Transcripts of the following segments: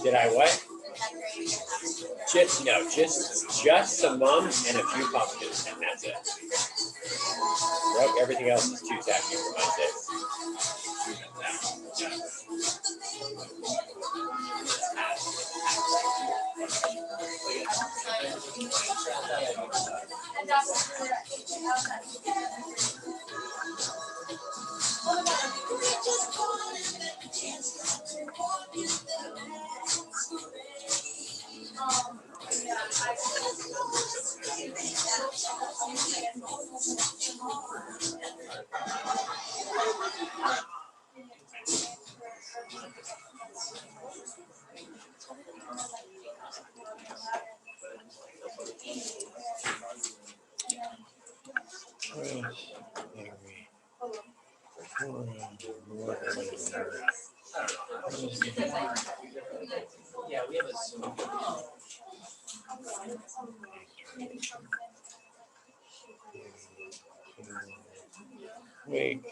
Did I what? Just some mums and a few pumpkins, and that's it. Yep, everything else is too tacky for my taste. Wait.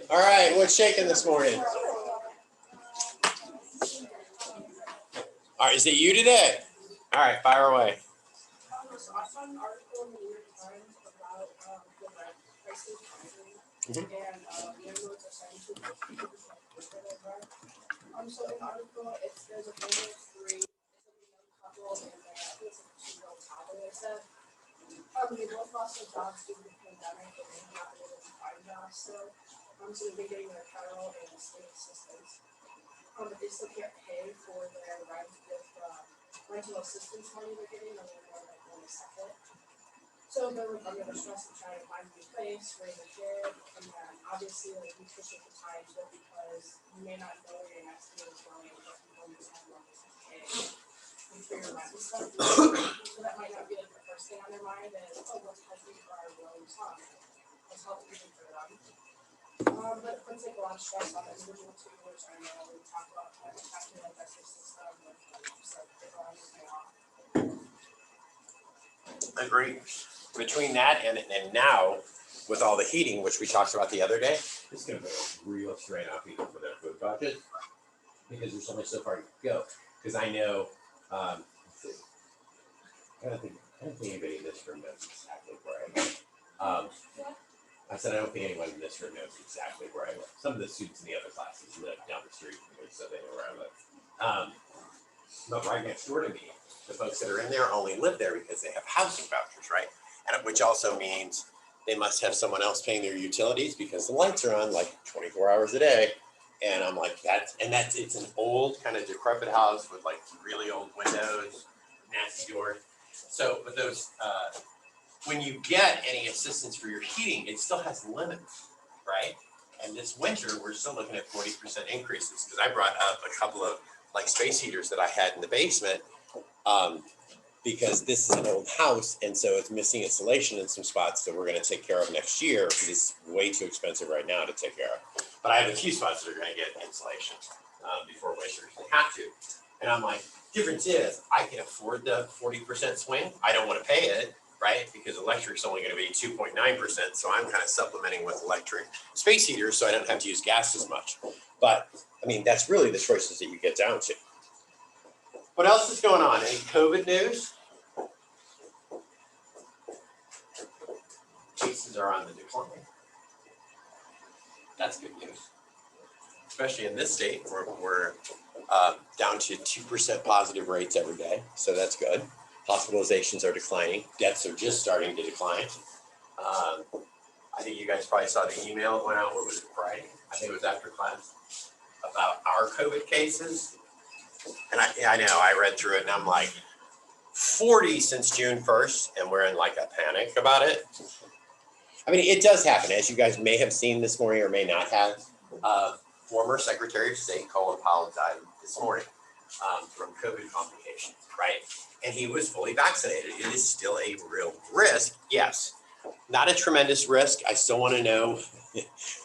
All right, what's shaking this morning? All right, is it you today? All right, fire away. So I found an article in the New York Times about the rent prices rising, and landlords are starting to push people for their rent. So in the article, there's a family of three. It's a young couple, and it's a two-year-old toddler. It said they both lost their jobs due to the pandemic, and they haven't been able to find jobs still. So they've been getting their federal and state assistance, but they still can't pay for their rent with rental assistance money they're getting, and they're more like going to separate. So they're under stress to try to find a new place, raise a kid, and then obviously like we push it to times but because you may not know where your next meal is going, but you don't just have money to pay and for your rent and stuff. So that might not be like the first thing on their mind is, oh, what's helping for our loans on? What's helping for them? But it puts like a lot of stress on the individual too, which I know we talk about having like that system and just like people on everything off. Agree. Between that and now, with all the heating, which we talked about the other day, it's going to be a real strain on people for their food budget because there's so much so far to go. Because I know, I don't think anybody in this room knows exactly where I live. I said I don't think anyone in this room knows exactly where I live. Some of the students in the other classes live down the street from me, so they know where I live. But right next door to me, the folks that are in there only live there because they have housing vouchers, right? And which also means they must have someone else paying their utilities because the lights are on like 24 hours a day. And I'm like, it's an old kind of decrepit house with like really old windows, nasty doors. So, but those, when you get any assistance for your heating, it still has limits, right? And this winter, we're still looking at 40% increases because I brought up a couple of like space heaters that I had in the basement because this is an old house and so it's missing insulation in some spots that we're going to take care of next year because it's way too expensive right now to take care of. But I have a few spots that are going to get insulation before winter. They have to. And I'm like, difference is I can afford the 40% swing. I don't want to pay it, right? Because electric's only going to be 2.9%. So I'm kind of supplementing with electric space heaters so I don't have to use gas as much. But I mean, that's really the choices that you get down to. What else is going on? Any COVID news? Cases are on the decline. That's good news. Especially in this state, we're down to 2% positive rates every day. So that's good. Hospitalizations are declining. Deaths are just starting to decline. I think you guys probably saw the email that went out, what was it, Friday? I think it was after class, about our COVID cases. And I know, I read through it and I'm like, 40 since June 1st, and we're in like a panic about it. I mean, it does happen, as you guys may have seen this morning or may not have. Former Secretary of State Colin Powell died this morning from COVID complications, right? And he was fully vaccinated. It is still a real risk, yes. Not a tremendous risk. I still want to know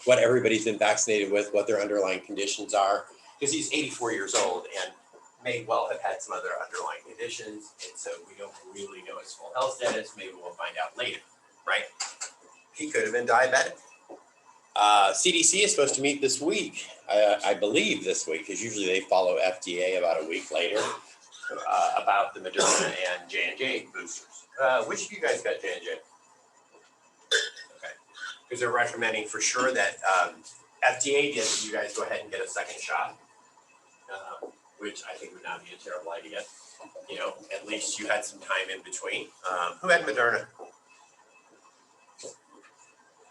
what everybody's been vaccinated with, what their underlying conditions are, because he's 84 years old and may well have had some other underlying conditions, and so we don't really know his full health status. Maybe we'll find out later, right? He could have been diabetic. CDC is supposed to meet this week, I believe this week, because usually they follow FDA about a week later about the Moderna and J&J boosters. Which of you guys got J&J? Okay, because they're recommending for sure that FDA did, you guys go ahead and get a second shot. Which I think would not be a terrible idea. You know, at least you had some time in between. Who had Moderna?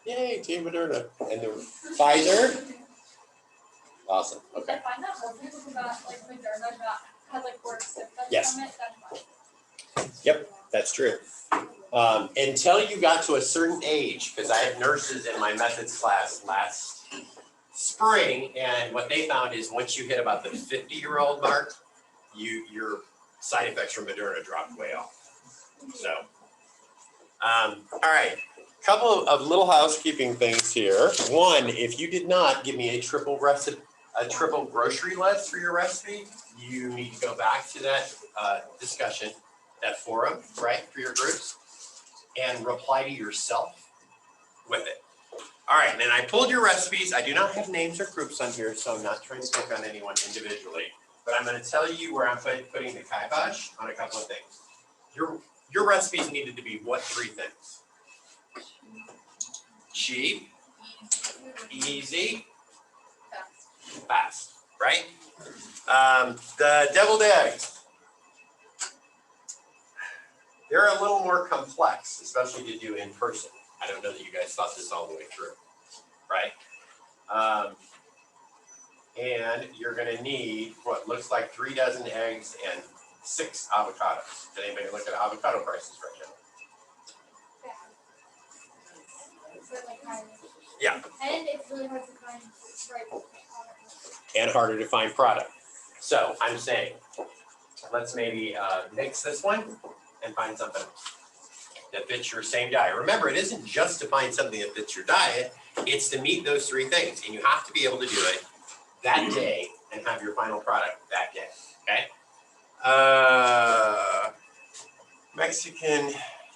Yay, Team Moderna. And the Pfizer? Awesome, okay. I find that more people who got like Moderna had like worse symptoms Yes. from it than Pfizer. Yep, that's true. Until you got to a certain age, because I had nurses in my methods class last spring, and what they found is once you hit about the 50-year-old mark, your side effects from Moderna dropped way off. So, all right, couple of little housekeeping things here. One, if you did not give me a triple grocery list for your recipe, you need to go back to that discussion, that forum, right, for your groups, and reply to yourself with it. All right, and then I pulled your recipes. I do not have names or groups on here, so I'm not trying to pick on anyone individually, but I'm going to tell you where I'm putting the kibosh on a couple of things. Your recipes needed to be what three things? Cheap, easy, fast, right? The deviled eggs. They're a little more complex, especially to do in person. I don't know that you guys thought this all the way through, right? And you're gonna need what looks like 3 dozen eggs and 6 avocados. Did anybody look at avocado prices right now? Yeah. And it's really hard to find right. And harder to find product. So I'm saying, let's maybe mix this one and find something that fits your same diet. Remember, it isn't just to find something that fits your diet, it's to meet those 3 things. And you have to be able to do it that day and have your final product that day, okay? Mexican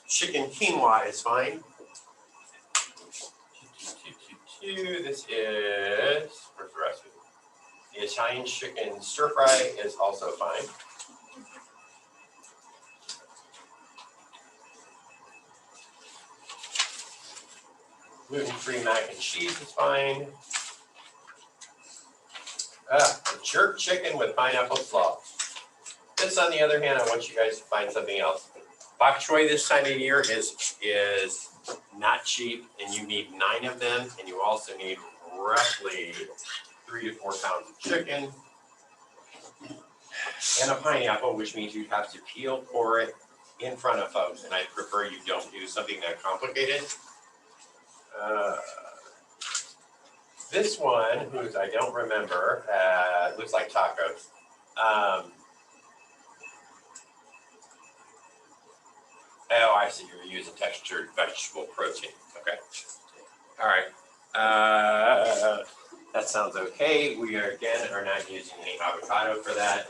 chicken quinoa is fine. This is, where's the recipe? The Italian chicken stir fry is also fine. Gluten-free mac and cheese is fine. Jerk chicken with pineapple slaw. This, on the other hand, I want you guys to find something else. Bok choy this time of year is not cheap, and you need 9 of them, and you also need roughly 3 to 4 pounds of chicken and a pineapple, which means you have to peel, core it in front of folks, and I prefer you don't do something that complicated. This one, whose I don't remember, looks like tacos. Oh, I see, you're using textured vegetable protein. Okay. All right. That sounds okay. We are not using any avocado for that.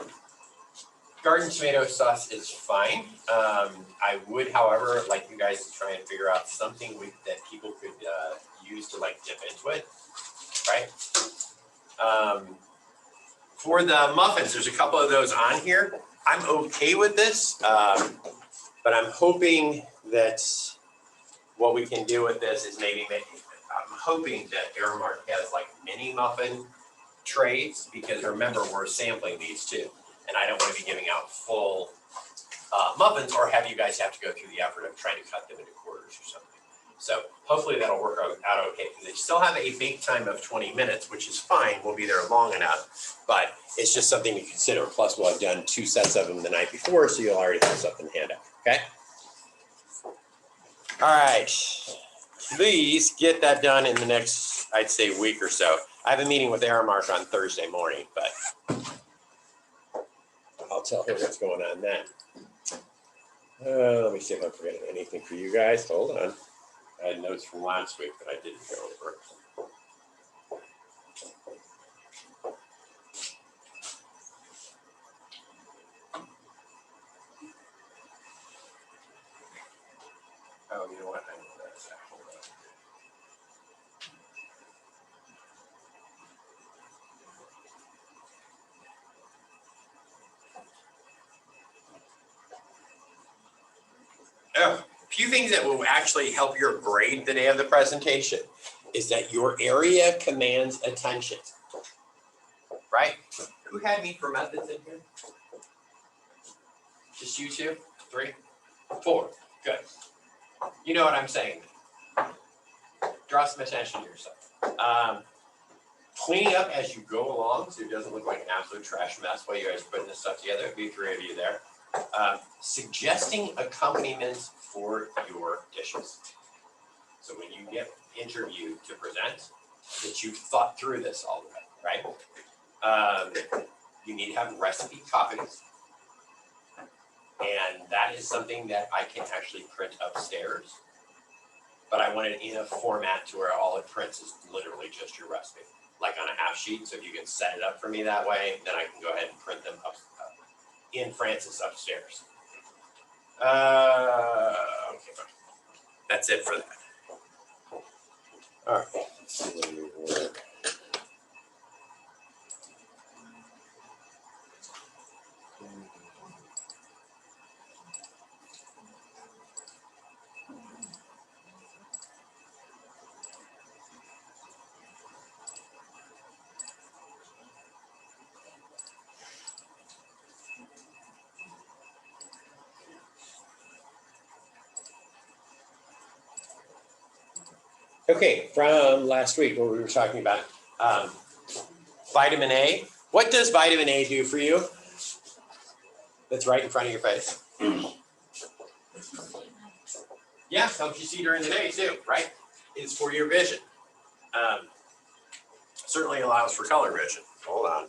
Garden tomato sauce is fine. I would, however, like you guys to try and figure out something that people could use to like dip into it, right? For the muffins, there's a couple of those on here. I'm okay with this, but I'm hoping that what we can do with this is maybe I'm hoping that Aramark has like mini muffin trays, because remember, we're sampling these too. And I don't want to be giving out full muffins or have you guys have to go through the effort of trying to cut them into quarters or something. So hopefully that'll work out okay. They still have a bake time of 20 minutes, which is fine. We'll be there long enough, but it's just something to consider. Plus, we'll have done 2 sets of them the night before, so you'll already have something to hand out, okay? All right, please get that done in the next, I'd say, week or so. I have a meeting with Aramark on Thursday morning, but I'll tell her what's going on then. Let me see if I'm forgetting anything for you guys. Hold on. I had notes from last week that I didn't go over. Oh, you know what? I know that. Hold on. Oh, a few things that will actually help your grade the day of the presentation is that your area commands attention, right? Who had me for methods in here? Just you two? 3? 4, good. You know what I'm saying. Draw some attention to yourself. Cleaning up as you go along so it doesn't look like an absolute trash mess while you guys are putting this stuff together. It'd be 3 of you there. Suggesting accompaniments for your dishes. So when you get interviewed to present, that you've thought through this all the way, right? You need to have recipe copies. And that is something that I can actually print upstairs. But I want it in a format to where all it prints is literally just your recipe, like on a half sheet. So if you can set it up for me that way, then I can go ahead and print them up in Francis upstairs. Okay, fine. That's it for that. All right. Let's see where we were. Okay, from last week where we were talking about vitamin A. What does vitamin A do for you? That's right in front of your face. Yeah, helps you see during the day too, right? It's for your vision. Certainly allows for color vision. Hold on.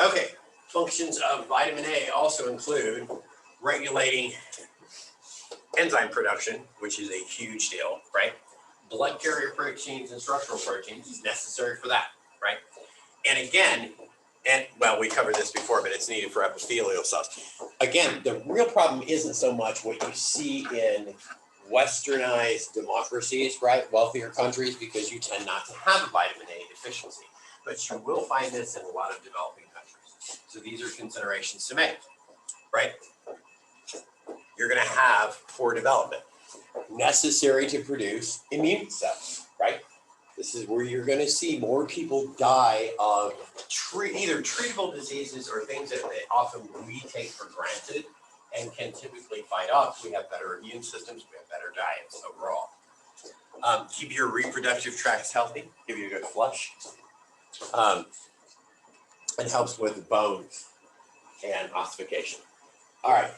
Okay, functions of vitamin A also include regulating enzyme production, which is a huge deal, right? Blood carrier proteins and structural proteins necessary for that, right? And again, well, we covered this before, but it's needed for epithelial cells. Again, the real problem isn't so much what you see in westernized democracies, right? Wealthier countries, because you tend not to have a vitamin A deficiency. But you will find this in a lot of developing countries. So these are considerations to make, right? You're going to have poor development necessary to produce immune cells, right? This is where you're going to see more people die of either treatable diseases or things that often we take for granted and can typically fight off. We have better immune systems, we have better diets overall. Keep your reproductive tracts healthy, give you a good flush. It helps with bones and ossification. All right,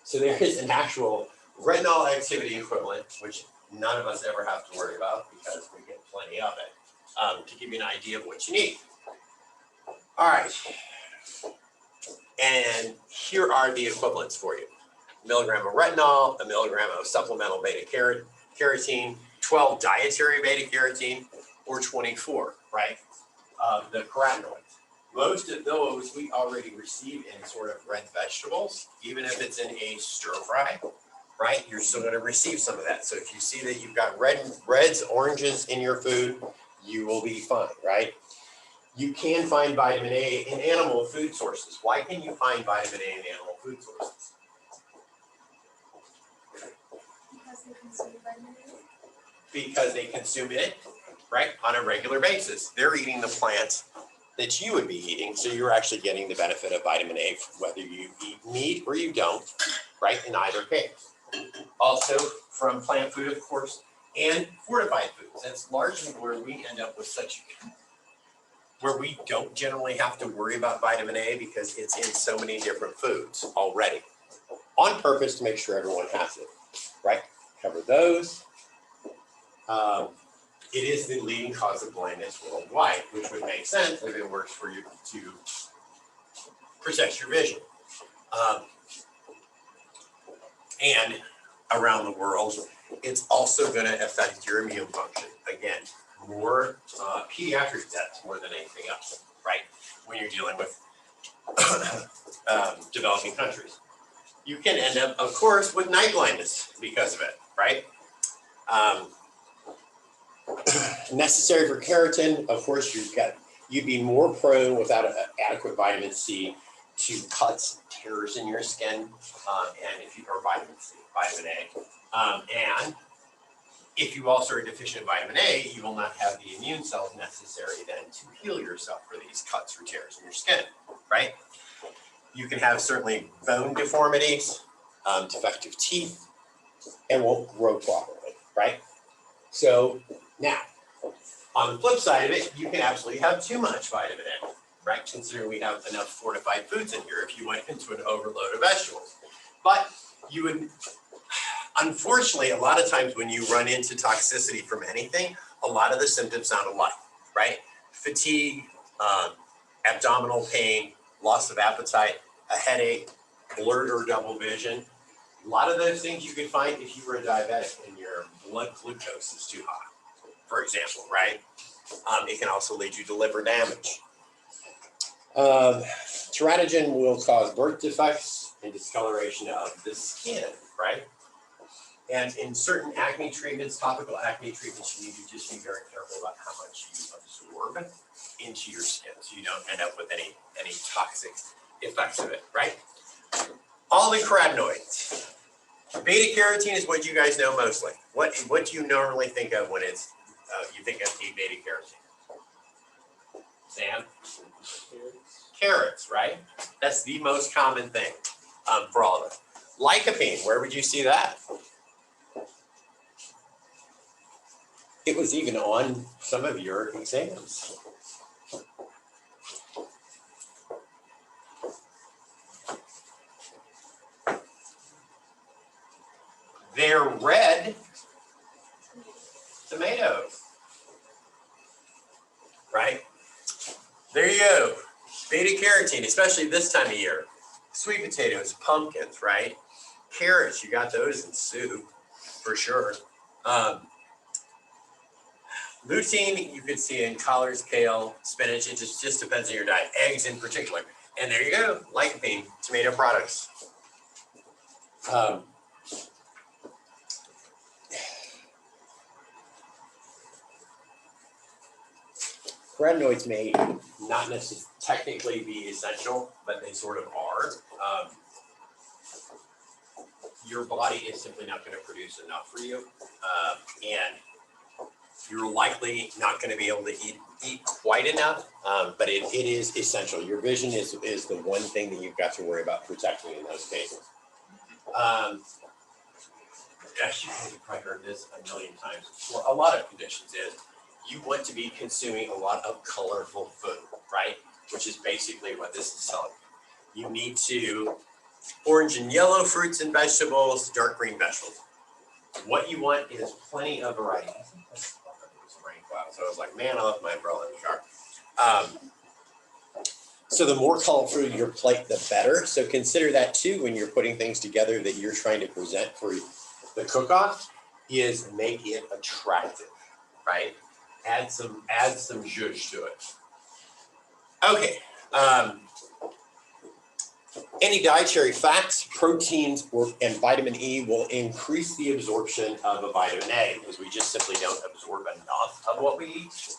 so there is an actual retinol activity equivalent, which none of us ever have to worry about because we get plenty of it, to give you an idea of what you need. All right, and here are the equivalents for you. A milligram of retinol, a milligram of supplemental beta carotene, 12 dietary beta carotene, or 24, right? The carotenoids. Most of those we already receive in sort of red vegetables, even if it's in a stir fry, right? You're still going to receive some of that. So if you see that you've got reds, oranges in your food, you will be fine, right? You can find vitamin A in animal food sources. Why can you find vitamin A in animal food sources? Because they consume vitamin A. Because they consume it, right, on a regular basis. They're eating the plant that you would be eating, so you're actually getting the benefit of vitamin A whether you eat meat or you don't, right, in either case. Also from plant food, of course, and fortified foods. That's largely where we end up with such where we don't generally have to worry about vitamin A because it's in so many different foods already, on purpose to make sure everyone has it, right? Cover those. It is the leading cause of blindness worldwide, which would make sense if it works for you to protect your vision. And around the world, it's also going to affect your immune function. Again, more pediatric deaths more than anything else, right? When you're dealing with developing countries. You can end up, of course, with night blindness because of it, right? Necessary for keratin, of course, you'd be more prone without adequate vitamin C to cuts, tears in your skin, and if you or vitamin A, and if you also are deficient in vitamin A, you will not have the immune cells necessary then to heal yourself for these cuts or tears in your skin, right? You can have certainly bone deformities, defective teeth, and won't grow properly, right? So now, on the flip side of it, you can absolutely have too much vitamin A, right? Considering we have enough fortified foods in here if you went into an overload of vegetables. But you would, unfortunately, a lot of times when you run into toxicity from anything, a lot of the symptoms sound alike, right? Fatigue, abdominal pain, loss of appetite, a headache, blurred or double vision. A lot of those things you could find if you were a diabetic and your blood glucose is too high, for example, right? It can also lead you to liver damage. Teratogen will cause birth defects and discoloration of the skin, right? And in certain acne treatments, topical acne treatments, you need to just be very careful about how much you absorb into your skin so you don't end up with any toxic effects of it, right? All the carotenoids. Beta carotene is what you guys know mostly. What do you normally think of when it's you think of beta carotene? Sam? Carrots, right? That's the most common thing for all of us. Lycopene, where would you see that? It was even on some of your exams. They're red tomatoes, right? There you go. Beta carotene, especially this time of year. Sweet potatoes, pumpkins, right? Carrots, you got those in soup for sure. Lutein, you could see in collards, kale, spinach. It just depends on your diet. Eggs in particular. And there you go, lycopene, tomato products. Carotenoids may not necessarily technically be essential, but they sort of are. Your body is simply not going to produce enough for you, and you're likely not going to be able to eat quite enough, but it is essential. Your vision is the one thing that you've got to worry about protecting in those cases. Actually, you've probably heard this a million times. For a lot of conditions is you want to be consuming a lot of colorful food, right? Which is basically what this is telling you. You need to orange and yellow fruits and vegetables, dark green vegetables. What you want is plenty of variety. So I was like, man, I left my umbrella in the car. So the more colorful your plate, the better. So consider that too when you're putting things together that you're trying to present for the cook-off, is make it attractive, right? Add some zhuzh to it. Okay. Any dietary fats, proteins, and vitamin E will increase the absorption of a vitamin A because we just simply don't absorb enough of what we eat.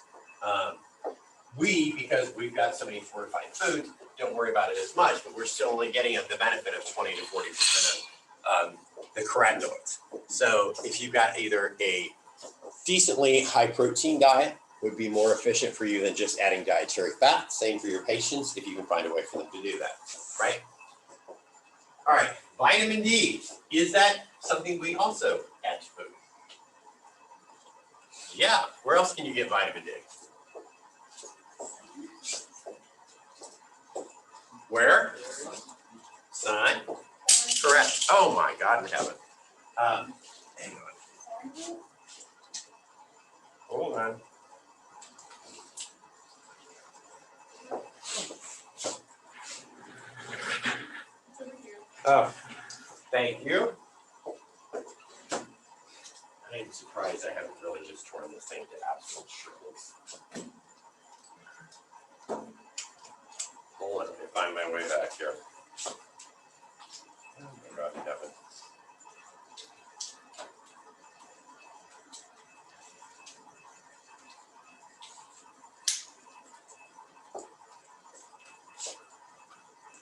Because we've got so many fortified foods, don't worry about it as much, but we're still only getting the benefit of 20 to 40% of the carotenoids. So if you've got either a decently high protein diet, would be more efficient for you than just adding dietary fat. Same for your patients if you can find a way for them to do that, right? All right, vitamin D. Is that something we also add to food? Yeah, where else can you get vitamin D? Where? Sun. Correct. Oh my God in heaven. Hang on. Hold on. Oh, thank you. I'm surprised I haven't really just torn this thing to absolute shreds. Hold on, let me find my way back here. Oh my God in heaven.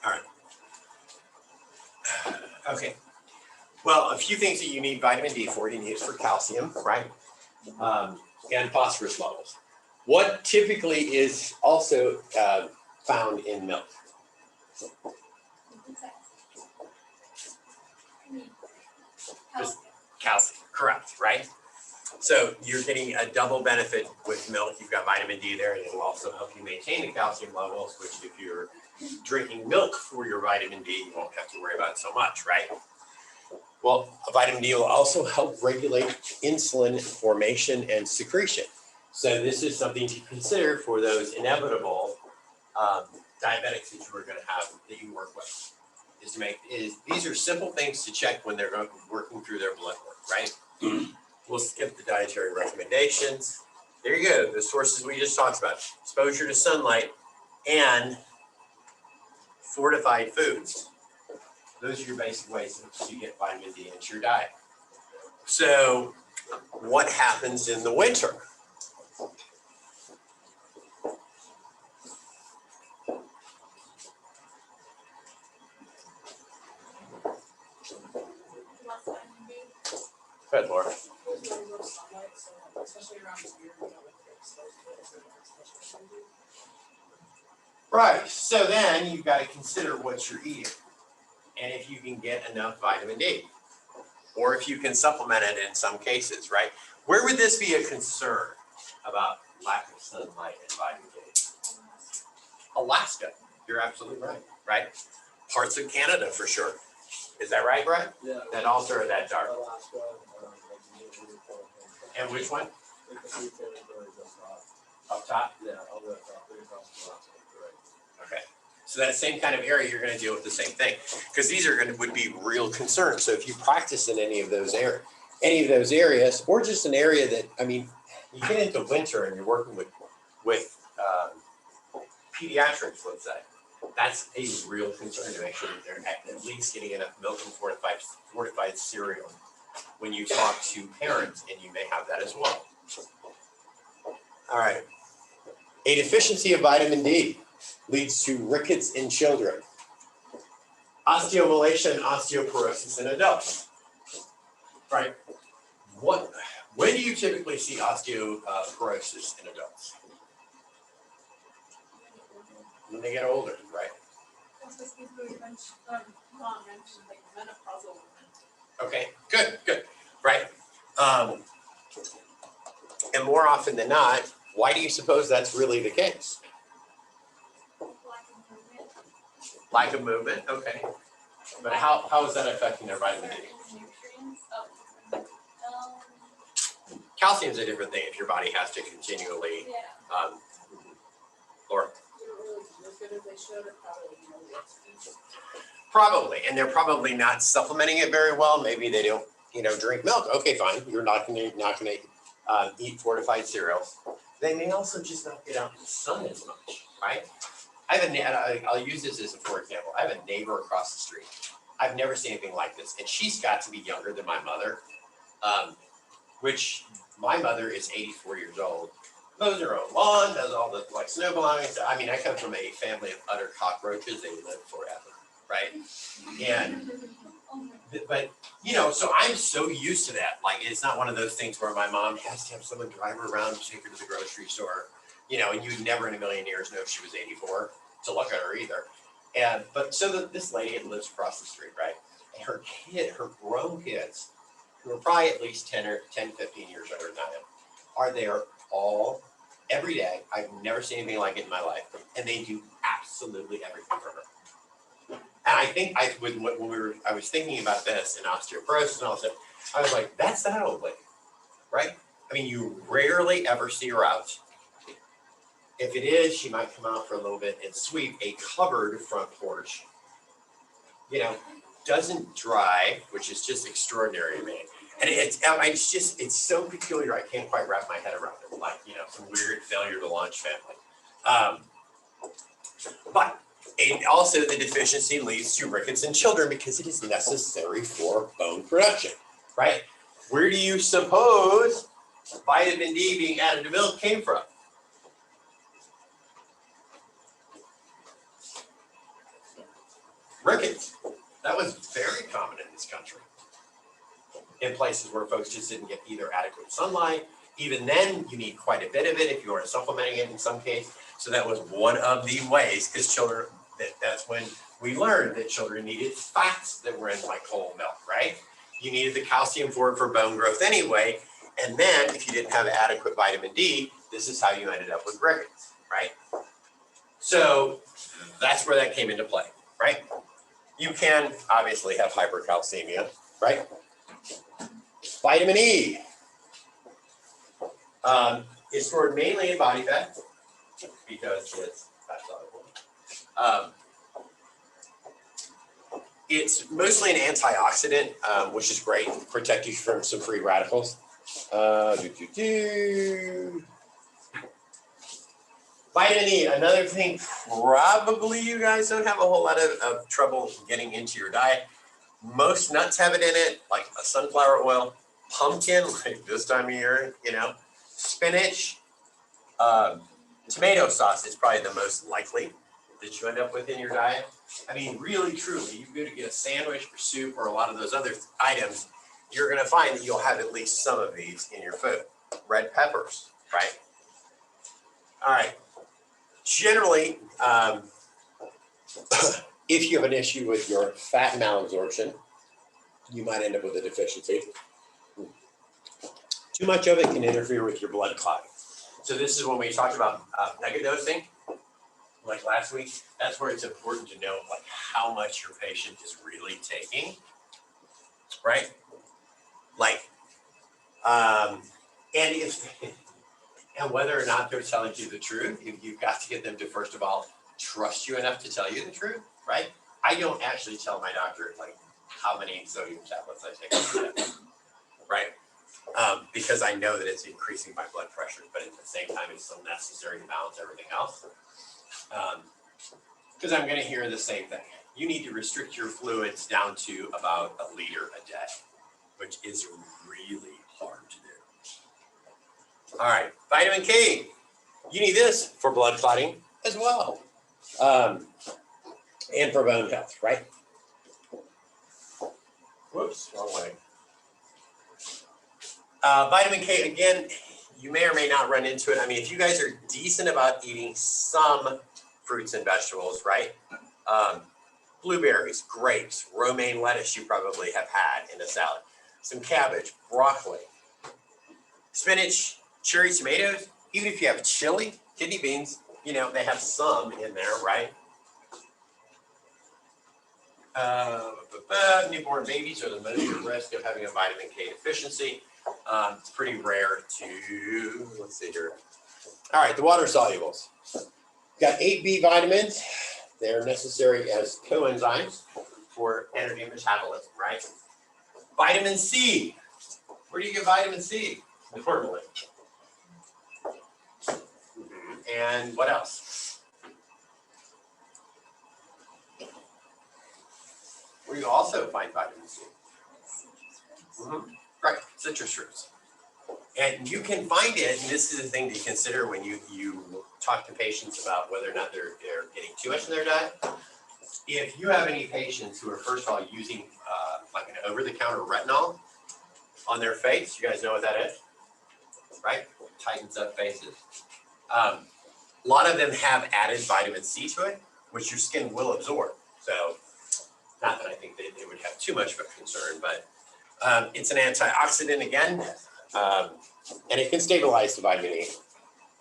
All right. Okay. Well, a few things that you need vitamin D for. You need it for calcium, right? And phosphorus levels. What typically is also found in milk? Calcium, correct, right? So you're getting a double benefit with milk. You've got vitamin D there, and it'll also help you maintain the calcium levels, which if you're drinking milk for your vitamin D, you won't have to worry about so much, right? Well, vitamin D will also help regulate insulin formation and secretion. So this is something to consider for those inevitable diabetics that you are going to have that you work with. These are simple things to check when they're working through their blood work, right? We'll skip the dietary recommendations. There you go, the sources we just talked about. Exposure to sunlight and fortified foods. Those are your basic ways to get vitamin D into your diet. So what happens in the winter? Go ahead, Laura. There's no real sunlight, so especially around here, you know, like they're exposed to it, so it's especially handy. Right, so then you've got to consider what you're eating and if you can get enough vitamin D, or if you can supplement it in some cases, right? Where would this be a concern about lack of sunlight and vitamin D? Alaska, you're absolutely right, right? Parts of Canada for sure. Is that right, Brett? Yeah. That also are that dark. Alaska, And which one? Up top? Yeah, all the way up top, right across from Alaska, correct. Okay. So that same kind of area, you're going to deal with the same thing, because these are would be real concerns. So if you practice in any of those areas, or just an area that, I mean, you get into winter and you're working with pediatrics, let's say, that's a real concern to make sure that they're at least getting enough milk and fortified cereal when you talk to parents, and you may have that as well. All right. A deficiency of vitamin D leads to rickets in children, osteomalacia and osteoporosis in adults. Right? When do you typically see osteoporosis in adults? When they get older, right? Also, excuse me, you mentioned, Mom mentioned like menopausal women. Okay, good, right? And more often than not, why do you suppose that's really the case? Lack of movement, okay. But how is that affecting their vitamin D? Calcium's a different thing if your body has to continually, or They don't really do as good as they should, or probably, you know, it's easy. probably, and they're probably not supplementing it very well. Maybe they don't, drink milk. Okay, fine. You're not gonna eat fortified cereals. They may also just not get out in the sun as much, right? I'll use this as for example. I have a neighbor across the street. I've never seen anything like this, and she's got to be younger than my mother, which my mother is 84 years old. Mows her own lawn, does all the snow blowing. I mean, I come from a family of utter cockroaches. They live forever, right? And but so I'm so used to that. Like, it's not one of those things where my mom has to have someone drive her around to take her to the grocery store, and you'd never in a million years know if she was 84 to look at her either. And but so this lady lives across the street, right? And her grown kids, who are probably at least 10, 15 years younger than I am, are there all every day. I've never seen anything like it in my life, and they do absolutely everything for her. And I think I was thinking about this in osteoporosis and all that, I was like, that's that old lady, right? I mean, you rarely ever see her out. If it is, she might come out for a little bit and sweep a covered front porch. You know, doesn't dry, which is just extraordinary to me. And it's so peculiar, I can't quite wrap my head around it, like, you know, some weird failure to launch family. But also the deficiency leads to rickets in children because it is necessary for bone production, right? Where do you suppose vitamin D being added to milk came from? Rickets. That was very common in this country. In places where folks just didn't get either adequate sunlight. Even then, you need quite a bit of it if you are supplementing it in some case. So that was one of the ways, because children, that's when we learned that children needed fats that were in like whole milk, right? You needed the calcium for bone growth anyway. And then if you didn't have adequate vitamin D, this is how you ended up with rickets, right? So that's where that came into play, right? You can obviously have hypercalcemia, right? Vitamin E is stored mainly in body fat because it's fat soluble. It's mostly an antioxidant, which is great, protect you from some free radicals. Vitamin E, another thing probably you guys don't have a whole lot of trouble getting into your diet. Most nuts have it in it, like a sunflower oil, pumpkin, like this time of year, you know, spinach, tomato sauce is probably the most likely that you end up with in your diet. I mean, really, truly, you go to get a sandwich or soup or a lot of those other items, you're gonna find that you'll have at least some of these in your food. Red peppers, right? All right. Generally, if you have an issue with your fat malabsorption, you might end up with a deficiency. Too much of it can interfere with your blood clotting. So this is when we talked about megadosing, like last week. That's where it's important to know like how much your patient is really taking, right? Like, and whether or not they're telling you the truth, you've got to get them to, first of all, trust you enough to tell you the truth, right? I don't actually tell my doctor like how many sodium tablets I take, right? Because I know that it's increasing my blood pressure, but at the same time, it's still necessary to balance everything else. Because I'm going to hear the same thing. You need to restrict your fluids down to about 1 liter a day, which is really hard to do. All right, vitamin K. You need this for blood clotting as well, and for bone health, right? Whoops, wrong way. Vitamin K, again, you may or may not run into it. I mean, if you guys are decent about eating some fruits and vegetables, right? Blueberries, grapes, romaine lettuce you probably have had in a salad. Some cabbage, broccoli, spinach, cherry tomatoes, even if you have chili, kidney beans, you know, they have some in there, right? Newborn babies are the most at risk of having a vitamin K deficiency. It's pretty rare to, let's see here. All right, the water solubles. Got 8 B vitamins. They're necessary as coenzymes for energy metabolism, right? Vitamin C. Where do you get vitamin C? Importantly. And what else? Where do you also find vitamin C? Right, citrus fruits. And you can find it, and this is the thing to consider when you talk to patients about whether or not they're getting too much in their diet. If you have any patients who are, first of all, using like an over-the-counter retinol on their face, you guys know what that is, right? Tightens up faces. A lot of them have added vitamin C to it, which your skin will absorb. So, not that I think they would have too much of a concern, but it's an antioxidant again, and it can stabilize the vitamin E.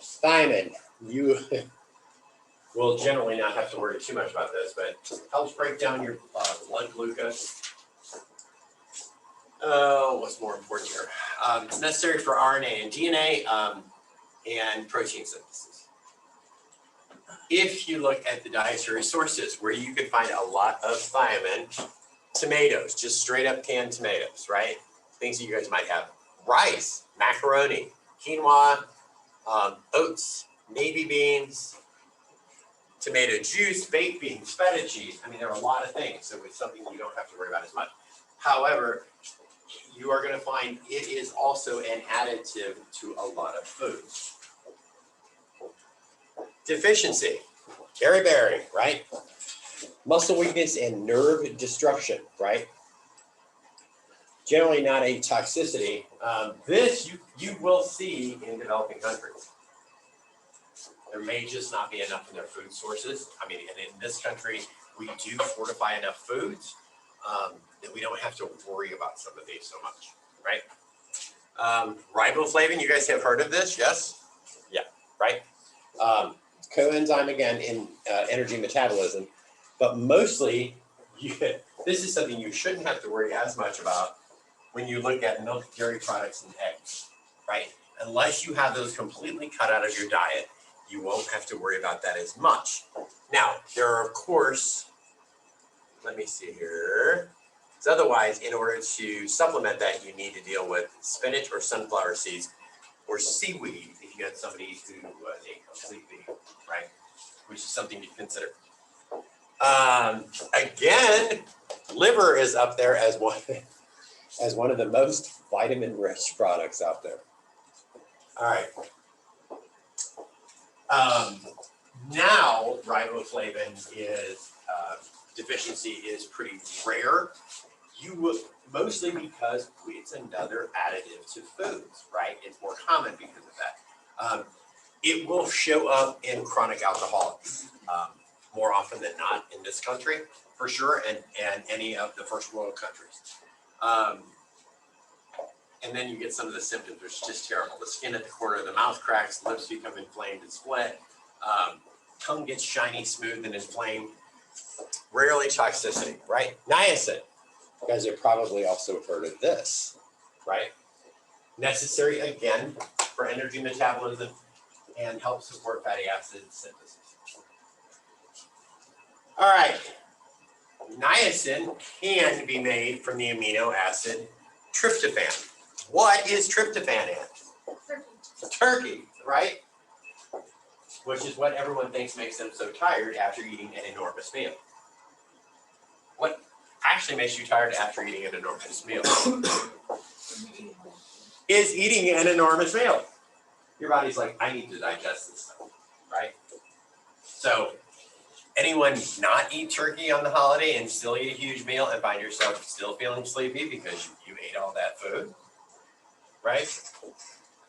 Thiamine, will generally not have to worry too much about this, but helps break down your blood glucose. Oh, what's more important here? It's necessary for RNA and DNA and protein synthesis. If you look at the dietary sources where you could find a lot of thiamine, tomatoes, just straight up canned tomatoes, right? Things that you guys might have. Rice, macaroni, quinoa, oats, navy beans, tomato juice, baked beans, feta cheese. I mean, there are a lot of things, so it's something you don't have to worry about as much. However, you are going to find it is also an additive to a lot of foods. Deficiency, beriberi, right? Muscle weakness and nerve destruction, right? Generally not a toxicity. This you will see in developing countries. There may just not be enough in their food sources. I mean, and in this country, we do fortify enough foods that we don't have to worry about some of these so much, right? Riboflavin, you guys have heard of this, yes? Yeah, right? Coenzyme, again, in energy metabolism, but mostly, this is something you shouldn't have to worry as much about when you look at milk, dairy products, and eggs, right? Unless you have those completely cut out of your diet, you won't have to worry about that as much. Now, there are, of course, let me see here. So otherwise, in order to supplement that, you need to deal with spinach or sunflower seeds or seaweed if you had somebody who was a complete vegan, right? Which is something to consider. Again, liver is up there as one of the most vitamin-rich products out there. All right. Now, riboflavin is deficiency is pretty rare. Mostly because it's another additive to foods, right? It's more common because of that. It will show up in chronic alcoholics more often than not in this country, for sure, and any of the first world countries. And then you get some of the symptoms, which is just terrible. The skin at the corner of the mouth cracks, lips become inflamed and split, tongue gets shiny, smooth, and inflamed. Rarely toxicity, right? Niacin. You guys have probably also heard of this, right? Necessary, again, for energy metabolism and help support fatty acid synthesis. All right. Niacin can be made from the amino acid tryptophan. What is tryptophan in? Turkey, right? Which is what everyone thinks makes them so tired after eating an enormous meal. What actually makes you tired after eating an enormous meal is eating an enormous meal. Your body's like, I need to digest this stuff, right? So anyone not eat turkey on the holiday and still eat a huge meal and find yourself still feeling sleepy because you ate all that food, right?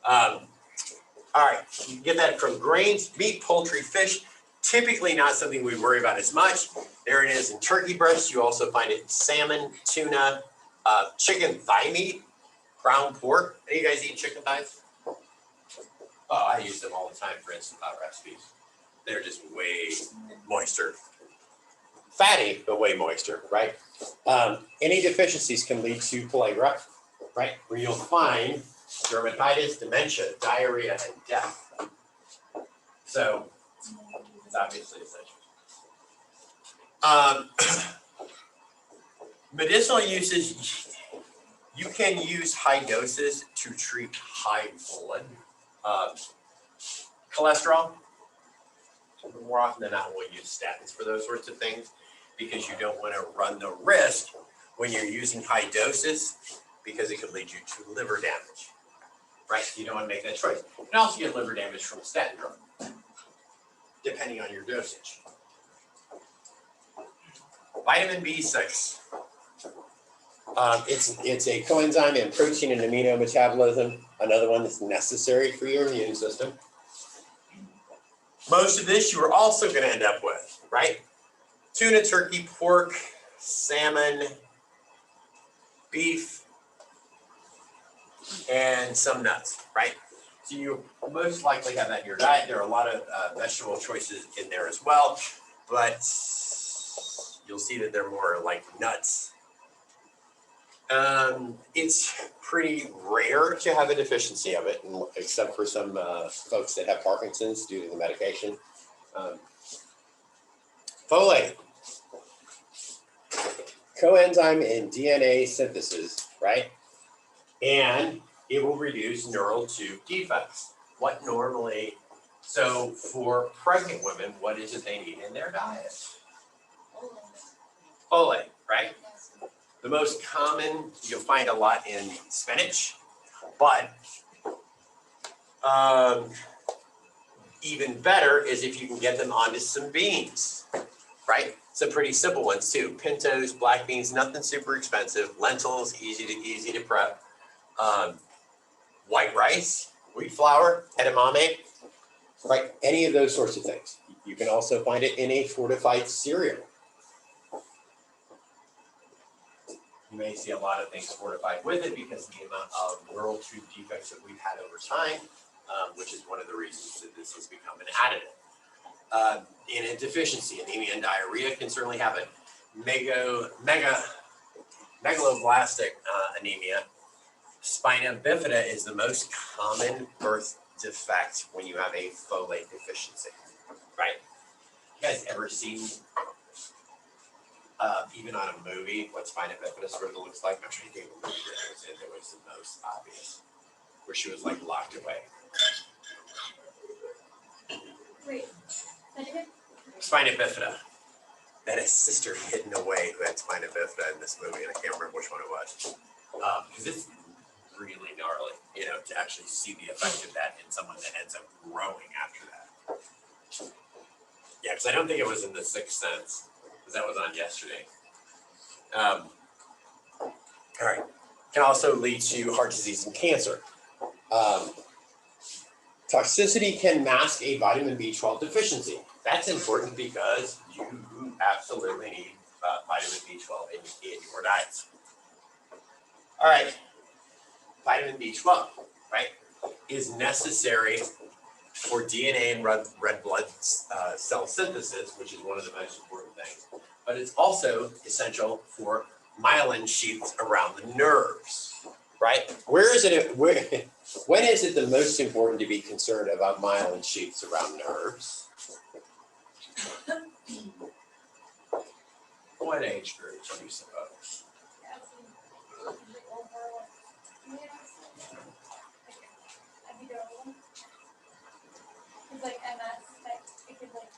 All right, you can get that from grains, meat, poultry, fish. Typically not something we worry about as much. There it is in turkey breast. You also find it in salmon, tuna, chicken thigh meat, ground pork. Any of you guys eat chicken thighs? Oh, I use them all the time for Instant Pot recipes. They're just way moister. Fatty, but way moister, right? Any deficiencies can lead to pellagra, right? Where you'll find dermatitis, dementia, diarrhea, and death. So it's obviously essential. Medicinal uses, you can use high doses to treat high blood cholesterol. More often than not, we'll use statins for those sorts of things because you don't want to run the risk when you're using high doses because it could lead you to liver damage, right? You don't want to make that choice. You can also get liver damage from a statin drug, depending on your dosage. Vitamin B6. It's a coenzyme in protein and amino metabolism, another one that's necessary for your immune system. Most of this you are also going to end up with, right? Tuna, turkey, pork, salmon, beef, and some nuts, right? So you most likely have that in your diet. There are a lot of vegetable choices in there as well, but you'll see that they're more like nuts. It's pretty rare to have a deficiency of it, except for some folks that have Parkinson's due to the medication. Folate, coenzyme in DNA synthesis, right? And it will reduce neural tube defects. What normally, so for pregnant women, what is it they need in their diet? Folate, right? The most common, you'll find a lot in spinach, but even better is if you can get them onto some beans, right? Some pretty simple ones too. Pintos, black beans, nothing super expensive. Lentils, easy to prep. White rice, wheat flour, edamame, right? Any of those sorts of things. You can also find it in a fortified cereal. You may see a lot of things fortified with it because of the amount of neural tube defects that we've had over time, which is one of the reasons that this has become an additive. In a deficiency, anemia and diarrhea can certainly happen. Megaloblastic anemia. Spina bifida is the most common birth defect when you have a folate deficiency, right? You guys ever seen, even on a movie, what spina bifida sort of looks like? I'm trying to think of a movie that I was in that was the most obvious, where she was like locked away. Wait, anyway, Spina bifida. That is sister hidden away who had spina bifida in this movie, and I can't remember which one it was. Because it's really gnarly, to actually see the effect of that in someone that ends up growing after that. Yeah, because I don't think it was in The Sixth Sense, because that was on yesterday. All right, can also lead to heart disease and cancer. Toxicity can mask a vitamin B12 deficiency. That's important because you absolutely need vitamin B12 in your diets. All right, vitamin B12, right, is necessary for DNA and red blood cell synthesis, which is one of the most important things. But it's also essential for myelin sheaths around the nerves, right? When is it the most important to be concerned about myelin sheaths around nerves? What age group do you suppose? it's like MS, like it could like.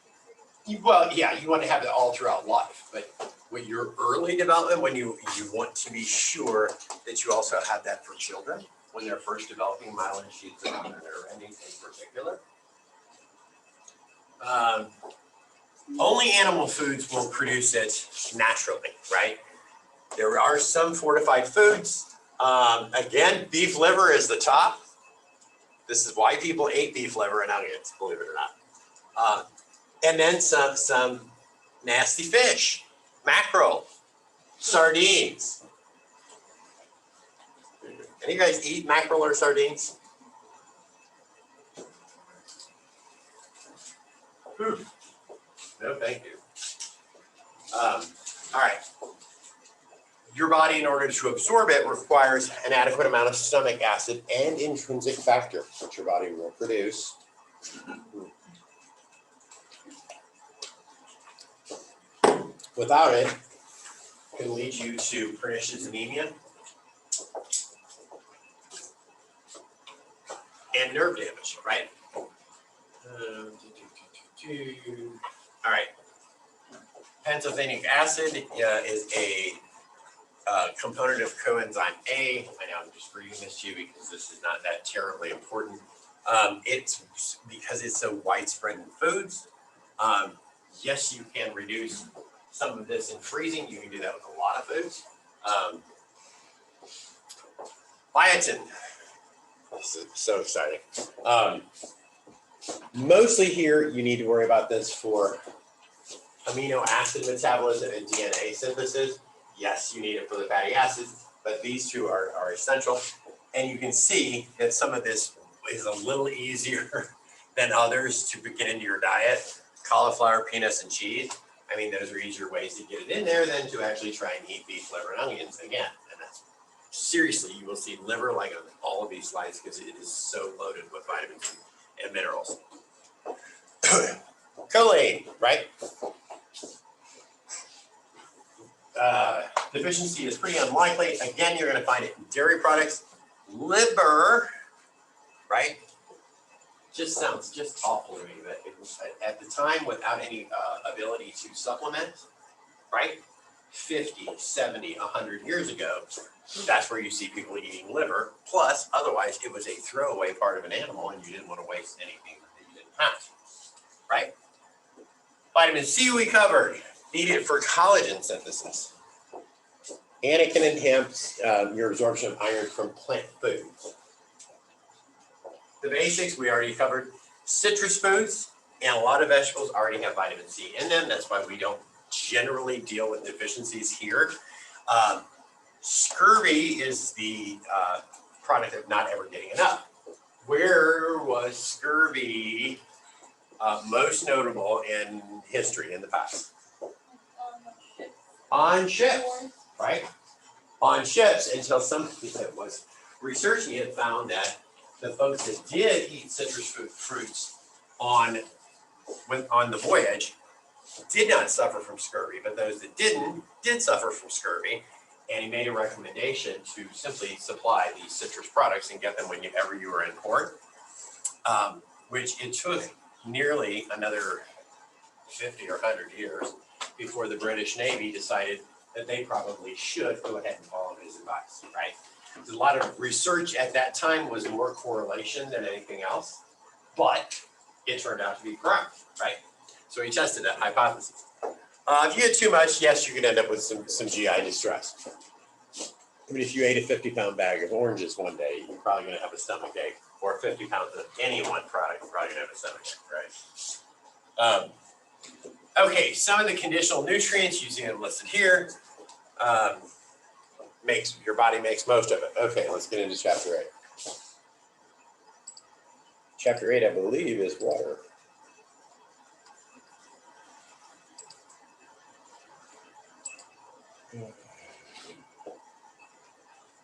Well, yeah, you want to have it all throughout life, but with your early development, when you want to be sure that you also have that for children when they're first developing myelin sheaths around their nerve endings in particular. Only animal foods will produce it naturally, right? There are some fortified foods. Again, beef liver is the top. This is why people ate beef liver and nuggets, believe it or not. And then some nasty fish, mackerel, sardines. Any of you guys eat mackerel or sardines? No, thank you. All right. Your body, in order to absorb it, requires an adequate amount of stomach acid and intrinsic factor, which your body will produce. Without it, it can lead you to pernicious anemia and nerve damage, right? All right. Pantothenic acid is a component of coenzyme A. I know I'm just reading this to you because this is not that terribly important. It's because it's so widespread in foods. Yes, you can reduce some of this in freezing. You can do that with a lot of foods. Biotin. This is so exciting. Mostly here, you need to worry about this for amino acid metabolism and DNA synthesis. Yes, you need it for the fatty acids, but these two are essential. And you can see that some of this is a little easier than others to get into your diet. Cauliflower, peanuts, and cheese. I mean, those are easier ways to get it in there than to actually try and eat beef, liver, and onions again. And that's seriously, you will see liver like on all of these slides because it is so loaded with vitamins and minerals. Choline, right? Deficiency is pretty unlikely. Again, you're going to find it in dairy products. Liver, right? Just sounds just awful to me. But it was, at the time, without any ability to supplement, right? 50, 70, 100 years ago, that's where you see people eating liver. Plus, otherwise, it was a throwaway part of an animal, and you didn't want to waste anything that you didn't have, right? Vitamin C we covered, needed for collagen synthesis. And it can enhance your absorption of iron from plant foods. The basics we already covered. Citrus foods and a lot of vegetables already have vitamin C in them. That's why we don't generally deal with deficiencies here. Scurvy is the product of not ever getting enough. Where was scurvy most notable in history in the past? On ships, right? On ships, until somebody that was researching it found that the folks that did eat citrus fruits on the voyage did not suffer from scurvy, but those that didn't did suffer from scurvy. And he made a recommendation to simply supply these citrus products and get them whenever you were in port, which it took nearly another 50 or 100 years before the British Navy decided that they probably should go ahead and follow his advice, right? A lot of research at that time was more correlation than anything else, but it turned out to be correct, right? So he tested that hypothesis. If you get too much, yes, you can end up with some GI distress. I mean, if you ate a 50-pound bag of oranges one day, you're probably going to have a stomach ache, or 50 pounds of any one product, you're probably going to have a stomach ache, right? Okay, some of the conditional nutrients, you see them listed here. Your body makes most of it. Okay, let's get into chapter 8. Chapter 8, I believe, is water.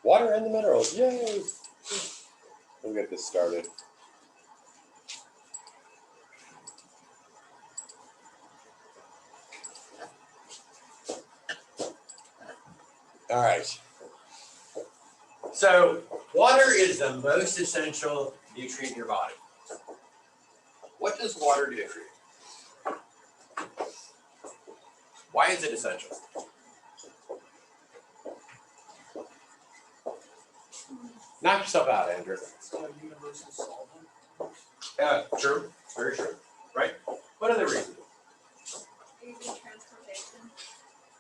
Water and the minerals, yay! We'll get this started. All right. So water is the most essential nutrient in your body. What does water do for you? Why is it essential? Knock yourself out, Andrew. Universal solvent. True. Very true. Right? What other reason? Easy transportation.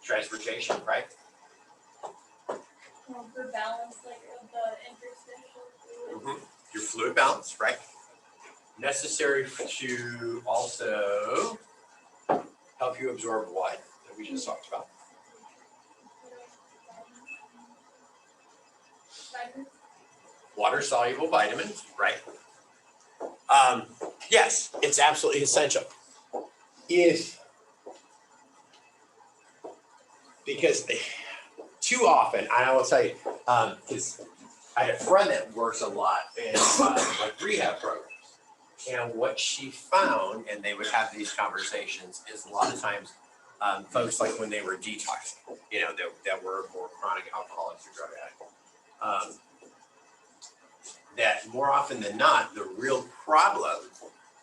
Transportation, right? For balance, like of the interstitial fluid. Your fluid balance, right? Necessary to also help you absorb what that we just talked about. Vitamins. Water soluble vitamins, right? Yes, it's absolutely essential. Because too often, I will tell you, because I had a friend that works a lot in like rehab programs. And what she found, and they would have these conversations, is a lot of times folks, like when they were detoxing, that were more chronic alcoholics or drug addicts, that more often than not, the real problem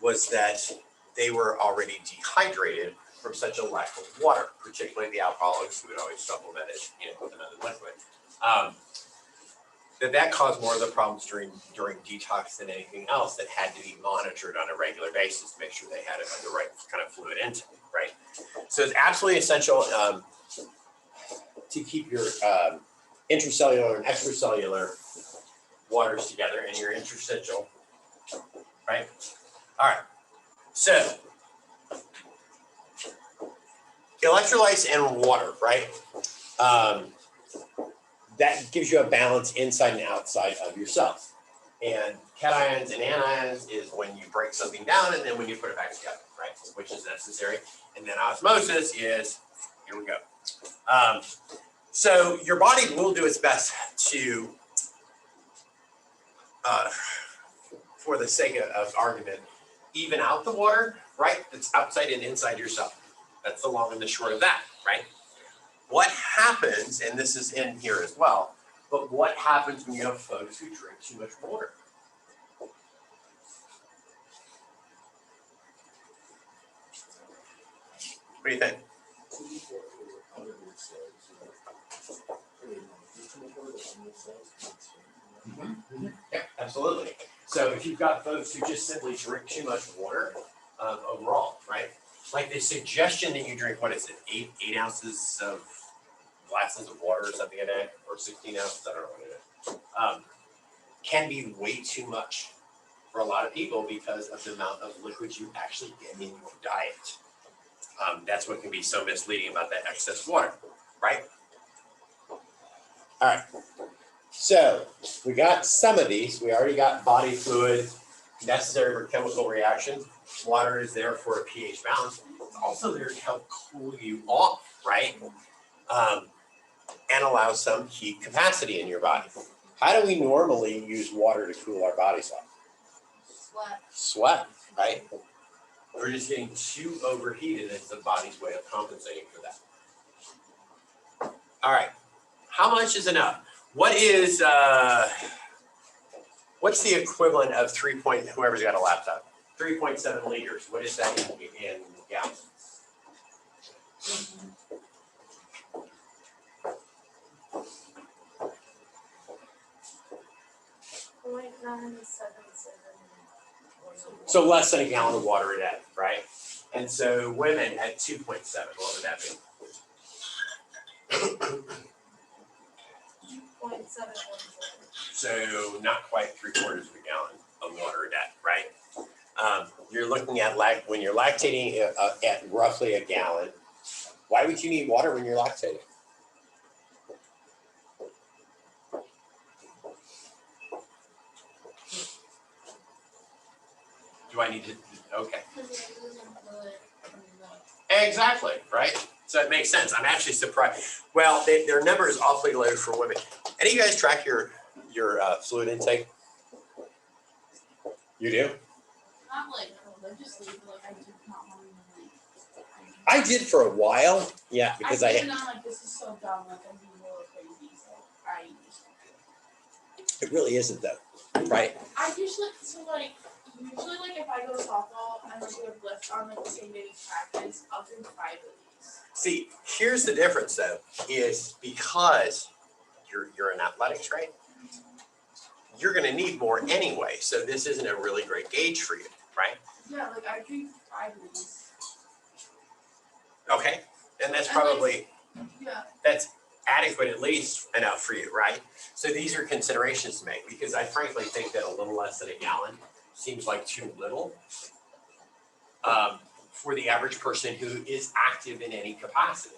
was that they were already dehydrated from such a lack of water, particularly the alcoholics who would always supplement it, with another liquid. That caused more of the problems during detox than anything else that had to be monitored on a regular basis to make sure they had the right kind of fluid intake, right? So it's absolutely essential to keep your intracellular and extracellular waters together in your interstitial, right? All right, so electrolytes and water, right? That gives you a balance inside and outside of your cells. And cations and anions is when you break something down and then when you put it back together, right? Which is necessary. And then osmosis is, here we go. So your body will do its best to, for the sake of argument, even out the water, right? That's outside and inside your cell. That's the long and the short of that, right? What happens, and this is in here as well, but what happens when you have folks who drink too much water? What do you think? Yeah, absolutely. So if you've got folks who just simply drink too much water, overall, right? Like the suggestion that you drink, what is it, 8 ounces of glasses of water or something a day, or 16 ounces, I don't know what it is, can be way too much for a lot of people because of the amount of liquids you actually get in your diet. That's what can be so misleading about that excess water, right? All right. So we got some of these. We already got body fluid necessary for chemical reactions. Water is there for a pH balance. It's also there to help cool you off, right? And allow some heat capacity in your body. How do we normally use water to cool our bodies off? Sweat, right? We're just getting too overheated. It's the body's way of compensating for that. All right. How much is enough? What is, what's the equivalent of whoever's got a laptop? 3.7 liters. What is that in gallons? So less than a gallon of water a day, right? And so women at 2.7, what would that be? 0.714. So not quite 3/4 of a gallon of water a day, right? You're looking at when you're lactating at roughly a gallon. Why would you need water when you're lactating? Do I need to? Okay. Exactly, right? So it makes sense. I'm actually surprised. Well, their number is awfully low for women. Any of you guys track your fluid intake? You do? Not like religiously, but like I do not want to. I did for a while. Yeah, because I'm like, this is so dumb. Like I'm being really crazy, so I just. It really isn't though, right? I usually like if I go to softball and like do a lift on like the same day we practice, I'll drink 5 of these. See, here's the difference though, is because you're in athletics, right? You're gonna need more anyway, so this isn't a really great gauge for you, right? Yeah, like I drink 5 of these. Okay, and that's probably, Yeah. that's adequate at least enough for you, right? So these are considerations to make, because I frankly think that a little less than a gallon seems like too little for the average person who is active in any capacity.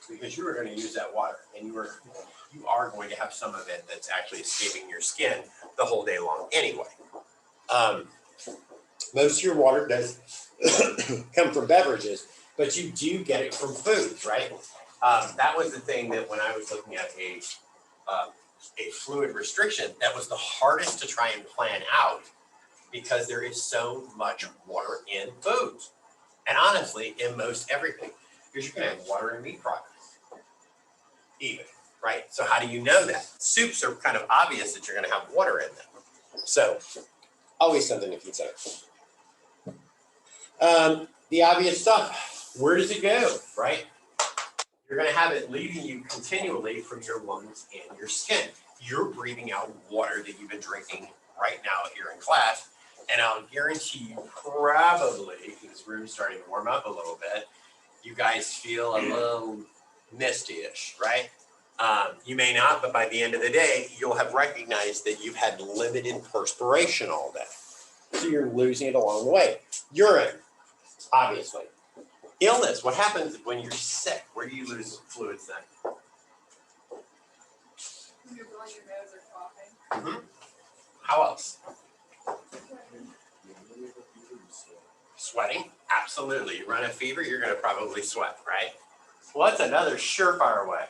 Because you are going to use that water, and you are going to have some of it that's actually escaping your skin the whole day long anyway. Most of your water does come from beverages, but you do get it from foods, right? That was the thing that when I was looking at a fluid restriction, that was the hardest to try and plan out because there is so much water in foods. And honestly, in most everything, because you're going to have water in meat products, even, right? So how do you know that? Soups are kind of obvious that you're going to have water in them. So always something to consider. The obvious stuff, where does it go, right? You're going to have it leaving you continually from your lungs and your skin. You're breathing out water that you've been drinking right now here in class. And I'll guarantee you probably, this room's starting to warm up a little bit, you guys feel a little misty-ish, right? You may not, but by the end of the day, you'll have recognized that you've had limited perspiration all day. So you're losing it along the way. Urine, obviously. Illness, what happens when you're sick? Where do you lose fluids then? When you're blowing your nose or coughing. How else? Sweating? Absolutely. You run a fever, you're gonna probably sweat, right? What's another surefire way?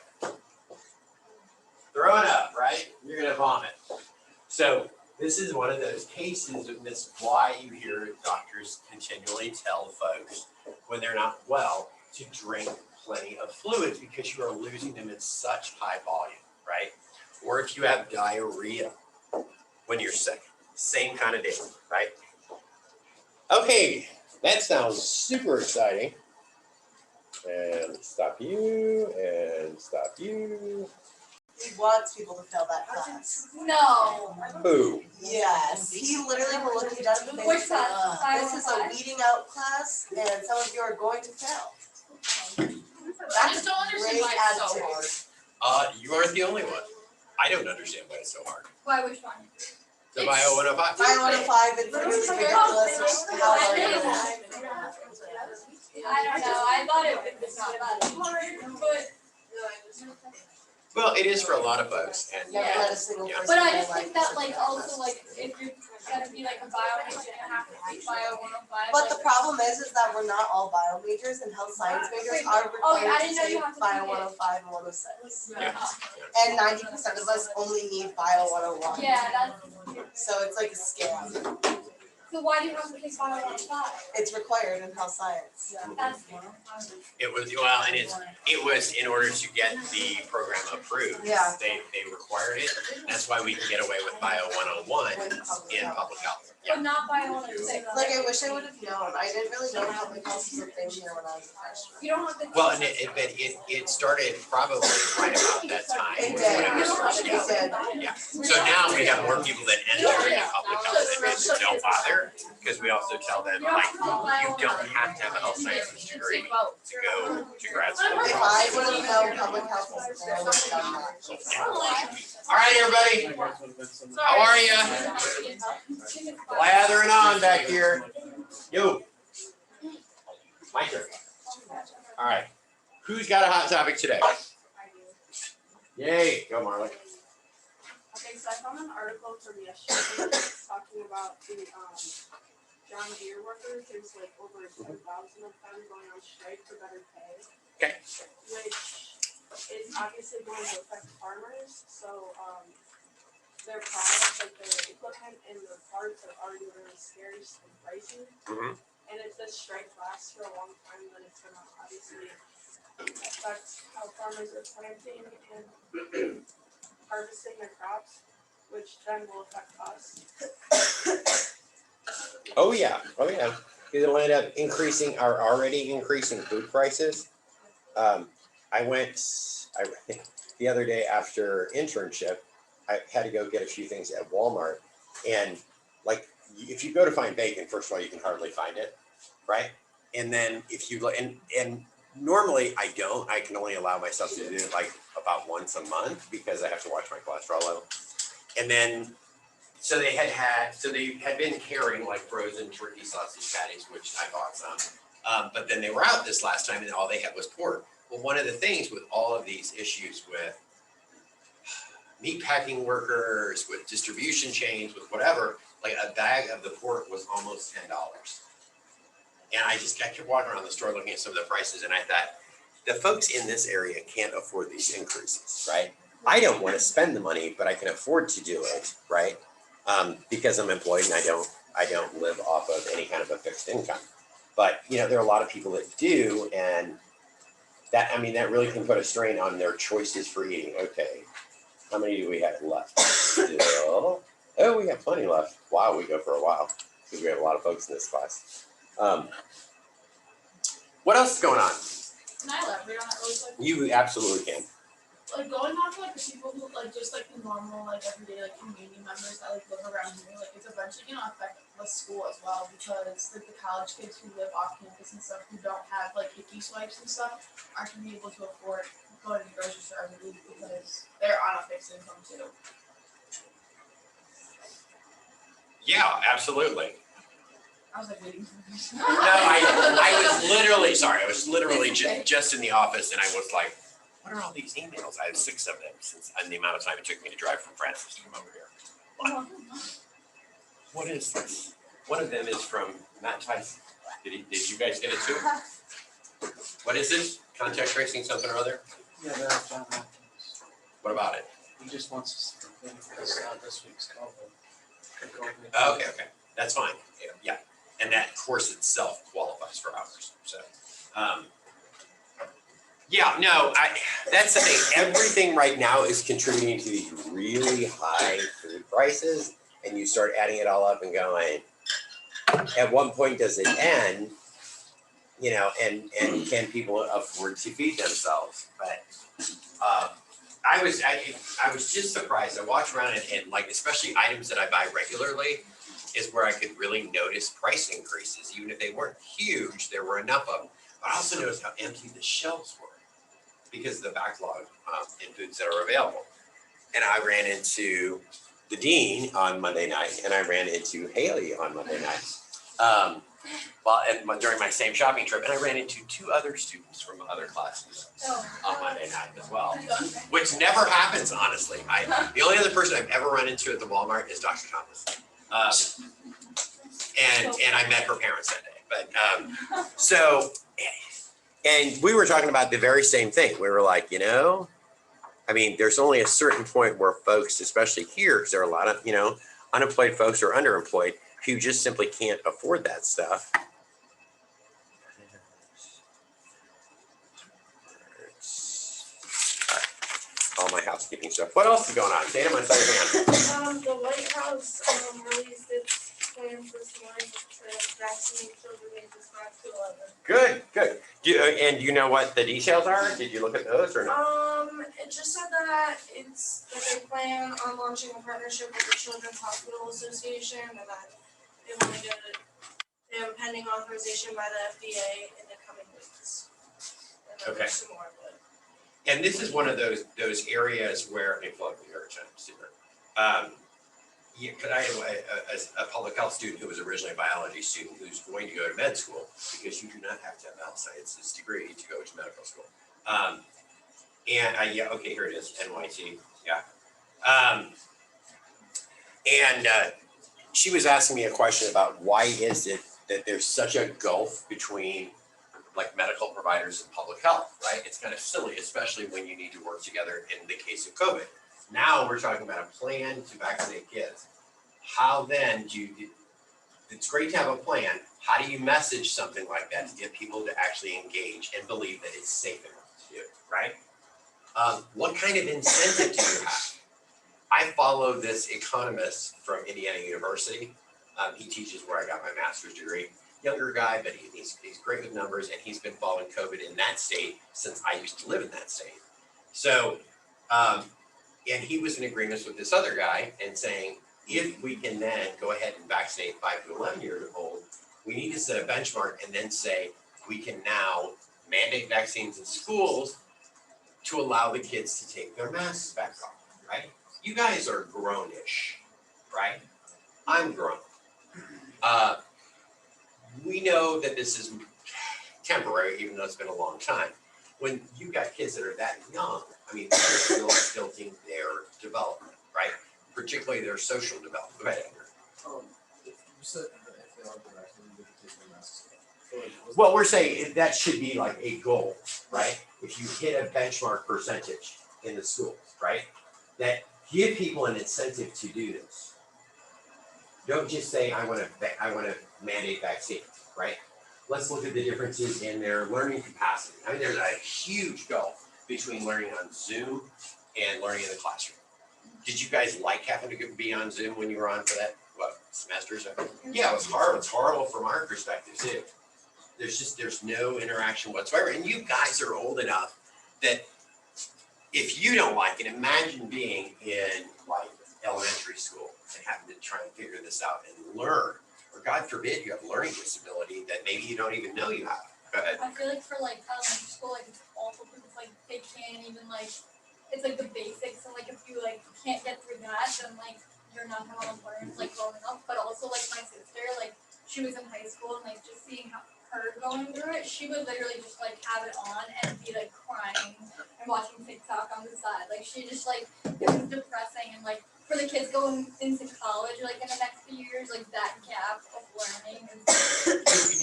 Throwing up, right? You're gonna vomit. So this is one of those cases, and this is why you hear doctors continually tell folks when they're not well to drink plenty of fluids because you are losing them in such high volume, right? Or if you have diarrhea when you're sick, same kind of deal, right? Okay, that sounds super exciting. And stop you, and stop you. He wants people to fail that class. No. Boo. Yes, he literally will look you down in the face. Which class? This is a weeding out class, and some of you are going to fail. I just don't understand why it's so hard. You aren't the only one. I don't understand why it's so hard. Why, which one? The Bio 105. By 105, it's really ridiculous how hard it is. I don't know, I thought it was not bad. But Well, it is for a lot of folks, and Never let a single Yeah. person. But I in just their think life that like listen to also like if you're gonna be like a bio major, you have to take bio 105. But the like- problem is that we're not all bio majors, and health science majors are Oh, yeah, I required to didn't know you take have to bio take it. 105 and 106. Yeah. And 90% of us only need bio 101. Yeah, that's, So it's like a scam. so why do you have to take bio 105? It's required in health science. That's. it was, well, and it was in order to get the program approved. Yeah. They required it. That's why we can get away with Bio 101 in public health. But not bio 106. Like, I wish I would have known. I didn't really know public health was a thing here when I was a freshman. You don't have to. Well, and it started probably right about that time. It when did. it was first It did. Yeah, so now we have more people that enter into public health that basically don't bother, because we also tell them, like, you don't have to have a health sciences degree to go to grad school. If I would have known public health was a thing, I would have done that. All right, everybody, how are you? Lathering on back here. Yo. My turn. All right, who's got a hot topic today? Yay, go Marley. Okay, so I found an article from yesterday talking about the John Deere workers. There's like over 10,000 of them going on strike for better pay. Okay. Which is obviously going to affect farmers. So their products, like their equipment and their parts, are already really scarce and pricey. Mhm. And if this strike lasts for a long time, then it's gonna obviously affect how farmers are planting and harvesting their crops, which then will affect us. Oh yeah. It'll end up increasing our already increasing food prices. I went the other day after internship. I had to go get a few things at Walmart, and like if you go to find bacon, first of all, you can hardly find it, right? And then if you and normally I don't. I can only allow myself to do it like about once a month because I have to watch my cholesterol level. And then so they had been carrying like frozen turkey sausage patties, which I bought some. But then they were out this last time, and all they had was pork. Well, one of the things with all of these issues with meat packing workers, with distribution chains, with whatever, like a bag of the pork was almost $10. And I kept walking around the store looking at some of the prices, and I thought, the folks in this area can't afford these increases, right? I don't want to spend the money, but I can afford to do it, right? Because I'm employed and I don't live off of any kind of a fixed income. But there are a lot of people that do, and that really can put a strain on their choices for eating. Okay, how many do we have left? Still, oh, we have plenty left. Wow, we go for a while because we have a lot of folks in this class. What else is going on? Can I elaborate on that really quick? You absolutely can. Like going off like the people who like just like the normal like everyday like community members that like live around here, like it's eventually gonna affect the school as well, because like the college kids who live off campus and stuff who don't have like hickey swipes and stuff aren't gonna be able to afford going to the grocery store every week because they're on a fixed income too. Yeah, absolutely. I was like waiting for this. No, I was literally, sorry, I was literally just in the office, and I was like, what are all these emails? I have 6 of them since and the amount of time it took me to drive from Francis to come over here. What is this? One of them is from Matt Tyson. Did you guys get it too? What is this? Contact tracing something or other? Yeah, that's John Hopkins. What about it? He just wants us to think this week's COVID. Okay, that's fine. Yeah, and that course itself qualifies for hours. So, yeah, no, that's the thing. Everything right now is contributing to these really high food prices, and you start adding it all up and going, at one point does it end? You know, and can people afford to feed themselves? But I was just surprised. I walked around and like, especially items that I buy regularly is where I could really notice price increases. Even if they weren't huge, there were enough of them. But I also noticed how empty the shelves were because of the backlog in foods that are available. And I ran into the dean on Monday night, and I ran into Haley on Monday night. During my same shopping trip, and I ran into 2 other students from other classes on Monday night as well, which never happens, honestly. The only other person I've ever run into at the Walmart is Dr. Thomas. And I met her parents that day. But and we were talking about the very same thing. We were like, I mean, there's only a certain point where folks, especially here, because there are a lot of, unemployed folks or underemployed who just simply can't afford that stuff. All my housekeeping stuff. What else is going on? Dana, my second hand. The White House released its plans this morning to vaccinate children ages 5 to 11. Good. And you know what the details are? Did you look at those or not? It just said that they plan on launching a partnership with the Children's Hospital Association, and that they have a pending authorization by the FDA in the coming weeks. And then Okay. there's some more, but And this is one of those areas where, let me plug the air time sooner. I have a public health student who was originally a biology student who's going to go to med school because you do not have to have a health sciences degree to go to medical school. Here it is, NYT, yeah. She was asking me a question about why is it that there's such a gulf between like medical providers and public health, right? It's kind of silly, especially when you need to work together in the case of COVID. Now we're talking about a plan to vaccinate kids. How then it's great to have a plan. How do you message something like that to get people to actually engage and believe that it's safe enough to do, right? What kind of incentive do you have? I follow this economist from Indiana University. He teaches where I got my master's degree. Younger guy, but he's great with numbers, and he's been following COVID in that state since I used to live in that state. So, and he was in agreement with this other guy and saying, if we can then go ahead and vaccinate 5 to 11 years old, we need to set a benchmark and then say we can now mandate vaccines in schools to allow the kids to take their masks back off, right? You guys are grownish, right? I'm grown. We know that this is temporary, even though it's been a long time. When you got kids that are that young, I mean, they're still building their development, right? Particularly their social development. Go ahead, Andrew. You said that if they are vaccinated, they can take their masks off. Well, we're saying that should be like a goal, right? If you hit a benchmark percentage in the schools, right? That give people an incentive to do this. Don't just say, I want to mandate vaccines, right? Let's look at the differences in their learning capacity. I mean, there's a huge gulf between learning on Zoom and learning in the classroom. Did you guys like having to be on Zoom when you were on for that, semester or something? Yeah, it was horrible. It's horrible from our perspective too. There's no interaction whatsoever. And you guys are old enough that if you don't like it, imagine being in like elementary school and having to try and figure this out and learn. Or God forbid you have a learning disability that maybe you don't even know you have. Go ahead. I feel like for like elementary school, like it's awful because like they can't even like, it's like the basics, and like if you like can't get through that, then like you're not gonna learn like growing up. But also like my sister, like she was in high school and like just seeing her going through it, she would literally just like have it on and be like crying and watching TikTok on the side. Like she just like, it was depressing, and like for the kids going into college, like in the next few years, like that gap of learning is.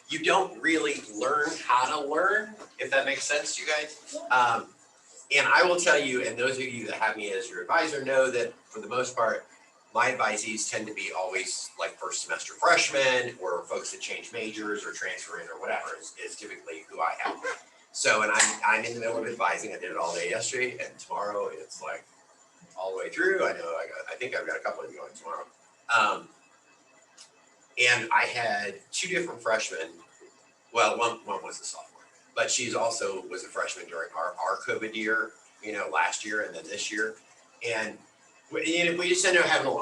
You don't really learn how to learn, if that makes sense, you guys. And I will tell you, and those of you that have me as your advisor know that for the most part, my advisees tend to be always like first semester freshmen or folks that change majors or transfer in or whatever is typically who I have. So, and I'm in the middle of advising. I did it all day yesterday, and tomorrow it's like all the way through. I think I've got a couple of you going tomorrow. And I had two different freshmen. Well, one was a sophomore, but she's also was a freshman during our COVID year, last year and then this year. And we just ended up having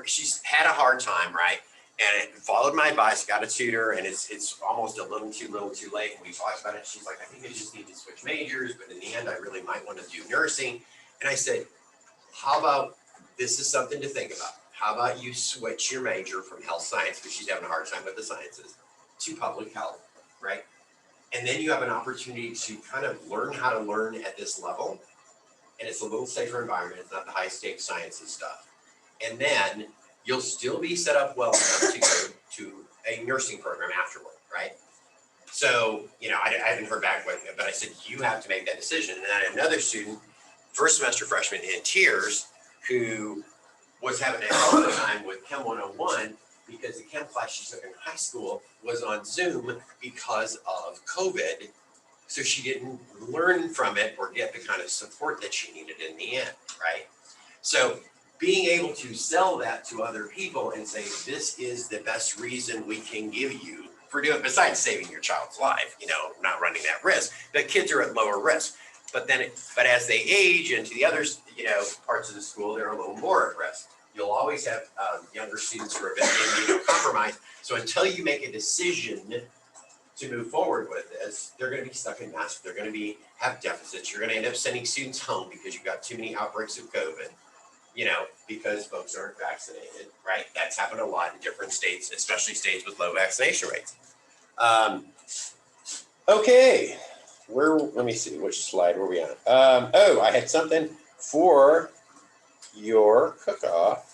she's had a hard time, right? And it followed my advice, got a tutor, and it's almost a little too late. And we talked about it. She's like, I think I just need to switch majors, but in the end, I really might want to do nursing. And I said, how about, this is something to think about. How about you switch your major from health science, because she's having a hard time with the sciences, to public health, right? And then you have an opportunity to kind of learn how to learn at this level. And it's a little safer environment. It's not the high stakes sciences stuff. And then you'll still be set up well enough to go to a nursing program afterward, right? So, I haven't heard back, but I said, you have to make that decision. And I had another student, first semester freshman in tears, who was having a hell of a time with Chem 101 because the chem class she took in high school was on Zoom because of COVID. So she didn't learn from it or get the kind of support that she needed in the end, right? So being able to sell that to other people and say, this is the best reason we can give you for doing, besides saving your child's life, not running that risk, but kids are at lower risk. But as they age into the other, parts of the school, they're a little more at risk. You'll always have younger students who are a bit immunocompromised. So until you make a decision to move forward with this, they're going to be stuck in mask. They're going to have deficits. You're going to end up sending students home because you've got too many outbreaks of COVID, because folks aren't vaccinated, right? That's happened a lot in different states, especially states with low vaccination rates. Okay, let me see, which slide were we on? I had something for your cook-off.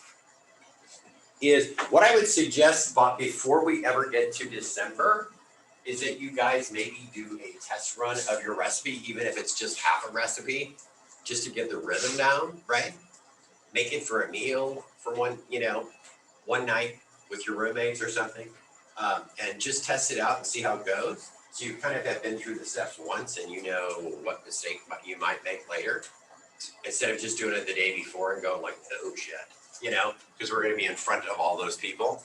Is what I would suggest, but before we ever get to December, is that you guys maybe do a test run of your recipe, even if it's just half a recipe, just to get the rhythm down, right? Make it for a meal for one night with your roommates or something, and just test it out and see how it goes. So you kind of have been through the steps once and you know what mistake you might make later, instead of just doing it the day before and going like, oh shit, because we're going to be in front of all those people.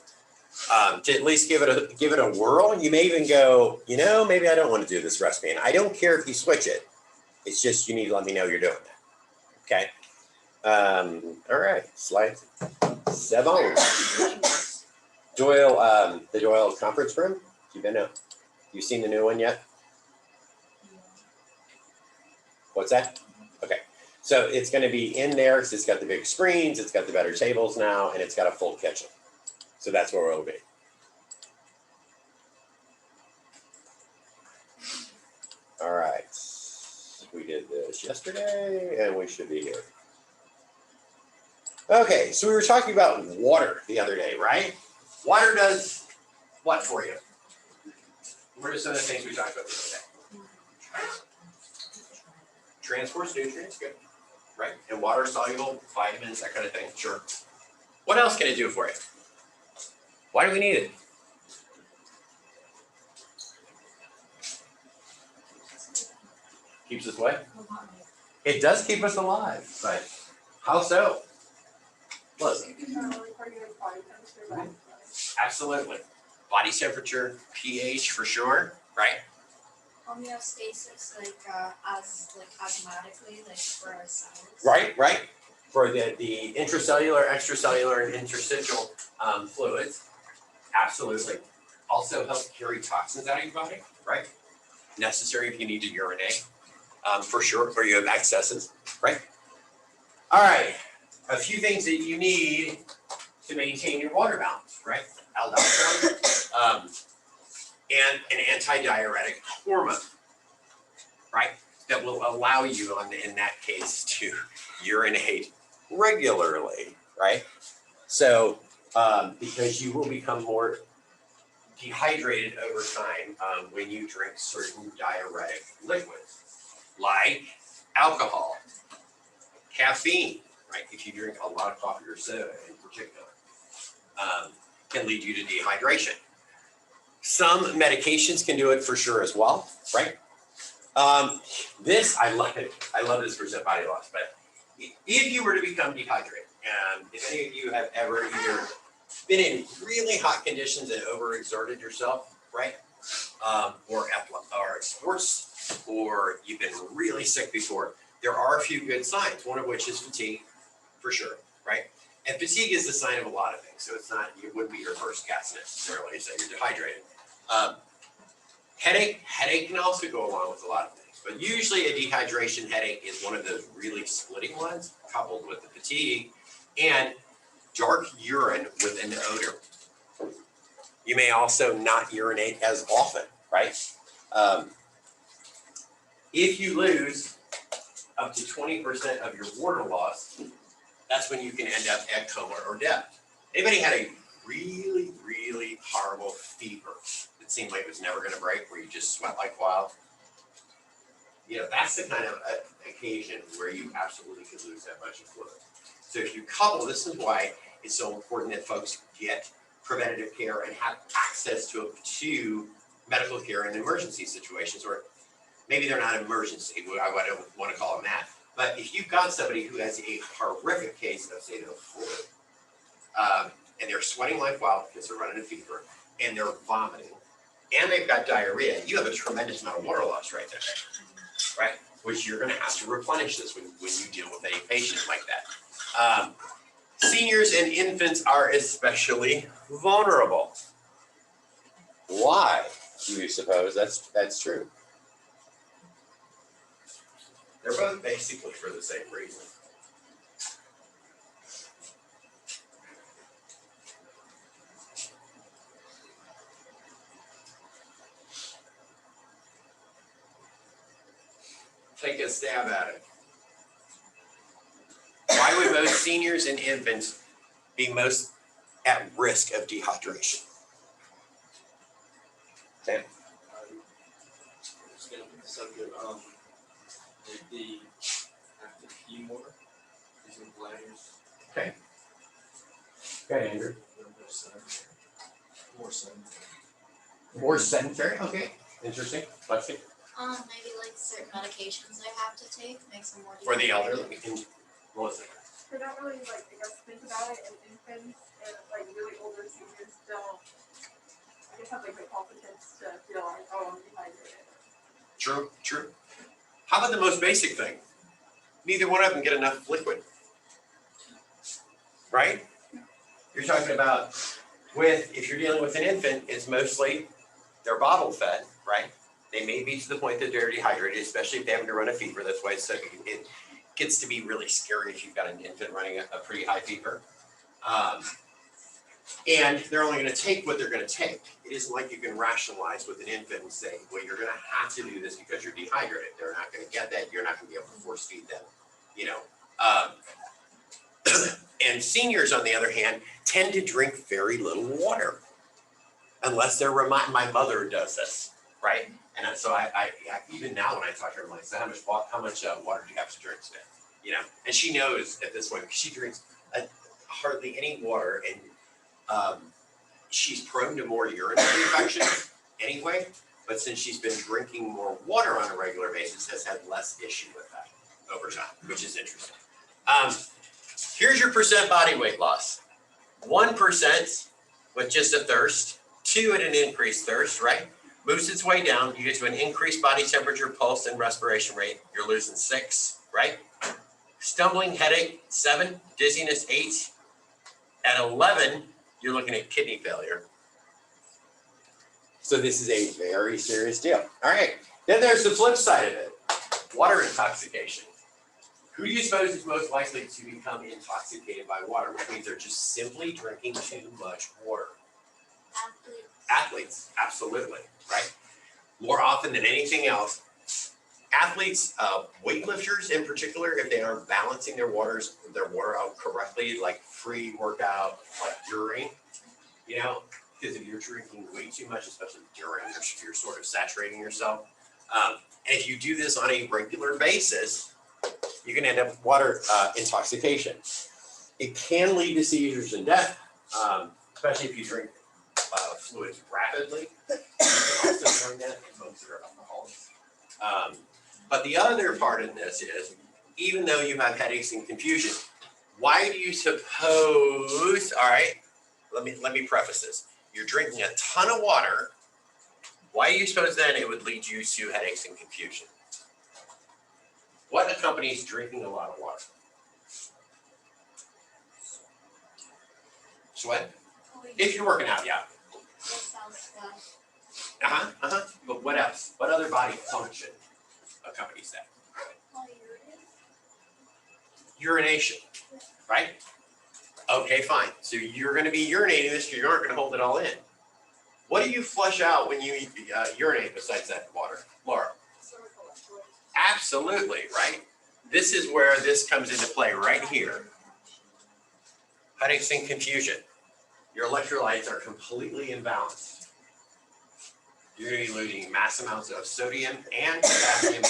To at least give it a whirl. You may even go, maybe I don't want to do this recipe, and I don't care if you switch it. It's just you need to let me know you're doing that. Okay. All right. Slide 7. Doyle, the Doyle conference room. You've been out. You seen the new one yet? What's that? Okay. So it's going to be in there because it's got the big screens, it's got the better tables now, and it's got a full kitchen. So that's where we'll be. All right. We did this yesterday, and we should be here. Okay, so we were talking about water the other day, right? Water does what for you? What are some of the things we talked about the other day? Transports nutrients, good, right? And water soluble, vitamins, that kind of thing, sure. What else can it do for you? Why do we need it? Keeps us what? It does keep us alive, but how so? Listen. Absolutely. Body temperature, pH for sure, right? Homeostasis, osmotically, for our cells. Right. For the intracellular, extracellular, and interstitial fluids, absolutely. Also helps carry toxins out of your body, right? Necessary if you need to urinate, for sure, or you have excesses, right? All right, a few things that you need to maintain your water balance, right? Aldosterone, and an antidiuretic hormone, right? That will allow you, in that case, to urinate regularly, right? So, because you will become more dehydrated over time when you drink certain diuretic liquids, like alcohol, caffeine, right? If you drink a lot of coffee or soda in particular, can lead you to dehydration. Some medications can do it for sure as well, right? This, I love it. I love this percent body loss, but if you were to become dehydrated, and if any of you have ever either been in really hot conditions and overexerted yourself, right? Or sports, or you've been really sick before, there are a few good signs, one of which is fatigue, for sure, right? And fatigue is the sign of a lot of things, so it's not, it wouldn't be your first guess necessarily, so you're dehydrated. Headache can also go along with a lot of things, but usually a dehydration headache is one of those really splitting ones, coupled with the fatigue and dark urine with an odor. You may also not urinate as often, right? If you lose up to 20% of your water loss, that's when you can end up at coma or death. Anybody had a really, really horrible fever that seemed like it was never gonna break, where you just sweat like wild? You know, that's the kind of occasion where you absolutely could lose that much of fluid. So if you couple, this is why it's so important that folks get preventative care and have access to medical care in emergency situations, or maybe they're not emergency, I don't want to call them that. But if you've got somebody who has a horrific case of, say, the flu, and they're sweating like wild because they're running a fever, and they're vomiting, and they've got diarrhea, you have a tremendous amount of water loss right there, right? Which you're going to have to replenish this when you deal with any patient like that. Seniors and infants are especially vulnerable. Why do you suppose that's true? They're both basically for the same reason. Take a stab at it. Why would most seniors and infants be most at risk of dehydration? Sam? Just gonna put this up here, they have to pee more, using bladders, Okay. Okay, Andrew. more sedentary. More sedentary, okay, interesting. Lexi? Maybe like certain medications they have to take makes them more. For the dehydrated. elderly, Melissa. They don't really like, I guess, think about it, and infants and like really older seniors don't, I guess, have like the competence to feel like, oh, I'm dehydrated. True. How about the most basic thing? Neither one of them get enough liquid. Right? You're talking about if you're dealing with an infant, it's mostly they're bottle fed, right? They may be to the point that they're dehydrated, especially if they happen to run a fever. That's why it gets to be really scary if you've got an infant running a pretty high fever. And they're only going to take what they're going to take. It isn't like you can rationalize with an infant and say, well, you're going to have to do this because you're dehydrated. They're not going to get that. You're not going to be able to force feed them, you know. And seniors, on the other hand, tend to drink very little water, unless they're my mother does this, right? And so I even now when I talk to her, I'm like, so how much water do you have to drink today? You know, and she knows at this point because she drinks hardly any water, and she's prone to more urinary infections anyway. But since she's been drinking more water on a regular basis, has had less issue with that over time, which is interesting. Here's your percent body weight loss. 1% with just a thirst, 2 at an increased thirst, right? Moves its way down, you get to an increased body temperature, pulse, and respiration rate, you're losing 6, right? Stumbling, headache, 7, dizziness, 8. At 11, you're looking at kidney failure. So this is a very serious deal. All right, then there's the flip side of it, water intoxication. Who do you suppose is most likely to become intoxicated by water, which means they're just simply drinking too much water? Athletes. Athletes, absolutely, right? More often than anything else, Athletes, weightlifters in particular, if they aren't balancing their water out correctly, like free workout, like during, you know, because if you're drinking way too much, especially during, you're sort of saturating yourself. And if you do this on a regular basis, you can end up with water intoxication. It can lead to seizures and death, especially if you drink fluids rapidly. You can also bring that in folks that are alcoholics. But the other part of this is, even though you have headaches and confusion, why do you suppose, all right, let me preface this. You're drinking a ton of water. Why do you suppose then it would lead you to headaches and confusion? What accompanies drinking a lot of water? Sweat? If you're working out, yeah. But what else? What other body function accompanies that? Urination, right? Okay, fine. So you're going to be urinating this, you aren't going to hold it all in. What do you flush out when you urinate besides that water? Laura? Absolutely, right? This is where this comes into play right here. Headaches and confusion. Your electrolytes are completely imbalanced. You're going to be losing mass amounts of sodium and potassium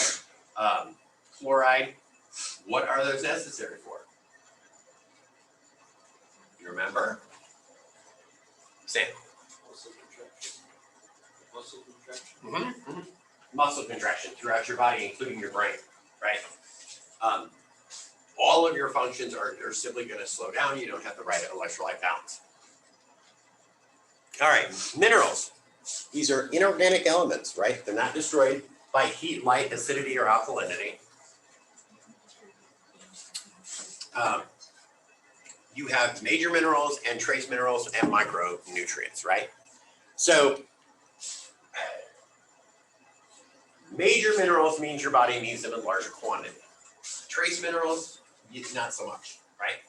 chloride. What are those necessary for? You remember? Sam? Muscle contraction. Muscle contraction throughout your body, including your brain, right? All of your functions are simply going to slow down. You don't have the right electrolyte balance. All right, minerals. These are inorganic elements, right? They're not destroyed by heat, light, acidity, or alkalinity. You have major minerals and trace minerals and micronutrients, right? So major minerals means your body needs them in larger quantity. Trace minerals, not so much, right?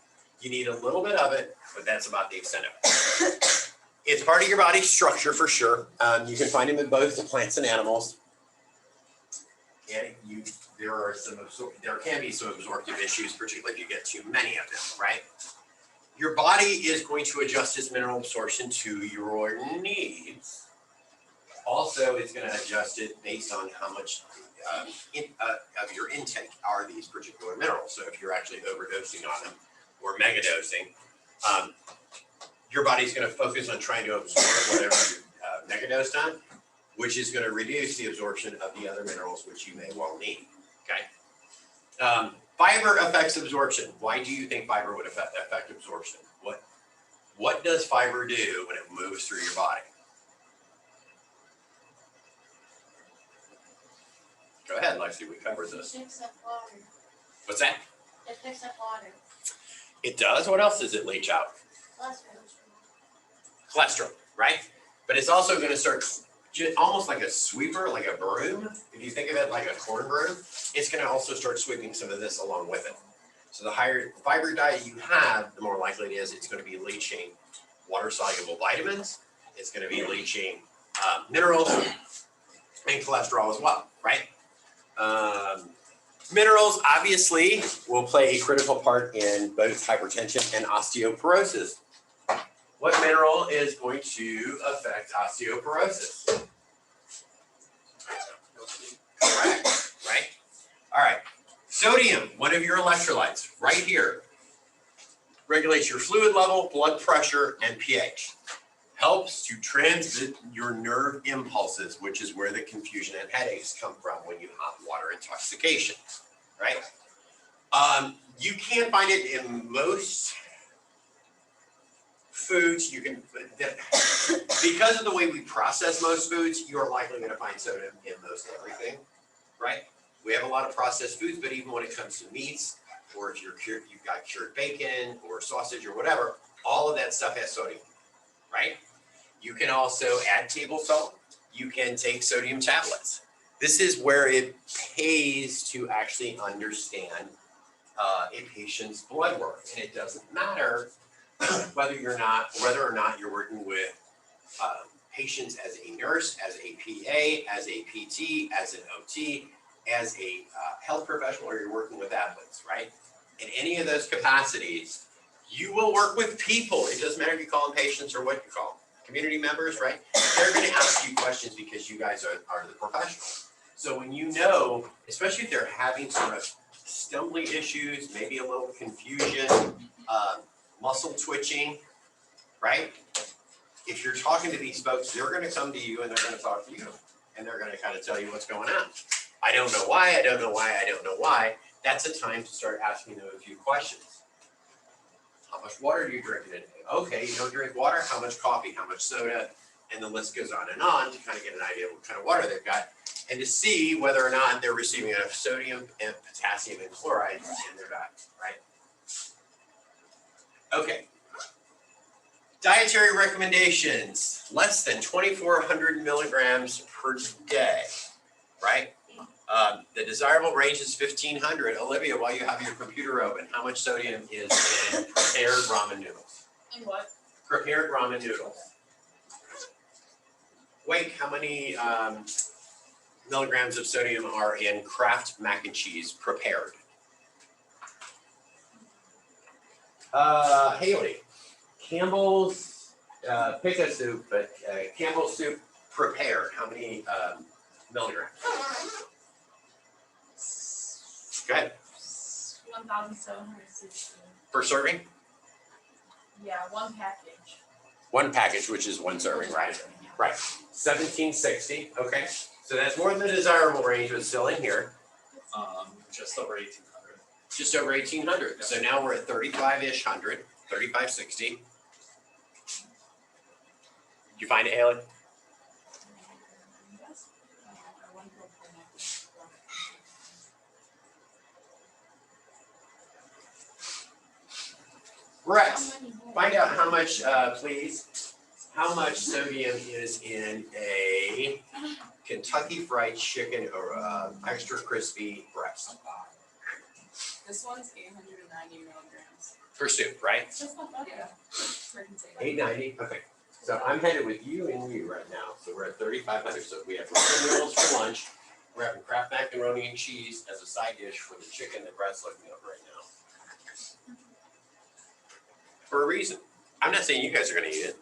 You need a little bit of it, but that's about the extent of it. It's part of your body's structure for sure. You can find them in both the plants and animals. And there can be some absorptive issues, particularly if you get too many of them, right? Your body is going to adjust its mineral absorption to your needs. Also, it's going to adjust it based on how much of your intake are these particular minerals. So if you're actually overdosing on them or megadosing, your body's going to focus on trying to absorb whatever you megadosed on, which is going to reduce the absorption of the other minerals which you may well need. Okay. Fiber affects absorption. Why do you think fiber would affect absorption? What does fiber do when it moves through your body? Go ahead, Lexi, we covered this. It picks up water. What's that? It picks up water. It does? What else does it leach out? Cholesterol, right? But it's also going to start almost like a sweeper, like a broom. If you think of it like a corn broom, it's going to also start sweeping some of this along with it. So the higher fiber diet you have, the more likely it is it's going to be leaching water-soluble vitamins. It's going to be leaching minerals and cholesterol as well, right? Minerals obviously will play a critical part in both hypertension and osteoporosis. What mineral is going to affect osteoporosis? Correct, right? All right. Sodium, one of your electrolytes, right here, regulates your fluid level, blood pressure, and pH. Helps to transmit your nerve impulses, which is where the confusion and headaches come from when you have water intoxication, right? You can find it in most foods. You can, because of the way we process most foods, you are likely going to find sodium in most everything, right? We have a lot of processed foods, but even when it comes to meats, or if you've got cured bacon or sausage or whatever, all of that stuff has sodium, right? You can also add table salt. You can take sodium tablets. This is where it pays to actually understand a patient's blood work, and it doesn't matter whether or not you're working with patients as a nurse, as a PA, as a PT, as an OT, as a health professional or you're working with athletes, right? In any of those capacities, you will work with people. It doesn't matter if you call them patients or what you call them, community members, right? They're going to ask you questions because you guys are the professionals. So when you know, especially if they're having sort of stumbling issues, maybe a little confusion, muscle twitching, right? If you're talking to these folks, they're going to come to you and they're going to talk to you and they're going to kind of tell you what's going on. I don't know why, I don't know why, I don't know why. That's a time to start asking them a few questions. How much water do you drink in a day? Okay, you don't drink water, how much coffee, how much soda? And the list goes on to kind of get an idea of what kind of water they've got and to see whether or not they're receiving enough sodium and potassium and chloride in their diet, right? Okay. Dietary recommendations, less than 2,400 milligrams per day, right? The desirable range is 1,500. Olivia, while you have your computer open, how much sodium is in prepared ramen noodles? And what? Prepared ramen noodles. Wait, how many milligrams of sodium are in Kraft mac and cheese prepared? Haley, Campbell's, pick a soup, but Campbell's soup prepared, how many milligrams? Go ahead. 1,760. Per serving? Yeah, one package. One package, which is one serving, right? Right. 1,760. Okay. So that's more than the desirable range, but still in here. Just over 1,800. Just over 1,800. So now we're at 35-ish hundred, 3560. Did you find it, Haley? Right. Find out how much, please, how much sodium is in a Kentucky Fried Chicken or extra crispy breast. This one's 890 milligrams. Per soup, right? That's not bad. Yeah. 890, okay. So I'm headed with you and you right now. So we're at 3,500. So we have ramen noodles for lunch. We're having Kraft macaroni and cheese as a side dish for the chicken that Brett's looking up right now. For a reason. I'm not saying you guys are gonna eat it.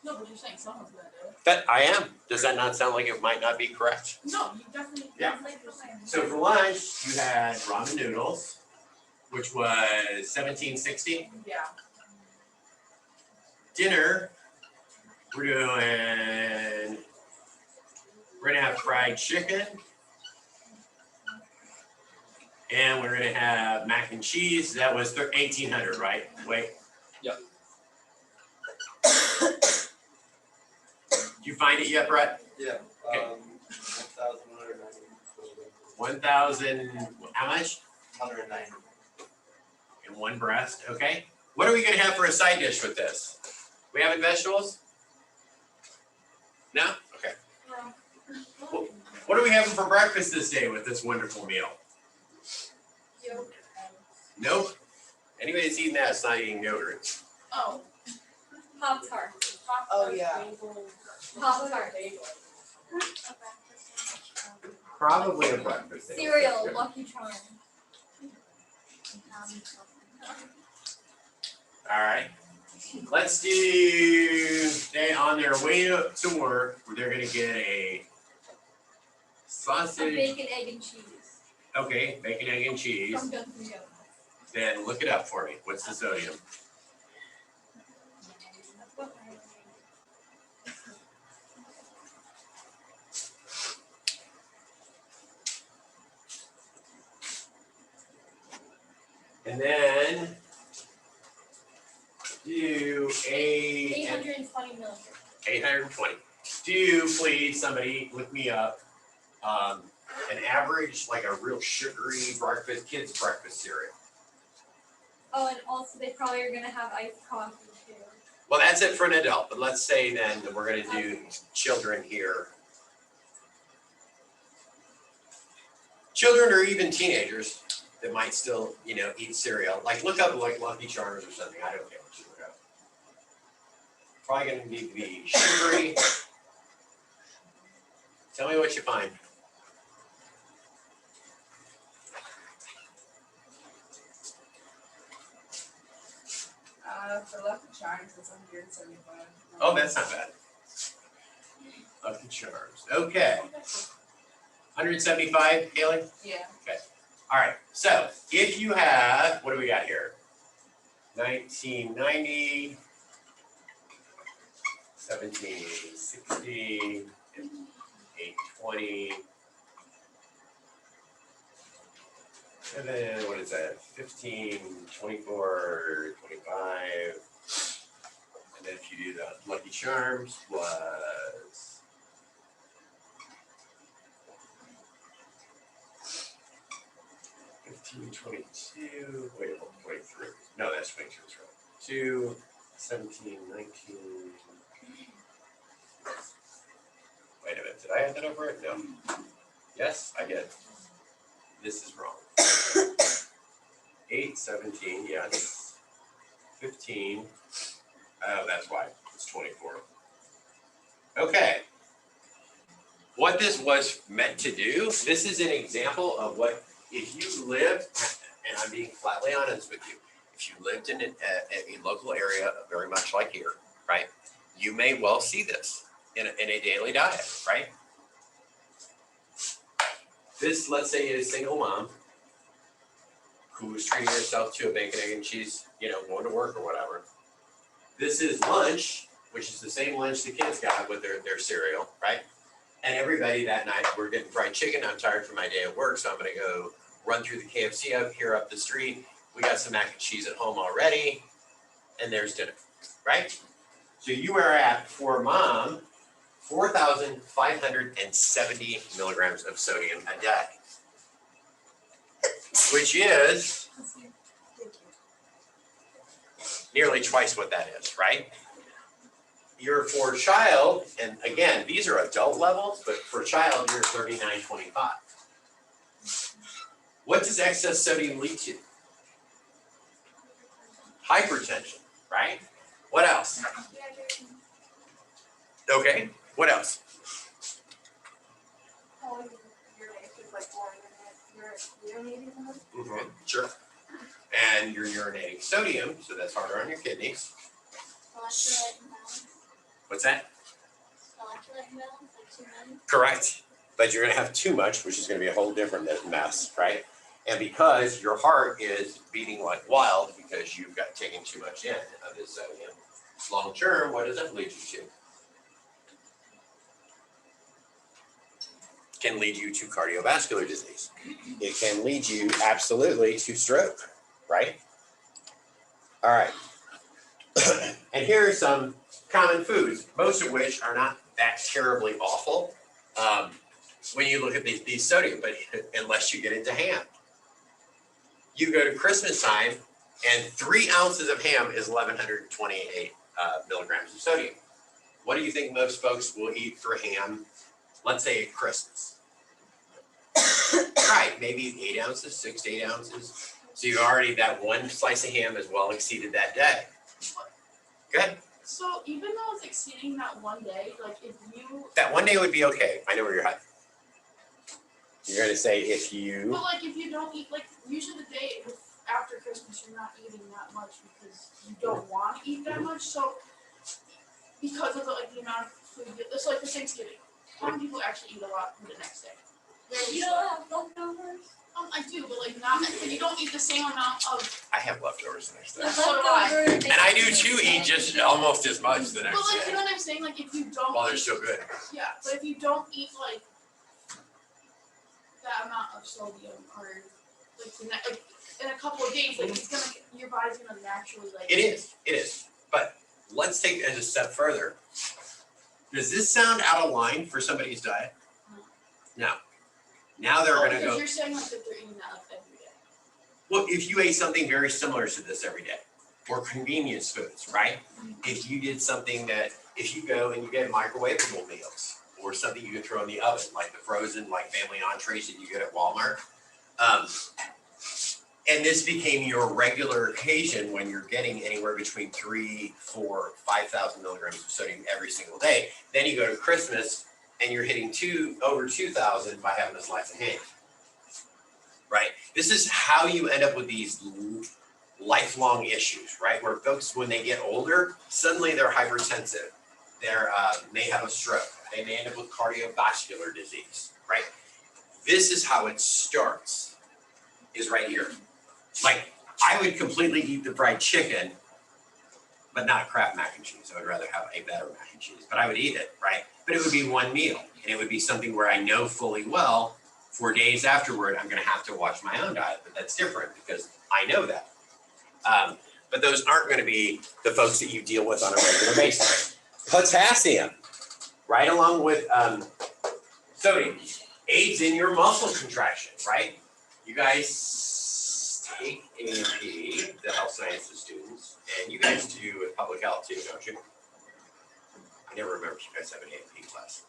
No, but you're saying someone's gonna do it. That I am. Does that not sound like it might not be correct? No, you definitely. Yeah. So for lunch, you had ramen noodles, which was 1,760. Yeah. Dinner, we're gonna have fried chicken. And we're gonna have mac and cheese. That was 1,800, right? Wait. Yep. Did you find it yet, Brett? Yeah. Okay. 1,190. 1,000, how much? 190. In one breast, okay. What are we gonna have for a side dish with this? We having vegetables? No? Okay. What are we having for breakfast this day with this wonderful meal? Nope. Anybody that's eating that is not eating yogurt. Oh. Pop-Tart. Oh, yeah. Pop-Tart. Probably a breakfast. Cereal, Lucky Charm. All right. Let's do, they on their way to work, they're gonna get a A sausage, bacon, egg, and cheese okay, bacon, egg, and cheese. from Dunkin' Donuts. Then look it up for me. What's the sodium? And then do 820 milligrams. 820. Do please, somebody look me up, an average, like a real sugary breakfast, kids breakfast cereal. Oh, and also they probably are gonna have iced coffee too. Well, that's it for an adult, but let's say then that we're gonna do children here. Children or even teenagers that might still, eat cereal, like look up like Lucky Charms or something, I don't care what you look up. Probably gonna need to be sugary. Tell me what you find. for Lucky Charms, it's 175. Oh, that's not bad. Lucky Charms, okay. 175, Haley? Yeah. All right, so if you have, what do we got here? 1990, 1760, 820. And then what is that? 15, 24, 25. And then if you do the Lucky Charms was 15, 22, wait, 23. No, that's 22, that's right. 2, 17, 19. Wait a minute, did I add that over it? No. Yes, I did. This is wrong. 8, 17, yes. 15. Oh, that's why. It's 24. Okay. What this was meant to do, this is an example of what, if you lived, and I'm being flatly honest with you, if you lived in a local area very much like here, right, you may well see this in a daily diet, right? This, let's say, is a single mom who's treating herself to a bacon, egg, and cheese, going to work or whatever. This is lunch, which is the same lunch the kids got with their cereal, right? And everybody that night, we're getting fried chicken. I'm tired from my day at work, so I'm gonna go run through the KFC up the street. We got some mac and cheese at home already, and there's dinner, right? So you are at, for mom, 4,570 milligrams of sodium a day, which is nearly twice what that is, right? You're for child, and again, these are adult levels, but for child, you're 39.25. What does excess sodium lead to? Hypertension, right? What else? Okay, what else? Oh, your name is like you're urinating on it? Mm-hmm, sure. And you're urinating sodium, so that's harder on your kidneys. Electrolyte imbalance, What's that? electrolyte imbalance, like too many. Correct. But you're gonna have too much, which is gonna be a whole different mess, right? And because your heart is beating like wild because you've got taken too much in of this sodium, long term, what does that lead you to? Can lead you to cardiovascular disease. It can lead you absolutely to stroke, right? All right. And here are some common foods, most of which are not that terribly awful when you look at these sodium, but unless you get into ham. You go to Christmas time and 3 ounces of ham is 1,128 milligrams of sodium. What do you think most folks will eat for ham, let's say at Christmas? Right, maybe 8 ounces, 6 to 8 ounces. So you already, that one slice of ham is well exceeded that day. Go ahead. So even though it's exceeding that one day, like if you, That one day would be okay. I know where you're at. You're gonna say if you, but like if you don't eat, like usually the day after Christmas, you're not eating that much because you don't want to eat that much. So because of the amount of food, it's like the Thanksgiving. How many people actually eat a lot the next day? You don't have leftovers? I do, but like not, you don't eat the same amount of. I have leftovers the next day. The So do I. leftovers. And I do too, eat just almost as much the But next like, you day. know what I'm saying? Like if you don't. While they're eat- still good. Yeah, but if you don't eat like that amount of sodium or like in a couple of days, like it's gonna, your body's gonna naturally like. It is. But let's take it a step further. Does this sound out of line for somebody's diet? No. Now they're gonna Because go, you're saying like that they're eating that like every day. well, if you ate something very similar to this every day, or convenience foods, right? If you did something that, if you go and you get microwavable meals, or something you can throw in the oven, like the frozen, like family entrees that you get at Walmart. And this became your regular occasion when you're getting anywhere between 3, 4, 5,000 milligrams of sodium every single day. Then you go to Christmas and you're hitting over 2,000 by having a slice of ham. Right? This is how you end up with these lifelong issues, right? Where folks, when they get older, suddenly they're hypertensive. They're may have a stroke. They may end up with cardiovascular disease, right? This is how it starts, is right here. Like, I would completely eat the fried chicken, but not Kraft mac and cheese. I would rather have a better mac and cheese, but I would eat it, right? But it would be one meal, and it would be something where I know fully well 4 days afterward, I'm gonna have to watch my own diet, but that's different because I know that. But those aren't gonna be the folks that you deal with on a regular basis. Potassium, right along with sodium, aids in your muscle contraction, right? You guys take A&P, the health sciences students, and you guys do with public health too, don't you? I never remember if you guys have an A&P class.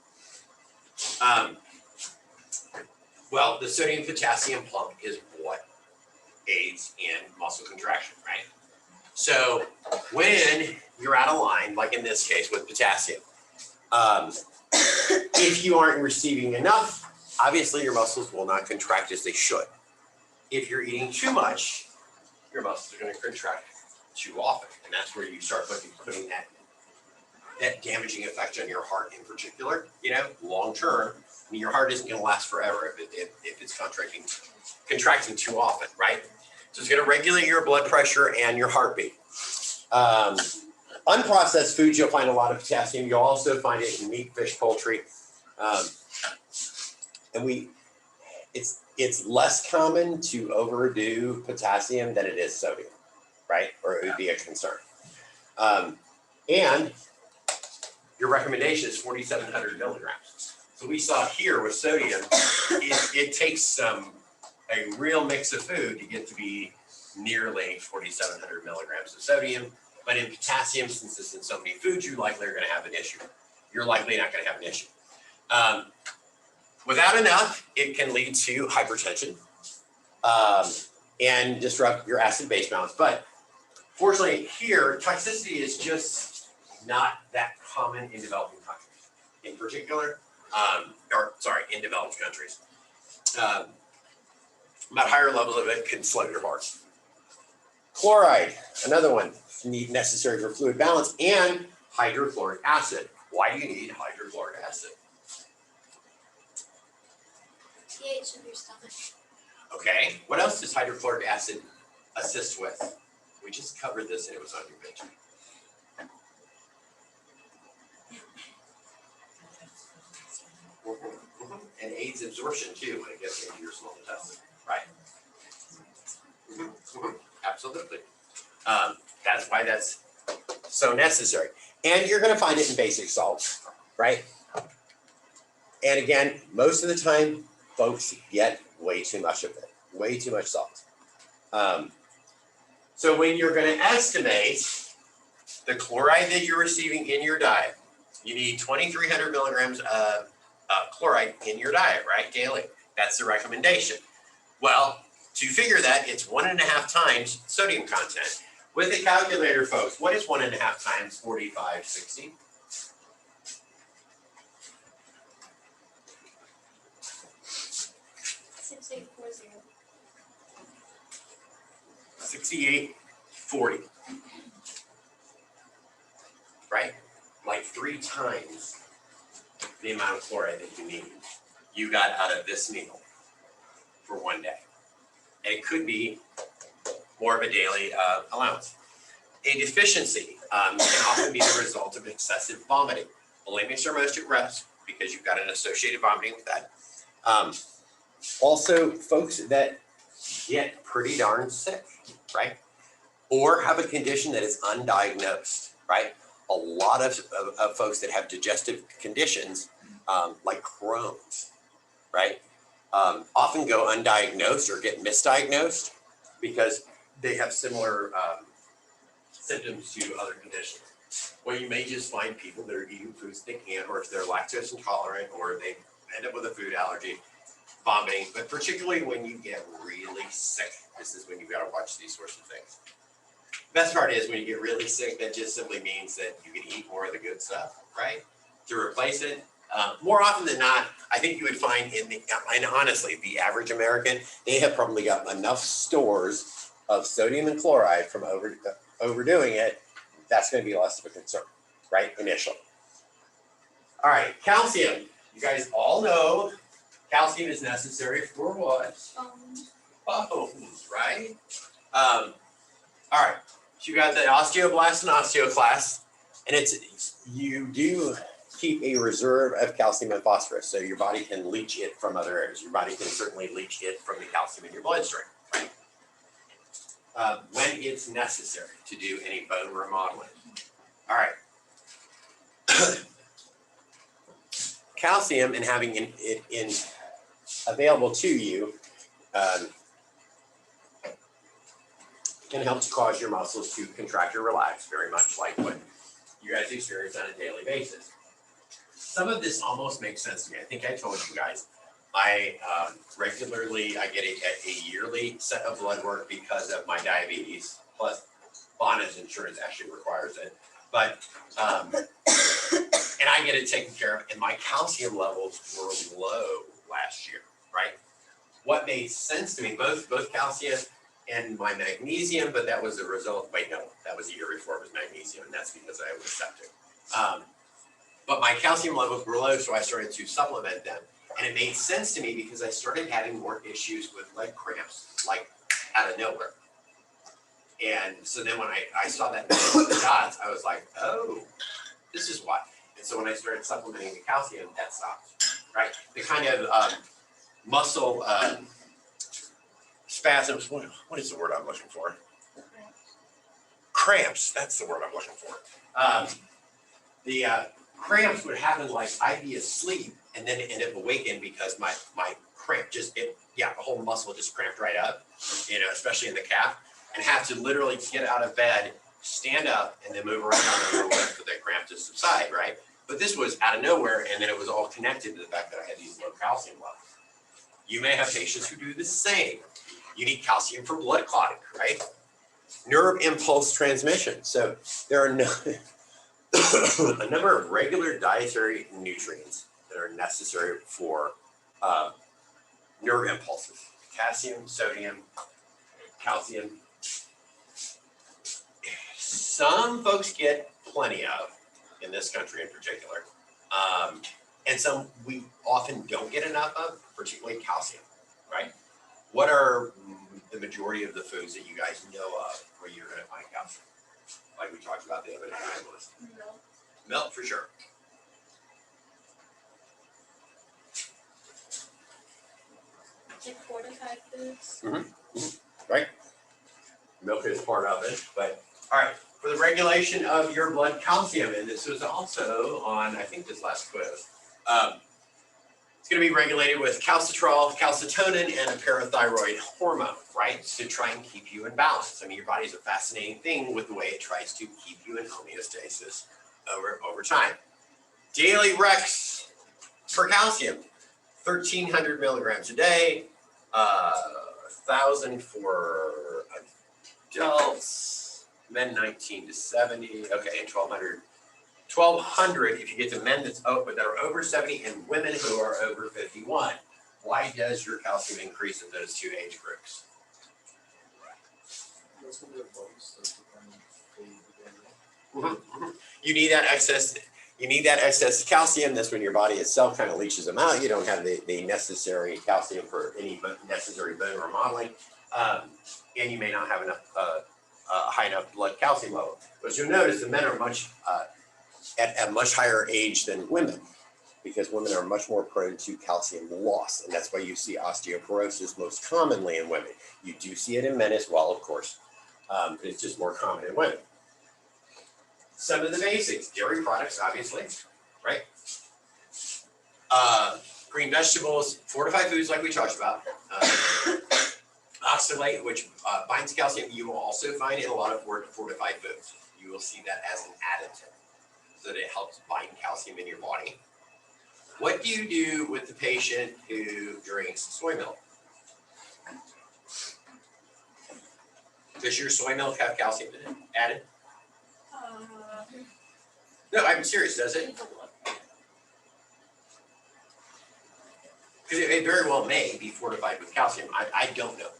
Well, the sodium potassium plump is what aids in muscle contraction, right? So when you're out of line, like in this case with potassium, if you aren't receiving enough, obviously your muscles will not contract as they should. If you're eating too much, your muscles are going to contract too often, and that's where you start putting that damaging effect on your heart in particular. You know, long term, I mean, your heart isn't going to last forever if it's contracting too often, right? So it's going to regulate your blood pressure and your heartbeat. Unprocessed foods, you'll find a lot of potassium. You'll also find it in meat, fish, poultry, and it's less common to overdo potassium than it is sodium, right? Or it would be a concern. And your recommendation is 4,700 milligrams. So we saw here with sodium, it takes a real mix of food to get to be nearly 4,700 milligrams of sodium. But in potassium, since it's in so many foods, you likely are going to have an issue. You're likely not going to have an issue. Without enough, it can lead to hypertension and disrupt your acid-base balance. But fortunately here, toxicity is just not that common in developing countries. In particular, in developed countries. But higher levels of it can slow your heart. Chloride, another one, necessary for fluid balance, and hydrochloric acid. Why do you need hydrochloric acid? pH of your stomach. Okay, what else does hydrochloric acid assist with? We just covered this and it was on your page. And aids absorption too when it gets into your small intestine, right? Absolutely. That's why that's so necessary. And you're going to find it in basic salts, right? And again, most of the time, folks get way too much of it, way too much salt. So when you're going to estimate the chloride that you're receiving in your diet, you need 2,300 milligrams of chloride in your diet, right, daily. That's the recommendation. Well, to figure that, it's 1.5 times sodium content. With a calculator, folks, what is 1.5 times 4560? 6840. 6840. Right? Like 3 times the amount of chloride that you need. You got out of this meal for one day. And it could be more of a daily allowance. A deficiency can often be the result of excessive vomiting. Bulimics are most at risk because you've got an associated vomiting with that. Also, folks that get pretty darn sick, right? Or have a condition that is undiagnosed, right? A lot of folks that have digestive conditions like Crohn's, right? Often go undiagnosed or get misdiagnosed because they have similar symptoms to other conditions. Well, you may just find people that are eating foods they can't, or if they're lactose intolerant, or they end up with a food allergy, vomiting. But particularly when you get really sick, this is when you've got to watch these sorts of things. Best part is when you get really sick, that just simply means that you can eat more of the good stuff, right? To replace it. More often than not, I think you would find and honestly, the average American, they have probably got enough stores of sodium and chloride from overdoing it, that's going to be less of a concern, right? Initially. All right, calcium. You guys all know calcium is necessary for what? Bones, right? All right. So you got the osteoblast and osteoclast, and you do keep a reserve of calcium and phosphorus, so your body can leach it from other areas. Your body can certainly leach it from the calcium in your bloodstream, right? When it's necessary to do any bone remodeling. All right. Calcium and having it available to you can help to cause your muscles to contract or relax, very much like what you guys experience on a daily basis. Some of this almost makes sense to me. I think I told you guys, I get a yearly set of blood work because of my diabetes, plus Bonna's insurance actually requires it. But, and I get it taken care of, and my calcium levels were low last year, right? What made sense to me, both calcium and my magnesium, but that was a result, that was a year before it was magnesium, and that's because I was septic. But my calcium levels were low, so I started to supplement them. And it made sense to me because I started having more issues with leg cramps, like out of nowhere. And so then when I saw that the dots, I was like, oh, this is why. And so when I started supplementing the calcium, that stopped, right? The kind of muscle spasms, what is the word I'm looking for? Cramps, that's the word I'm looking for. The cramps would happen like I'd be asleep and then end up awakened because my cramp the whole muscle just cramped right up, especially in the calf, and have to literally get out of bed, stand up, and then move around on the for the cramp to subside, right? But this was out of nowhere, and then it was all connected to the fact that I had these low calcium levels. You may have patients who do the same. You need calcium for blood clotting, right? Nerve impulse transmission. So there are a number of regular dietary nutrients that are necessary for nerve impulses. Potassium, sodium, calcium. Some folks get plenty of, in this country in particular, and some we often don't get enough of, particularly calcium, right? What are the majority of the foods that you guys know of where you're going to find calcium? Like we talked about the other day. Milk for sure. Like fortified foods. Right? Milk is part of it, but all right. For the regulation of your blood calcium, and this was also on, I think, this last quiz. It's going to be regulated with calcitrol, calcitonin, and a parathyroid hormone, right? To try and keep you in balance. I mean, your body's a fascinating thing with the way it tries to keep you in homeostasis over time. Daily recs for calcium, 1,300 milligrams a day, 1,000 for adults, men 19 to 70, okay, and 1,200 if you get to men that are over 70 and women who are over 51. Why does your calcium increase in those two age groups? You need that excess calcium. That's when your body itself kind of leaches them out. You don't have the necessary calcium for any necessary bone remodeling, and you may not have enough high enough blood calcium level. But you'll notice the men are at a much higher age than women, because women are much more prone to calcium loss, and that's why you see osteoporosis most commonly in women. You do see it in men as well, of course, but it's just more common in women. Some of the basics, dairy products, obviously, right? Green vegetables, fortified foods like we talked about. Oxalate, which binds calcium, you will also find in a lot of fortified foods. You will see that as an additive, so that it helps bind calcium in your body. What do you do with the patient who drinks soy milk? Does your soy milk have calcium in it added? No, I'm serious, does it? Because it very well may be fortified with calcium. I don't know.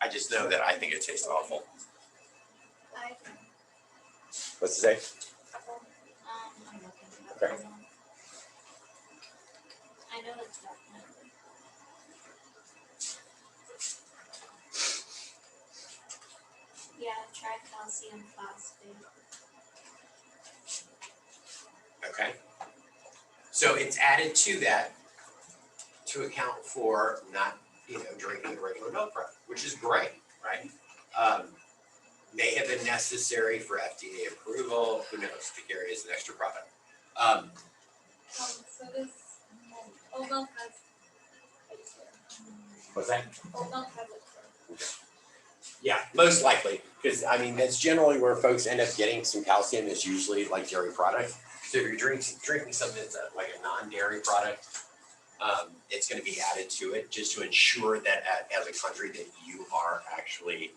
I just know that I think it tastes awful. I, What's it say? I'm looking it up Okay. right now. I know it's definitely. Yeah, tricalcium phosphate. Okay. So it's added to that to account for not, drinking the regular milk product, which is great, right? May have been necessary for FDA approval, who knows, to carry as an extra product. So this, oat milk has. What's that? Oat milk has it. Yeah, most likely, because I mean, that's generally where folks end up getting some calcium is usually like dairy products. So if you're drinking something that's like a non-dairy product, it's going to be added to it just to ensure that as a country that you are actually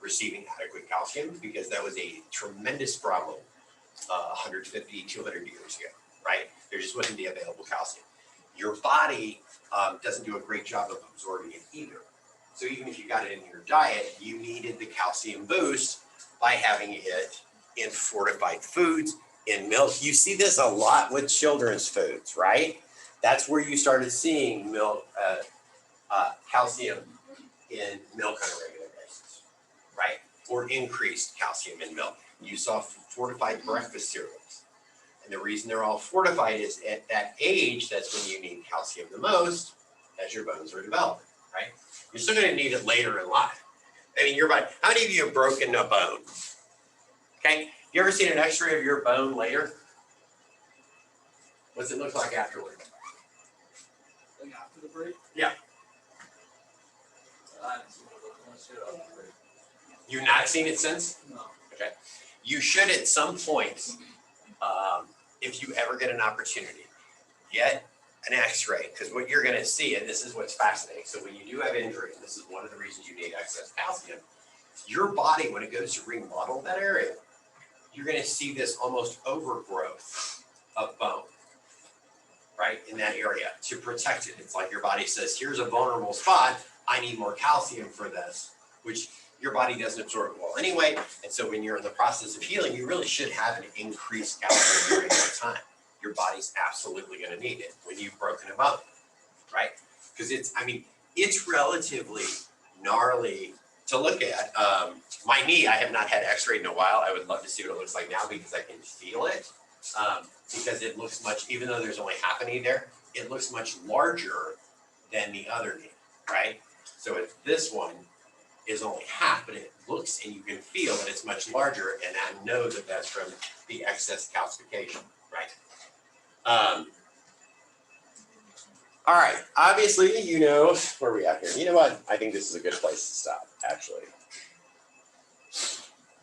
receiving adequate calcium, because that was a tremendous problem 150, 200 years ago, right? There just wasn't the available calcium. Your body doesn't do a great job of absorbing it either. So even if you got it in your diet, you needed the calcium boost by having it in fortified foods, in milk. You see this a lot with children's foods, right? That's where you started seeing milk, calcium in milk on a regular basis, right? Or increased calcium in milk. You saw fortified breakfast cereals. And the reason they're all fortified is at that age, that's when you need calcium the most as your bones are developing, right? You're still gonna need it later in life. I mean, your body, how many of you have broken a bone? Okay, you ever seen an x-ray of your bone later? What's it look like afterward? Like after the break? Yeah. I didn't see it unless you're after the break. You've not seen it since? No. You should at some point, if you ever get an opportunity, get an x-ray, because what you're gonna see, and this is what's fascinating, so when you do have injury, and this is one of the reasons you need excess calcium, your body, when it goes to remodel that area, you're gonna see this almost overgrowth of bone, right, in that area to protect it. It's like your body says, here's a vulnerable spot, I need more calcium for this, which your body doesn't absorb well anyway. And so when you're in the process of healing, you really should have an increased calcium during that time. Your body's absolutely gonna need it when you've broken a bone, right? Because it's relatively gnarly to look at. My knee, I have not had x-rayed in a while. I would love to see what it looks like now because I can feel it. Because it looks much, even though there's only half a knee there, it looks much larger than the other knee, right? So this one is only half, but it looks and you can feel that it's much larger, and I know that that's from the excess calcification, right? All right, obviously, where are we at here? You know what? I think this is a good place to stop, actually.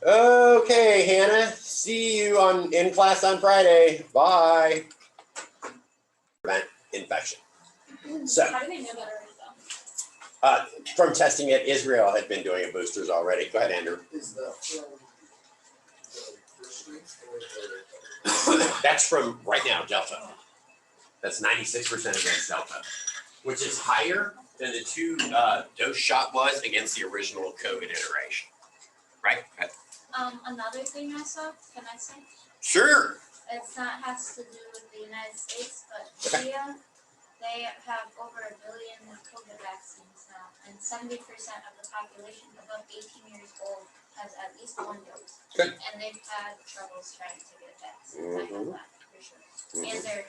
Okay, Hannah, see you in class on Friday. Bye. Prevent infection. So, How do they know that already though? from testing it, Israel had been doing it boosters already. Go ahead, Andrew. Is that from the first strength or the? That's from right now, Delta. That's 96% against Delta, which is higher than the two dose shot was against the original COVID iteration, right? Another thing I saw, can I say? Sure. It's not, has to do with the United States, but Okay. India, they have over 1 billion COVID vaccines now, and 70% of the population above 18 years old has at least one dose. Good. And they've had troubles trying to get vaccines, I know that for sure. And they're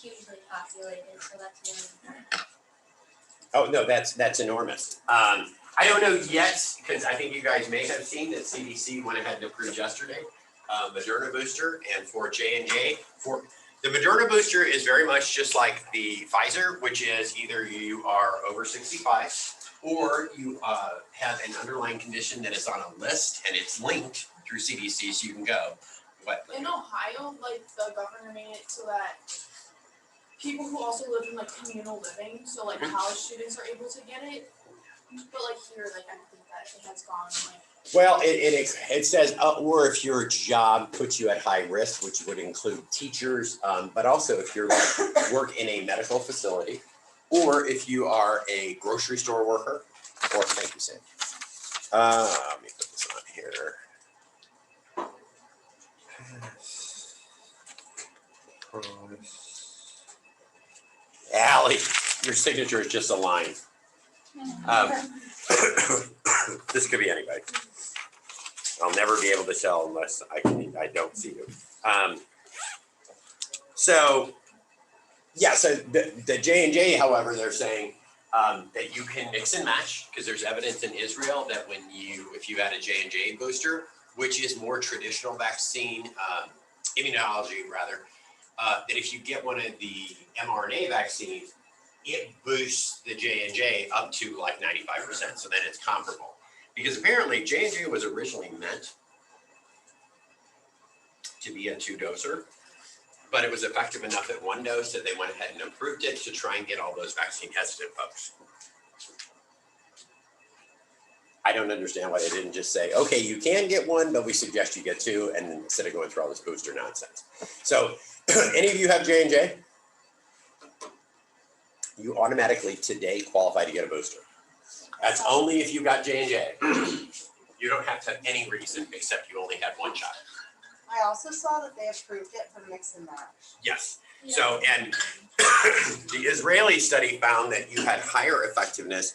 hugely populated, so that's really important. Oh, no, that's enormous. I don't know yet, because I think you guys may have seen that CDC went ahead and approved yesterday, Moderna booster, and for J&J, for the Moderna booster is very much just like the Pfizer, which is either you are over 65 or you have an underlying condition that is on a list and it's linked through CDC, so you can go. What? In Ohio, like the governor made it so that people who also live in like communal living, so like college students are able to get it. But like here, like I think that it has gone like. Well, it says, or if your job puts you at high risk, which would include teachers, but also if you're like work in a medical facility, or if you are a grocery store worker, or thank you, Sam, Let me put this on here. Allie, your signature is just a line. This could be anybody. I'll never be able to tell unless I don't see you. So the J&J, however, they're saying that you can mix and match because there's evidence in Israel that if you had a J&J booster, which is more traditional vaccine, immunology rather, that if you get one of the mRNA vaccines, it boosts the J&J up to like 95%. So then it's comparable. Because apparently J&J was originally meant to be a 2-doser, but it was effective enough at 1 dose that they went ahead and approved it to try and get all those vaccine hesitant folks. I don't understand why they didn't just say, okay, you can get 1, but we suggest you get 2, and instead of going through all this booster nonsense. So any of you have J&J? You automatically today qualify to get a booster. That's only if you got J&J. You don't have to have any reason except you only had 1 shot. I also saw that they approved it for mix and match. Yes. So, and the Israeli study found that you had higher effectiveness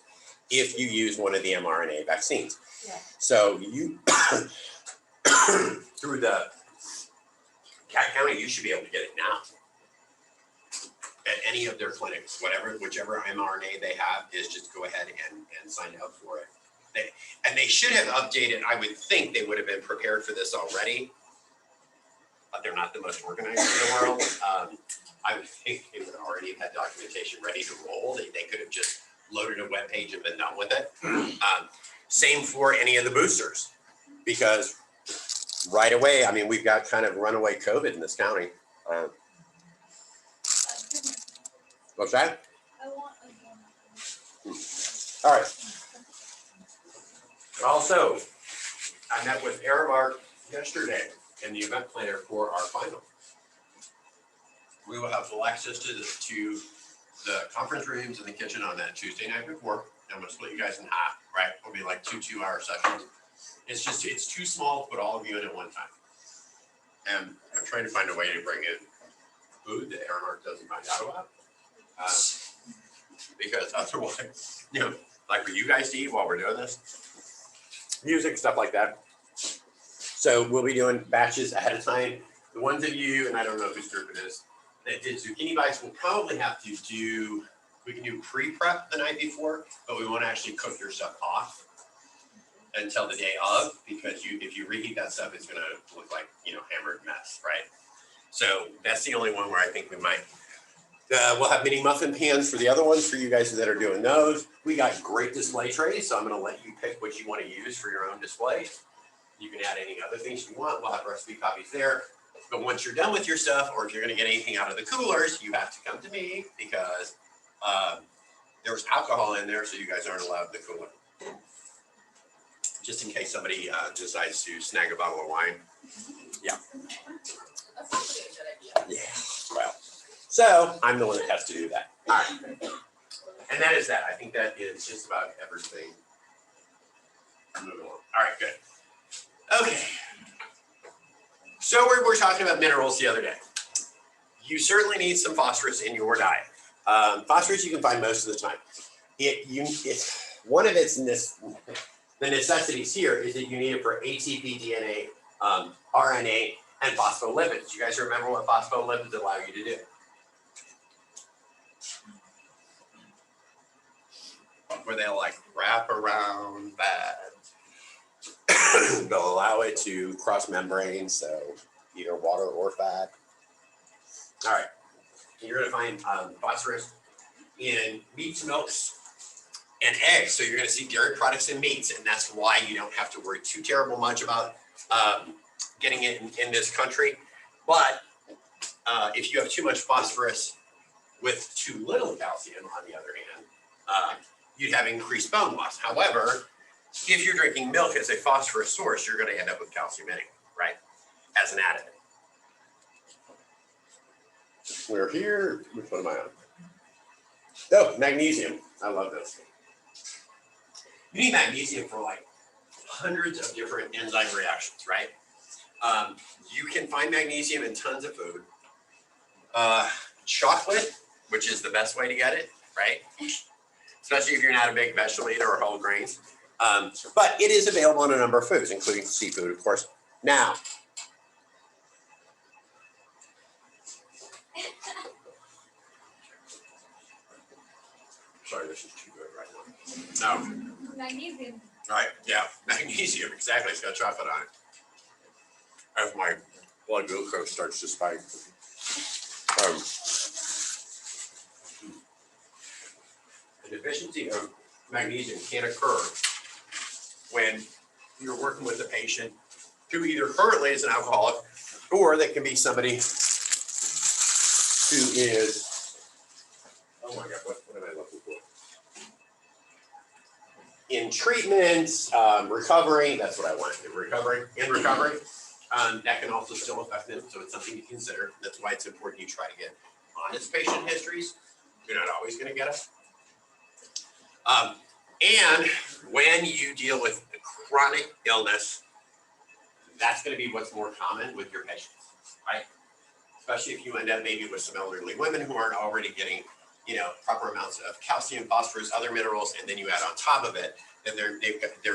if you used one of the mRNA vaccines. Yeah. So you, through the Cat County, you should be able to get it now. At any of their clinics, whichever mRNA they have, is just go ahead and sign up for it. They should have updated, I would think they would have been prepared for this already, but they're not the most organized in the world. I would think they would already have had documentation ready to roll. They could have just loaded a web page and been done with it. Same for any of the boosters, because right away, I mean, we've got kind of runaway COVID in this county. What's that? I want All right. Also, I met with Aramark yesterday and the event planner for our final. We will have full access to the conference rooms and the kitchen on that Tuesday night before. I'm gonna split you guys in half, right? It'll be like 2 2-hour sessions. It's too small to put all of you in at one time. And I'm trying to find a way to bring in food that Aramark doesn't find out about. Because otherwise, like for you guys to eat while we're doing this, music, stuff like that. So we'll be doing batches ahead of time. The ones of you, and I don't know whose group it is, that did zucchini bites will probably have to we can do pre-prep the night before, but we won't actually cook your stuff off until the day of, because if you reheat that stuff, it's gonna look like, hammered mess, right? So that's the only one where I think we might. We'll have mini muffin pans for the other ones for you guys that are doing those. We got great display trays, so I'm gonna let you pick what you want to use for your own displays. You can add any other things you want. We'll have recipe copies there. But once you're done with your stuff, or if you're gonna get anything out of the coolers, you have to come to me, because there was alcohol in there, so you guys aren't allowed in the cooler. Just in case somebody decides to snag a bottle of wine. Yeah. That's probably a good idea. Yeah, well. So I'm the one that has to do that. All right. And that is that. I think that is just about everything. Moving along. All right, good. Okay. So we're talking about minerals the other day. You certainly need some phosphorus in your diet. Phosphorus you can find most of the time. It's one of the necessities here is that you need it for ATP, DNA, RNA, and phospholipids. You guys remember what phospholipids allow you to do? Where they'll like wrap around fat. They'll allow it to cross membranes, so either water or fat. All right, you're gonna find phosphorus in meats, milks, and eggs. So you're gonna see dairy products and meats, and that's why you don't have to worry too terrible much about getting it in this country. But if you have too much phosphorus with too little calcium, on the other hand, you'd have increased bone loss. However, if you're drinking milk as a phosphorus source, you're going to end up with calcium anyway, right? As an additive. We're here. Which one am I on? Oh, magnesium. I love this. You need magnesium for like hundreds of different enzyme reactions, right? You can find magnesium in tons of food. Chocolate, which is the best way to get it, right? Especially if you're not a big vegetable eater or whole grains. But it is available in a number of foods, including seafood, of course. Now, sorry, this is too good right now. No. Magnesium. Right, yeah, magnesium, exactly, it's got chocolate on it. As my blood glucose starts to spike. The deficiency of magnesium can occur when you're working with a patient who either currently is an alcoholic or that can be somebody who is, oh my God, what am I looking for? In treatment, recovery, that's what I want, in recovery, that can also still affect them, so it's something to consider. That's why it's important you try to get honest patient histories. You're not always gonna get them. And when you deal with chronic illness, that's gonna be what's more common with your patients, right? Especially if you end up maybe with some elderly women who aren't already getting, proper amounts of calcium, phosphorus, other minerals, and then you add on top of it that they're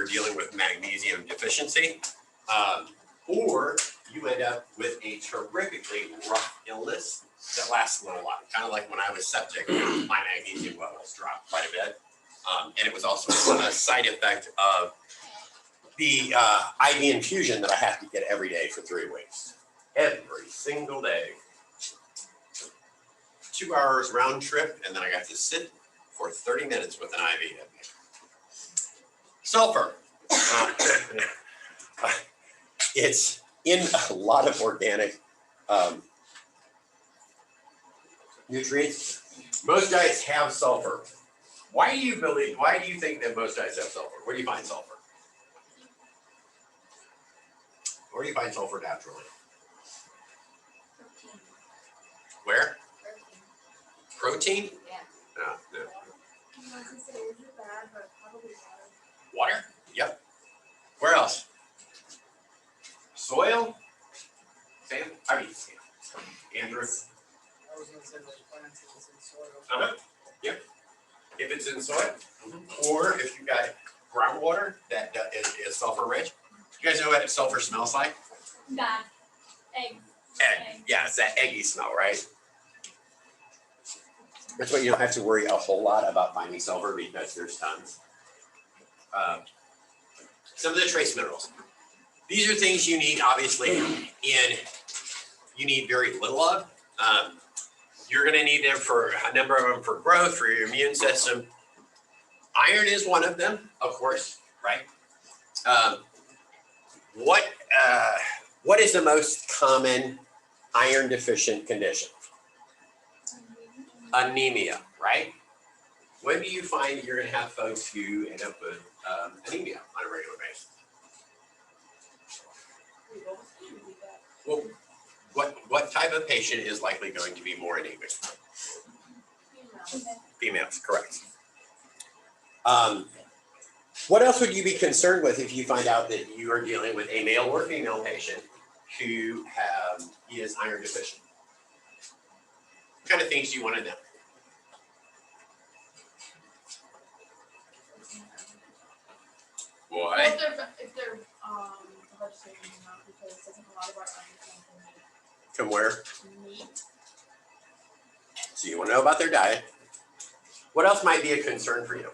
dealing with magnesium deficiency, or you end up with a terrifically rough illness that lasts a little while. Kind of like when I was septic, my magnesium levels dropped quite a bit, and it was also a side effect of the IV infusion that I have to get every day for 3 weeks, every single day. 2 hours round trip, and then I got to sit for 30 minutes with an IV. Sulfur. It's in a lot of organic nutrients. Most diets have sulfur. Why do you think that most diets have sulfur? Where do you find sulfur? Where do you find sulfur naturally? Protein. Where? Protein. Protein? Yeah. No. I was gonna say, is it bad, but probably bad. Water? Yep. Where else? Soil? Sand? Andrew? I was gonna say those plants if it's in soil. Uh-huh. Yep. If it's in soil, or if you've got groundwater that is sulfur rich. You guys know what sulfur smells like? Bad. Egg. Egg. Yeah, it's that eggy smell, right? That's why you don't have to worry a whole lot about finding sulfur because there's tons. Some of the trace minerals. These are things you need, obviously, you need very little of. You're gonna need them for a number of them for growth, for your immune system. Iron is one of them, of course, right? What is the most common iron deficient condition? Anemia, right? When do you find you're gonna have folks who end up with anemia on a regular basis? Well, what type of patient is likely going to be more anemic? Females, correct. What else would you be concerned with if you find out that you are dealing with a male or female patient who is iron deficient? What kind of things do you want to know? Well, Why? if they're vegetarian or not, because I think a lot of our iron comes From where? from meat. So you want to know about their diet. What else might be a concern for you?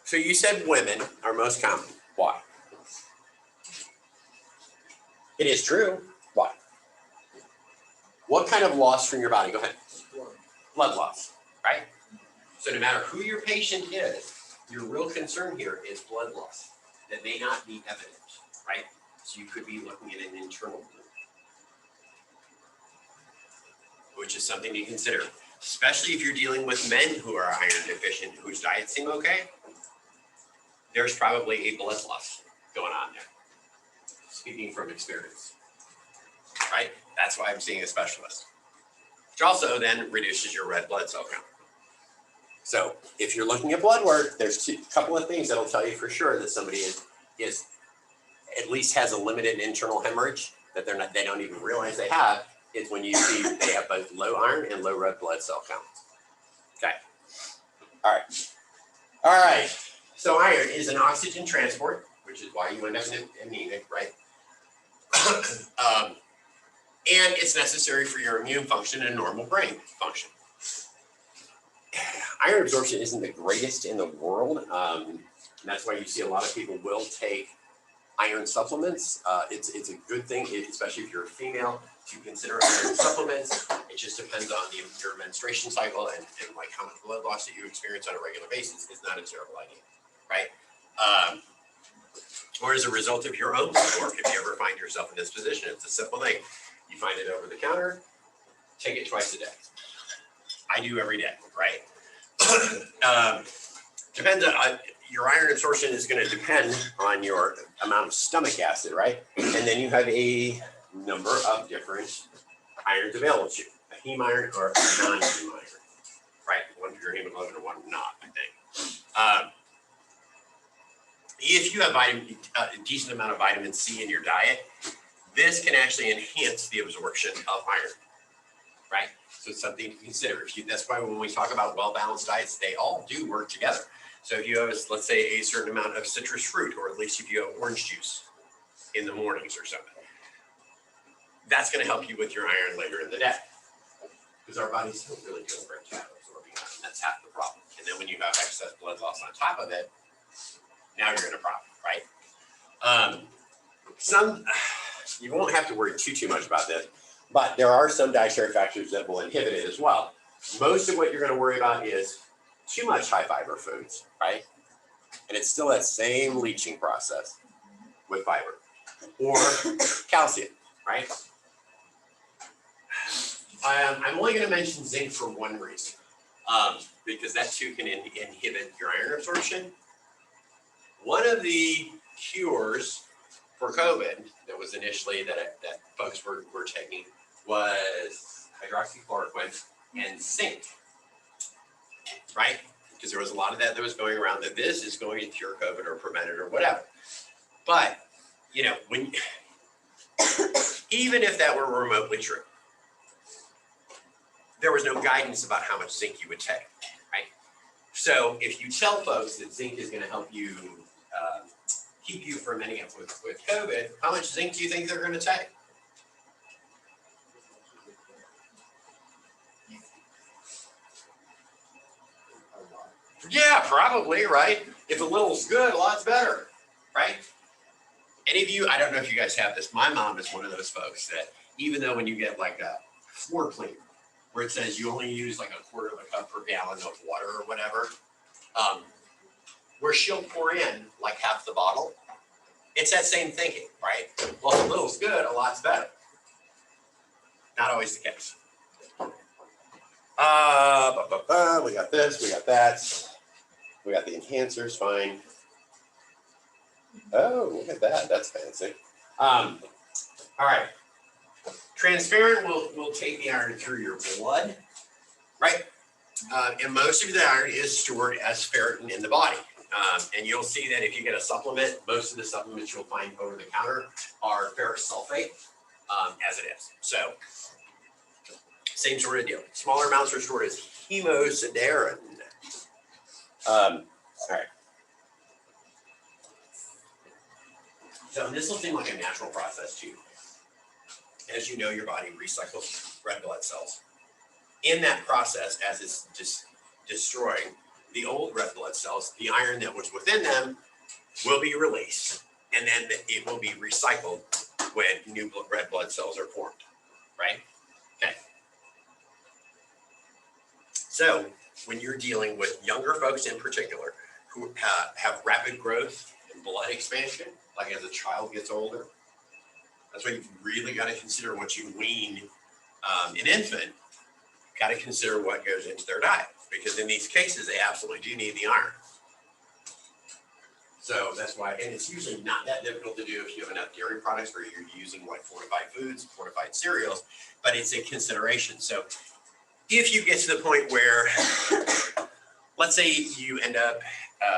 So you said women are most common. Why? It is true. Why? What kind of loss from your body? Go ahead. Blood loss, right? So no matter who your patient is, your real concern here is blood loss that may not be evident, right? So you could be looking at an internal wound, which is something to consider, especially if you're dealing with men who are iron deficient, whose diets seem okay. There's probably a blood loss going on there. speaking from experience, right? That's why I'm seeing a specialist, which also then reduces your red blood cell count. So if you're looking at blood work, there's a couple of things that'll tell you for sure that somebody is at least has a limited internal hemorrhage that they don't even realize they have, is when you see they have both low iron and low red blood cell counts. Okay. All right. So iron is an oxygen transport, which is why you end up anemic, right? And it's necessary for your immune function and normal brain function. Iron absorption isn't the greatest in the world. And that's why you see a lot of people will take iron supplements. It's a good thing, especially if you're a female, to consider iron supplements. It just depends on your menstruation cycle and like how much blood loss that you experience on a regular basis is not a terrible idea, right? Or as a result of your own blood work, if you ever find yourself in this position, it's a simple thing. You find it over the counter, take it twice a day. I do every day, right? Depends on your iron absorption is going to depend on your amount of stomach acid, right? And then you have a number of different irons available to you, a heme iron or a non-heme iron, right? One for your hemoglobin and one not, I think. If you have a decent amount of vitamin C in your diet, this can actually enhance the absorption of iron, right? So it's something to consider. That's why when we talk about well-balanced diets, they all do work together. So if you have, let's say, a certain amount of citrus fruit, or at least if you have orange juice in the mornings or something, that's going to help you with your iron later in the day. Because our bodies don't really do a great job absorbing iron. That's half the problem. And then when you have excess blood loss on top of it, now you're in a problem, right? You won't have to worry too much about this, but there are some dietary factors that will inhibit it as well. Most of what you're going to worry about is too much high fiber foods, right? And it's still that same leaching process with fiber, or calcium, right? I'm only going to mention zinc for one reason, because that too can inhibit your iron absorption. One of the cures for COVID that was initially that folks were taking was hydroxychloroquine and zinc, right? Because there was a lot of that was going around that this is going to cure COVID or prevent it or whatever. But, you know, even if that were remotely true, there was no guidance about how much zinc you would take, right? So if you tell folks that zinc is going to help you keep you from ending up with COVID, how much zinc do you think they're going to take? Yeah, probably, right? If a little's good, a lot's better, right? Any of you, I don't know if you guys have this. My mom is one of those folks that even though when you get like a floor cleaner, where it says you only use like a quarter of a cup per gallon of water or whatever, where she'll pour in like half the bottle, it's that same thinking, right? Well, if a little's good, a lot's better. Not always the case. We got this, we got that. We got the enhancers, fine. Oh, look at that, that's fancy. All right. Transparent will take the iron through your blood, right? And most of the iron is stored as ferritin in the body. And you'll see that if you get a supplement, most of the supplements you'll find over the counter are ferrous sulfate, as it is. So, same sort of deal. Smaller amounts are stored as hemosiderin. All right. So this will seem like a natural process too. As you know, your body recycles red blood cells. In that process, as it's just destroying the old red blood cells, the iron that was within them will be released, and then it will be recycled when new red blood cells are formed, right? Okay. So when you're dealing with younger folks in particular who have rapid growth and blood expansion, like as a child gets older, that's why you've really got to consider what you wean an infant. Got to consider what goes into their diet, because in these cases they absolutely do need the iron. So that's why, and it's usually not that difficult to do if you have enough dairy products where you're using like fortified foods, fortified cereals, but it's a consideration. So if you get to the point where, let's say you end up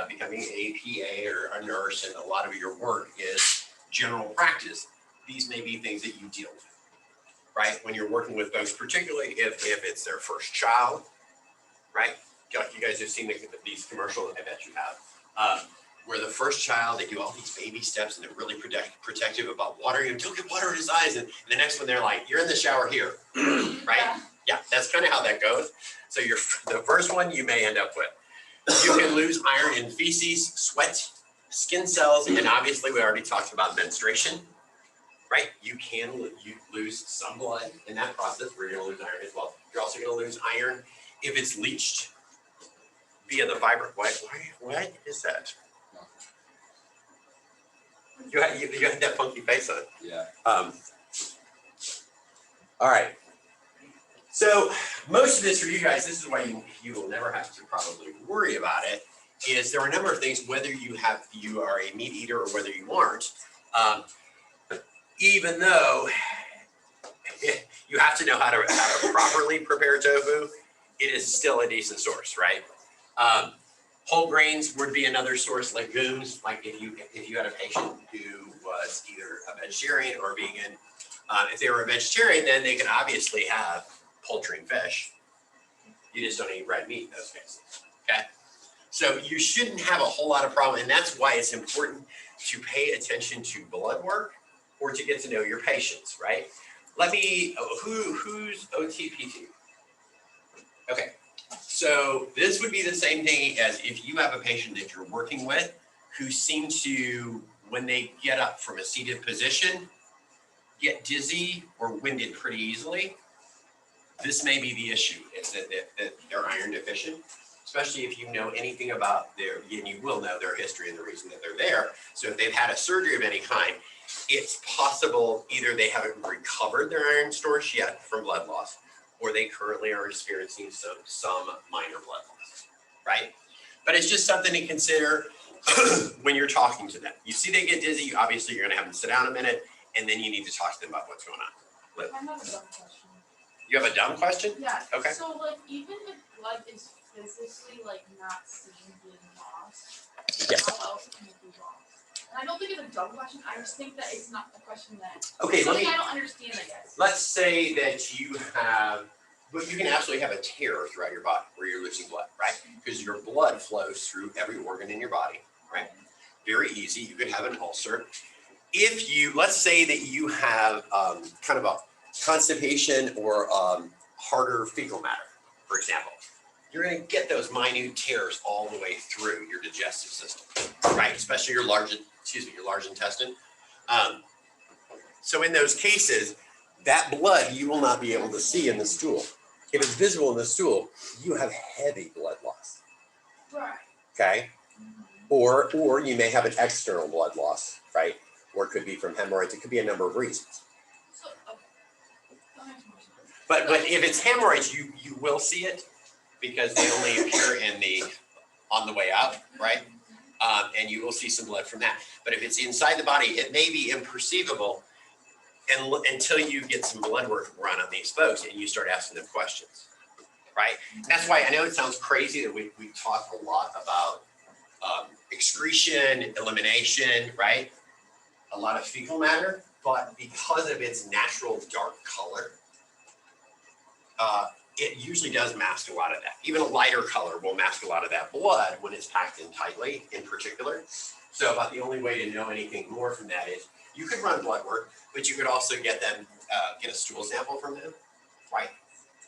becoming a PA or a nurse and a lot of your work is general practice, these may be things that you deal with, right? When you're working with folks, particularly if it's their first child, right? Like you guys have seen these commercials, I bet you have, where the first child, they do all these baby steps and they're really protective about watering him. Don't get water in his eyes. And the next one, they're like, you're in the shower here, right? Yeah, that's kind of how that goes. So the first one you may end up with. You can lose iron in feces, sweat, skin cells, and obviously we already talked about menstruation, right? You can lose some blood in that process where you're gonna lose iron as well. You're also gonna lose iron if it's leached via the fiber. What is that? You had that funky face on. Yeah. All right. So most of this for you guys, this is why you will never have to probably worry about it, is there are a number of things, whether you are a meat eater or whether you aren't, even though you have to know how to properly prepare tofu, it is still a decent source, right? Whole grains would be another source, legumes, like if you had a patient who was either a vegetarian or vegan, if they were a vegetarian, then they could obviously have poultry and fish. You just don't eat red meat in those cases, okay? So you shouldn't have a whole lot of problem, and that's why it's important to pay attention to blood work or to get to know your patients, right? Who's OTPT? Okay, so this would be the same thing as if you have a patient that you're working with who seem to, when they get up from a seated position, get dizzy or winded pretty easily. This may be the issue, is that they're iron deficient, especially if you know anything about and you will know their history and the reason that they're there. So if they've had a surgery of any kind, it's possible either they haven't recovered their iron stores yet from blood loss, or they currently are experiencing some minor blood loss, right? But it's just something to consider when you're talking to them. You see they get dizzy, obviously you're gonna have them sit down a minute, and then you need to talk to them about what's going on. I have a dumb question. You have a dumb question? Yeah. Okay. So like even if blood is physically like not seen being lost, Yes. how else can it be lost? And I don't think it's a dumb question. I just think that it's not a question that Okay, something I don't understand, I guess. let's say that you can absolutely have a tear throughout your body where you're losing blood, right? Because your blood flows through every organ in your body, right? Very easy. You could have an ulcer. Let's say that you have kind of a constipation or harder fecal matter, for example, you're going to get those minute tears all the way through your digestive system, right? Especially your large intestine. So in those cases, that blood you will not be able to see in the stool. If it's visible in the stool, you have heavy blood loss. Right. Okay, or you may have an external blood loss, right? Or it could be from hemorrhoids. It could be a number of reasons. So okay. That makes more sense. But if it's hemorrhoids, you will see it because they only appear on the way out, right? And you will see some blood from that. But if it's inside the body, it may be imperceivable until you get some blood work run on these folks and you start asking them questions, right? That's why I know it sounds crazy that we talk a lot about excretion, elimination, right? A lot of fecal matter, but because of its natural dark color, it usually does mask a lot of that. Even a lighter color will mask a lot of that blood when it's packed in tightly in particular. So about the only way to know anything more from that is you could run blood work, but you could also get a stool sample from them, right?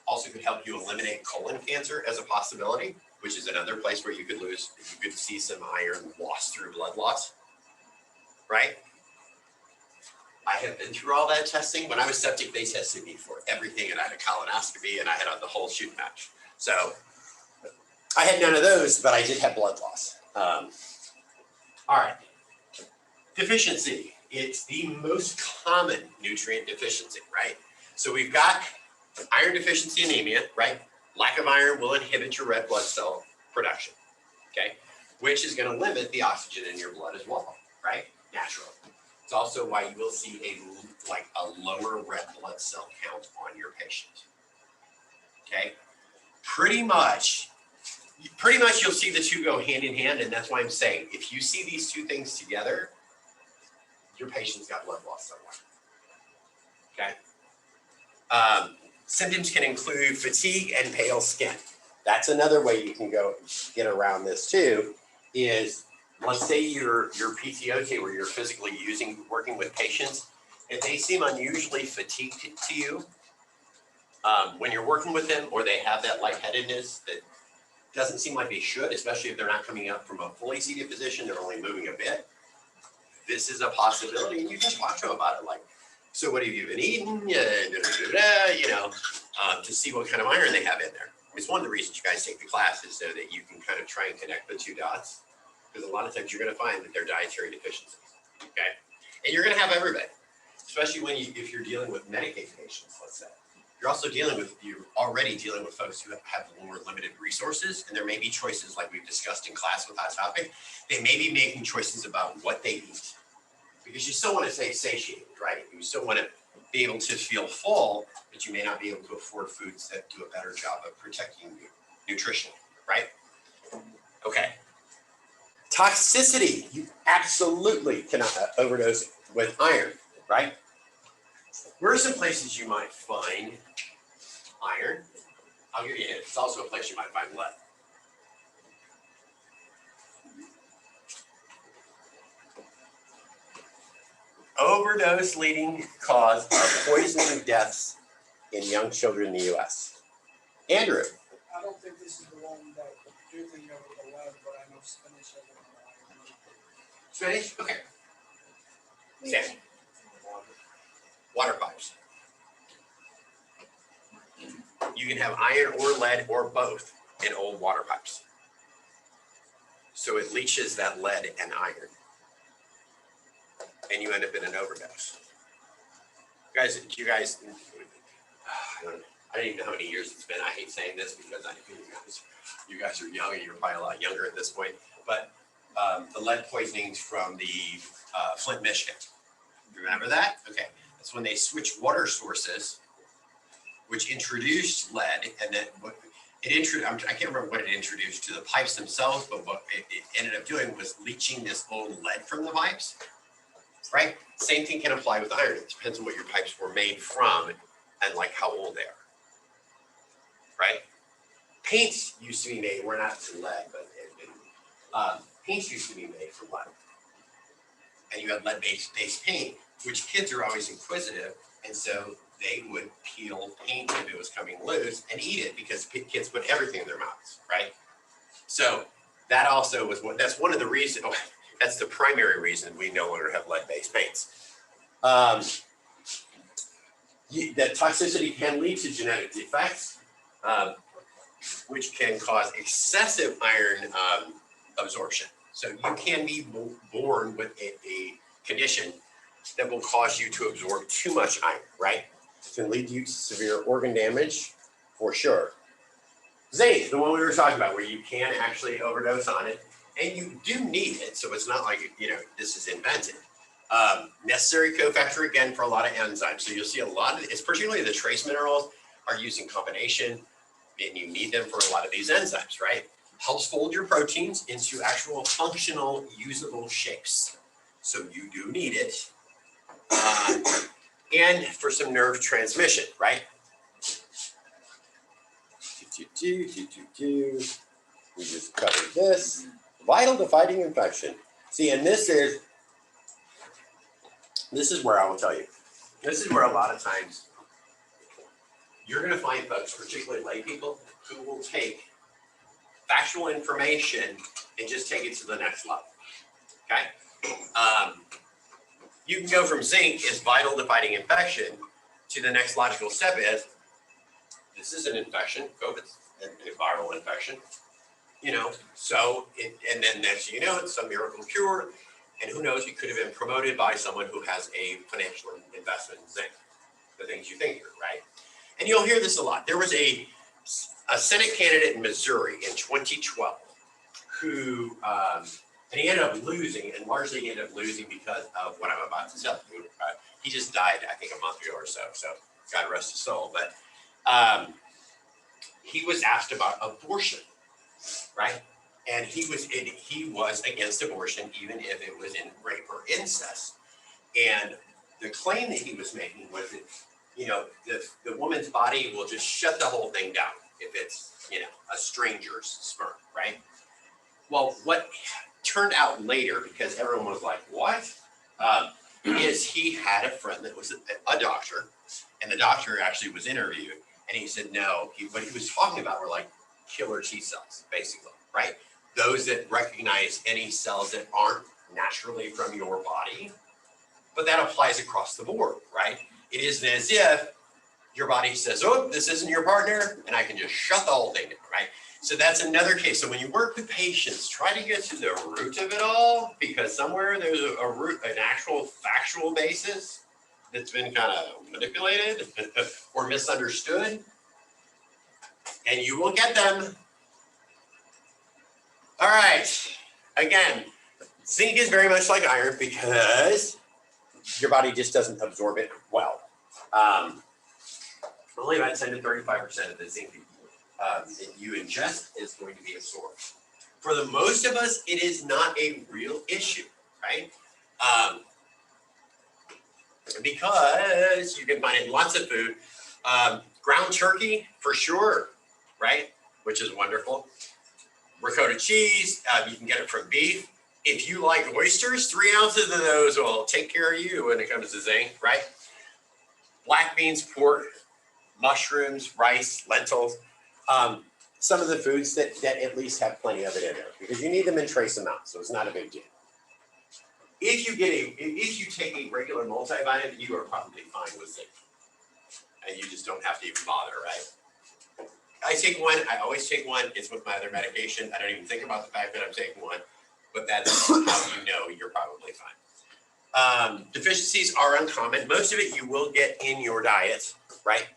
Also could help you eliminate colon cancer as a possibility, which is another place where you could see some iron loss through blood loss, right? I have been through all that testing. When I was septic, they tested me for everything, and I had a colonoscopy, and I had the whole shoot match. So I had none of those, but I did have blood loss. All right, deficiency. It's the most common nutrient deficiency, right? So we've got iron deficiency anemia, right? Lack of iron will inhibit your red blood cell production, okay? which is going to limit the oxygen in your blood as well, right? Naturally. It's also why you will see a lower red blood cell count on your patient. Okay, pretty much you'll see the two go hand in hand, and that's why I'm saying if you see these two things together, your patient's got blood loss somewhere. Okay. Symptoms can include fatigue and pale skin. That's another way you can go get around this too. Is let's say your PTOT where you're physically working with patients, if they seem unusually fatigued to you when you're working with them, or they have that lightheadedness that doesn't seem like they should, especially if they're not coming up from a fully seated position, they're only moving a bit. This is a possibility, and you just talk to them about it. Like, so what have you been eating? To see what kind of iron they have in there. It's one of the reasons you guys take the class is so that you can kind of try and connect the two dots. Because a lot of times you're going to find that they're dietary deficiencies. Okay, and you're going to have everybody, especially if you're dealing with Medicaid patients. Let's say you're already dealing with folks who have more limited resources, and there may be choices like we've discussed in class with Hot Topic. They may be making choices about what they eat, because you still want to stay satiated, right? You still want to be able to feel full, but you may not be able to afford foods that do a better job of protecting you nutritionally, right? Okay. Toxicity, you absolutely cannot overdose with iron, right? Where are some places you might find iron? I'll give you a hint. It's also a place you might find lead. Overdose leading cause of poisoning deaths in young children in the U.S. Andrew. I don't think this is the one that you're thinking of with the lead, but I know spinach has it on the Spinach? Okay. Sam. Water pipes. You can have iron or lead or both in old water pipes. So it leaches that lead and iron. And you end up in an overdose. I don't even know how many years it's been. I hate saying this because I think you guys are young and you're probably a lot younger at this point. But the lead poisonings from the Flint, Michigan. Remember that? Okay. That's when they switched water sources, which introduced lead, and then I can't remember what it introduced to the pipes themselves, but what it ended up doing was leaching this old lead from the pipes. Right? Same thing can apply with iron. It depends on what your pipes were made from and like how old they are. Right? Paints used to be made, we're not to lead, but paints used to be made from lead. And you had lead-based paint, which kids are always inquisitive, and so they would peel paint if it was coming loose and eat it because kids put everything in their mouths, right? So that also was that's one of the reasons. Oh, that's the primary reason we no longer have lead-based paints. That toxicity can lead to genetic defects, which can cause excessive iron absorption. So you can be born with a condition that will cause you to absorb too much iron, right? It can lead you to severe organ damage, for sure. Zinc, the one we were talking about, where you can actually overdose on it, and you do need it, so it's not like, this is invented. Necessary cofactor, again, for a lot of enzymes. So you'll see a lot of, it's particularly the trace minerals are used in combination, and you need them for a lot of these enzymes, right? Helps fold your proteins into actual functional, usable shapes. So you do need it. And for some nerve transmission, right? We just covered this. Vital defining infection. See, and this is where I will tell you. This is where a lot of times you're going to find folks, particularly lay people, who will take factual information and just take it to the next level. Okay? You can go from zinc is vital defining infection to the next logical step is this is an infection, COVID, a viral infection, and then next you know, it's some miracle cure, and who knows, you could have been promoted by someone who has a financial investment in zinc, the things you think here, right? And you'll hear this a lot. There was a Senate candidate in Missouri in 2012 who, and he ended up losing, and largely he ended up losing because of what I'm about to tell you. He just died, I think, a month ago or so. So God rest his soul. But he was asked about abortion, right? And he was against abortion, even if it was in rape or incest. And the claim that he was making was that, you know, the woman's body will just shut the whole thing down if it's, you know, a stranger's sperm, right? Well, what turned out later, because everyone was like, what? Is he had a friend that was a doctor, and the doctor actually was interviewed, and he said, no, what he was talking about were like killer T cells, basically, right? Those that recognize any cells that aren't naturally from your body, but that applies across the board, right? It isn't as if your body says, oh, this isn't your partner, and I can just shut the whole thing down, right? So that's another case. So when you work with patients, try to get to the root of it all, because somewhere there's a root, an actual factual basis that's been kind of manipulated or misunderstood, and you will get them. All right, again, zinc is very much like iron because your body just doesn't absorb it well. Only about 10 to 35% of the zinc that you ingest is going to be absorbed. For the most of us, it is not a real issue, right? Because you can find it in lots of food. Ground turkey, for sure, right? Which is wonderful. Ricotta cheese, you can get it from beef. If you like oysters, 3 ounces of those will take care of you when it comes to zinc, right? Black beans, pork, mushrooms, rice, lentils. Some of the foods that at least have plenty of it in there, because you need them in trace amounts, so it's not a big deal. If you take a regular multivitamin, you are probably fine with zinc, and you just don't have to even bother, right? I take one. I always take one. It's with my other medication. I don't even think about the fact that I'm taking one, but that's how you know you're probably fine. Deficiencies are uncommon. Most of it you will get in your diet, right?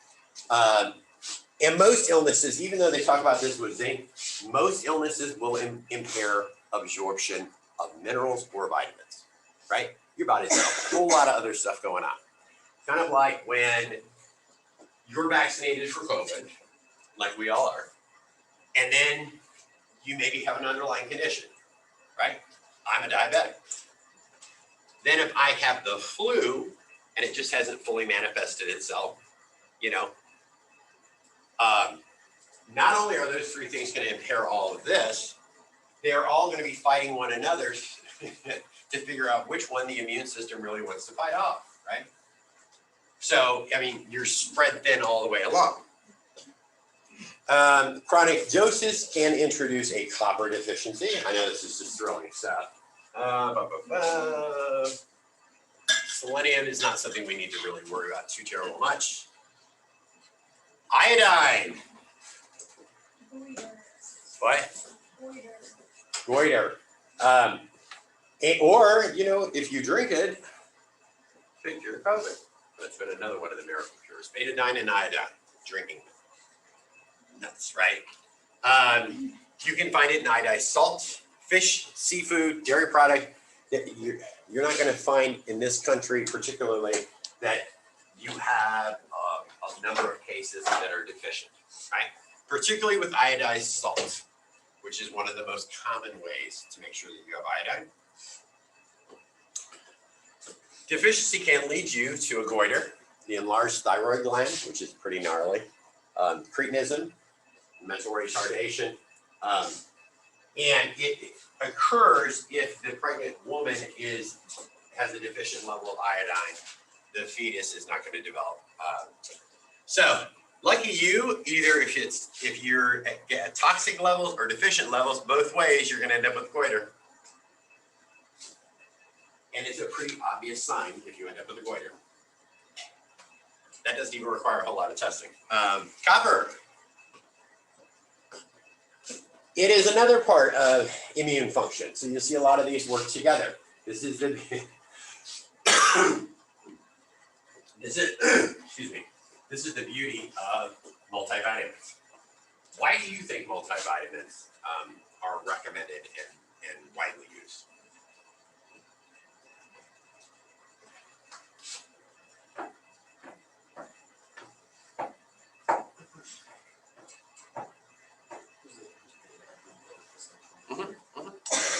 And most illnesses, even though they talk about this with zinc, most illnesses will impair absorption of minerals or vitamins, right? Your body's got a whole lot of other stuff going on. Kind of like when you're vaccinated for COVID, like we all are, and then you maybe have an underlying condition, right? I'm a diabetic. Then if I have the flu and it just hasn't fully manifested itself, you know, not only are those 3 things going to impair all of this, they're all going to be fighting one another to figure out which one the immune system really wants to fight off, right? So, I mean, you're spread thin all the way along. Chronic doses can introduce a copper deficiency. I know this is just throwing stuff. Selenium is not something we need to really worry about too terrible much. Iodine. What? Goiter. Or, you know, if you drink it, could cure COVID. That's been another one of the miracle cures. Betadine and iodine, drinking. Nuts, right? You can find it in iodized salt, fish, seafood, dairy product. You're not going to find in this country particularly that you have a number of cases that are deficient, right? Particularly with iodized salt, which is one of the most common ways to make sure that you have iodine. Deficiency can lead you to a goiter, the enlarged thyroid gland, which is pretty gnarly, cretinism, mental retardation, and it occurs if the pregnant woman has a deficient level of iodine. The fetus is not going to develop. So, lucky you, either if you're at toxic levels or deficient levels, both ways you're going to end up with goiter. And it's a pretty obvious sign if you end up with a goiter. That doesn't even require a whole lot of testing. Copper. It is another part of immune function. So you'll see a lot of these work together. This is the excuse me. This is the beauty of multivitamins. Why do you think multivitamins are recommended and widely used?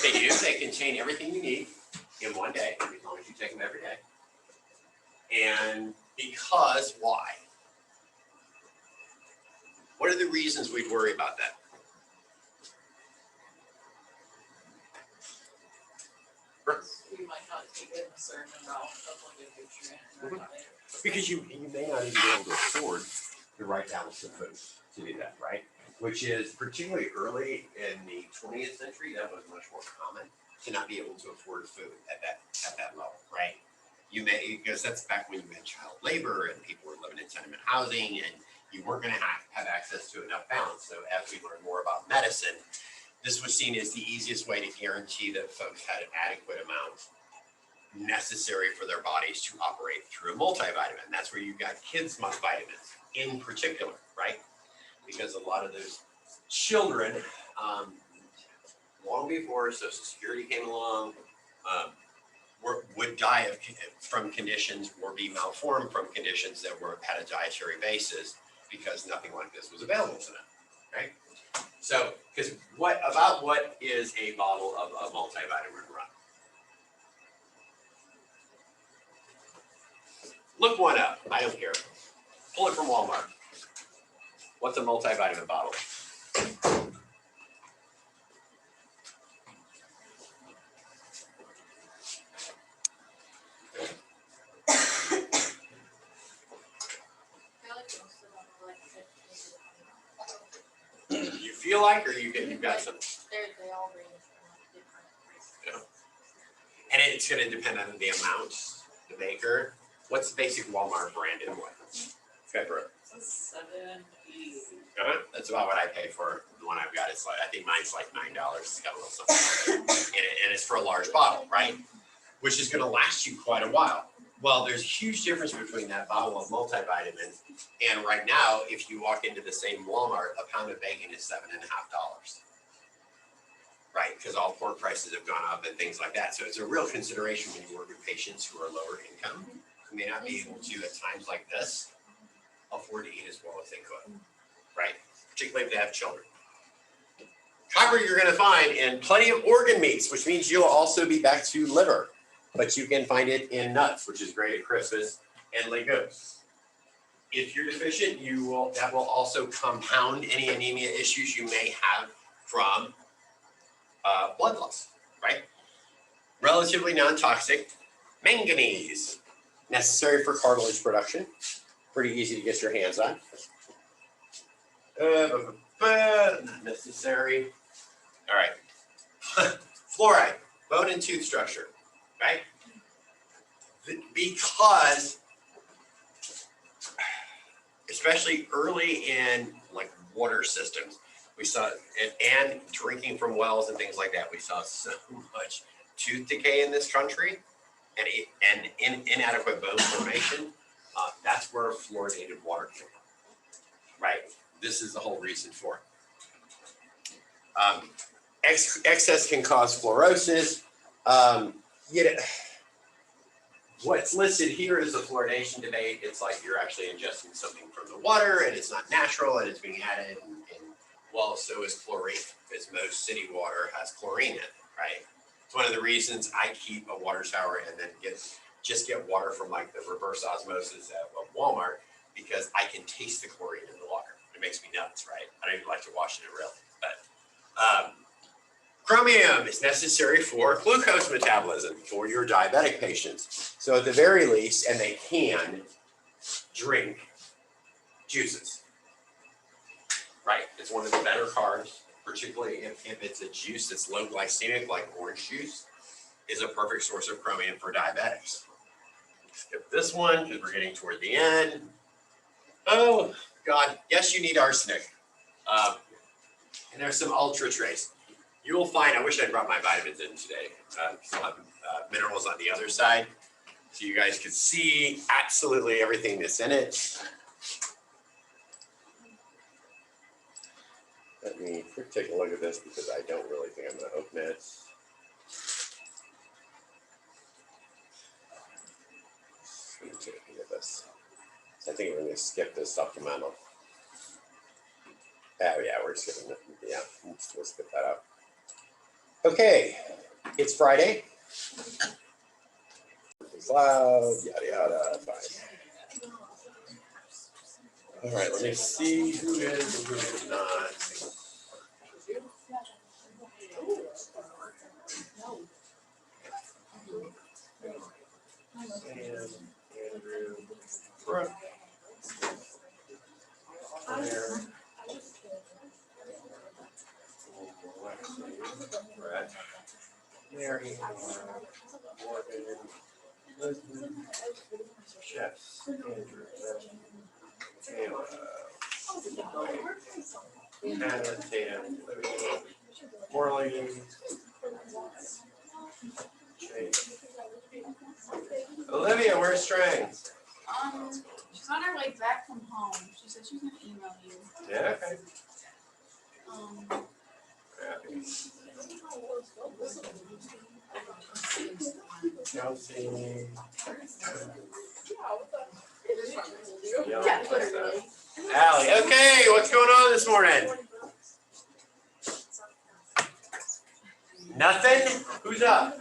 They do. They contain everything you need in one day, as long as you take them every day. And because why? What are the reasons we'd worry about that? We might not take in a certain amount of like a nutrient in our diet. Because you may not even be able to afford the right balance of food to do that, right? Which is particularly early in the 20th century, that was much more common to not be able to afford food at that level, right? You may, because that's back when you had child labor and people were living in tenement housing and you weren't gonna have access to enough balance. So as we learn more about medicine, this was seen as the easiest way to guarantee that folks had an adequate amount necessary for their bodies to operate through a multivitamin. That's where you got kids' vitamins in particular, right? Because a lot of those children, long before Social Security came along, would die from conditions or be malformed from conditions that had a dietary basis because nothing like this was available to them, right? So, because what is a bottle of a multivitamin run? Look one up, I don't care. Pull it from Walmart. What's a multivitamin bottle? You feel like, or you've got some? They all range from different prices. Yeah. And it's gonna depend on the amount, the maker. What's the basic Walmart branded one? February. It's a 7.80. That's about what I pay for the one I've got. It's like, I think mine's like $9. It's got a little something in it, and it's for a large bottle, right? Which is gonna last you quite a while. Well, there's a huge difference between that bottle of multivitamin and right now, if you walk into the same Walmart, a pound of bacon is $7.50. Right, because all pork prices have gone up and things like that. So it's a real consideration when you work with patients who are lower income, who may not be able to, at times like this, afford to eat as well as they could, right? Particularly if they have children. Copper you're gonna find in plenty of organ meats, which means you'll also be back to liver, but you can find it in nuts, which is great at Christmas, and legumes. If you're deficient, that will also compound any anemia issues you may have from blood loss, right? Relatively non-toxic. Manganese, necessary for cartilage production. Pretty easy to get your hands on. Not necessary. All right. Fluoride, bone and tooth structure, right? Because, especially early in like water systems, we saw, and drinking from wells and things like that, we saw so much tooth decay in this country and inadequate bone formation. That's where fluoridated water came from, right? This is the whole reason for it. Excess can cause fluorosis. What's listed here is the fluoridation debate. It's like you're actually ingesting something from the water and it's not natural and it's being added. And well, so is chlorine, because most city water has chlorine in it, right? It's one of the reasons I keep a water tower and then just get water from like the reverse osmosis at Walmart, because I can taste the chlorine in the water. It makes me nuts, right? I don't even like to wash it really, but chromium is necessary for glucose metabolism for your diabetic patients. So at the very least, and they can drink juices, right? It's one of the better carbs, particularly if it's a juice that's low glycemic, like orange juice, is a perfect source of chromium for diabetics. Skip this one because we're getting toward the end. Oh God, yes, you need arsenic. And there's some ultra trace. You will find, I wish I'd brought my vitamins in today. Still have minerals on the other side, so you guys could see absolutely everything that's in it. Let me quick take a look at this because I don't really think I'm gonna open it. Let me take a look at this. I think we're gonna skip this supplemental. Oh yeah, we're skipping it. Yeah, we'll skip that out. Okay, it's Friday. It's loud, yada yada, fine. All right, let me see who is and who is not. Sam, Andrew, Brooke. Claire. Alexi, Brett. Mary. Morgan. Elizabeth. Jess. Andrew. Taylor. Hannah, Tatum, Morley. Chase. Olivia, where's strength? She's on her way back from home. She said she's gonna email you. Yeah, okay. Chelsea. Yeah, literally. Allie, okay, what's going on this morning? Nothing? Who's up?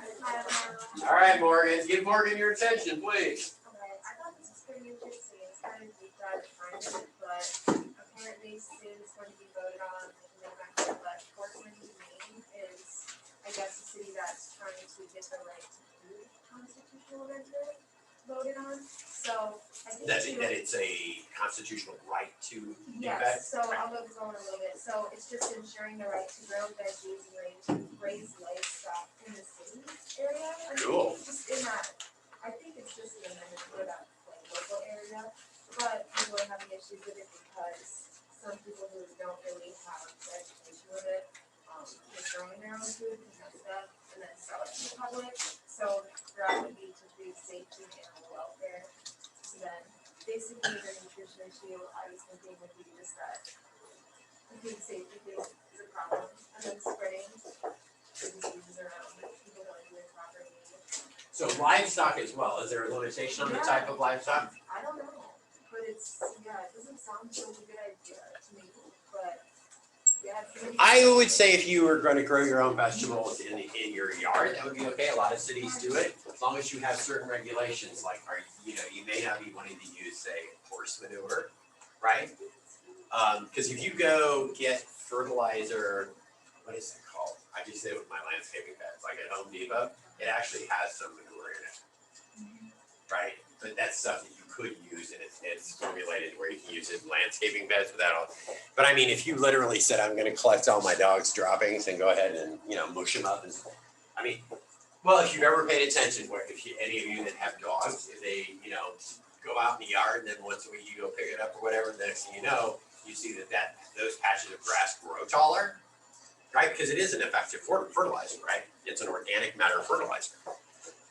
All right, Morgan, give Morgan your attention, please. Okay, I thought this was pretty interesting. It's kind of deep dive behind it, but apparently soon it's going to be voted on in November. But Portland, Maine is, I guess, a city that's trying to get the right to do constitutional amendment voted on. So I think That it's a constitutional right to do that? yes, so I'll go on a little bit. So it's just ensuring the right to grow veggies and raise livestock in the city area. I think Cool. Just in that, I think it's just an amendment for that like local area, but people are having issues with it because some people who don't really have the education with it, is growing their own food and test stuff and then sell it to the public. So throughout the beach is food safety and animal welfare. So then basically the nutrition issue, I was thinking would be just that the food safety thing is a problem and then spreading the diseases around people don't do it properly. So livestock as well, is there a limitation on the type of livestock? I don't know, but it's, yeah, it doesn't sound like a good idea to me, but yeah. it's- I would say if you were going to grow your own vegetables in your yard, that would be okay. A lot of cities do it, as long as you have certain regulations, like you may not be wanting to use, say, horse manure, right? Because if you go get fertilizer, what is it called? I just did it with my landscaping beds, like at Home Depot, it actually has some manure in it, right? But that's stuff that you could use, and it's formulated where you can use it in landscaping beds without all. But I mean, if you literally said, I'm gonna collect all my dog's droppings and go ahead and, mush them up and, I mean, well, if you've ever paid attention, where any of you that have dogs, if they, go out in the yard and then once a week you go pick it up or whatever, the next thing you know, you see that those patches of grass grow taller, right? Because it is an effective fertilizer, right? It's an organic matter fertilizer.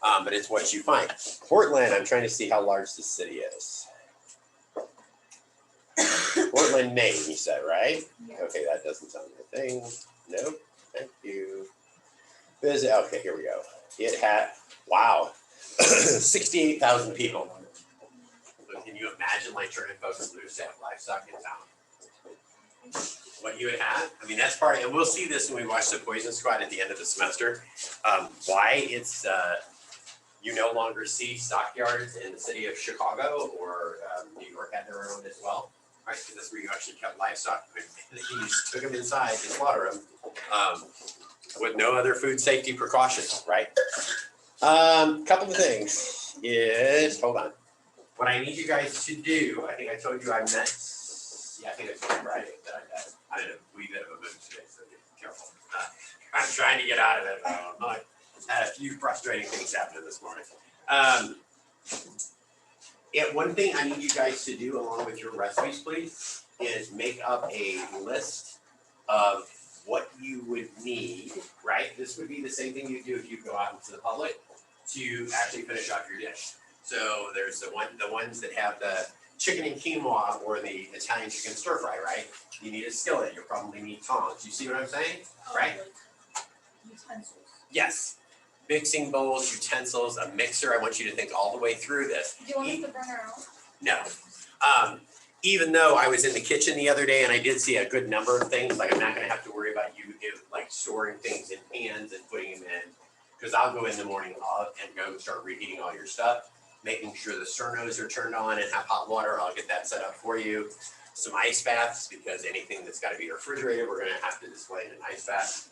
But it's what you find. Portland, I'm trying to see how large the city is. Portland, Maine, you said, right? Okay, that doesn't sound like a thing. Nope, thank you. Visit, okay, here we go. It had, wow, 68,000 people. So can you imagine trying to focus loose to have livestock in town? What you would have, I mean, that's part of it, and we'll see this when we watch the Poison Squad at the end of the semester. Why it's, you no longer see stockyards in the city of Chicago or New York had their own as well, right? Because that's where you actually kept livestock. You just took them inside and slaughter them with no other food safety precautions, right? Couple of things is, hold on. What I need you guys to do, I think I told you I met, I think it's Friday that I met. I had a wee bit of a mood today, so be careful. I'm trying to get out of it. I had a few frustrating things happening this morning. One thing I need you guys to do along with your recipes, please, is make up a list of what you would need, right? This would be the same thing you do if you go out into the public to actually finish off your dish. So there's the ones that have the chicken and quinoa or the Italian chicken stir fry, right? You need a skillet, you probably need tongs. You see what I'm saying? Right? Like utensils. Yes. Mixing bowls, utensils, a mixer. I want you to think all the way through this. Do you want us to bring our own? No. Even though I was in the kitchen the other day and I did see a good number of things, like I'm not gonna have to worry about you like storing things in pans and putting them in. Cause I'll go in the morning and go start reheating all your stuff, making sure the sternos are turned on and have hot water. I'll get that set up for you. Some ice baths, because anything that's gotta be refrigerated, we're gonna have to display in an ice bath.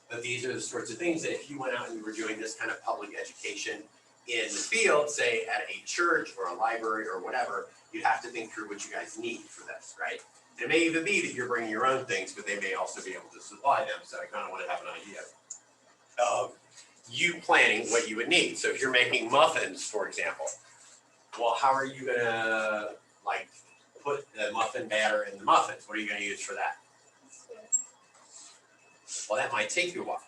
But these are the sorts of things that if you went out and you were doing this kind of public education in the field, say at a church or a library or whatever, you'd have to think through what you guys need for this, right? It may even be that you're bringing your own things, but they may also be able to supply them. So I kind of want to have an idea of you planning what you would need. So if you're making muffins, for example, well, how are you gonna like put the muffin batter in the muffins? What are you gonna use for that? Well, that might take you a while.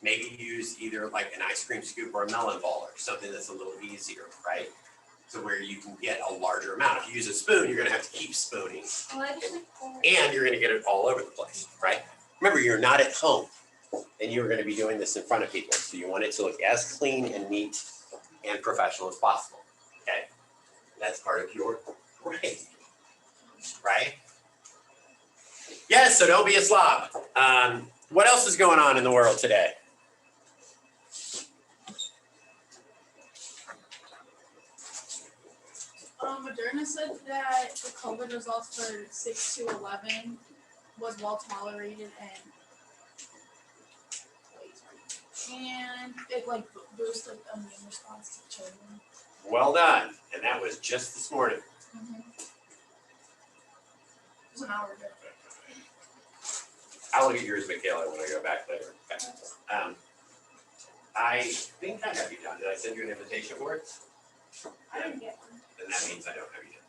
Maybe use either like an ice cream scoop or a melon ball or something that's a little easier, right? So where you can get a larger amount. If you use a spoon, you're gonna have to keep spooning. Oh, I just like And you're gonna get it all over the place, right? Remember, you're not at home and you're gonna be doing this in front of people. So you want it to look as clean and neat and professional as possible, okay? That's part of your brain, right? Yes, so don't be a slob. What else is going on in the world today? Moderna said that the COVID results for 6 to 11 was well tolerated and it like boosted the immune response to children. Well done. And that was just this morning. It was an hour ago. I'll look at yours, Michaela, when I go back later. Okay. I think I have you done. Did I send you an invitation for it? I didn't get one. Then that means I don't have you done.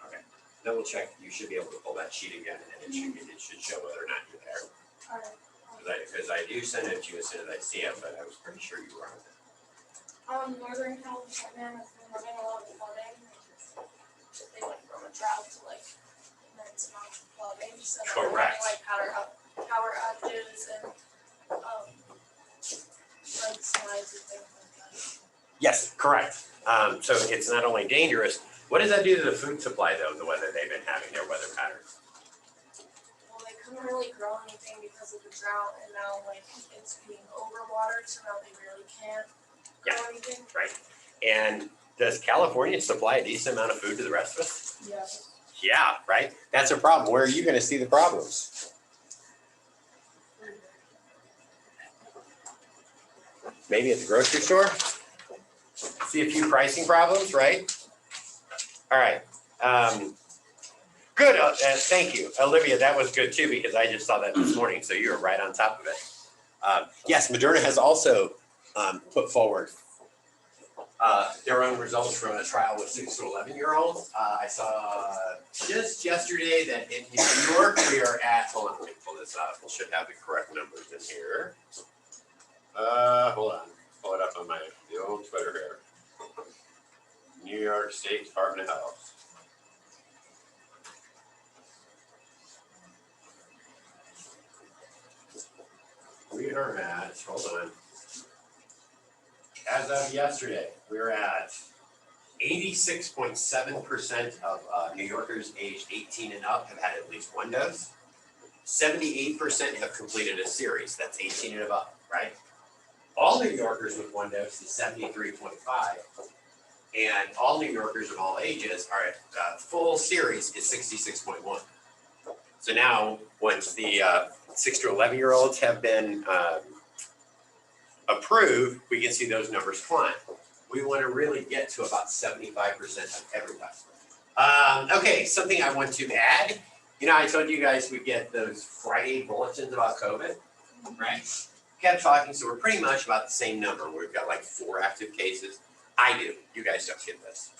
Okay. Double check. You should be able to pull that sheet again and it should show whether or not you're there. Alright. Because I do send it to you as soon as I see it, but I was pretty sure you were on it. Northern California has been having a lot of flooding. They went from a drought to like immense amounts of flooding. So they're Correct. having like power outages and mudslides and things like that. Yes, correct. So it's not only dangerous. What does that do to the food supply though, the weather they've been having, their weather patterns? Well, they couldn't really grow anything because of the drought, and now like it's being overwatered, so now they really can't grow anything. Right. And does California supply a decent amount of food to the rest of us? Yes. Yeah, right? That's a problem. Where are you gonna see the problems? Maybe at the grocery store? See a few pricing problems, right? All right. Good, thank you. Olivia, that was good too, because I just saw that this morning, so you were right on top of it. Yes, Moderna has also put forward their own results from a trial with 6 to 11-year-olds. I saw just yesterday that in New York, we are at, hold on, let me pull this up. We should have the correct numbers in here. Hold on, pull it up on the old Twitter here. New York State Department of Health. We are at, hold on. As of yesterday, we are at 86.7% of New Yorkers aged 18 and up have had at least one dose. 78% have completed a series, that's 18 and above, right? All New Yorkers with one dose is 73.5. And all New Yorkers of all ages are at full series is 66.1. So now, once the 6 to 11-year-olds have been approved, we can see those numbers climb. We want to really get to about 75% of everybody. Okay, something I want to add. You know, I told you guys we get those Friday bulletins about COVID, right? Kept talking, so we're pretty much about the same number. We've got like 4 active cases. I do. You guys don't get this,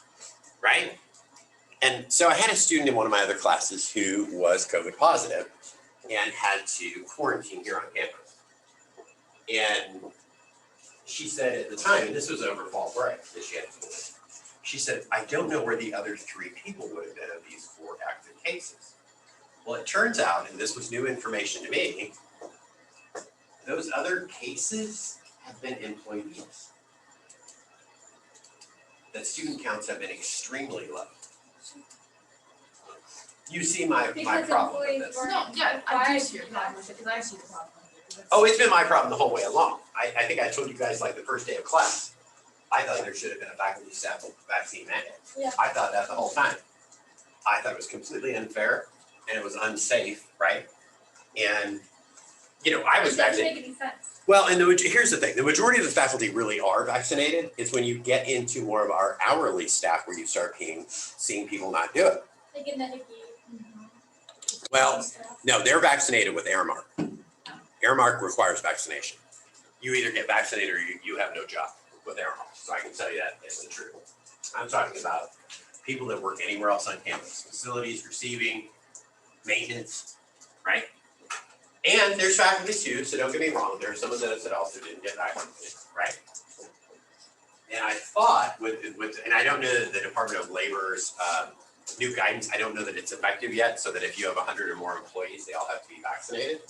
right? And so I had a student in one of my other classes who was COVID positive and had to quarantine here on campus. And she said at the time, and this was over fall break, that she had to do this, She said, I don't know where the other 3 people would have been of these 4 active cases. Well, it turns out, and this was new information to me, those other cases have been employees. The student counts have been extremely low. You see my Because problem with employees this. were- No, yeah, I do see your problem with it, cause I see the problem with it. Oh, it's been my problem the whole way along. I think I told you guys like the first day of class, I thought there should have been a faculty staff vaccine mandate. Yeah. I thought that the whole time. I thought it was completely unfair and it was unsafe, right? And, I was It doesn't vaccinated. make any sense. Well, and here's the thing, the majority of the faculty really are vaccinated. It's when you get into more of our hourly staff where you start seeing people not do it. Like in Medicaid. Well, no, they're vaccinated with Airmark. Airmark requires vaccination. You either get vaccinated or you have no job with Airmark. So I can tell you that is the truth. I'm talking about people that work anywhere else on campus, facilities, receiving, maintenance, right? And there's faculty too, so don't get me wrong, there are some of those that also didn't get vaccinated, right? And I thought and I don't know that the Department of Labor's new guidance, I don't know that it's effective yet, so that if you have 100 or more employees, they all have to be vaccinated,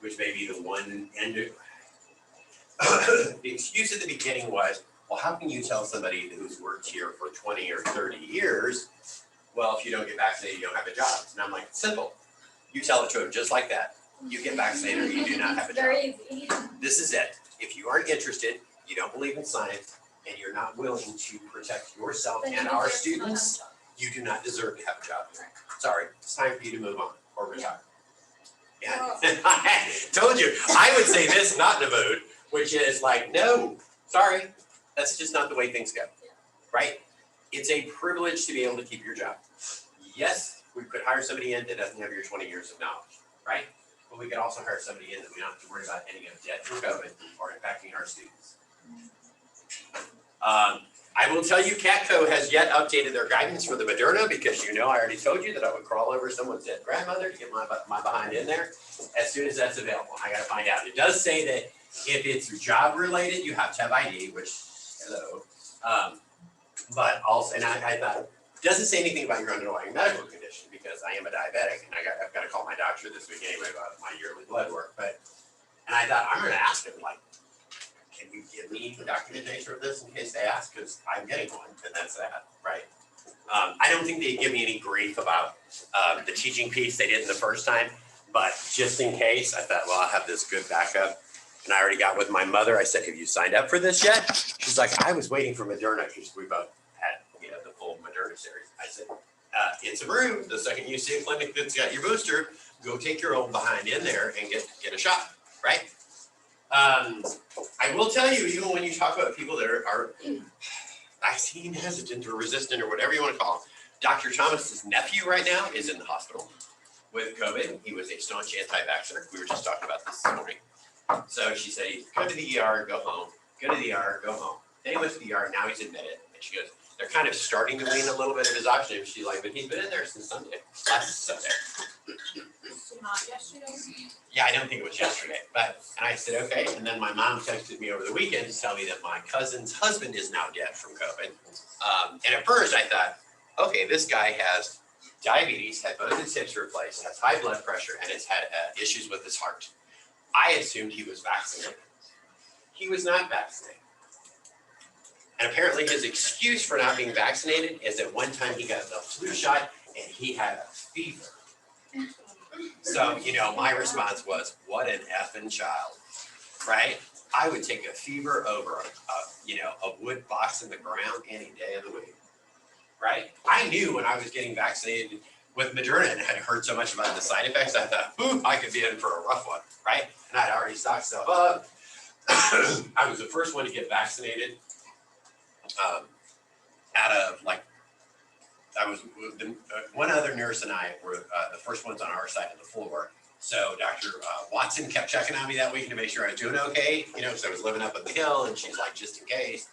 which may be the one end of. The excuse at the beginning was, well, how can you tell somebody who's worked here for 20 or 30 years, well, if you don't get vaccinated, you don't have a job? And I'm like, simple. You tell it to them just like that. You get vaccinated or you do not have a job. Very easy. This is it. If you aren't interested, you don't believe in science, and you're not willing to protect yourself Then you and our deserve to not have a students, job. you do not deserve to have a job. Sorry, it's time for you to move on or retire. And I told you, I would say this not in a mood, which is like, no, sorry, that's just not the way things go, right? It's a privilege to be able to keep your job. Yes, we could hire somebody in that doesn't have your 20 years of knowledge, right? But we could also hire somebody in that we don't have to worry about any of debt from COVID or impacting our students. I will tell you, CATCO has yet updated their guidance for the Moderna because I already told you that I would crawl over someone's dead grandmother to get my behind in there as soon as that's available. I gotta find out. It does say that if it's job related, you have to have ID, which, hello. But also, and I thought, it doesn't say anything about your underlying medical condition because I am a diabetic and I've got to call my doctor this week anyway about my yearly blood work. And I thought, I'm going to ask him, like, can you give me the documentation of this in case they ask? Because I'm getting one, and that's that, right? I don't think they give me any grief about the teaching piece they did in the first time, but just in case, I thought, well, I'll have this good backup. And I already got with my mother. I said, have you signed up for this yet? She's like, I was waiting for Moderna because we both had, the full Moderna series. I said, it's approved. The second you see a clinic that's got your booster, go take your own behind in there and get a shot, right? I will tell you, even when you talk about people that are vaccine hesitant or resistant or whatever you want to call them, Dr. Thomas's nephew right now is in the hospital with COVID. He was a staunch anti-vaxxer. We were just talking about this morning. So she said, go to the ER, go home, go to the ER, go home. Then he went to the ER, now he's admitted. And she goes, they're kind of starting to wean a little bit of his oxygen. She's like, but he's been in there since Sunday, last Sunday. So not yesterday? Yeah, I don't think it was yesterday, and I said, okay. And then my mom texted me over the weekend to tell me that my cousin's husband is now dead from COVID. And at first I thought, okay, this guy has diabetes, had both his hips replaced, has high blood pressure, and has had issues with his heart. I assumed he was vaccinated. He was not vaccinated. And apparently his excuse for not being vaccinated is that one time he got the flu shot and he had a fever. So, my response was, what an effing child, right? I would take a fever over a wood box in the ground any day of the week, right? I knew when I was getting vaccinated with Moderna and had heard so much about the side effects, I thought, I could be in for a rough one, right? And I'd already stocked stuff up. I was the first one to get vaccinated one other nurse and I were the first ones on our side of the floor. So Dr. Watson kept checking on me that week to make sure I was doing okay, because I was living up on the hill and she's like, just in case.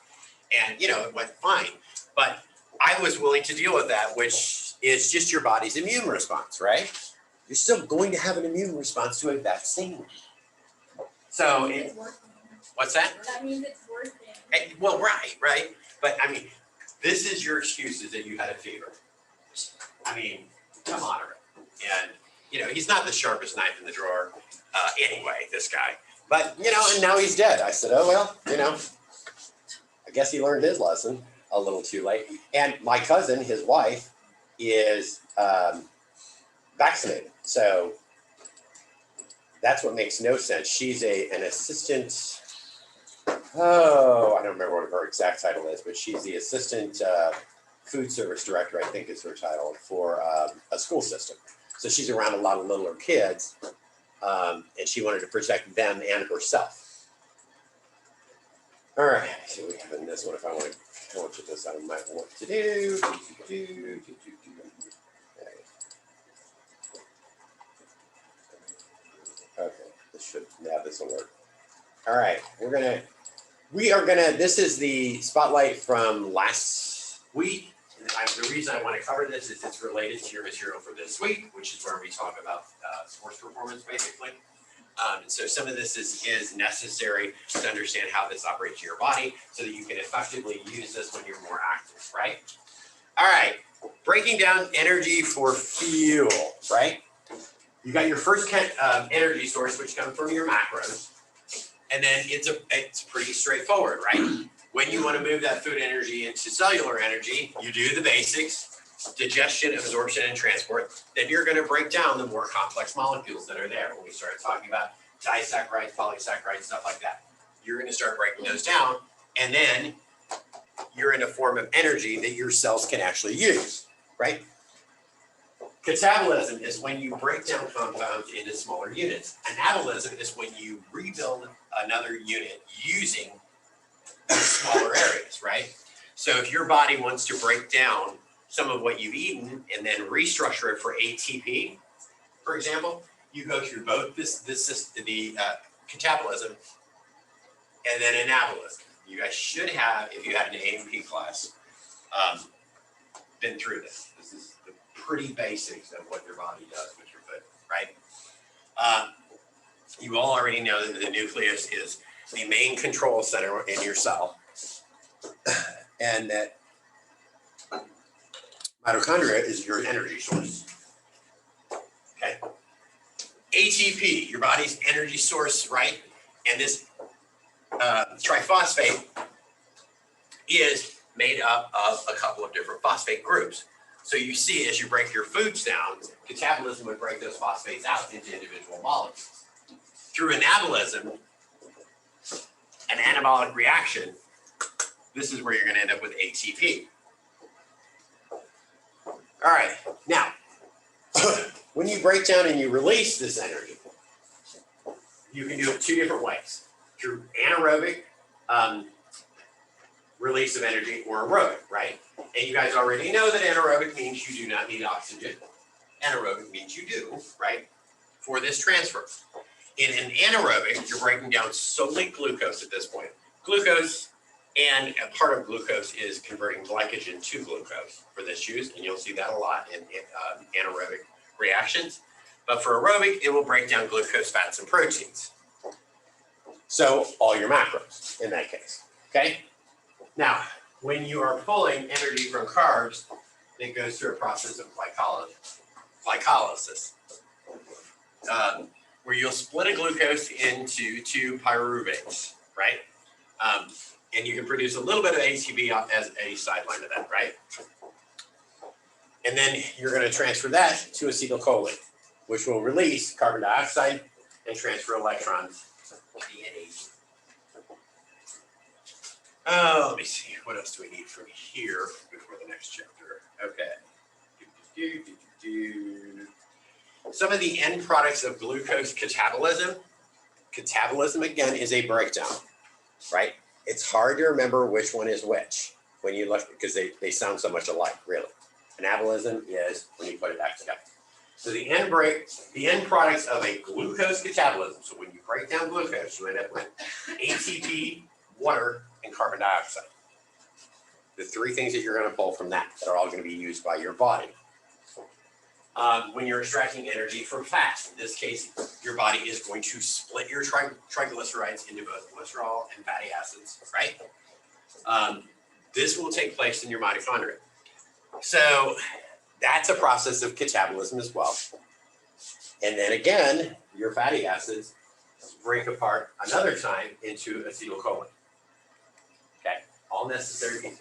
And, it went fine. But I was willing to deal with that, which is just your body's immune response, right? You're still going to have an immune response to a vaccine. So, It's working. what's that? That means it's working. Well, right. But I mean, This is your excuses that you had a fever. I mean, come on, Rick. And, you know, he's not the sharpest knife in the drawer anyway, this guy. But, you know, and now he's dead. I said, oh, well, you know, I guess he learned his lesson a little too late. And my cousin, his wife, is vaccinated. So that's what makes no sense. She's an assistant. Oh, I don't remember what her exact title is, but she's the assistant food service director, I think is her title, for a school system. So she's around a lot of littler kids, and she wanted to protect them and herself. All right, so we have in this one. If I want to, how much of this I might want to do. Okay, this should, yeah, this will work. All right, we are gonna, this is the spotlight from last week. The reason I want to cover this is it's related to your material for this week, which is where we talk about sports performance, basically. And so some of this is necessary to understand how this operates in your body so that you can effectively use this when you're more active, right? All right, breaking down energy for fuel, right? You got your first energy source, which comes from your macros. And then it's pretty straightforward, right? When you want to move that food energy into cellular energy, you do the basics, digestion, absorption, and transport. Then you're going to break down the more complex molecules that are there. When we start talking about disaccharides, polysaccharides, stuff like that, you're going to start breaking those down. And then you're in a form of energy that your cells can actually use, right? Catabolism is when you break down compounds into smaller units. Anabolism is when you rebuild another unit using smaller areas, right? So if your body wants to break down some of what you've eaten and then restructure it for ATP, for example, you go through both the catabolism and then anabolism. You guys should have, if you had an A&P class, been through this. This is the pretty basics of what your body does with your food, right? You all already know that the nucleus is the main control center in your cell, and that mitochondria is your energy source. Okay. ATP, your body's energy source, right? And this triphosphate is made up of a couple of different phosphate groups. So you see, as you break your foods down, catabolism would break those phosphates out into individual molecules. Through anabolism, an anabolic reaction, this is where you're going to end up with ATP. All right, now, when you break down and you release this energy, you can do it two different ways. Through anaerobic release of energy or aerobic, right? And you guys already know that anaerobic means you do not need oxygen. Anaerobic means you do, right? For this transfer. In an anaerobic, you're breaking down solely glucose at this point. Glucose, and a part of glucose is converting glycogen to glucose for this use, and you'll see that a lot in anaerobic reactions. But for aerobic, it will break down glucose, fats, and proteins. So all your macros in that case, okay? Now, when you are pulling energy from carbs, it goes through a process of glycolysis, where you'll split a glucose into two pyruvates, right? And you can produce a little bit of ATP as a sideline to that, right? And then you're going to transfer that to acetylcholine, which will release carbon dioxide and transfer electrons to the NAD. Let me see. What else do we need from here before the next chapter? Okay. Some of the end products of glucose catabolism. Catabolism, again, is a breakdown, right? It's hard to remember which one is which when you look, because they sound so much alike, really. Anabolism is when you put it back together. So the end products of a glucose catabolism, so when you break down glucose, you end up with ATP, water, and carbon dioxide. The three things that you're going to pull from that are all going to be used by your body. When you're extracting energy from fat, in this case, your body is going to split your triglycerides into both glycerol and fatty acids, right? this will take place in your mitochondria. So that's a process of catabolism as well. And then again, your fatty acids break apart another time into acetylcholine. Okay, all necessary pieces.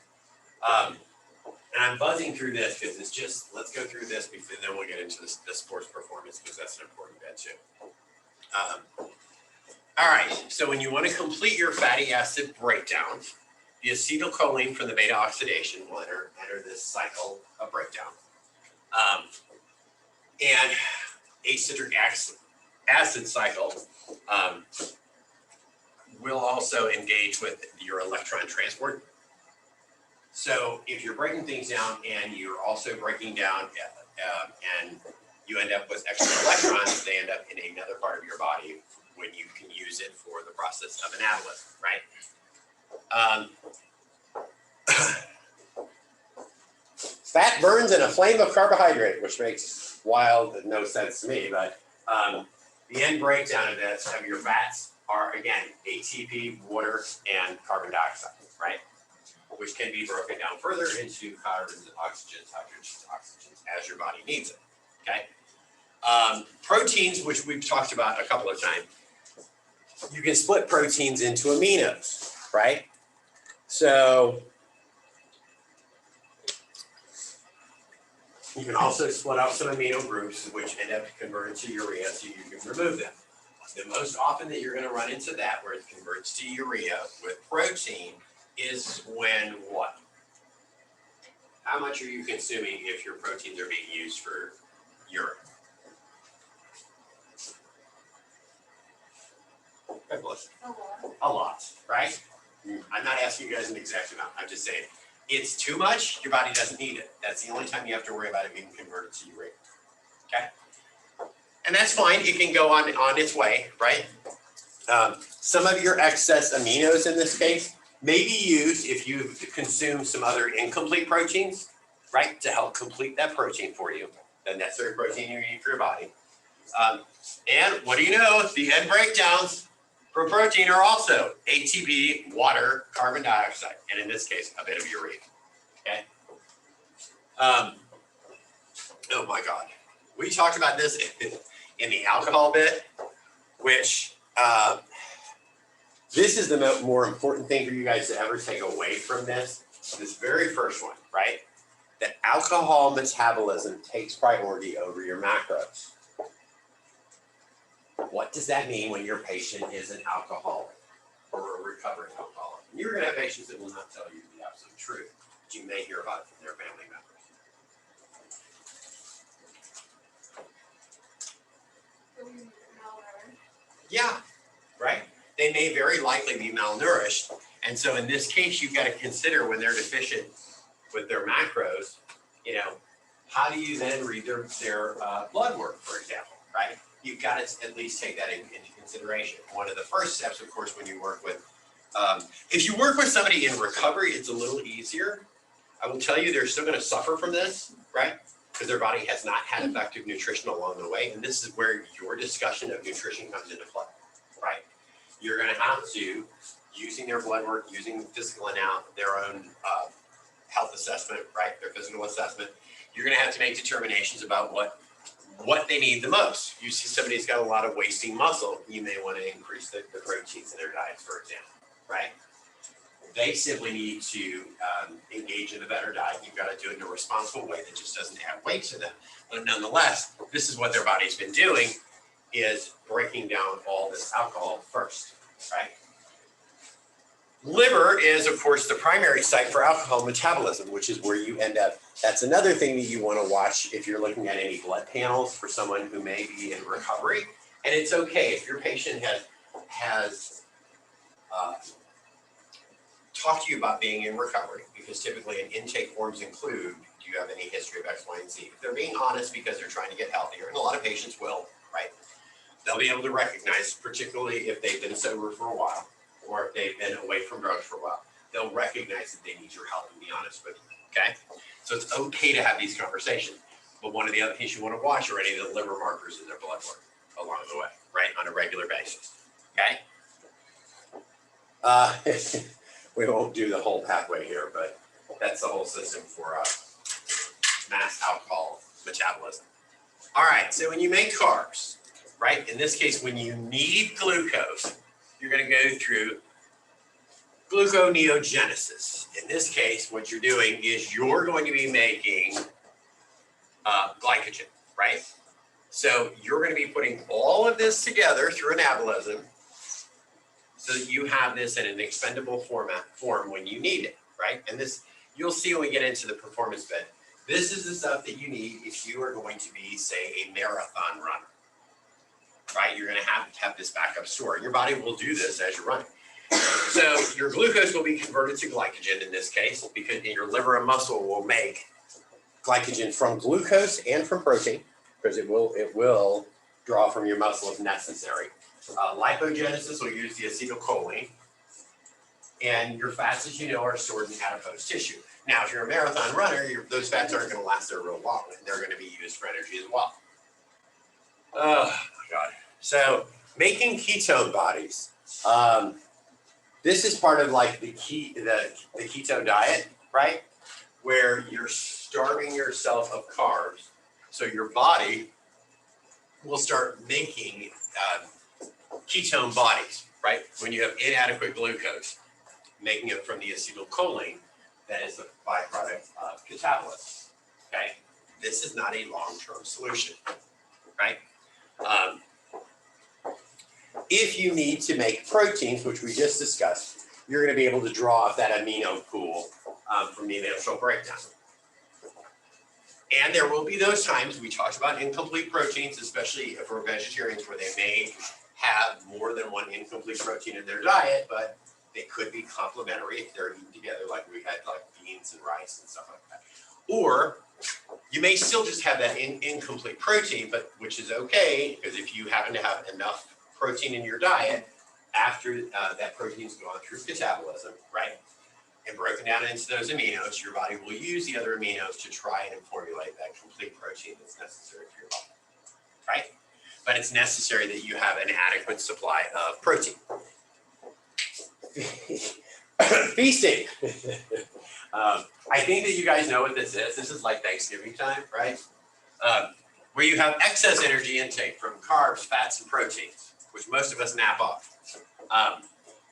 And I'm buzzing through this because it's just, let's go through this before, then we'll get into the sports performance because that's an important bit too. All right, so when you want to complete your fatty acid breakdown, the acetylcholine from the beta oxidation will enter this cycle of breakdown. And a citric acid cycle will also engage with your electron transport. So if you're breaking things down and you're also breaking down and you end up with extra electrons, they end up in another part of your body when you can use it for the process of anabolism, right? Fat burns in a flame of carbohydrate, which makes no sense to me, but the end breakdown of this, of your fats are, again, ATP, water, and carbon dioxide, right? Which can be broken down further into carbons, oxygens, hydrogens, oxygens as your body needs it, okay? Proteins, which we've talked about a couple of times, you can split proteins into aminos, right? So you can also split out some amino groups which end up converted to urea so you can remove them. The most often that you're going to run into that where it converts to urea with protein is when what? How much are you consuming if your proteins are being used for urine? A lot, right? I'm not asking you guys an exact amount. I'm just saying it's too much, your body doesn't need it. That's the only time you have to worry about it being converted to urea. Okay? And that's fine. It can go on its way, right? Some of your excess aminos in this case may be used if you consume some other incomplete proteins, right? To help complete that protein for you, the necessary protein you need for your body. And what do you know? The end breakdowns for protein are also ATP, water, carbon dioxide, and in this case, a bit of urea. Okay. Oh my God. We talked about this in the alcohol bit, which this is the more important thing for you guys to ever take away from this very first one, right? That alcohol metabolism takes priority over your macros. What does that mean when your patient is an alcoholic or a recovering alcoholic? You're going to have patients that will not tell you the absolute truth, but you may hear about it from their family members. Yeah, right? They may very likely be malnourished. And so in this case, you've got to consider when they're deficient with their macros, you know, how do you then read their blood work, for example, right? You've got to at least take that into consideration. One of the first steps, of course, when you work with, if you work with somebody in recovery, it's a little easier. I will tell you, they're still going to suffer from this, right? Because their body has not had effective nutrition along the way. And this is where your discussion of nutrition comes into play, right? You're going to have to, using their blood work, using physical their own health assessment, right? Their physical assessment, you're going to have to make determinations about what they need the most. You see somebody's got a lot of wasting muscle, you may want to increase the proteins in their diet, for example, right? They simply need to engage in a better diet. You've got to do it in a responsible way that just doesn't add weight to them. But nonetheless, this is what their body's been doing, is breaking down all this alcohol first, right? Liver is, of course, the primary site for alcohol metabolism, which is where you end up. That's another thing that you want to watch if you're looking at any blood panels for someone who may be in recovery. And it's okay if your patient has talked to you about being in recovery, because typically in intake forms include, do you have any history of X, Y, and Z? If they're being honest because they're trying to get healthier, and a lot of patients will, right? They'll be able to recognize, particularly if they've been sober for a while, or if they've been away from drugs for a while, they'll recognize that they need your help and be honest with you, okay? So it's okay to have these conversations. But one of the other things you want to watch are any of the liver markers in their blood work along the way, right? On a regular basis, okay? We won't do the whole pathway here, but That's the whole system for mass alcohol metabolism. All right, so when you make carbs, right? In this case, when you need glucose, you're going to go through gluconeogenesis. In this case, what you're doing is you're going to be making glycogen, right? So you're going to be putting all of this together through anabolism so that you have this in an expendable form when you need it, right? And this, you'll see when we get into the performance bed. This is the stuff that you need if you are going to be, say, a marathon runner, right? You're going to have this backup store. Your body will do this as you're running. So your glucose will be converted to glycogen in this case, because your liver and muscle will make glycogen from glucose and from protein, because it will draw from your muscle if necessary. Lipogenesis will use the acetylcholine, and your fats, as you know, are stored in adipose tissue. Now, if you're a marathon runner, those fats aren't going to last there real long, and they're going to be used for energy as well. Oh my God! So making ketone bodies. This is part of like the keto diet, right? Where you're starving yourself of carbs, so your body will start making ketone bodies, right? When you have inadequate glucose, making it from the acetylcholine, that is the byproduct of catabolism, okay? This is not a long-term solution, right? If you need to make proteins, which we just discussed, you're going to be able to draw off that amino pool from the initial breakdown. And there will be those times we talked about incomplete proteins, especially for vegetarians, where they may have more than one incomplete protein in their diet, but they could be complementary if they're eaten together, like we had like beans and rice and stuff like that. Or you may still just have that incomplete protein, but which is okay, because if you happen to have enough protein in your diet after that protein's gone through catabolism, right, and broken down into those aminos, your body will use the other aminos to try and formulate that complete protein that's necessary for your body, right? But it's necessary that you have an adequate supply of protein. Feasting. I think that you guys know what this is. This is like Thanksgiving time, right? Where you have excess energy intake from carbs, fats, and proteins, which most of us nap off.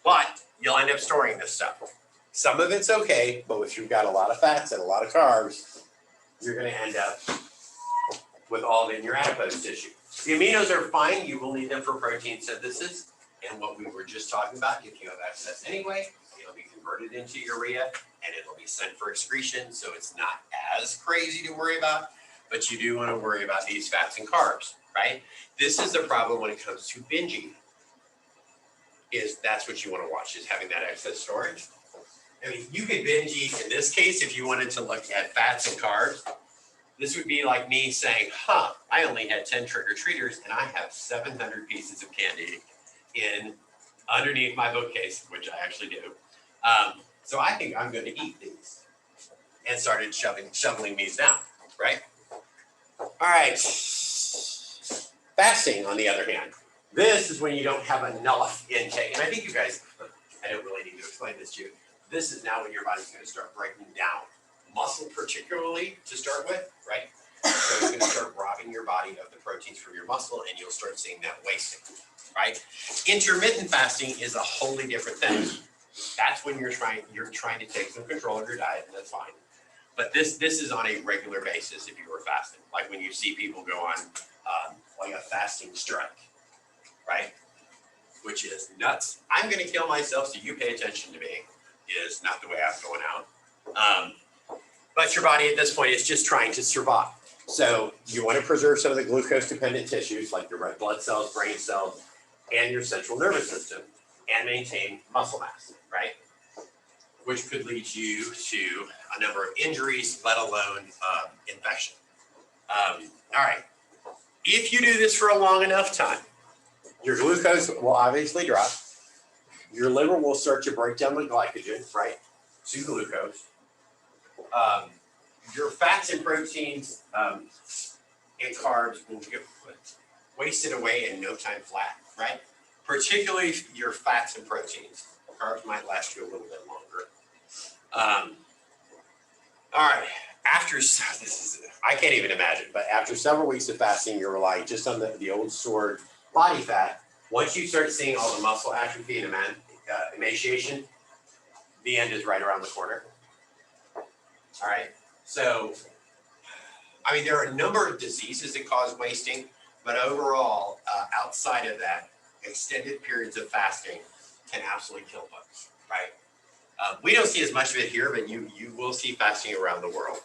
But you'll end up storing this stuff. Some of it's okay, but if you've got a lot of fats and a lot of carbs, you're going to end up with all in your adipose tissue. The aminos are fine. You will need them for protein synthesis. And what we were just talking about, if you have excess anyway, it'll be converted into urea and it'll be sent for excretion. So it's not as crazy to worry about, but you do want to worry about these fats and carbs, right? This is the problem when it comes to binging, is that's what you want to watch, is having that excess storage. I mean, you could binge eat in this case if you wanted to look at fats and carbs. This would be like me saying, I only had 10 trick-or-treaters and I have 700 pieces of candy underneath my bookcase, which I actually do. So I think I'm going to eat these, and started shoveling these down, right? All right. Fasting, on the other hand, this is when you don't have enough intake. And I think you guys, I don't really need to explain this to you. This is now when your body's going to start breaking down muscle, particularly to start with, right? So it's going to start robbing your body of the proteins from your muscle, and you'll start seeing that wasting, right? Intermittent fasting is a wholly different thing. That's when you're trying to take some control of your diet, and that's fine. But this is on a regular basis if you were fasting, like when you see people go on like a fasting strike, right? Which is nuts. I'm going to kill myself, so you pay attention to me, is not the way I'm going out. But your body at this point is just trying to survive. So you want to preserve some of the glucose-dependent tissues like your red blood cells, brain cells, and your central nervous system, and maintain muscle mass, right? Which could lead you to a number of injuries, let alone infection. All right. If you do this for a long enough time, your glucose will obviously drop. Your liver will start to break down the glycogen, right, to glucose. Your fats and proteins and carbs will get wasted away in no time flat, right? Particularly your fats and proteins. Carbs might last you a little bit longer. All right, I can't even imagine, but after several weeks of fasting, you're relying just on the old stored body fat. Once you start seeing all the muscle atrophy and emaciation, the end is right around the corner. All right, so, I mean, there are a number of diseases that cause wasting, but overall, outside of that, extended periods of fasting can absolutely kill folks, right? We don't see as much of it here, but you will see fasting around the world.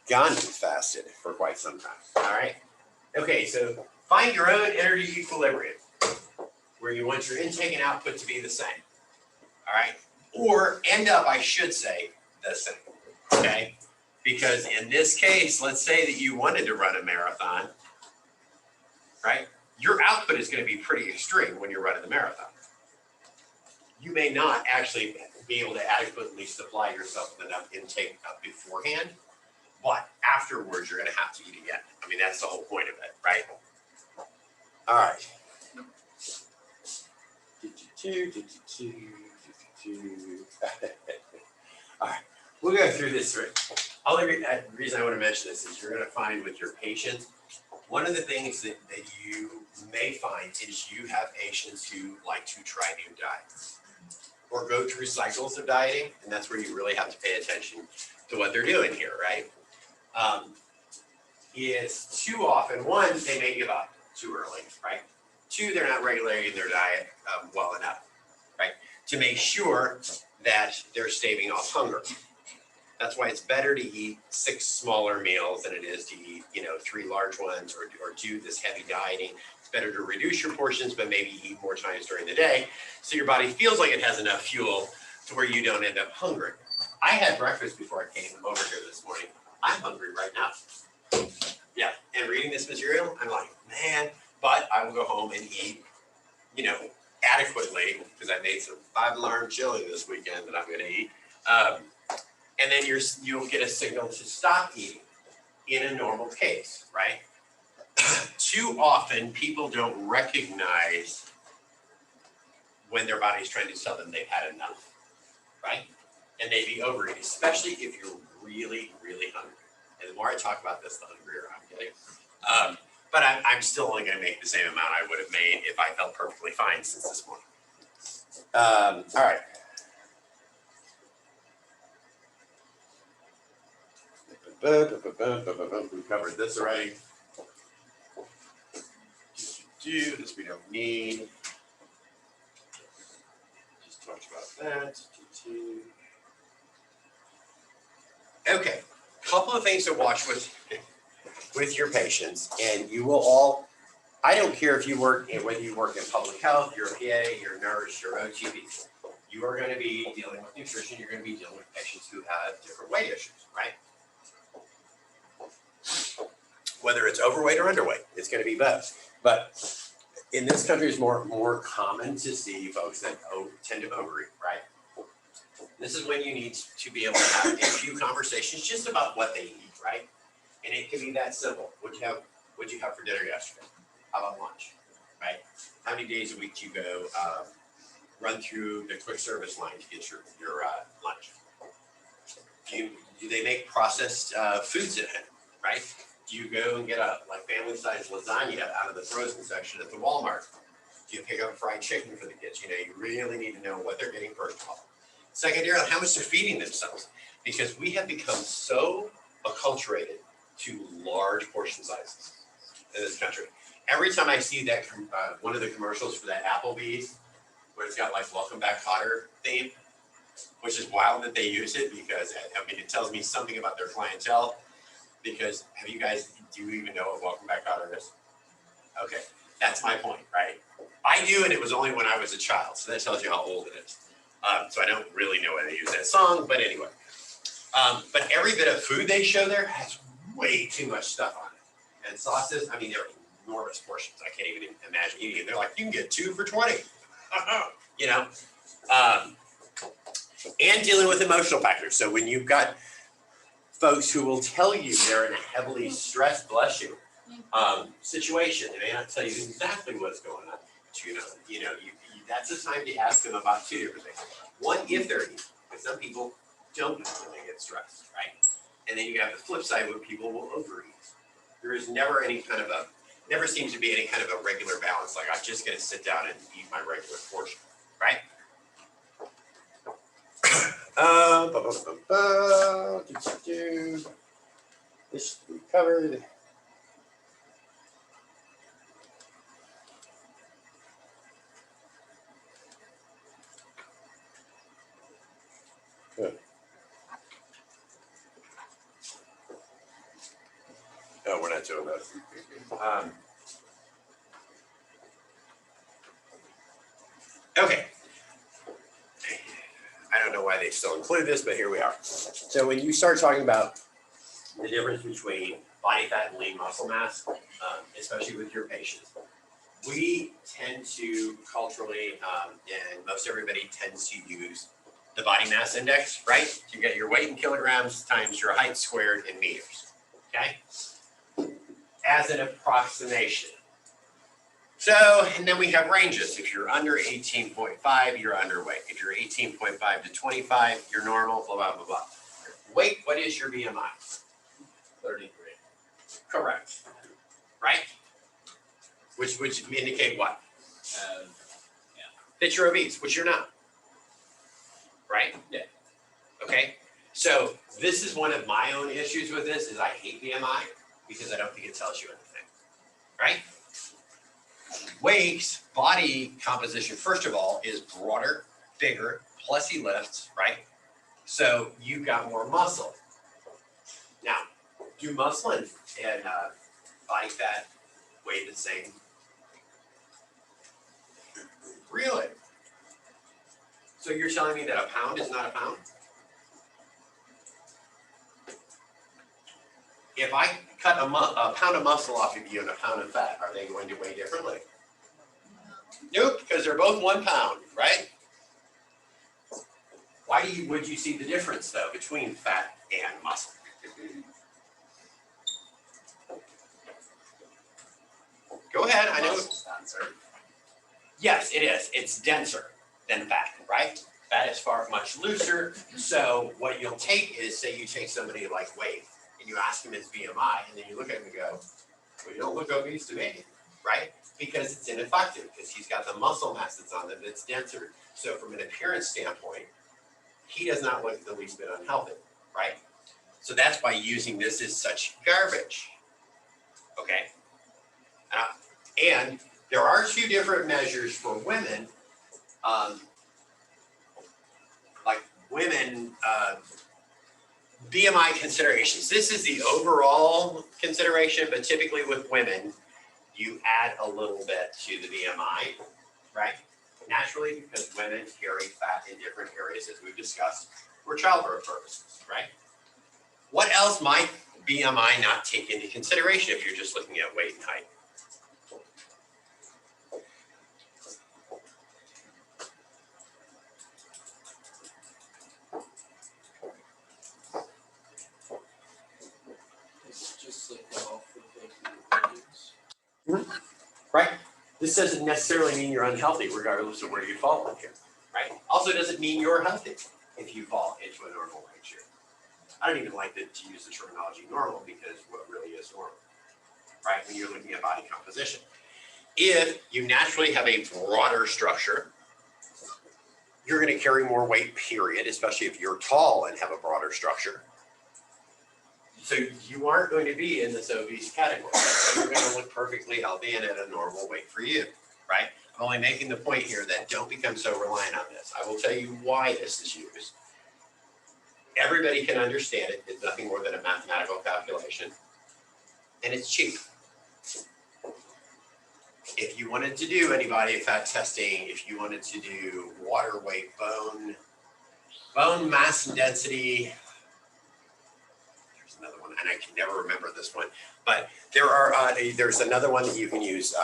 Gandhi fasted for quite some time, all right? Okay, so find your own energy equilibrium where you want your intake and output to be the same, all right? Or end up, I should say, the same, okay? Because in this case, let's say that you wanted to run a marathon, right? Your output is going to be pretty extreme when you're running the marathon. You may not actually be able to adequately supply yourself with enough intake beforehand, but afterwards you're going to have to eat again. I mean, that's the whole point of it, right? All right. All right, we'll go through this through. Only reason I want to mention this is you're going to find with your patients, one of the things that you may find is you have patients who like to try new diets or go through cycles of dieting, and that's where you really have to pay attention to what they're doing here, right? Is too often, one, they may give up too early, right? Two, they're not regulating their diet well enough, right? To make sure that they're staving off hunger. That's why it's better to eat 6 smaller meals than it is to eat, 3 large ones or do this heavy dieting. It's better to reduce your portions, but maybe eat more times during the day so your body feels like it has enough fuel to where you don't end up hungry. I had breakfast before I came over here this morning. I'm hungry right now. Yeah, and reading this material, I'm like, man, but I will go home and eat, adequately because I made some 5-alarm chili this weekend that I'm going to eat. And then you'll get a signal to stop eating in a normal case, right? Too often, people don't recognize when their body's trying to tell them they've had enough, right? And maybe overeat, especially if you're really, really hungry. And the more I talk about this, the hungrier I'm getting. But I'm still only going to make the same amount I would have made if I felt perfectly fine since this morning. All right. We covered this already. This we don't need. Just talked about that. Okay, couple of things to watch with your patients, and you will all. I don't care if you work whether you work in public health, you're a PA, you're a nurse, you're OTP. You are going to be dealing with nutrition. You're going to be dealing with patients who have different weight issues, right? Whether it's overweight or underweight, it's going to be both. But in this country, it's more common to see folks that tend to overeat, right? This is when you need to be able to have a few conversations just about what they eat, right? And it can be that simple. What'd you have for dinner yesterday? How about lunch, right? How many days a week do you go run through the quick service line to get your lunch? Do they make processed foods at home, right? Do you go and get a family-sized lasagna out of the frozen section at the Walmart? Do you pick up fried chicken for the kids? You really need to know what they're getting first of all. Secondarily, how much they're feeding themselves, because we have become so acculturated to large portion sizes in this country. Every time I see that one of the commercials for that Applebee's, where it's got welcome back Kotter theme, which is wild that they use it because it tells me something about their clientele. Because do you even know what welcome back Kotter is? Okay, that's my point, right? I do, and it was only when I was a child, so that tells you how old it is. So I don't really know why they use that song, but anyway. But every bit of food they show there has way too much stuff on it. And sauces, they're enormous portions. I can't even imagine eating it. They're like, you can get 2 for $20. And dealing with emotional factors. So when you've got folks who will tell you they're in a heavily stressed, bless you, situation, they may not tell you exactly what's going on. But that's the time to ask them about 2 different things. One, if they're eating, because some people don't eat when they get stressed, right? And then you have the flip side where people will overeat. There is never never seems to be any kind of a regular balance, like I'm just gonna sit down and eat my regular portion, right? This we covered. Good. No, we're not doing that. Okay. I don't know why they still include this, but here we are. So when you start talking about the difference between body fat and lean muscle mass, especially with your patients, we tend to culturally, and most everybody tends to use the body mass index, right? You get your weight in kilograms times your height squared in meters, okay? As an approximation. So, and then we have ranges. If you're under 18.5, you're underweight. If you're 18.5 to 25, you're normal, blah, blah, blah, blah. Weight, what is your BMI? 33. Correct. Right? Which would indicate what? That you're obese, which you're not. Right? Yeah. Okay. So this is one of my own issues with this is I hate BMI because I don't think it tells you anything. Right? Weight, body composition, first of all, is broader, bigger, plus he lifts, right? So you've got more muscle. Now, do muscle and body fat weigh the same? Really? So you're telling me that a pound is not a pound? If I cut a pound of muscle off of you and a pound of fat, are they going to weigh differently? Nope, because they're both 1 pound, right? Why would you see the difference though between fat and muscle? Go ahead, I know. Muscle's denser. Yes, it is. It's denser than fat, right? Fat is much looser. So what you'll take is, say you take somebody like Wade and you ask him his BMI, and then you look at him and go, well, you don't look obese to me, right? Because it's ineffective, because he's got the muscle mass that's on them that's denser. So from an appearance standpoint, he does not look the least bit unhealthy, right? So that's why using this is such garbage, okay? And there are 2 different measures for women, like women BMI considerations. This is the overall consideration, but typically with women, you add a little bit to the BMI, right? Naturally, because women carry fat in different areas, as we've discussed, for childbirth purposes, right? What else might BMI not take into consideration if you're just looking at weight and height? It's just like off the figures. Right? This doesn't necessarily mean you're unhealthy regardless of where you fall in here, right? Also doesn't mean you're healthy if you fall into a normal range here. I don't even like to use the terminology normal because what really is normal, right? When you're looking at body composition. If you naturally have a broader structure, you're going to carry more weight, period, especially if you're tall and have a broader structure. So you aren't going to be in this obese category. You're going to look perfectly healthy and at a normal weight for you, right? I'm only making the point here that don't become so reliant on this. I will tell you why this is used. Everybody can understand it. It's nothing more than a mathematical calculation. And it's cheap. If you wanted to do any body fat testing, if you wanted to do water weight, bone mass and density, there's another one, and I can never remember this one, but there's another one that you can use,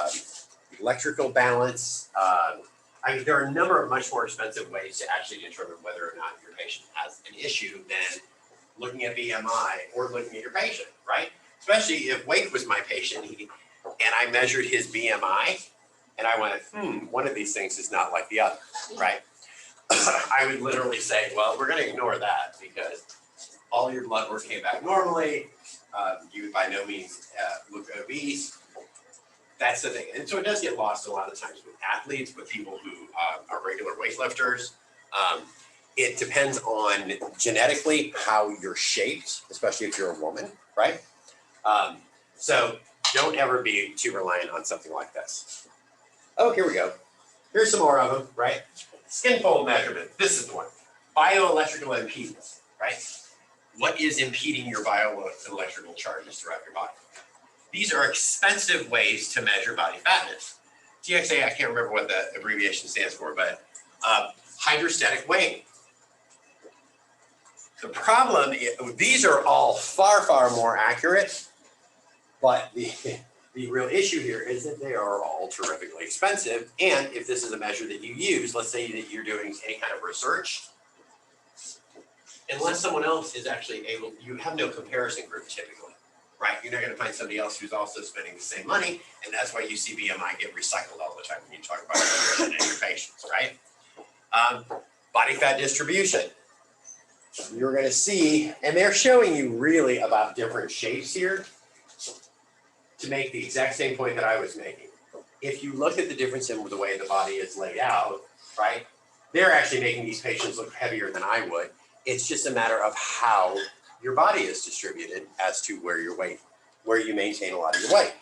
electrical balance. I mean, there are a number of much more expensive ways to actually determine whether or not your patient has an issue than looking at BMI or looking at your patient, right? Especially if Wake was my patient, and I measured his BMI, and I went, one of these things is not like the other, right? I would literally say, well, we're gonna ignore that because all your blood work came back normally. You by no means look obese. That's the thing. And so it does get lost a lot of times with athletes, with people who are regular weightlifters. It depends on genetically how you're shaped, especially if you're a woman, right? So don't ever be too reliant on something like this. Oh, here we go. Here's some more of them, right? Skin fold measurement. This is the one. Bioelectrical impedance, right? What is impeding your bioelectrical charges throughout your body? These are expensive ways to measure body fatness. DXA, I can't remember what the abbreviation stands for, but hydrostatic weighing. The problem is, these are all far, far more accurate, but the real issue here is that they are all terrifically expensive. And if this is a measure that you use, let's say that you're doing any kind of research, unless someone else is actually able, you have no comparison group typically, right? You're not going to find somebody else who's also spending the same money. And that's why you see BMI get recycled all the time when you talk about nutrition in your patients, right? Body fat distribution. You're going to see, and they're showing you really about different shapes here to make the exact same point that I was making. If you look at the difference in the way the body is laid out, right? They're actually making these patients look heavier than I would. It's just a matter of how your body is distributed as to where your weight, where you maintain a lot of your weight.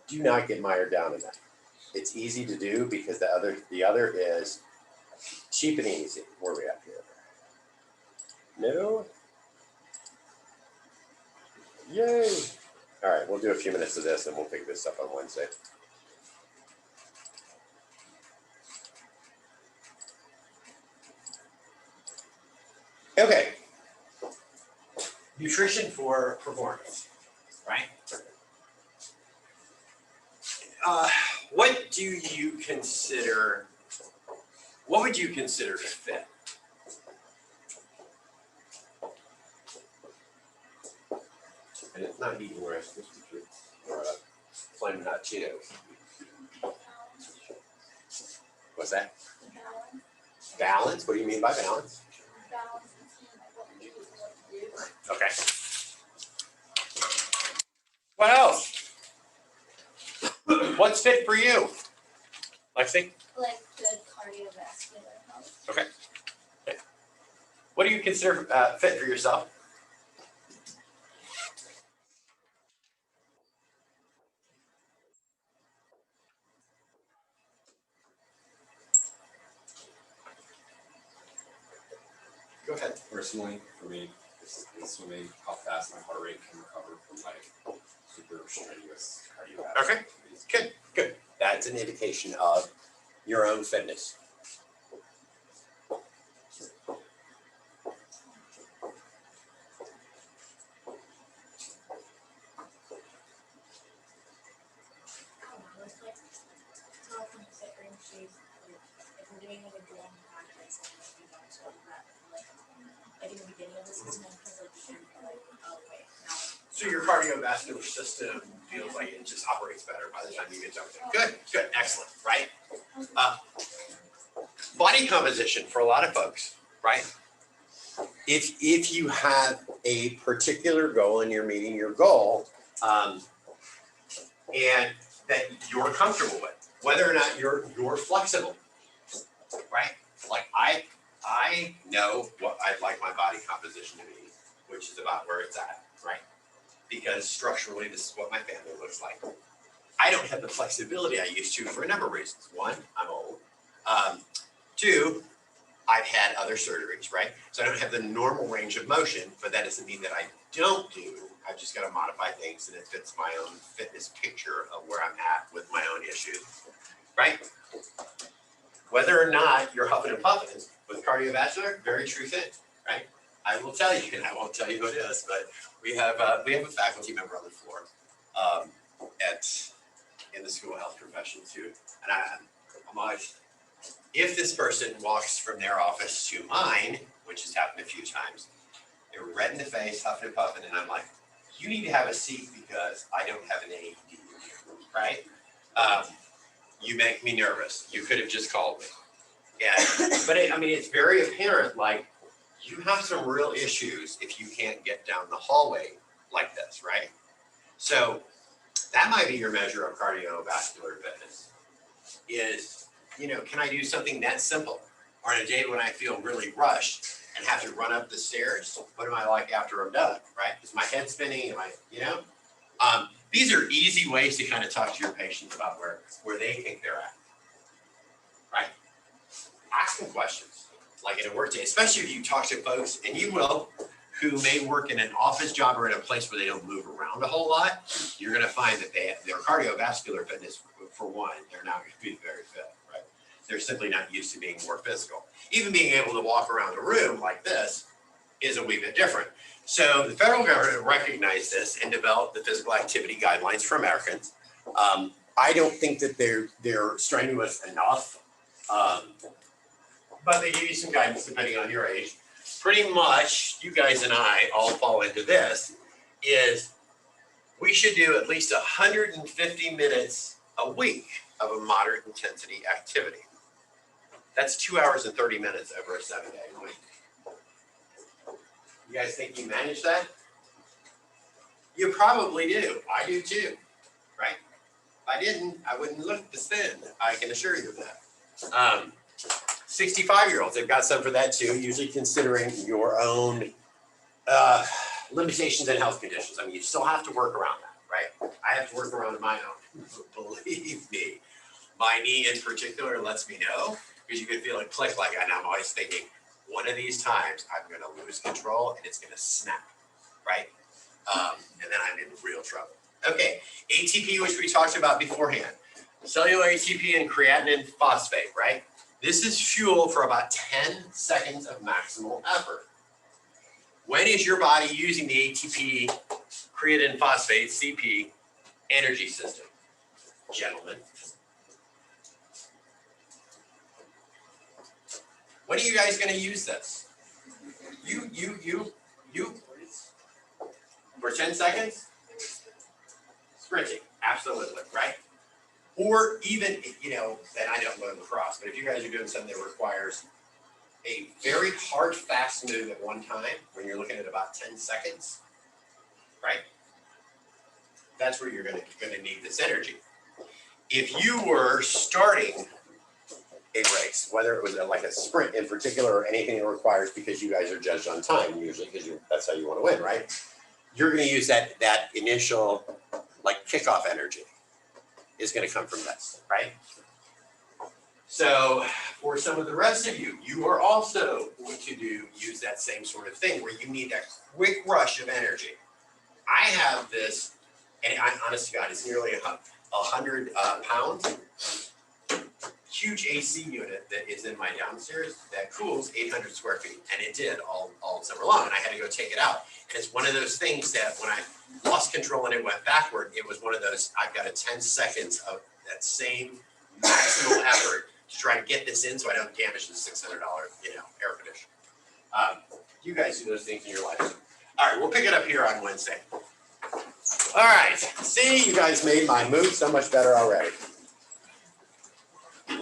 Do not get mired down in that. It's easy to do because the other is cheap and easy. Where are we at here? No. Yay. All right, we'll do a few minutes of this and we'll pick this up on Wednesday. Okay. Nutrition for performance, right? What do you consider, what would you consider fit? And it's not eating Rice Krispie treats or Flaming Hot Cheetos. What's that? Balance? What do you mean by balance? Balance between like what we do and what we do. Okay. What else? What's fit for you? Lexi? Like good cardiovascular health. Okay. What do you consider fit for yourself? Go ahead. Personally, for me, is swimming, how fast my heart rate can recover from like super strenuous cardiovascular Okay. activities. Good, good. That's an indication of your own fitness. If we're doing like a long practice and we don't sort of that, like in the beginning of the season, because like you can like, oh wait, now. So your cardiovascular system feels like it just operates better by the time you get done with it. Good, good, excellent, right? Body composition for a lot of folks, right? If you have a particular goal and you're meeting your goal, and that you're comfortable with, whether or not you're flexible, right? Like I know what I'd like my body composition to be, which is about where it's at, right? Because structurally, this is what my family looks like. I don't have the flexibility I used to for a number of reasons. One, I'm old. Two, I've had other surgeries, right? So I don't have the normal range of motion, but that doesn't mean that I don't do. I've just got to modify things and it fits my own fitness picture of where I'm at with my own issues, right? Whether or not you're huffing and puffing with cardiovascular, very true thing, right? I will tell you, and I won't tell you who it is, but we have a faculty member on the floor in the School of Health Professions too, and I'm always, if this person walks from their office to mine, which has happened a few times, they're red in the face, huffing and puffing, and I'm like, you need to have a seat because I don't have an AED, right? You make me nervous. You could have just called me, But I mean, it's very apparent, like, you have some real issues if you can't get down the hallway like this, right? So that might be your measure of cardiovascular fitness is, can I do something that simple? Or on a day when I feel really rushed and have to run up the stairs, what am I like after I'm done, right? Is my head spinning? Am I, these are easy ways to kind of talk to your patients about where they think they're at, right? Ask them questions, like in a work day, especially if you talk to folks, and you will, who may work in an office job or in a place where they don't move around a whole lot. You're gonna find that their cardiovascular fitness, for one, they're not gonna be very fit, right? They're simply not used to being more physical. Even being able to walk around a room like this is a wee bit different. So the federal government recognized this and developed the physical activity guidelines for Americans. I don't think that they're strenuous enough, but they give you some guidance depending on your age. Pretty much, you guys and I all fall into this, is we should do at least 150 minutes a week of a moderate intensity activity. That's 2 hours and 30 minutes over a 7-day week. You guys think you manage that? You probably do. I do too, right? If I didn't, I wouldn't look this thin. I can assure you of that. 65-year-olds, they've got some for that too, usually considering your own limitations and health conditions. I mean, you still have to work around that, right? I have to work around my own. Believe me, my knee in particular lets me know, because you can feel it click like, and I'm always thinking, one of these times I'm going to lose control and it's going to snap, right? And then I'm in real trouble. Okay, ATP, which we talked about beforehand. Cellular ATP and creatinine phosphate, right? This is fuel for about 10 seconds of maximal effort. When is your body using the ATP, creatine phosphate, CP, energy system? Gentlemen. When are you guys going to use this? You. For 10 seconds? Sprinting, absolutely, right? Or even, and I don't know lacrosse, but if you guys are doing something that requires a very hard, fast move at one time, when you're looking at about 10 seconds, right? That's where you're gonna need this energy. If you were starting a race, whether it was like a sprint in particular or anything it requires, because you guys are judged on time usually, because that's how you want to win, right? You're going to use that initial like kickoff energy is going to come from this, right? So for some of the rest of you, you are also going to use that same sort of thing where you need that quick rush of energy. I have this, and I'm honest to God, it's nearly 100 pounds. Huge AC unit that is in my downstairs that cools 800 square feet, and it did all summer long, and I had to go take it out. And it's one of those things that when I lost control and it went backward, it was one of those, I've got a 10 seconds of that same maximal effort to try to get this in so I don't damage the $600 air conditioner. You guys do those things in your life. All right, we'll pick it up here on Wednesday. All right, see, you guys made my mood so much better already. I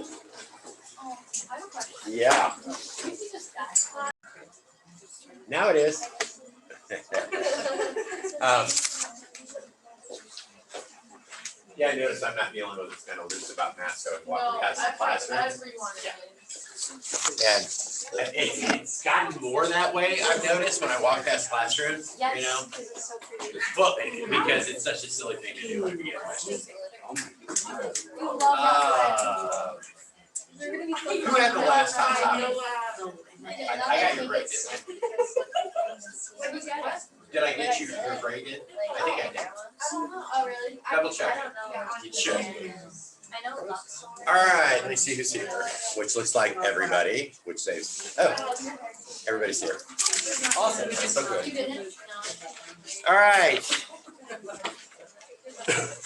have a question. Yeah, Maybe just that. now it is. Yeah, I noticed I'm not dealing with this kind of loose about masks, so No, walking past the classroom. everyone is. And it's gotten more that way, I've noticed, when I walk past classrooms, Yes, because it's so pretty. Well, because it's such a silly thing to do. I forget my We love that. They're gonna be so Who had the last time? I got your grade, What did you get? did I get your grade in? I think I did. I don't know. Oh, really? Double check. I don't know. You should. I know Luxor. All right, let me see who's here, which looks like everybody, which says, oh, everybody's here. Awesome, that's so You good. didn't? No. All right.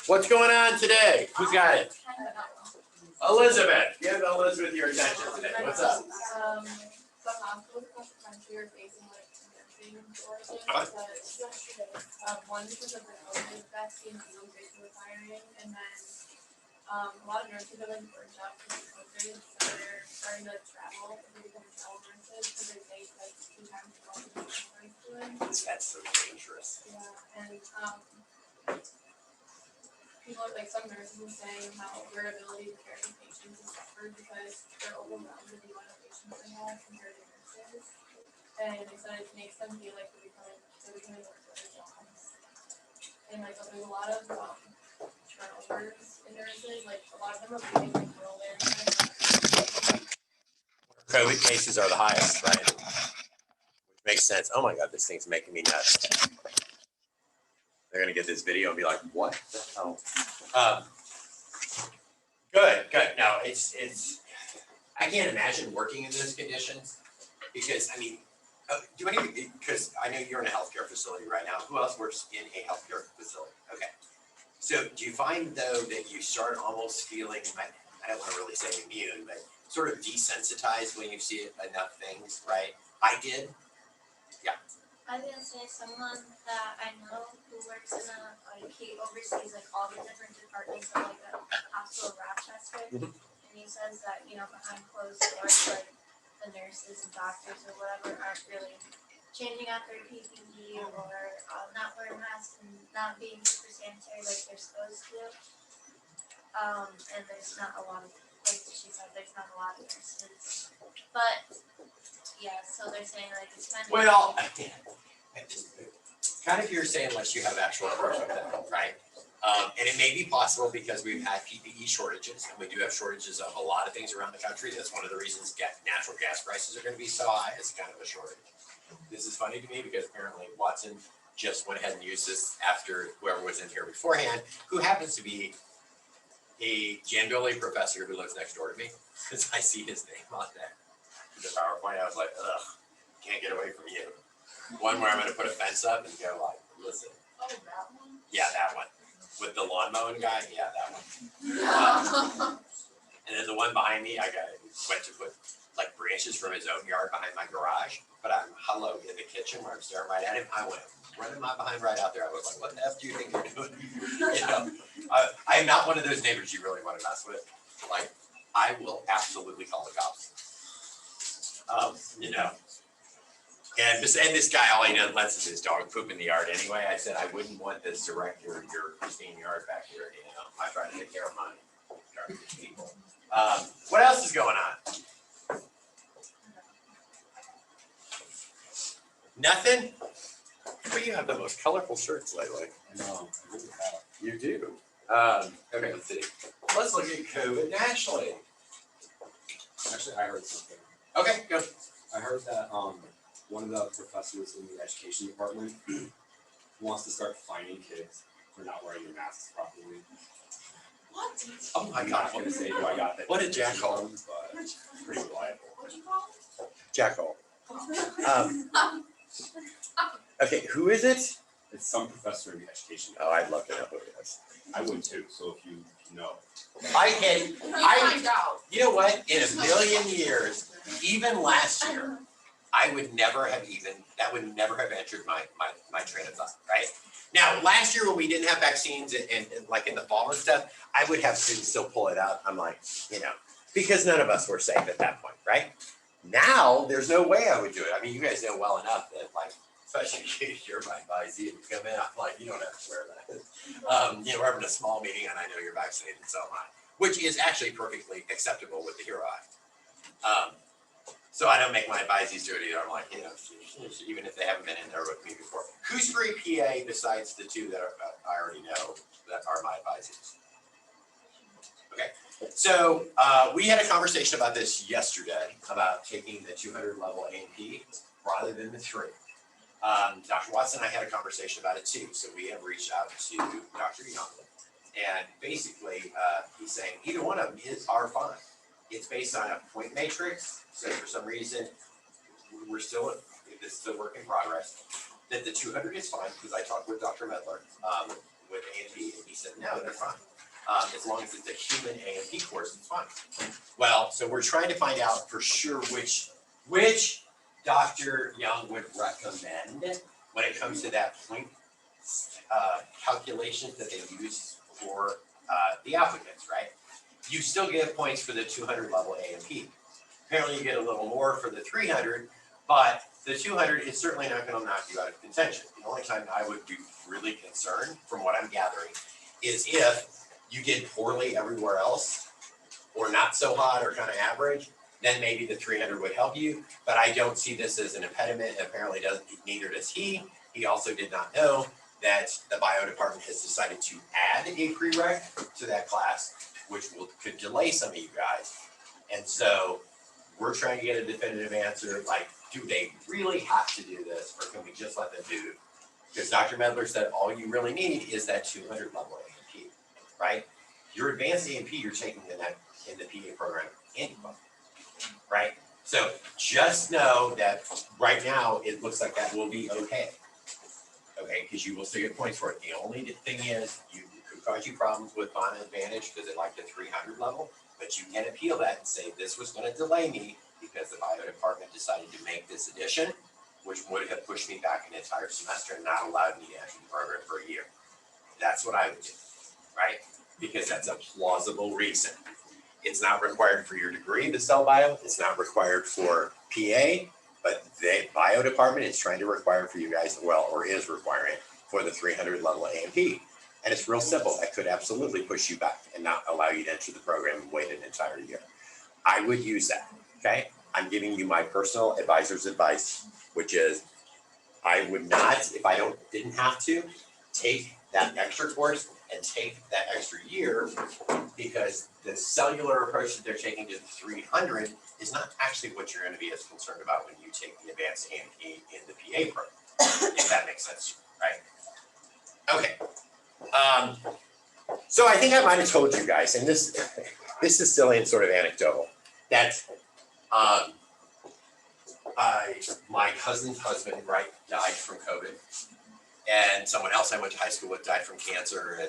What's going on today? Who's got it? Elizabeth, give Elizabeth your attention today. What's up? Some hospitals across the country are facing like nursing shortages, but one because of the COVID vaccine utilization retiring, and then A lot of nurses are like burnt out from COVID, so they're starting to travel, they become travel nurses, because they take like 2 times as long as they're doing. That's so dangerous. Yeah, and people like some nurses were saying how their ability to care for patients is suffered because they're overwhelmed with the amount of patients they have compared to nurses. And they said it makes them feel like they're becoming worse at their jobs. And like there's a lot of turnovers in nurses, like a lot of them are leaving like rural areas. COVID cases are the highest, right? Which makes sense. Oh my God, this thing's making me nuts. They're gonna get this video and be like, what the hell? Good. No, it's, I can't imagine working in those conditions because, I mean, because I know you're in a healthcare facility right now. Who else works in a healthcare facility? Okay. So do you find though that you start almost feeling, I don't want to really say immune, but sort of desensitized when you see enough things, right? I did. Yeah. I was gonna say someone that I know who works in he oversees like all the different departments of like a hospital in Rochester. Mhm. And he says that, behind closed doors, like the nurses and doctors or whatever aren't really changing out their PPE or not wearing masks and not being super sanitary like they're supposed to. And there's not a lot of, like she said, there's not a lot of nurses. But yeah, so they're saying like it's kind of Well, kind of hearsay unless you have actual proof of that, right? And it may be possible because we've had PPE shortages and we do have shortages of a lot of things around the country. That's one of the reasons natural gas prices are going to be so high. It's kind of a shortage. This is funny to me because apparently Watson just went ahead and used this after whoever was in here beforehand, who happens to be a Jan Billy professor who lives next door to me. Since I see his name on there, the PowerPoint, I was like, ugh, can't get away from you. One where I'm going to put a fence up and go like, listen. Oh, that one? Yeah, that one. With the lawn mowing guy, yeah, that one. And then the one behind me, went to put like branches from his own yard behind my garage, but I'm in the kitchen where I'm staring right at him. I went running my behind right out there. I was like, what the F do you think you're doing? I am not one of those neighbors you really want to mess with. Like, I will absolutely call the cops. And this guy, all he does lets is his dog poop in the yard anyway. I said I wouldn't want this to wreck your pristine yard back here. I try to take care of my garbage people. What else is going on? Nothing? Well, you have the most colorful shirts lately. No, I really have. You do. Okay, let's see. Let's look at COVID nationally. Actually, I heard something. Okay, go. I heard that one of the professors in the education department wants to start fining kids for not wearing their masks properly. What? Oh my I'm God. not gonna say who I got that. What did Jack call him? But it's pretty reliable. What'd you call it? Jackal. Okay, who is it? It's some professor in the education. Oh, I'd love to know who it is. I would too. So if you know, I can. We find out. You know what? In a million years, even last year, that would never have entered my train of thought, right? Now, last year when we didn't have vaccines and like in the fall and stuff, I would have students still pull it out. I'm like, because none of us were safe at that point, right? Now, there's no way I would do it. I mean, you guys know well enough that like, especially if you're my advisee and you come in, I'm like, you don't have to wear that. We're having a small meeting and I know you're vaccinated, so am I, which is actually perfectly acceptable with the Hero Act. So I don't make my advisees do it either. I'm like, even if they haven't been in there with me before. Who's free PA besides the two that I already know that are my advisees? Okay, so we had a conversation about this yesterday about taking the 200 level A&P rather than the 3. Dr. Watson and I had a conversation about it too. So we have reached out to Dr. Young, and basically he's saying either one of them are fine. It's based on a point matrix. So for some reason, this is a work in progress, that the 200 is fine, because I talked with Dr. Medler with A&P, and he said, no, they're fine. As long as it's a human A&P course, it's fine. Well, so we're trying to find out for sure which Dr. Young would recommend when it comes to that point calculations that they use for the applicants, right? You still get points for the 200 level A and P. Apparently you get a little more for the 300, but the 200 is certainly not gonna knock you out of contention. The only time I would be really concerned, from what I'm gathering, is if you did poorly everywhere else, or not so hot or kind of average, then maybe the 300 would help you. But I don't see this as an impediment. Apparently doesn't, neither does he. He also did not know that the bio department has decided to add a prereq to that class, which could delay some of you guys. And so we're trying to get a definitive answer, like, do they really have to do this, or can we just let them do it? Because Dr. Medler said all you really need is that 200 level A&P, right? Your advanced A&P you're taking in the PA program anyway, right? So just know that right now it looks like that will be okay. Okay, because you will still get points for it. The only thing is, it could cause you problems with bond advantage because it like the 300 level, but you can appeal that and say this was going to delay me because the bio department decided to make this addition, which would have pushed me back an entire semester and not allowed me to enter the program for a year. That's what I would do, right? Because that's a plausible reason. It's not required for your degree to sell bio. It's not required for PA, but the bio department is trying to require for you guys, well, or is requiring for the 300 level A&P. And it's real simple. That could absolutely push you back and not allow you to enter the program and wait an entire year. I would use that, okay? I'm giving you my personal advisor's advice, which is I would not, if I didn't have to, take that extra course and take that extra year, because the cellular approach that they're taking to the 300 is not actually what you're going to be as concerned about when you take the advanced A&P in the PA program, if that makes sense, right? Okay. So I think I might have told you guys, and this is silly and sort of anecdotal, that my cousin's husband, right, died from COVID, and someone else I went to high school with died from cancer,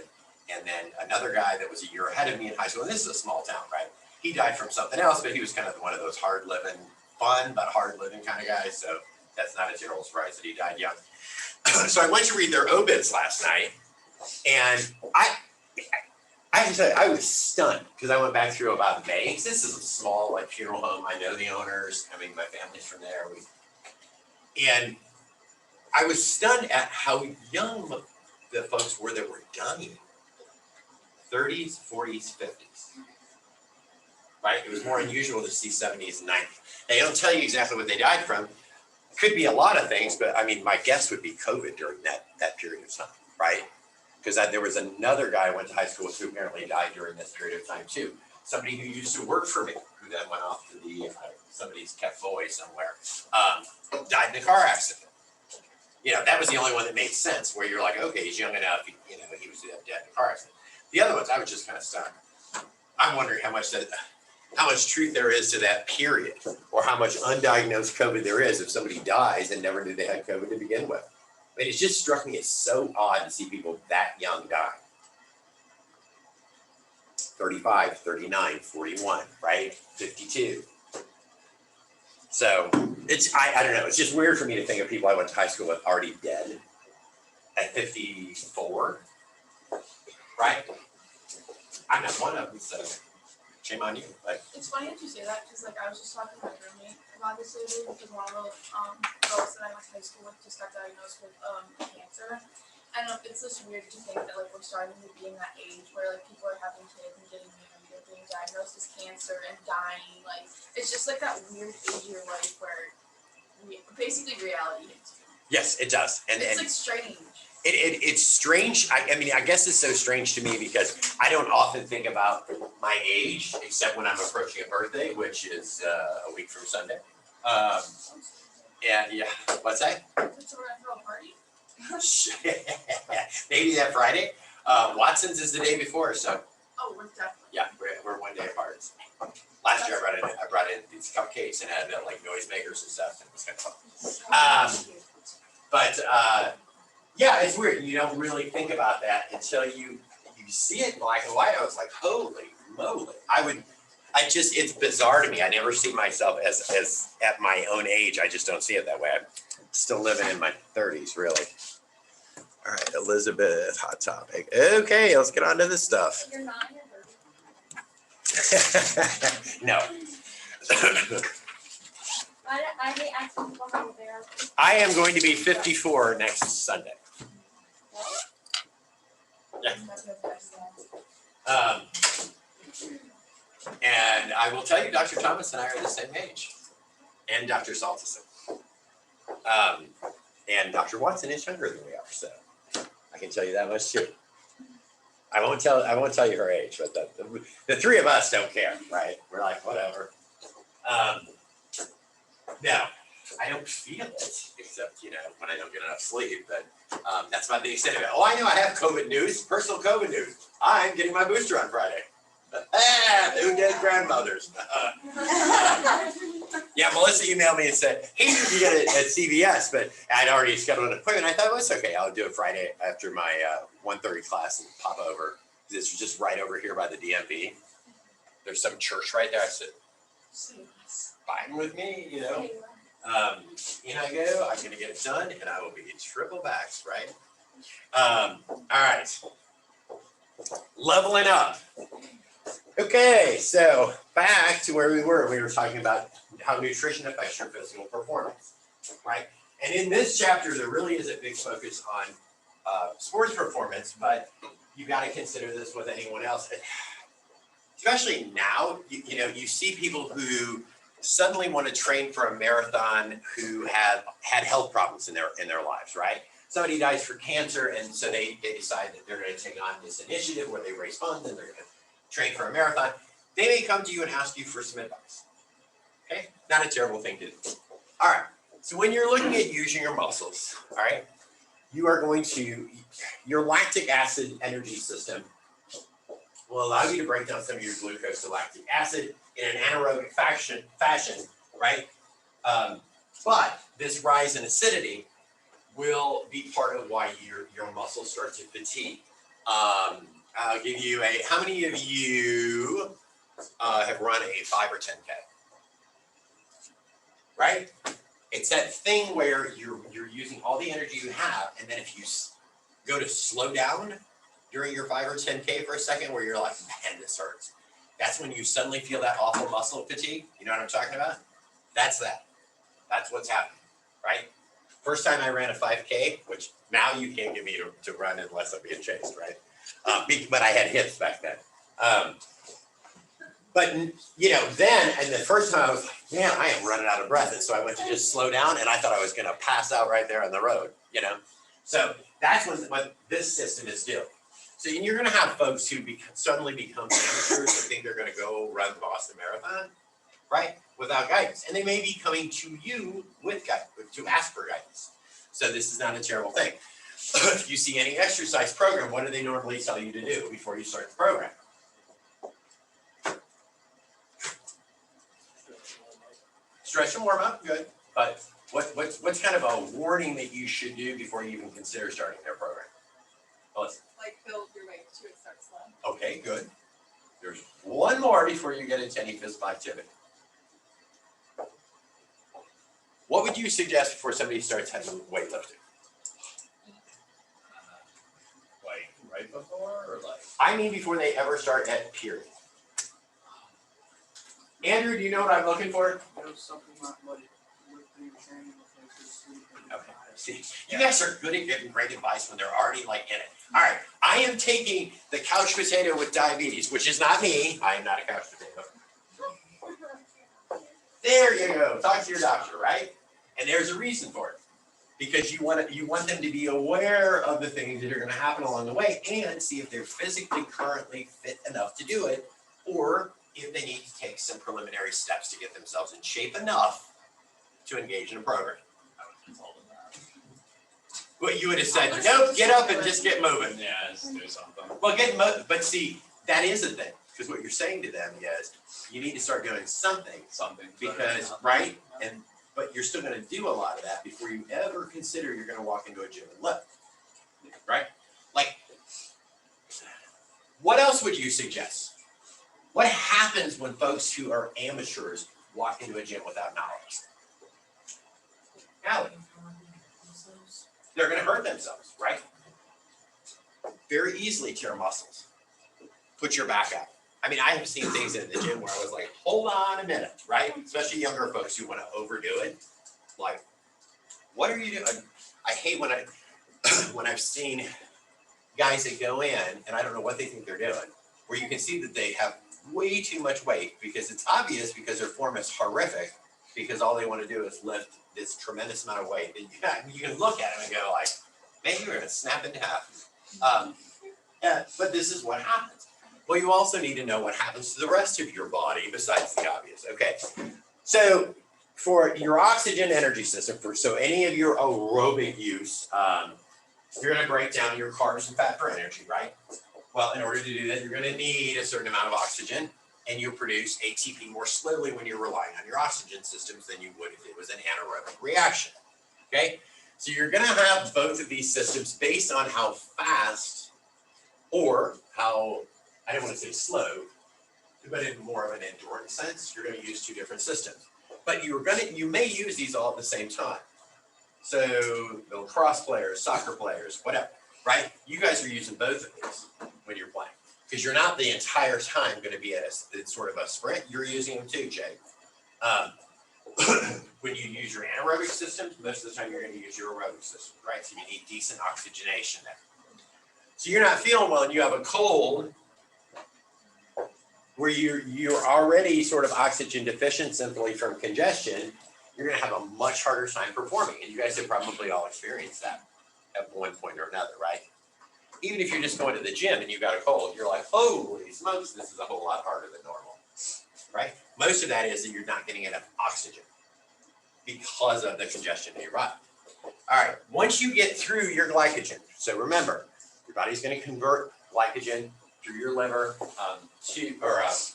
and then another guy that was a year ahead of me in high school, and this is a small town, right? He died from something else, but he was kind of one of those hard living, fun but hard living kind of guys, so that's not a general surprise that he died young. So I went to read their obits last night, and I have to tell you, I was stunned because I went back through about May. This is a small like funeral home. I know the owners. I mean, my family's from there. And I was stunned at how young the folks were that were dying. 30s, 40s, 50s. Right? It was more unusual to see 70s and 90s. They don't tell you exactly what they died from. It could be a lot of things, but I mean, my guess would be COVID during that period of time, right? Because there was another guy I went to high school with who apparently died during this period of time too. Somebody who used to work for me, who then went off to the somebody's kept boy somewhere, died in a car accident. You know, that was the only one that made sense, where you're like, okay, he's young enough, he was dead in a car accident. The other ones, I was just kind of stunned. I'm wondering how much truth there is to that period, or how much undiagnosed COVID there is if somebody dies and never knew they had COVID to begin with. I mean, it just struck me as so odd to see people that young die. 35, 39, 41, right? 52. So I don't know, it's just weird for me to think of people I went to high school with already dead at 54, right? I'm not one of them, so shame on you. But It's funny that you say that, because like I was just talking to my roommate about this lately, because one of the girls that I went to high school with just got diagnosed with cancer. And it's just weird to think that like we're starting to be in that age where like people are having kids and getting married and being diagnosed with cancer and dying. Like it's just like that weird age of your life where basically reality hits you. yes, it does. And It's like strange. It's strange. I mean, I guess it's so strange to me because I don't often think about my age, except when I'm approaching a birthday, which is a week from Sunday. And yeah, what's that? So we're gonna throw a party? Maybe that Friday. Watson's is the day before, so Oh, we're definitely. yeah, we're one day apart. Last year I brought in these cupcakes and had like noisemakers and stuff. It was kind of fun. But yeah, it's weird. You don't really think about that until you see it in black and white. I was like, holy moly. It's bizarre to me. I never see myself as at my own age. I just don't see it that way. I'm still living in my 30s, really. All right, Elizabeth, hot topic. Okay, let's get on to this stuff. You're not in your No. I hate asking people how old they are. I am going to be 54 next Sunday. And I will tell you, Dr. Thomas and I are the same age, and Dr. Saltison. And Dr. Watson is younger than we are, so I can tell you that much too. I won't tell you her age, but the three of us don't care, right? We're like, whatever. No, I don't feel it, except, when I don't get enough sleep, but that's about the extent of it. Oh, I know I have COVID news, personal COVID news. I'm getting my booster on Friday. Who dead grandmothers? Yeah, Melissa emailed me and said, hey, you can get it at CVS, but I'd already scheduled an appointment. I thought, well, it's okay. I'll do it Friday after my 1:30 class and pop over. This was just right over here by the DMV. There's some church right there. I said, fine with me, in I go, I'm gonna get it done, and I will be triple vaxxed, right? All right. Leveling up. Okay, so back to where we were talking about how nutrition affects your physical performance, right? And in this chapter, there really is a big focus on sports performance, but you got to consider this with anyone else. Especially now, you see people who suddenly want to train for a marathon who have had health problems in their lives, right? Somebody dies for cancer, and so they decide that they're going to take on this initiative where they raise funds and they're going to train for a marathon. They may come to you and ask you for some advice. Okay, not a terrible thing to do. All right, so when you're looking at using your muscles, all right, you are going to, your lactic acid energy system will allow you to break down some of your glucose to lactic acid in an anaerobic fashion, right? But this rise in acidity will be part of why your muscles start to fatigue. I'll give you how many of you have run a 5 or 10K? Right? It's that thing where you're using all the energy you have, and then if you go to slow down during your 5 or 10K for a second, where you're like, man, this hurts. That's when you suddenly feel that awful muscle fatigue. You know what I'm talking about? That's that. That's what's happening, right? First time I ran a 5K, which now you can't get me to run unless I'm being chased, right? But I had hips back then. But then, and the first time I was like, man, I am running out of breath. And so I went to just slow down, and I thought I was going to pass out right there on the road, So that's what this system is doing. So you're going to have folks who suddenly become amateurs and think they're going to go run the Boston Marathon, right? Without guidance. And they may be coming to you with guidance, to ask for guidance. So this is not a terrible thing. If you see any exercise program, what do they normally tell you to do before you start the program? Stretch and warm up, good. But what's kind of a warning that you should do before you even consider starting their program? Melissa? Like build your way to it, start slow. Okay, good. There's one more before you get into any physical activity. What would you suggest before somebody starts having weightlifting? Like right before or like? I mean before they ever start at period. Andrew, do you know what I'm looking for? Something like lifting, training, sleep. Okay, see, you guys are good at giving great advice when they're already like in it. All right, I am taking the couch potato with diabetes, which is not me. I am not a couch potato. There you go. Talk to your doctor, right? And there's a reason for it. Because you want them to be aware of the things that are going to happen along the way and see if they're physically currently fit enough to do it, or if they need to take some preliminary steps to get themselves in shape enough to engage in a program. What you would have said, nope, get up and just get moving. Yeah, just do something. Well, but see, that is the thing, because what you're saying to them is, you need to start doing something, because, right? But you're still going to do a lot of that before you ever consider you're going to walk into a gym and lift, right? Like, what else would you suggest? What happens when folks who are amateurs walk into a gym without knowledge? Allie, they're going to hurt themselves, right? very easily tear muscles, put your back out. I mean, I have seen things in the gym where I was like, hold on a minute, right? Especially younger folks who want to overdo it. Like, what are you doing? I hate when when I've seen guys that go in and I don't know what they think they're doing, where you can see that they have way too much weight because it's obvious because their form is horrific because all they want to do is lift this tremendous amount of weight. And you can look at them and go like, man, you're gonna snap in half. But this is what happens. Well, you also need to know what happens to the rest of your body besides the obvious. Okay, so for your oxygen energy system, so any of your aerobic use, you're gonna break down your carbs and fat for energy, right? Well, in order to do that, you're gonna need a certain amount of oxygen, and you produce ATP more slowly when you're relying on your oxygen systems than you would if it was an anaerobic reaction, okay? So you're gonna have both of these systems based on how fast or how, I don't wanna say slow, but in more of an endurance sense, you're gonna use two different systems. But you may use these all at the same time. So the lacrosse players, soccer players, whatever, right? You guys are using both of these when you're playing because you're not the entire time going to be at sort of a sprint. You're using them too, Jay. When you use your anaerobic systems, most of the time you're going to use your aerobic system, right? So you need decent oxygenation there. So you're not feeling well and you have a cold where you're already sort of oxygen deficient simply from congestion. You're going to have a much harder time performing. And you guys have probably all experienced that at one point or another, right? Even if you're just going to the gym and you got a cold, you're like, holy smokes, this is a whole lot harder than normal, right? Most of that is that you're not getting enough oxygen because of the congestion in your body. All right, once you get through your glycogen, so remember, your body's going to convert glycogen through your liver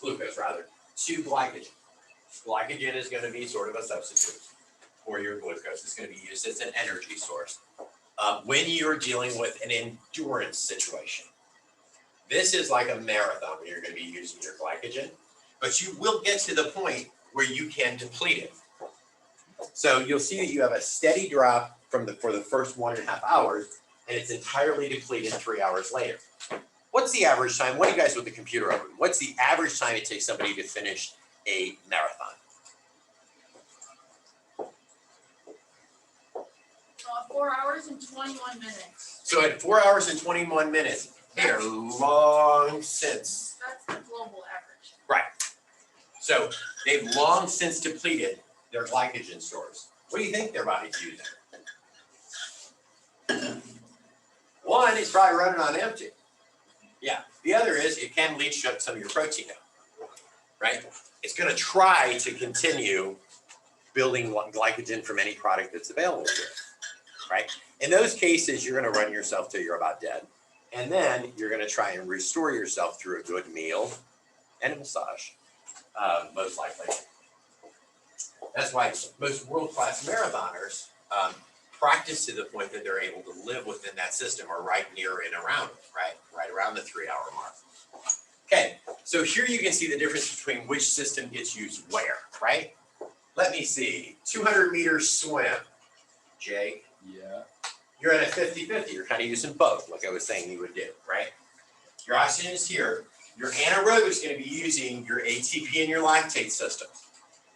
glucose rather, to glycogen. Glycogen is going to be sort of a substitute for your glucose. It's going to be used as an energy source when you're dealing with an endurance situation. This is like a marathon where you're going to be using your glycogen, but you will get to the point where you can deplete it. So you'll see that you have a steady drop for the first 1.5 hours, and it's entirely depleted 3 hours later. What's the average time? What do you guys with the computer open? What's the average time it takes somebody to finish a marathon? 4 hours and 21 minutes. So at 4 hours and 21 minutes, they are long since. That's the global average. Right. So they've long since depleted their glycogen stores. What do you think their body's using? One is probably running on empty. Yeah. The other is it can leach up some of your protein out, right? It's going to try to continue building glycogen from any product that's available to it, right? In those cases, you're going to run yourself till you're about dead. And then you're going to try and restore yourself through a good meal and a massage, most likely. That's why most world-class marathoners practice to the point that they're able to live within that system or right near and around it, right around the 3 hour mark. Okay, so here you can see the difference between which system gets used where, right? Let me see, 200 meters swim, Jake. Yeah. You're at a 50-50, you're kind of using both, like I was saying you would do, right? Your oxygen is here. Your anaerobic is going to be using your ATP and your lactate system.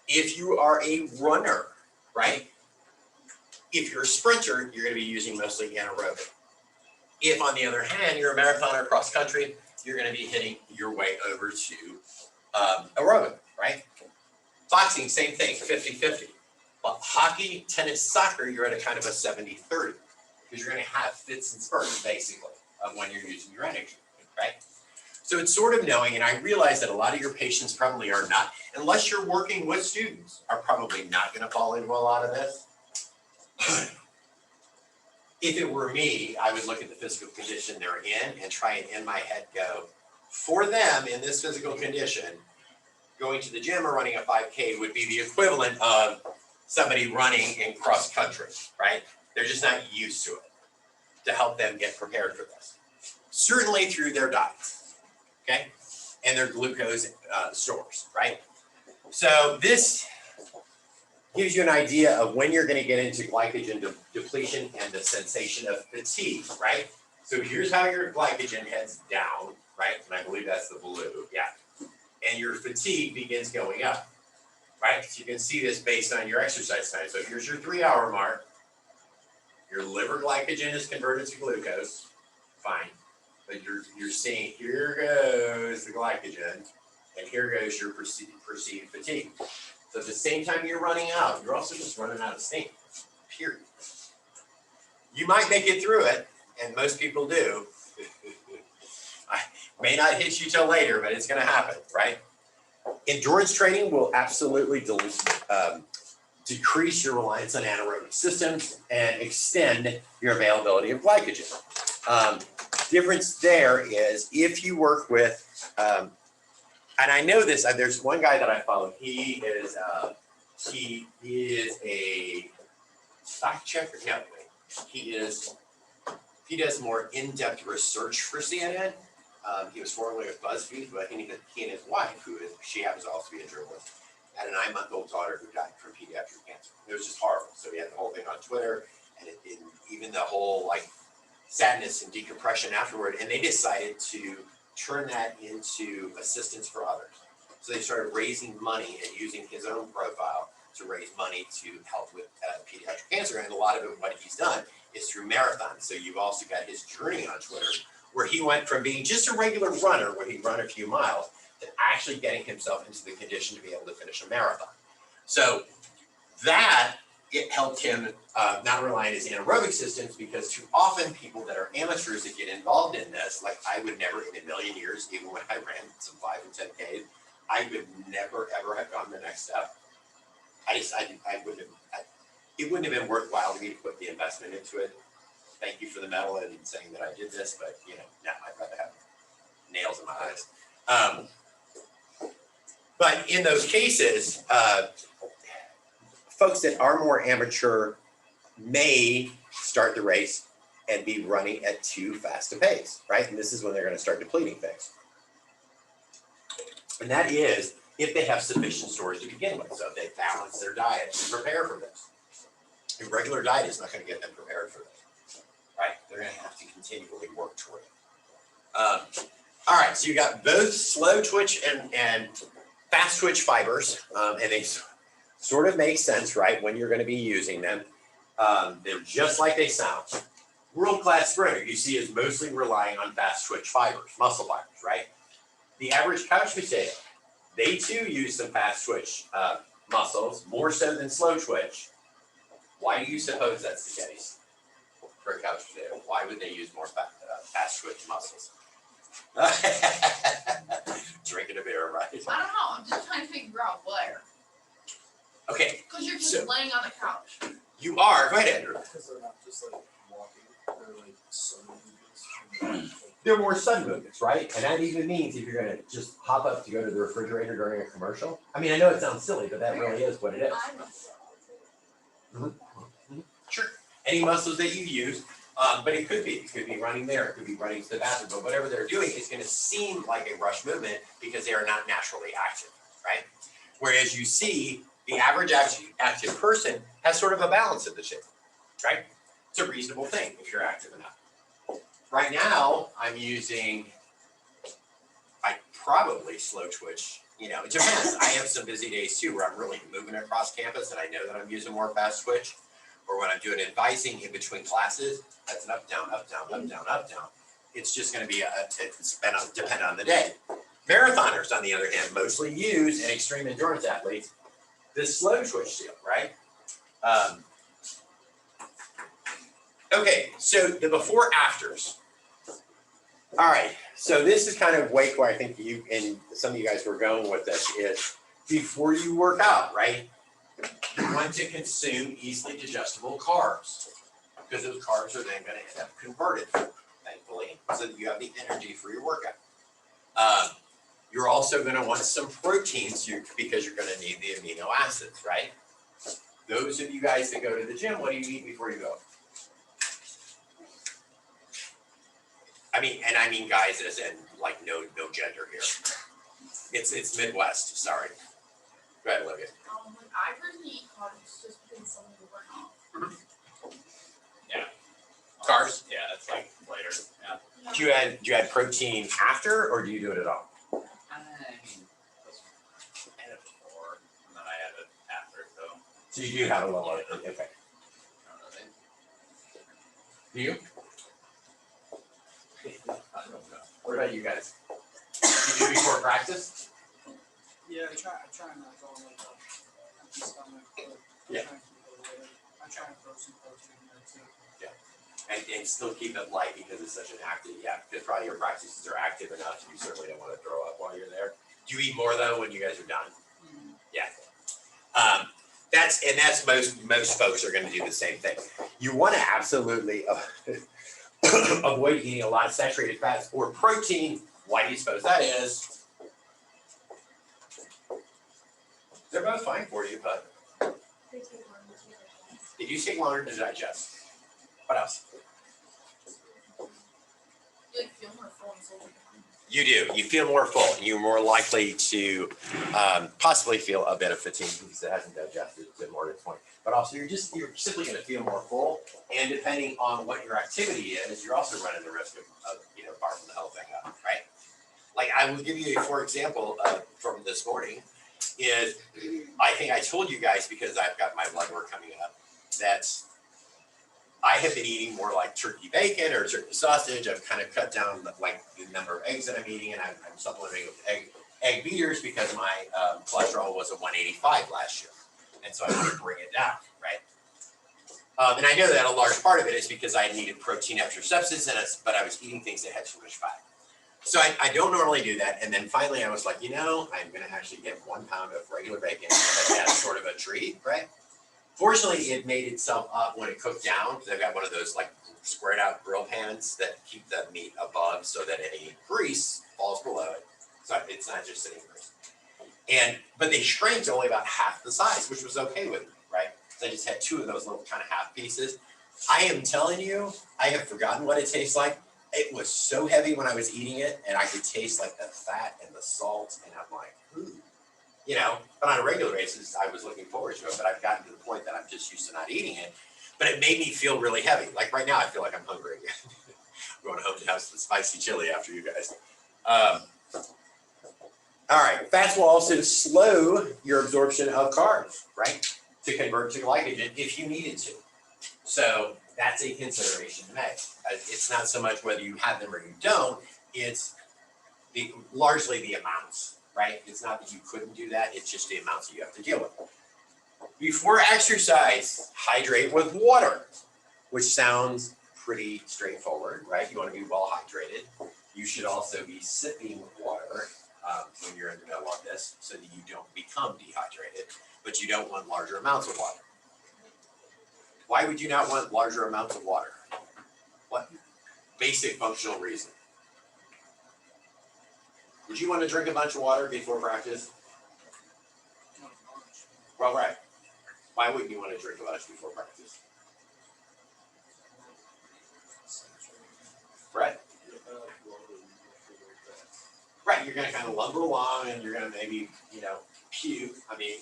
If you are a runner, right? If you're a sprinter, you're going to be using mostly anaerobic. If, on the other hand, you're a marathoner cross country, you're going to be hitting your way over to aerobic, right? Boxing, same thing, 50-50. But hockey, tennis, soccer, you're at a kind of a 70-30 because you're going to have fits and spurts, basically, of when you're using your energy, right? So it's sort of knowing, and I realize that a lot of your patients probably are not, unless you're working with students, are probably not going to fall into a lot of this. If it were me, I would look at the physical condition they're in and try and in my head go, for them in this physical condition, going to the gym or running a 5K would be the equivalent of somebody running in cross country, right? They're just not used to it, to help them get prepared for this. Certainly through their diet, okay? And their glucose stores, right? So this gives you an idea of when you're going to get into glycogen depletion and the sensation of fatigue, right? So here's how your glycogen heads down, right? And I believe that's the blue, yeah. And your fatigue begins going up, right? So you can see this based on your exercise time. So here's your 3-hour mark. Your liver glycogen is converted to glucose, fine. But you're seeing, here goes the glycogen, and here goes your perceived fatigue. So at the same time you're running out, you're also just running out of steam, period. You might make it through it, and most people do. I may not hit you till later, but it's gonna happen, right? Endurance training will absolutely decrease your reliance on anaerobic systems and extend your availability of glycogen. Difference there is if you work with, and I know this, there's one guy that I follow, he is a fact checker, no, he does more in-depth research for CNN. He was formerly with BuzzFeed, but he and his wife, she happens to also be a journalist, had a 9-month-old daughter who died from pediatric cancer. It was just horrible. So he had the whole thing on Twitter, and even the whole like sadness and decompression afterward. And they decided to turn that into assistance for others. So they started raising money and using his own profile to raise money to help with pediatric cancer. And a lot of it, what he's done is through marathons. So you've also got his journey on Twitter, where he went from being just a regular runner, where he'd run a few miles, to actually getting himself into the condition to be able to finish a marathon. So that, it helped him not rely on his anaerobic systems, because too often people that are amateurs that get involved in this, like I would never in a million years, even when I ran some 5 and 10Ks, I would never ever have gone the next step. It wouldn't have been worthwhile to me to put the investment into it. Thank you for the medal and saying that I did this, but you know, no, I'd rather have nails in my eyes. But in those cases, folks that are more amateur may start the race and be running at too fast a pace, right? And this is when they're going to start depleting things. And that is if they have sufficient storage to begin with. So they balance their diet to prepare for this. A regular diet is not going to get them prepared for this, right? They're going to have to continually work toward it. All right, so you got both slow twitch and fast twitch fibers, and they sort of make sense, right, when you're going to be using them. They're just like they sound. World-class sprinter, you see, is mostly relying on fast twitch fibers, muscle fibers, right? The average couch potato, they too use some fast twitch muscles, more so than slow twitch. Why do you suppose that's the case for a couch potato? Why would they use more fast twitch muscles? Drinking a beer, right? I don't know, I'm just trying to figure out where. Okay. Because you're just laying on the couch. You are, go ahead, Andrew. Because they're not just like walking, they're like sudden movements. They're more sudden movements, right? And that even means if you're gonna just hop up to go to the refrigerator during a commercial. I mean, I know it sounds silly, but that really is what it is. Sure, any muscles that you use, but it could be running there, it could be running to the bathroom, but whatever they're doing is gonna seem like a rush movement because they are not naturally active, right? Whereas you see the average active person has sort of a balance of the two, right? It's a reasonable thing if you're active enough. Right now, I'm using, probably slow twitch, you know, it depends. I have some busy days too where I'm really moving across campus and I know that I'm using more fast twitch. Or when I'm doing advising in between classes, that's an up, down, up, down, up, down, up, down. It's just gonna be depend on the day. Marathoners, on the other hand, mostly use, and extreme endurance athletes, this slow twitch deal, right? Okay, so the before afters. All right, so this is kind of where I think you and some of you guys were going with this is before you work out, right? You want to consume easily digestible carbs because those carbs are then going to end up converted, thankfully, so that you have the energy for your workout. You're also going to want some proteins because you're going to need the amino acids, right? Those of you guys that go to the gym, what do you eat before you go? I mean guys as in like no gender here. It's Midwest, sorry. Go ahead, Olivia. I personally eat carbs just because something to burn off. Yeah. Carbs? Yeah, it's like later. Do you add protein after, or do you do it at all? I mean, I had it before, and then I had it after, so. So you do have a little, okay. I don't know, Do you? I don't know. What about you guys? You do before practice? Yeah, I try not to go like a empty stomach, but Yeah. I try and keep it away. I try and throw some protein in there too. And still keep it light because it's such an active, because probably your practices are active enough, you certainly don't want to throw up while you're there. Do you eat more though when you guys are done? Yeah. That's most folks are gonna do the same thing. You wanna absolutely avoid eating a lot of saturated fats or protein. Why do you suppose that is? They're both fine for you, but They take longer to digest. they do take longer to digest. What else? You like feel more full and full. You do. You feel more full. You're more likely to possibly feel a bit of fatigue because it hasn't digested to more than 20. But also, you're simply going to feel more full. And depending on what your activity is, you're also running the risk of barfing the whole thing up, right? Like I will give you, for example, from this morning, is I think I told you guys because I've got my blood work coming up that I have been eating more like turkey bacon or turkey sausage. I've kind of cut down the number of eggs that I'm eating, and I'm supplementing with egg beaters because my cholesterol was a 185 last year, and so I want to bring it down, right? And I know that a large part of it is because I needed protein after sepsis, but I was eating things that had too much fat. So I don't normally do that, and then finally I was like, I'm going to actually get 1 pound of regular bacon as sort of a treat, right? Fortunately, it made itself up when it cooked down because I've got one of those squared out grill pans that keep the meat above so that any grease falls below it. So it's not just sitting grease. But they shrank to only about half the size, which was okay with me, right? So I just had 2 of those little kind of half pieces. I am telling you, I have forgotten what it tastes like. It was so heavy when I was eating it, and I could taste the fat and the salt, and I'm like, ooh. But on a regular basis, I was looking forward to it, but I've gotten to the point that I'm just used to not eating it. But it made me feel really heavy. Like right now, I feel like I'm hungry. I'm going home to have some spicy chili after you guys. All right, fats will also slow your absorption of carbs, right? To convert to glycogen if you needed to. So that's a consideration to make. It's not so much whether you have them or you don't, it's largely the amounts. Right? It's not that you couldn't do that, it's just the amounts that you have to deal with. Before exercise, hydrate with water, which sounds pretty straightforward, right? You want to be well hydrated. You should also be sipping water when you're in the middle of this so that you don't become dehydrated, but you don't want larger amounts of water. Why would you not want larger amounts of water? What basic functional reason? Would you want to drink a bunch of water before practice? Well, right. Why wouldn't you want to drink a bunch before practice? Right. Right, you're going to kind of lumber along and you're going to maybe, puke. I mean,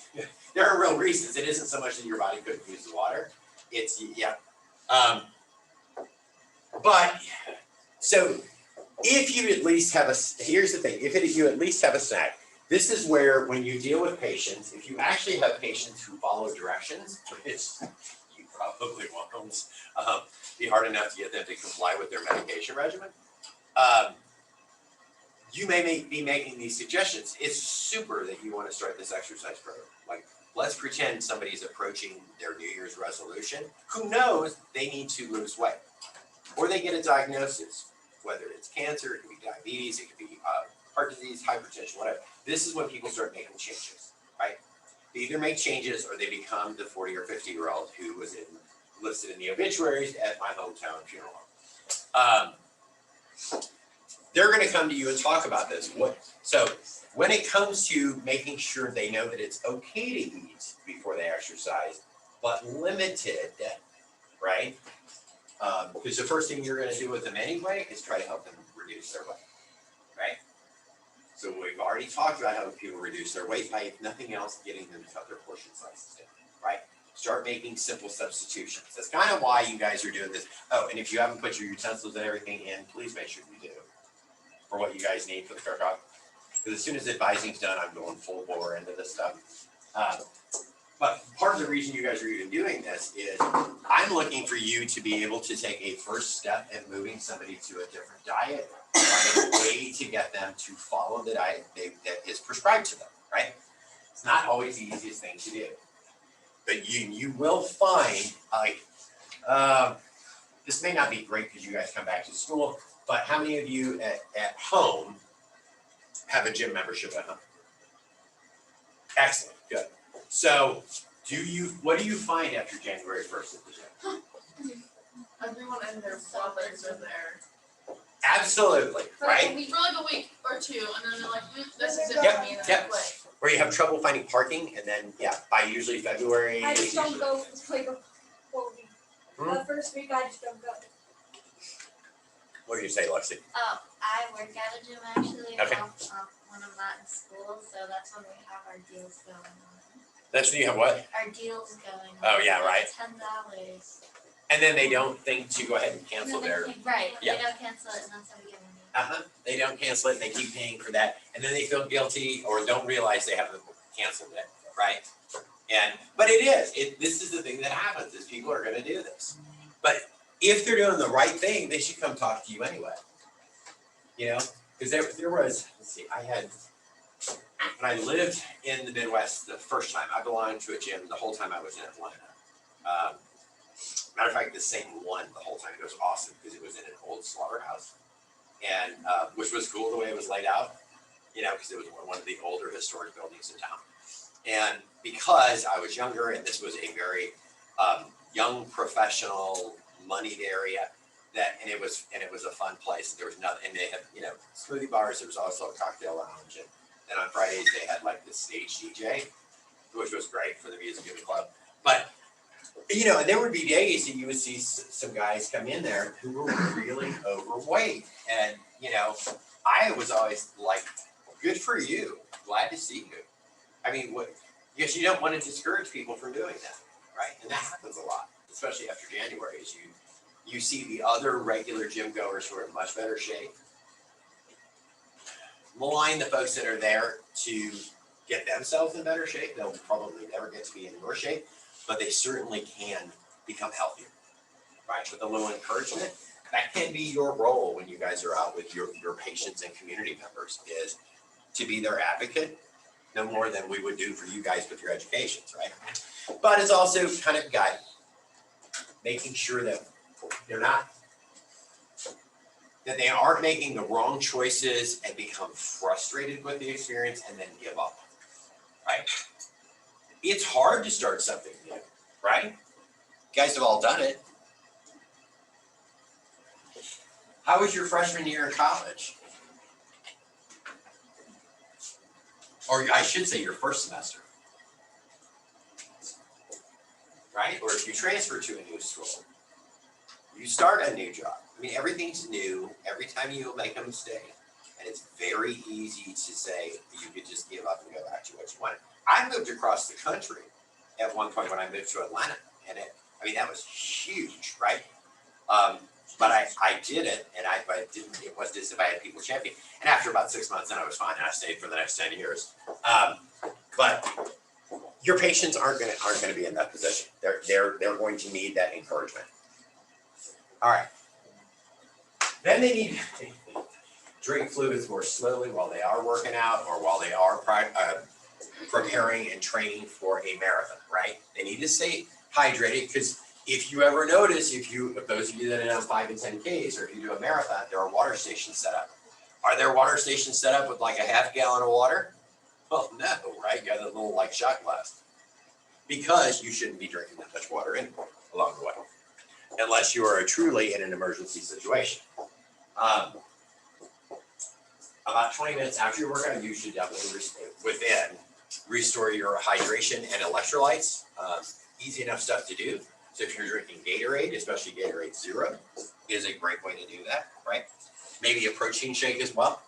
there are real reasons. It isn't so much that your body couldn't use the water. It's, but, so, if you at least have here's the thing, if you at least have a snack, this is where when you deal with patients, if you actually have patients who follow directions, which you probably won't, be hard enough to get them to comply with their medication regimen, you may be making these suggestions. It's super that you want to start this exercise program. Let's pretend somebody's approaching their New Year's resolution, who knows they need to lose weight, or they get a diagnosis. Whether it's cancer, it could be diabetes, it could be heart disease, hypertension, whatever. This is when people start making changes, right? They either make changes or they become the 40 or 50-year-old who was listed in the obituaries at my hometown funeral home. They're going to come to you and talk about this. So when it comes to making sure they know that it's okay to eat before they exercise, but limited, right? Because the first thing you're going to do with them anyway is try to help them reduce their weight, right? So we've already talked about how people reduce their weight by, if nothing else, getting them to cut their portion sizes down, right? Start making simple substitutions. That's kind of why you guys are doing this. Oh, and if you haven't put your utensils and everything in, please make sure you do for what you guys need for the cookout. Because as soon as advising's done, I'm going full bore into this stuff. But part of the reason you guys are even doing this is I'm looking for you to be able to take a first step in moving somebody to a different diet, find a way to get them to follow the diet that is prescribed to them, right? It's not always the easiest thing to do. But you will find, like, this may not be great because you guys come back to school, but how many of you at home have a gym membership at home? Excellent, good. So what do you find after January 1st at the gym? Everyone and their brothers are there. Absolutely, right? For like a week or two, and then they're like, this is it for Yep, me, and then yep. I quit. Where you have trouble finding parking, and then, yeah, by usually February. I it's just don't usually- go like a whole week. The first week I just don't go. What do you say, Lexi? I work at a gym actually, Okay. when I'm not in school, so that's when we have our deals going on. That's when you have what? Our deals going on. Oh, yeah, right. $10. And then they don't think to go ahead and cancel their. Right, Yeah. they don't cancel it and that's how we get money. They don't cancel it and they keep paying for that, and then they feel guilty or don't realize they haven't canceled it, right? But this is the thing that happens, is people are gonna do this. But if they're doing the right thing, they should come talk to you anyway. You know, because there was, let's see, when I lived in the Midwest the first time, I belonged to a gym the whole time I was in Atlanta. Matter of fact, the same one the whole time. It was awesome because it was in an old slaughterhouse, and which was cool the way it was laid out, you know, because it was one of the older historic buildings in town. And because I was younger and this was a very young, professional, moneyed area, and it was a fun place. There was nothing, and they had, you know, smoothie bars. There was also a cocktail lounge, and then on Fridays they had like the stage DJ, which was great for the music in the club. But you know, and there would be days that you would see some guys come in there who were really overweight, and you know, I was always like, "Good for you, glad to see you." I mean, because you don't want to discourage people from doing that, right? And that happens a lot, especially after January, as you see the other regular gym goers who are in much better shape malign the folks that are there to get themselves in better shape. They'll probably never get to be in your shape, but they certainly can become healthier, right? With a little encouragement, that can be your role when you guys are out with your patients and community members, is to be their advocate, no more than we would do for you guys with your educations, right? But it's also kind of guiding, making sure that they aren't making the wrong choices and become frustrated with the experience and then give up, right? It's hard to start something new, right? You guys have all done it. How was your freshman year in college? Or I should say your first semester, right? Or if you transfer to a new school, you start a new job. I mean, everything's new every time you make a mistake. And it's very easy to say you could just give up and go back to what you wanted. I moved across the country at one point when I moved to Atlanta. And that was huge, right? But I did it, and it was just if I had people champion. And after about 6 months, then I was fine, and I stayed for the next 10 years. But your patients aren't gonna be in that position. They're going to need that encouragement. All right. Then they need to drink fluids more slowly while they are working out or while they are preparing and training for a marathon, right? They need to stay hydrated, because if you ever notice, if those of you that have 5 and 10Ks, or if you do a marathon, there are water stations set up. Are there water stations set up with like a half gallon of water? Well, no, right? You got a little like shot glass, because you shouldn't be drinking that much water anymore along the way, unless you are truly in an emergency situation. About 20 minutes after your workout, you should definitely restore your hydration and electrolytes. Easy enough stuff to do. So if you're drinking Gatorade, especially Gatorade Zero, is a great way to do that, right? Maybe a protein shake as well.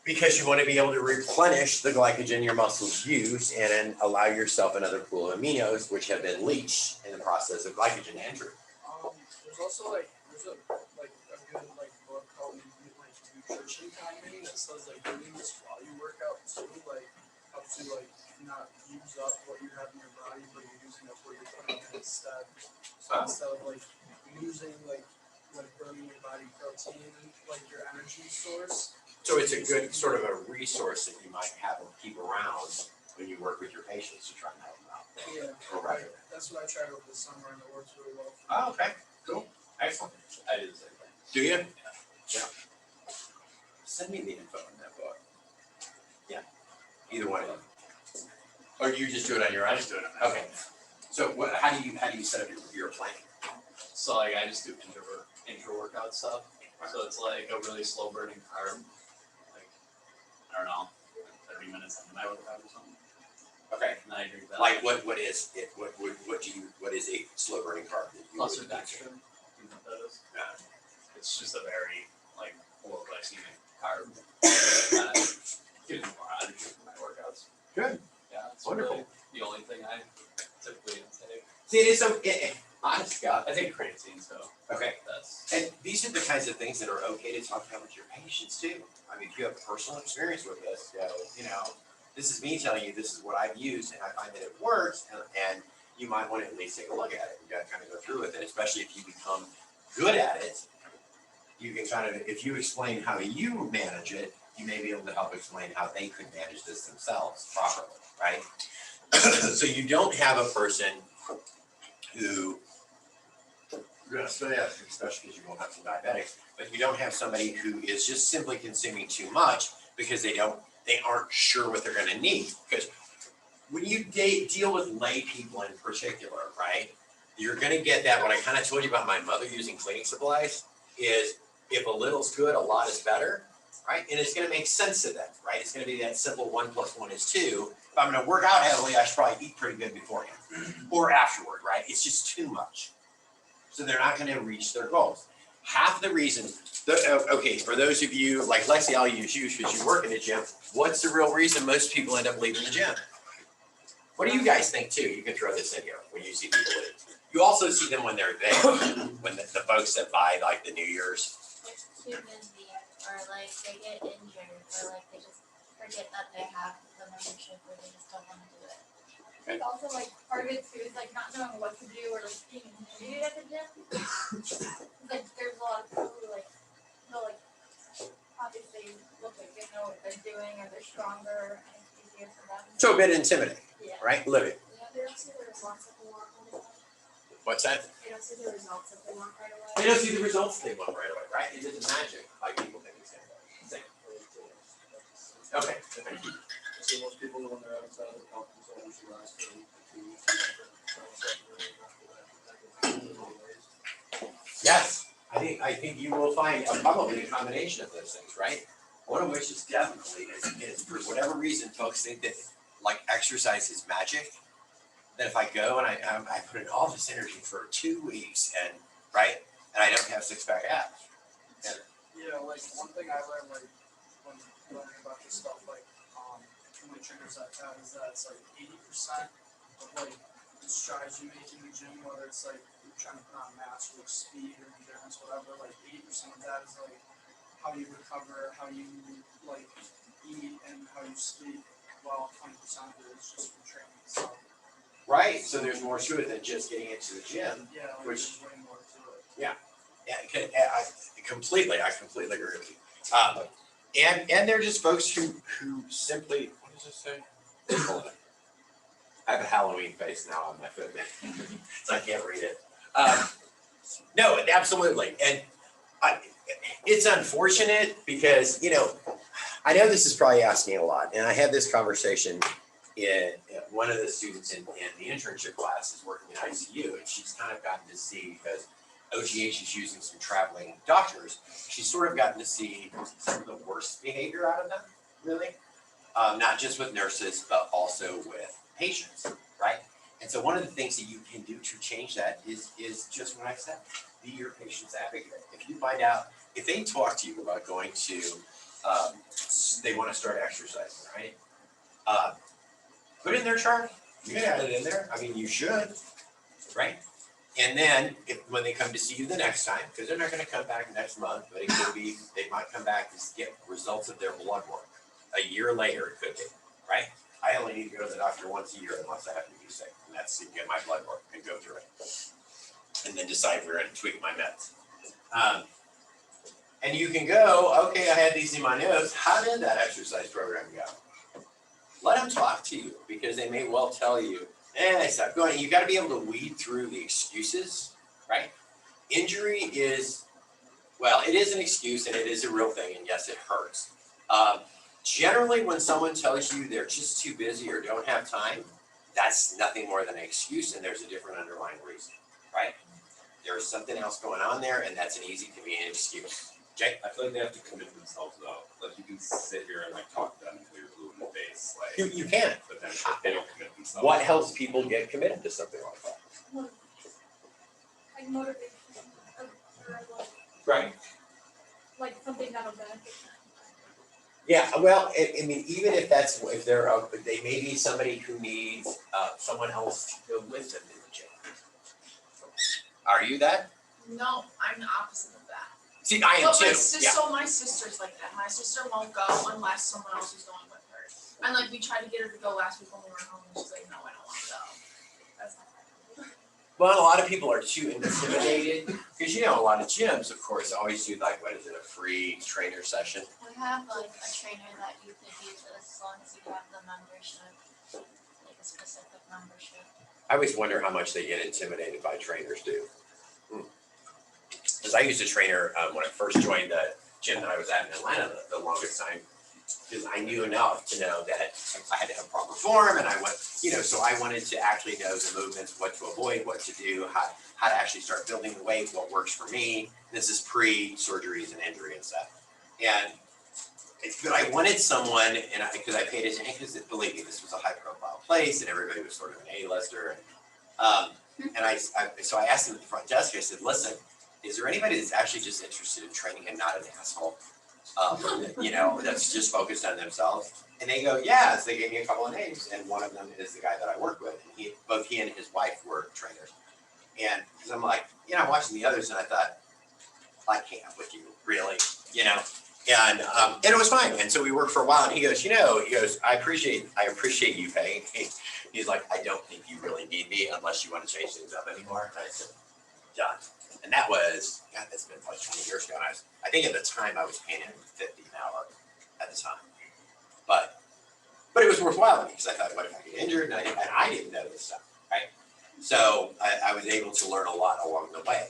Because you want to be able to replenish the glycogen your muscles use and then allow yourself another pool of aminos, which have been leached in the process of glycogen entry. There's also there's a good book called Nutrition Timing that says doing this while you work out too helps you not use up what you have in your body, but you're using up what you're putting in instead. So instead of losing burning your body protein, your energy source. So it's a good sort of a resource that you might have and keep around when you work with your patients to try and help them out. Yeah, Right. that's what I tried over the summer and it works really well. Oh, okay, cool, excellent. I did the same thing. Do you? Yeah. Send me the info on that book. Yeah, either one of them. Or you just do it on your own? I just do it on my Okay. So what, how do you set up your plan? So I just do intra workout stuff. So it's a really slow burning carb. I don't know, 30 minutes into my workout or something. Okay. And then I drink that. What is it? What is a slow burning carb that you Plus would or dextrin. You know what that is? Yeah. It's just a very low glycemic carb. Gives me more energy for my workouts. Good. Yeah, it's Wonderful. really the only thing I typically intake. See, it is so, honest God. I take creatine, so Okay. that's And these are the kinds of things that are okay to talk about with your patients too. I mean, if you have personal experience with this, this is me telling you this is what I've used and I find that it works, and you might want to at least take a look at it. You got to kind of go through with it, especially if you become good at it. You can kind of, if you explain how you manage it, you may be able to help explain how they could manage this themselves properly, right? So you don't have a person who, you're gonna say that, especially because you won't have some diabetics, but you don't have somebody who is just simply consuming too much because they aren't sure what they're gonna need. Because when you deal with lay people in particular, right, you're gonna get that, what I kind of told you about my mother using cleaning supplies is if a little's good, a lot is better, right? And it's gonna make sense to them, right? It's gonna be that simple 1 + 1 = 2. If I'm gonna work out heavily, I should probably eat pretty good beforehand or afterward, right? It's just too much. So they're not gonna reach their goals. Half the reason, okay, for those of you, like Lexi, I'll use you because you work in the gym. What's the real reason most people end up leaving the gym? What do you guys think too? You can throw this in here when you see people leave. You also see them when they're there, when the folks that buy the New Year's. It's too busy, or they get injured, or they just forget that they have the membership, or they just don't want to do it. It's also part of it too is not knowing what to do or being intimidated at the gym. There's a lot of people who they'll obviously look like they know what they're doing or they're stronger and it's easier for them. So a bit intimidating, Yeah. right? Live it. Yeah, they don't see the results that they want right away. What's that? They don't see the results that they want right away. They don't see the results they want right away, right? It isn't magic like people think it's gonna be. Okay. so most people when they're outside of the comfort zone usually last for 2 weeks. Yes, I think you will find probably a combination of those things, right? One of which is definitely is for whatever reason folks think that exercise is magic. That if I go and I put in all this energy for 2 weeks and I don't have 6-pack abs. Yeah, one thing I learned when learning about this stuff from my trainers I've had is that it's 80% of the strides you make in the gym, whether it's you're trying to put on mass or speed or endurance, whatever, 80% of that is how you recover, how you eat and how you sleep, while 20% of it is just from training itself. Right, so there's more to it than just getting into the gym. Yeah, there's way more to it. Yeah, I completely agree with you. And they're just folks who simply, what does it say? Hold on. I have a Halloween face now on my foot, so I can't read it. No, absolutely, and it's unfortunate because I know this is probably asking a lot, and I had this conversation. One of the students in the internship class is working in ICU, and she's kind of gotten to see, because OGH is using some traveling doctors, she's sort of gotten to see some of the worst behavior out of them, really. Not just with nurses, but also with patients, right? And so one of the things that you can do to change that is just what I said, be your patient's advocate. If you find out, if they talk to you about going to they wanna start exercising, right? Put it in their chart, you can add it in there, I mean, you should, right? And then when they come to see you the next time, because they're not gonna come back next month, but it could be, they might come back to get results of their blood work. A year later, it could be, right? I only need to go to the doctor once a year unless I have to be sick, and that's to get my blood work and go through it. And then decide where to tweak my meds. And you can go, okay, I had these in my notes, how did that exercise program go? Let them talk to you, because they may well tell you, stop going. You gotta be able to weed through the excuses, right? Injury is, well, it is an excuse and it is a real thing, and yes, it hurts. Generally, when someone tells you they're just too busy or don't have time, that's nothing more than an excuse, and there's a different underlying reason, right? There's something else going on there, and that's an easy, convenient excuse. Jake? I feel like they have to commit themselves though. Like you can sit here and like talk to them until you're blue in the face, like. You can. But then if they don't commit themselves. What helps people get committed to something like that? Like motivation, or Right. like something that'll benefit them. Yeah, well, I mean, even if they may be somebody who needs someone else to go with them in the gym. Are you that? No, I'm the opposite of that. See, I am But too, so my sister's like that. My sister won't go unless someone else is going with her. And like we tried to get her to go last week when we were home, and she's like, no, I don't want to go. That's not right. Well, a lot of people are too intimidated, because a lot of gyms, of course, always do like, what is it, a free trainer session? We have like a trainer that you could use as long as you have the membership, like a specific membership. I always wonder how much they get intimidated by trainers do. Because I used a trainer when I first joined the gym that I was at in Atlanta the longest time, because I knew enough to know that I had to have proper form, and I went, so I wanted to actually know the movements, what to avoid, what to do, how to actually start building the weight, what works for me. This is pre-surgeries and injury and stuff. But I wanted someone, and because I paid attention, because believe me, this was a high-profile place, and everybody was sort of an A-lister. So I asked them at the front desk, I said, listen, is there anybody that's actually just interested in training and not an asshole? That's just focused on themselves. And they go, yeah. So they gave me a couple of names, and one of them is the guy that I work with. And both he and his wife were trainers. And because I'm like, watching the others, and I thought, I can't with you, really, And it was fine. And so we worked for a while, and he goes, I appreciate you paying. He's like, I don't think you really need me unless you want to change things up anymore. And I said, done. And that was, that's been like 20 years ago. And I think at the time I was paying him $50 an hour at the time. But it was worthwhile to me, because I thought, what if I get injured? And I didn't know this stuff, right? So I was able to learn a lot along the way.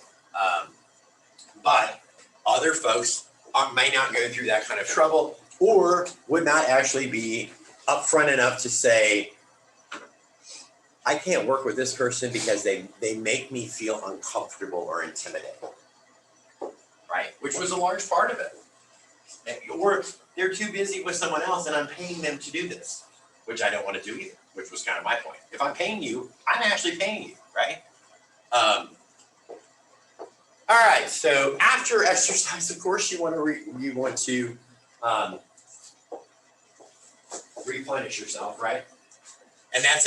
But other folks may not go through that kind of trouble, or would not actually be upfront enough to say, I can't work with this person because they make me feel uncomfortable or intimidated, right? Which was a large part of it. Or they're too busy with someone else and I'm paying them to do this, which I don't want to do either, which was kind of my point. If I'm paying you, I'm actually paying you, right? All right, so after exercise, of course, you want to replenish yourself, right? And that's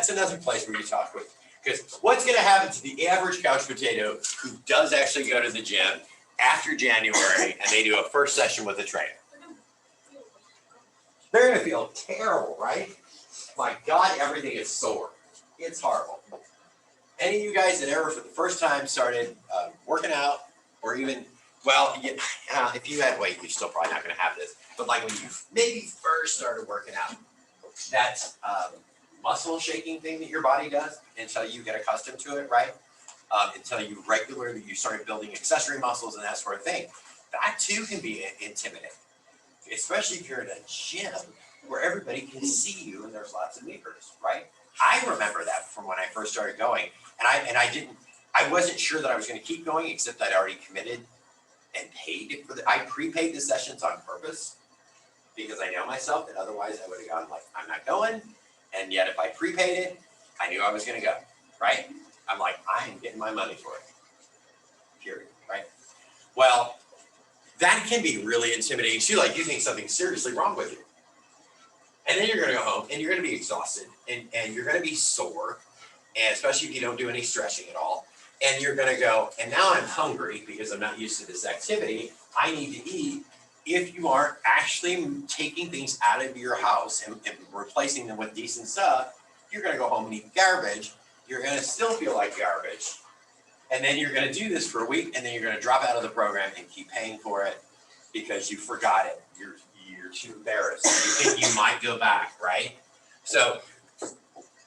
another place where you talk with, because what's going to happen to the average couch potato who does actually go to the gym after January and they do a first session with a trainer? They're going to feel terrible, right? My God, everything is sore. It's horrible. Any of you guys that ever for the first time started working out, or even, if you had weight, you're still probably not going to have this, but like when you maybe first started working out, that's muscle shaking thing that your body does until you get accustomed to it, right? Until you started building accessory muscles and that sort of thing. That too can be intimidating, especially if you're in a gym where everybody can see you and there's lots of meters, right? I remember that from when I first started going, and I wasn't sure that I was going to keep going, except I'd already committed and paid for I prepaid the sessions on purpose, because I know myself that otherwise I would have gone like, I'm not going. And yet if I prepaid it, I knew I was going to go, right? I'm like, I am getting my money for it, period, right? Well, that can be really intimidating too. Like you think something's seriously wrong with you. And then you're gonna go home and you're gonna be exhausted and you're gonna be sore, and especially if you don't do any stretching at all. And you're gonna go, and now I'm hungry because I'm not used to this activity. I need to eat. If you aren't actually taking things out of your house and replacing them with decent stuff, you're gonna go home and eat garbage. You're gonna still feel like garbage. And then you're gonna do this for a week, and then you're gonna drop out of the program and keep paying for it because you forgot it. You're too embarrassed. You think you might go back, right? So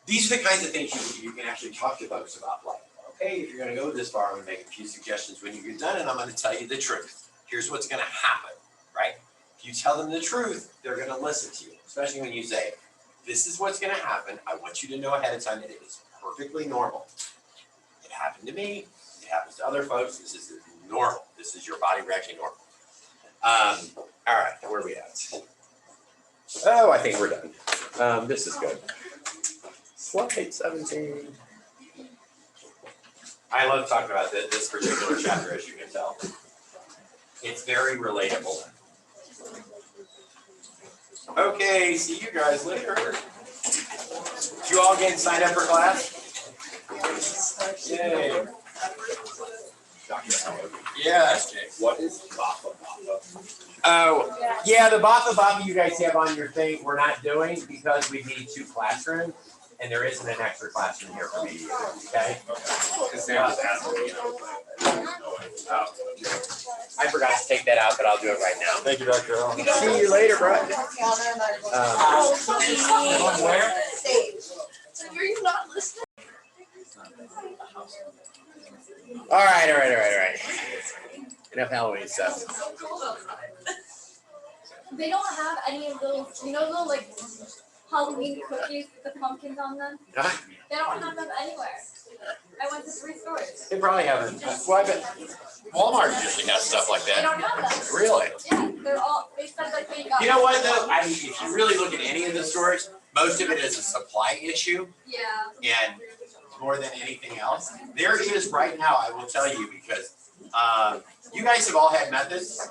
these are the kinds of things you can actually talk to folks about. Like, okay, if you're gonna go this far, I'm gonna make a few suggestions when you get done, and I'm gonna tell you the truth. Here's what's gonna happen, right? If you tell them the truth, they're gonna listen to you, especially when you say, this is what's gonna happen. I want you to know ahead of time that it is perfectly normal. It happened to me, it happens to other folks. This is normal. This is your body reacting normal. All right, where are we at? Oh, I think we're done. This is good. Slide 17. I love talking about this particular chapter, as you can tell. It's very relatable. Okay, see you guys later. Did you all get signed up for class? Yay. Yes, Jake. What is Bafa Bafa? Oh, yeah, the Bafa Bafa you guys have on your thing, we're not doing because we need 2 classrooms, and there isn't an extra classroom here for me, okay? I forgot to take that out, but I'll do it right now. Thank you, Dr. Al. See you later, bro. Where? So are you not listening? All right. Enough Halloween stuff. So cold outside. They don't have any of those, you know, the like Halloween cookies with the pumpkins on them? Huh? They don't have them anywhere. I went to 3 stores. They probably haven't. Well, I bet Walmart usually has stuff like They that. don't have them. Really? Yeah, they're all, they said that they got. You know what though? I mean, if you really look at any of the stores, most of it is a supply issue, Yeah. and more than anything else, there is right now. I will tell you because you guys have all had methods.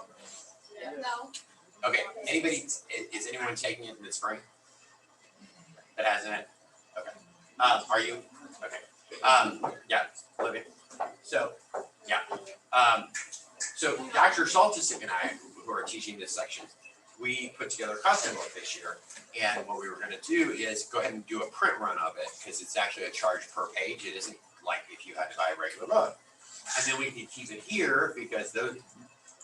No. Okay. Anybody? Is anyone taking it in the spring? That hasn't it? Okay. Are you? Okay. Yeah. Olivia. So yeah. So Dr. Saltisik and I, who are teaching this section, we put together a custom book this year, and what we were going to do is go ahead and do a print run of it because it's actually a charge per page. It isn't like if you had to buy a regular book. And then we can keep it here because those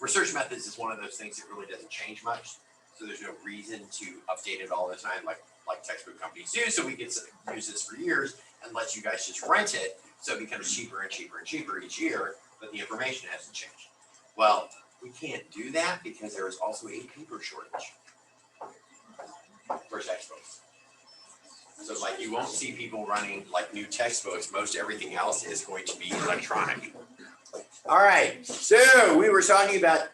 research methods is one of those things that really doesn't change much. So there's no reason to update it all the time like textbook companies do. So we get to use this for years and let you guys just rent it. So it becomes cheaper and cheaper and cheaper each year, but the information hasn't changed. Well, we can't do that because there is also a paper shortage for textbooks. So like you won't see people running like new textbooks. Most everything else is going to be electronic. All right, so we were talking about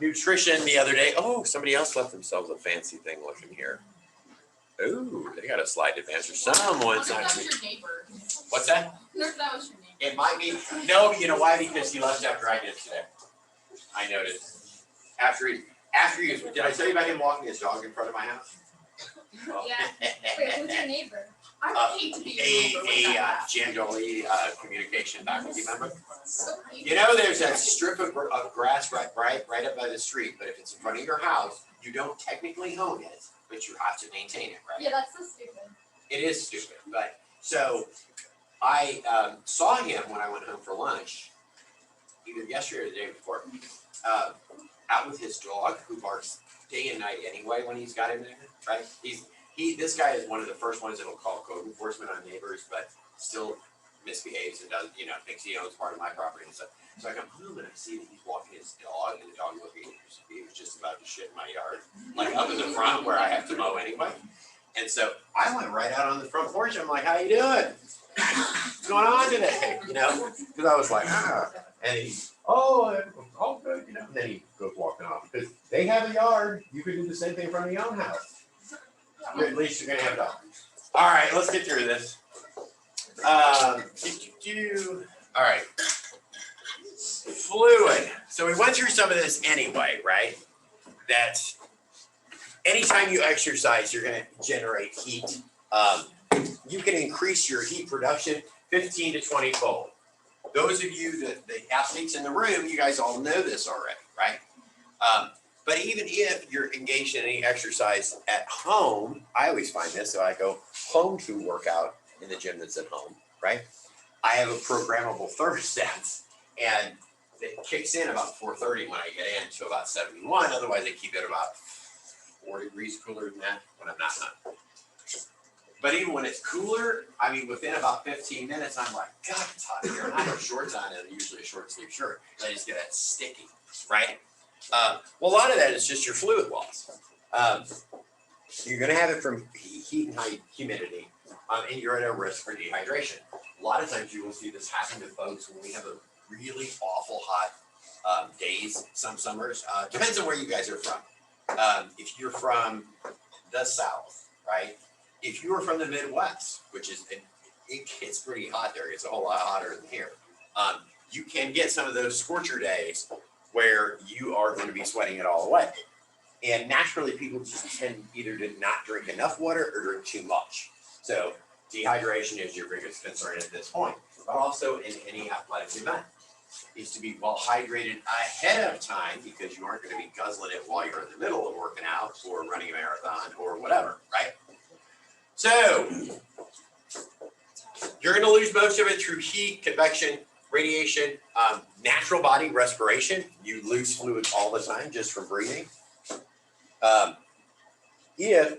nutrition the other day. Oh, somebody else left themselves a fancy thing looking here. Ooh, they got a slide advancer. Someone's That actually. was your neighbor. What's that? That was your neighbor. It might be. No, you know why? Because he left after I did today. I noticed. After he, did I tell you about him walking his dog in front of my house? Well, Yeah. Wait, who's your neighbor? I would hate to be your neighbor with that. Jan Jolie, communication faculty member. So hate You know, there's that strip of grass right up by the street, but if it's in front of your house, you don't technically own it, but you have to maintain it, right? Yeah, that's so stupid. It is stupid, but so I saw him when I went home for lunch, either yesterday or the day before, out with his dog, who barks day and night anyway when he's got him there, right? This guy is one of the first ones that'll call code enforcement on neighbors, but still misbehaves and does, thinks he owns part of my property and stuff. So I come home and I see that he's walking his dog, and the dog looking, he was just about to shit in my yard, like up in the front where I have to mow anyway. And so I went right out on the front porch. I'm like, how you doing? What's going on today? Because I was like, and he, all good, And then he goes walking off because they have a yard. You could do the same thing in front of your own house. At least you're gonna have a dog. All right, let's get through this. All right, fluid. So we went through some of this anyway, right? That anytime you exercise, you're gonna generate heat. You can increase your heat production 15 to 20 fold. Those of you the athletes in the room, you guys all know this already, right? But even if you're engaged in any exercise at home, I always find this, so I go home to work out in the gym that's at home, right? I have a programmable thermostat, and it kicks in about 4:30 when I get in to about 71. Otherwise, I keep it about 4 degrees cooler than that when I'm not home. But even when it's cooler, I mean, within about 15 minutes, I'm like, God, it's hot here. And I have shorts on and usually a short sleeve shirt. I just get that sticky, right? Well, a lot of that is just your fluid loss. You're going to have it from heat and high humidity, and you're at a risk for dehydration. A lot of times you will see this happen to folks when we have a really awful hot days, some summers. Depends on where you guys are from. If you're from the South, right? If you are from the Midwest, which is, it gets pretty hot there. It's a whole lot hotter than here. You can get some of those scorcher days where you are going to be sweating it all away. And naturally, people just tend either to not drink enough water or drink too much. So dehydration is your biggest concern at this point, but also in any athletic event, is to be well hydrated ahead of time, because you aren't going to be guzzling it while you're in the middle of working out or running a marathon or whatever, right? So you're going to lose most of it through heat, convection, radiation, natural body respiration. You lose fluid all the time just from breathing. If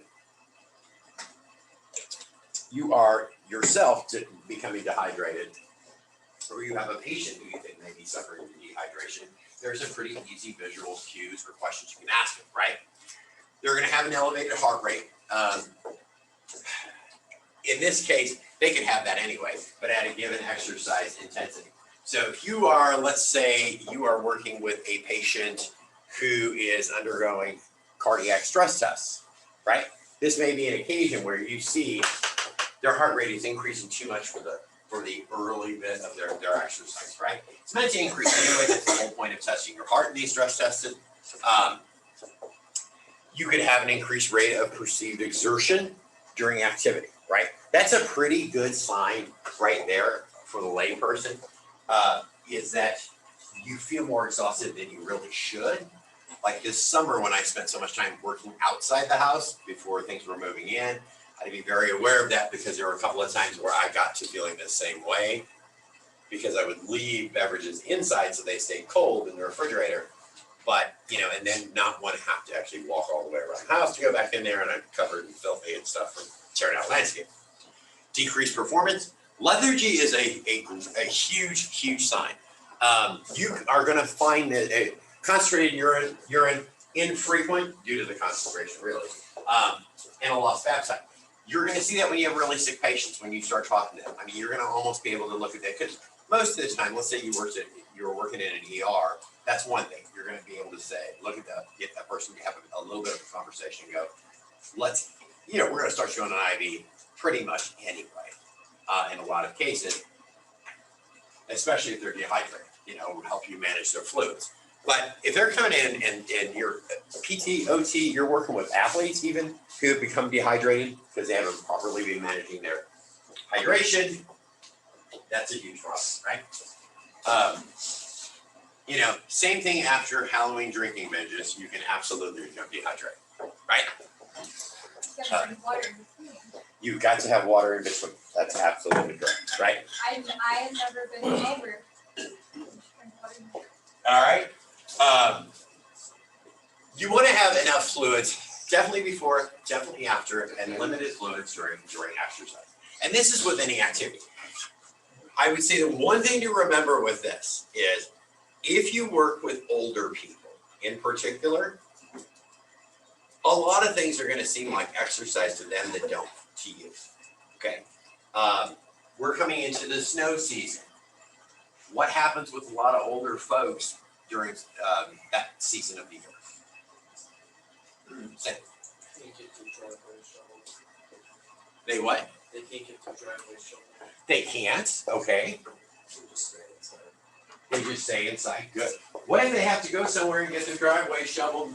you are yourself becoming dehydrated, or you have a patient who you think may be suffering from dehydration, there's some pretty easy visual cues or questions you can ask them, right? They're going to have an elevated heart rate. In this case, they can have that anyway, but at a given exercise intensity. So if you are, let's say you are working with a patient who is undergoing cardiac stress tests, right? This may be an occasion where you see their heart rate is increasing too much for the early bit of their exercise, right? It's meant to increase anyway. That's the whole point of testing your heart in these stress tests. You could have an increased rate of perceived exertion during activity, right? That's a pretty good sign right there for the layperson, is that you feel more exhausted than you really should. Like this summer when I spent so much time working outside the house before things were moving in, I had to be very aware of that, because there were a couple of times where I got to feeling the same way, because I would leave beverages inside so they stayed cold in the refrigerator. But, you know, and then not want to have to actually walk all the way around the house to go back in there, and I'm covered in filthy and stuff from tearing out landscape. Decreased performance. Lethargy is a huge sign. You are going to find that concentrated urine infrequent due to the concentration, really, and a lost fat site. You're going to see that when you have really sick patients, when you start talking to them. I mean, you're going to almost be able to look at that, because most of the time, let's say you were working in an ER, that's one thing. You're going to be able to say, look at that, get that person to have a little bit of a conversation, and go, let's, you know, we're going to start you on an IV pretty much anyway, in a lot of cases, especially if they're dehydrated, you know, help you manage their fluids. But if they're coming in and you're PT, OT, you're working with athletes even who have become dehydrated because they haven't properly been managing their hydration, that's a huge problem, right? You know, same thing after Halloween drinking binges, you can absolutely become dehydrated, right? You gotta drink water in between. You've got to have water in between. That's absolutely correct, right? I have never been over. Drink water in between. All right. You want to have enough fluids, definitely before, definitely after, and limited fluids during exercise. And this is with any activity. I would say the one thing to remember with this is, if you work with older people in particular, a lot of things are going to seem like exercise to them that don't to you. Okay. We're coming into the snow season. What happens with a lot of older folks during that season of the year? They what? They can't get to driveway shovel. They can't. Okay. They just stay inside, good. What if they have to go somewhere and get their driveway shoveled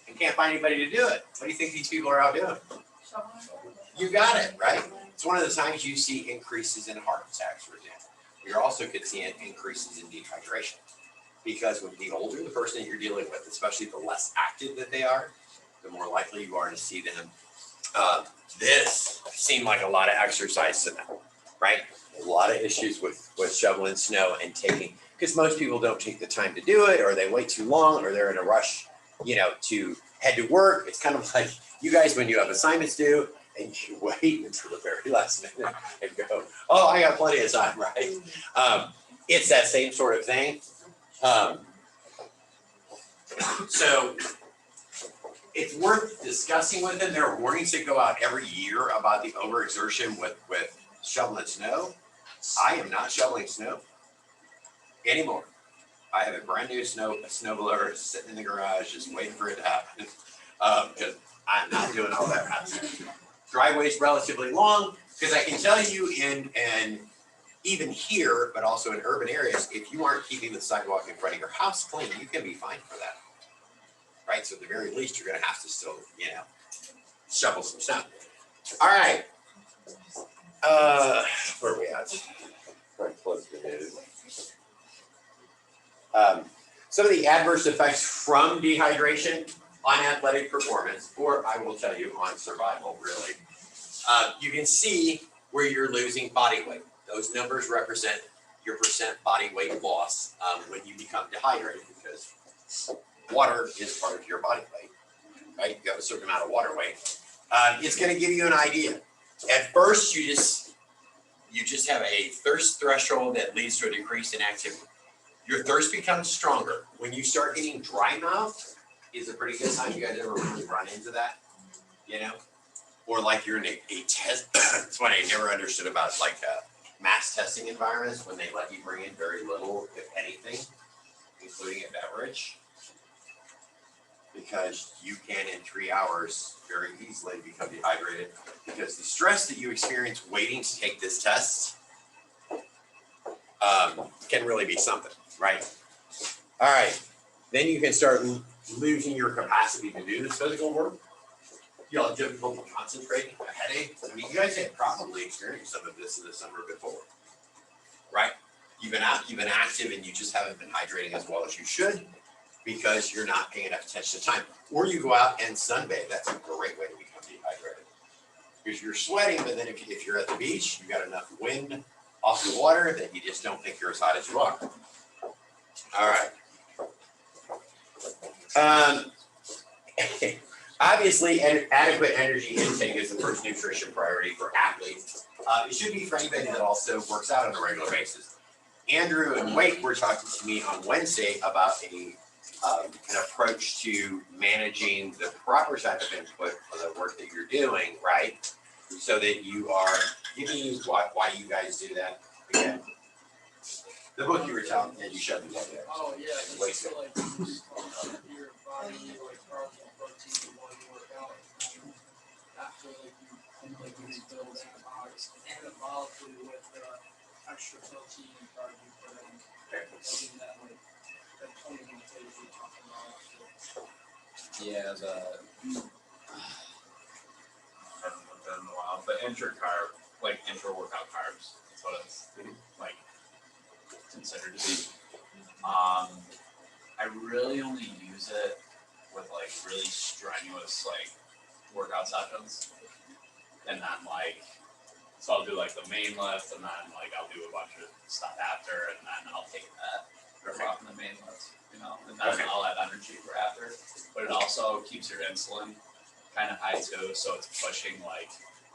and can't find anybody to do it? What do you think these people are out doing? You got it, right? It's one of the times you see increases in heart attacks, for example. You're also could see increases in dehydration. Because when the older the person that you're dealing with, especially the less active that they are, the more likely you are to see them. This seemed like a lot of exercise to them, right? A lot of issues with shoveling snow and taking, because most people don't take the time to do it, or they wait too long, or they're in a rush, to head to work. It's kind of like you guys when you have assignments due and you wait until the very last minute and go, oh, I got plenty of time, right? It's that same sort of thing. So it's worth discussing with them. There are warnings that go out every year about the overexertion with shoveling snow. I am not shoveling snow anymore. I have a brand new snow blower sitting in the garage, just waiting for it to happen. Because I'm not doing all that nonsense. Driveway's relatively long, because I can tell you in even here, but also in urban areas, if you aren't keeping the sidewalk in front of your house clean, you can be fined for that. Right, so at the very least, you're gonna have to still, shovel some snow. All right. Where are we at? Trying to close the news. Some of the adverse effects from dehydration on athletic performance, or I will tell you on survival, really. You can see where you're losing body weight. Those numbers represent your percent body weight loss when you become dehydrated, because water is part of your body weight, right? You have a certain amount of water weight. It's going to give you an idea. At first, you just have a thirst threshold that leads to a decrease in activity. Your thirst becomes stronger. When you start getting dry mouth, is a pretty good sign. You guys ever really run into that? Or like you're in a test. That's what I never understood about mass testing environments, when they let you bring in very little, if anything, including a beverage. Because you can, in 3 hours, very easily become dehydrated, because the stress that you experience waiting to take this test can really be something, right? All right, then you can start losing your capacity to do this physical work. You'll have difficulty concentrating, a headache. I mean, you guys have probably experienced some of this in the summer before, right? You've been active and you just haven't been hydrating as well as you should, because you're not paying enough attention to time. Or you go out and sunbathe. That's a great way to become dehydrated, because you're sweating, but then if you're at the beach, you've got enough wind off the water that you just don't think you're as hot as you are. All right. Obviously, adequate energy intake is the first nutrition priority for athletes. It should be for anybody that also works out on a regular basis. Andrew and Wake were talking to me on Wednesday about an approach to managing the proper type of input for the work that you're doing, right? So that you are giving you why you guys do that. Again, the book you were telling, and you showed me that. Oh, yeah, And Wake just to like boost your body, like carbs and protein while you work out. And after like you rebuild antibiotics with extra protein and carb you put in. Getting that that 20-minute phase you're talking about. Yeah, I haven't looked at it in a while, but intra-workout carbs, that's what it's considered to be. I really only use it with really strenuous workout sessions, and then so I'll do the main lift, and then I'll do a bunch of stuff after, and then I'll take that off the main lift, and then I'll have energy for after. But it also keeps your insulin kind of high too, so it's pushing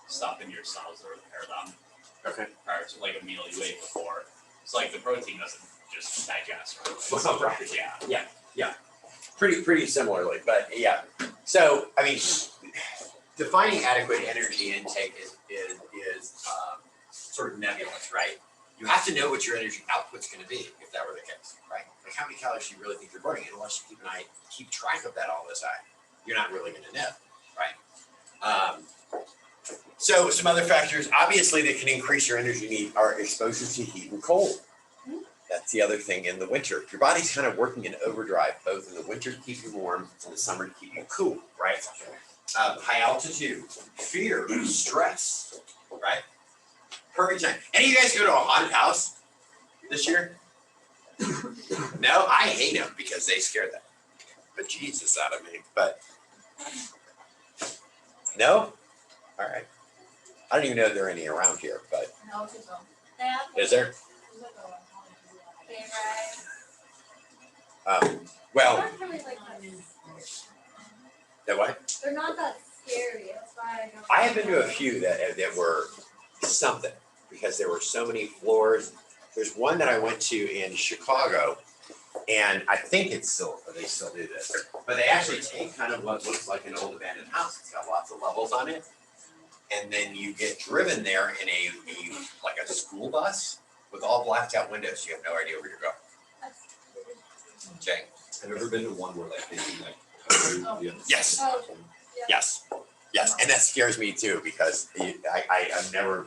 stuff in your cells to repair them. Okay. Prior to a meal you ate before. So the protein doesn't just digest. Well, right. Yeah. Pretty similarly, but yeah. So I mean, defining adequate energy intake is sort of nebulous, right? You have to know what your energy output's going to be if that were the case, right? How many calories do you really think you're burning? Unless you keep track of that all the time, you're not really going to know, right? So some other factors, obviously, that can increase your energy need are exposure to heat and cold. That's the other thing in the winter. Your body's kind of working in overdrive, both in the winter to keep you warm and the summer to keep you cool, right? High altitude, fear, stress, right? Perfect time. Any of you guys go to a haunted house this year? No, I hate them because they scare the bejesus out of me. But no, all right. I don't even know if there are any around here, but No, it's just, Yeah, is there? it's like a. they ride. They're Well, not really like that. that what? They're not that scary, that's why I don't. I have been to a few that were something because there were so many floors. There's one that I went to in Chicago, and I think it's still, they still do this, but they actually take kind of what looks like an old abandoned house. It's got lots of levels on it. And then you get driven there in a like a school bus with all blacked out windows. You have no idea where you're going. Jay? Have you ever been to one where like they do like cover you? Yes. Oh, Yes, yes, and that scares me too because I'm never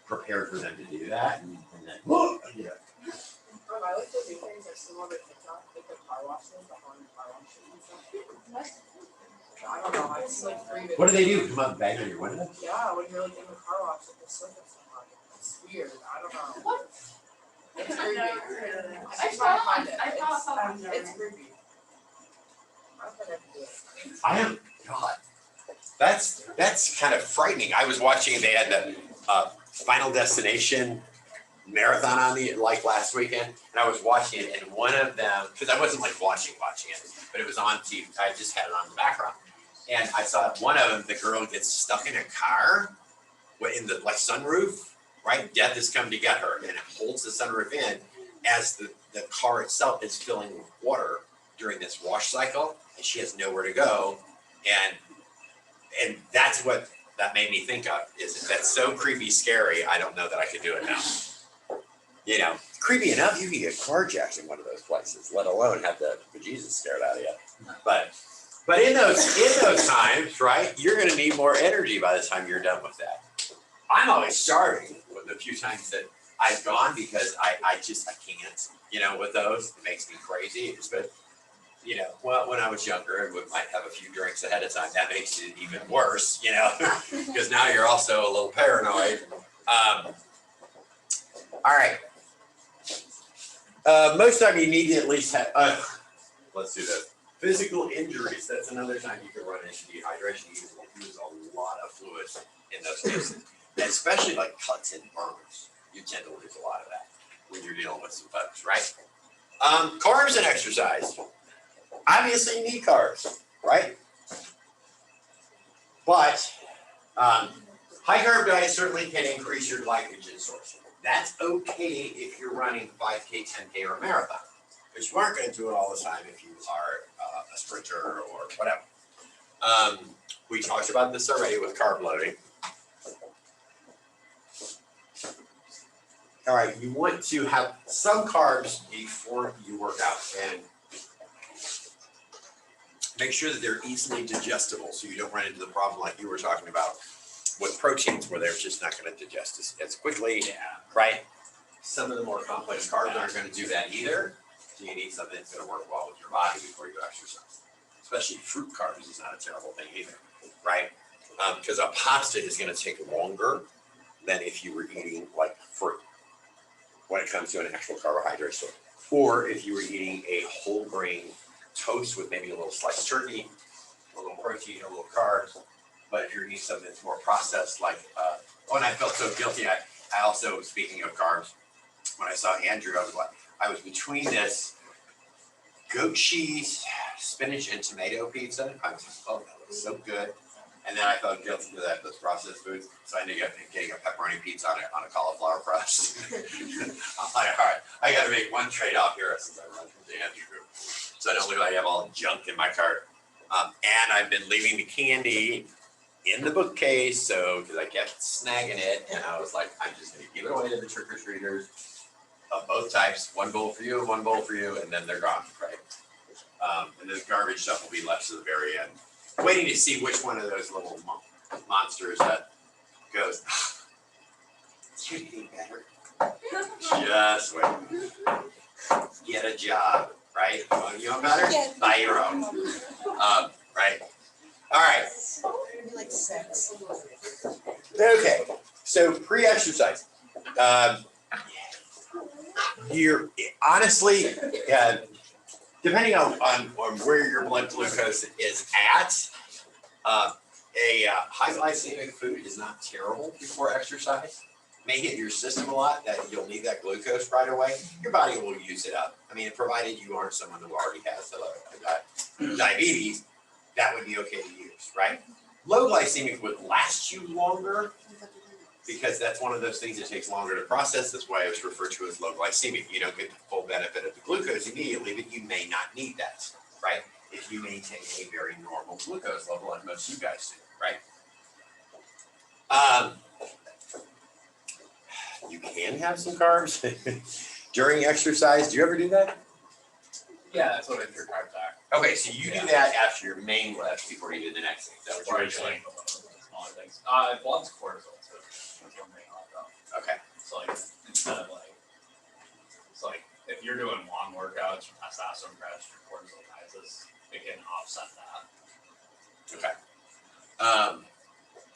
prepared for them to do that, and then you know. I like to do things like some other TikTok, like the car washes, the haunted car washes and stuff. I don't know, I see like 3 videos. What do they do? Come up and bang on your window? Yeah, when you're like in the car wash, like the surface somehow. It's weird, I don't know. What? It's creepy. I It's not thought, fun. I thought something. It's creepy. I don't think I can do it. I am, God, that's kind of frightening. I was watching, they had the Final Destination marathon on the, like last weekend, and I was watching it, and one of them, because I wasn't like watching it, but it was on TV, I just had it on the background. And I saw one of them, the girl gets stuck in a car, in the like sunroof, right? Death is coming to get her, and it holds the sunroof in as the car itself is filling with water during this wash cycle, and she has nowhere to go. And that's what that made me think of, is that's so creepy, scary, I don't know that I could do it now. You know, creepy enough, you can get carjacked in one of those places, let alone have the bejesus scared out of you. But in those times, right, you're gonna need more energy by the time you're done with that. I'm always starving with the few times that I've gone because I can't, you know, with those, it makes me crazy. But, you know, well, when I was younger, I might have a few drinks ahead of time, that makes it even worse, you know, because now you're also a little paranoid. All right. Most of the time you need to at least have, let's do this. Physical injuries, that's another time you can run into dehydration. You lose a lot of fluids in those cases, and especially like cuts and burns. You tend to lose a lot of that when you're dealing with some folks, right? Carbs and exercise. Obviously you need carbs, right? But high carb diet certainly can increase your glycogen source. That's okay if you're running 5K, 10K, or a marathon, but you aren't going to do it all the time if you are a sprinter or whatever. We talked about this already with carb loading. All right, you want to have some carbs before you work out, and make sure that they're easily digestible so you don't run into the problem like you were talking about with proteins where they're just not going to digest as quickly, right? Some of the more complex carbs aren't going to do that either. So you need something that's going to work well with your body before you exercise. Especially fruit carbs is not a terrible thing either, right? Because a pasta is going to take longer than if you were eating like fruit when it comes to an actual carbohydrate source. Or if you were eating a whole grain toast with maybe a little sliced turkey, a little protein, a little carbs. But if you're eating something that's more processed, like, and I felt so guilty. I also, speaking of carbs, when I saw Andrew, I was between this goat cheese, spinach, and tomato pizza. I was like, oh, that looks so good. And then I felt guilty for that, those processed foods. So I ended up getting a pepperoni pizza on a cauliflower crust. I'm like, all right, I got to make one trade-off here since I run from Andrew. So I don't look like I have all the junk in my cart. And I've been leaving the candy in the bookcase, so because I kept snagging it, and I was like, I'm just gonna give it away to the trick-or-treaters of both types, one bowl for you, one bowl for you, and then they're gone, right? And the garbage stuff will be left to the very end, waiting to see which one of those little monsters that goes, it's getting better. Just wait. get a job, right? You want better? Buy your own. Right? All right. Maybe like 6. Okay, so pre-exercise. You're honestly, depending on where your blood glucose is at, a high glycemic food is not terrible before exercise. May hit your system a lot that you'll need that glucose right away. Your body will use it up. I mean, provided you aren't someone who already has diabetes, that would be okay to use, right? Low glycemic would last you longer because that's one of those things that takes longer to process. That's why it was referred to as low glycemic. You don't get the full benefit of the glucose immediately, but you may not need that, right? If you maintain a very normal glucose level, like most of you guys do, right? You can have some carbs during exercise. Do you ever do that? Yeah, that's what I do carbs are. Okay, so you do that after your main lift before you do the next thing. Is that what Or you're just saying? like smaller things. Blood's cortisol too. That's one thing I'll know. Okay. So like instead of like, it's like if you're doing long workouts, your testosterone crash, your cortisol rises, it can offset that.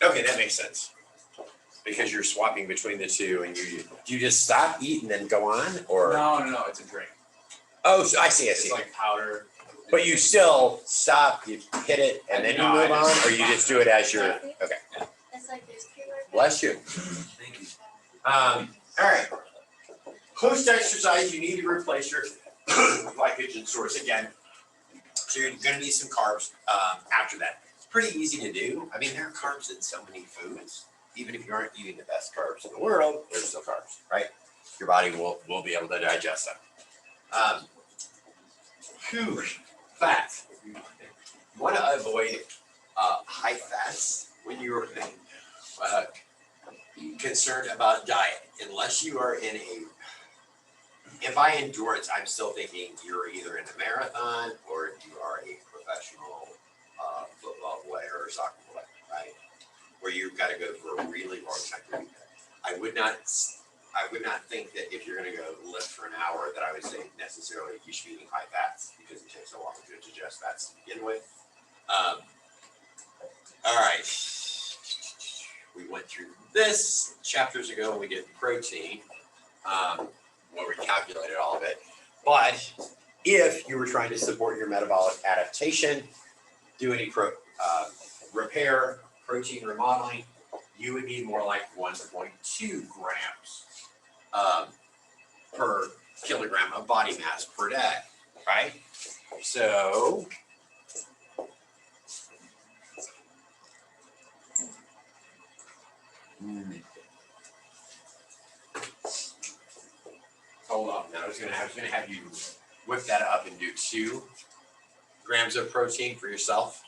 Okay, that makes sense. Because you're swapping between the two and do you just stop, eat, and then go on? Or No, it's a drink. oh, so I see. It's like powder. But you still stop, you hit it, and then you No, move I on, just- or you just do it as you're okay. It's like this pre-workout. Bless you. Thank you. All right. Post exercise, you need to replace your glycogen source again. So you're gonna need some carbs after that. It's pretty easy to do. I mean, there are carbs in so many foods. Even if you aren't eating the best carbs in the world, there's still carbs, right? Your body will be able to digest them. Fat. You want to avoid high fats when you're concerned about diet, unless you are in a. And by endurance, I'm still thinking you're either in a marathon or you are a professional football player or soccer player, right? Where you've got to go for a really long time to do that. I would not think that if you're going to go lift for an hour, that I would say necessarily you should be eating high fats because it takes so long to digest fats to begin with. All right. We went through this chapters ago when we did protein, where we calculated all of it. But if you were trying to support your metabolic adaptation, do any repair, protein remodeling, you would need more like 1.2 grams per kilogram of body mass per day, right? So hold on. Now I was gonna have you whip that up and do 2 grams of protein for yourself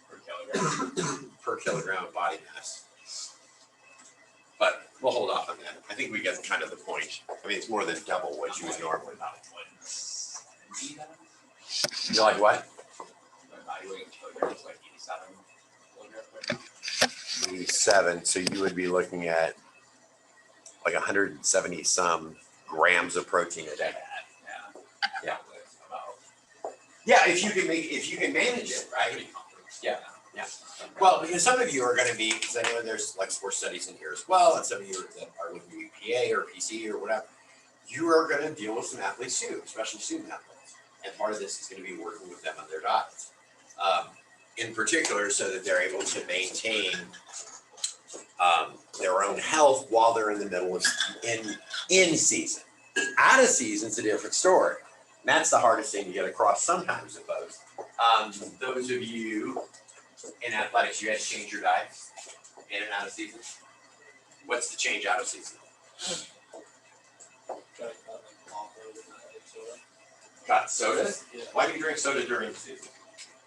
Per kilogram. per kilogram of body mass. But we'll hold off on that. I think we get kind of the point. I mean, it's more than double what you would normally. You're like what? Evaluating kilograms like 87 kilograms. 87. So you would be looking at like 170 some grams of protein a day. Yeah. Yeah, if you can manage it, right? Yeah. Well, because some of you are going to be, because I know there's like sports studies in here as well, and some of you that are looking at PA or PC or whatever, you are going to deal with some athletes too, especially student athletes. And part of this is going to be working with them on their diets, in particular, so that they're able to maintain their own health while they're in the middle of in season. Out of season's a different story. And that's the hardest thing to get across sometimes with those. Those of you in athletics, you guys change your diet in and out of season. What's the change out of season? Got sodas? Yeah. Why do you drink soda during the season?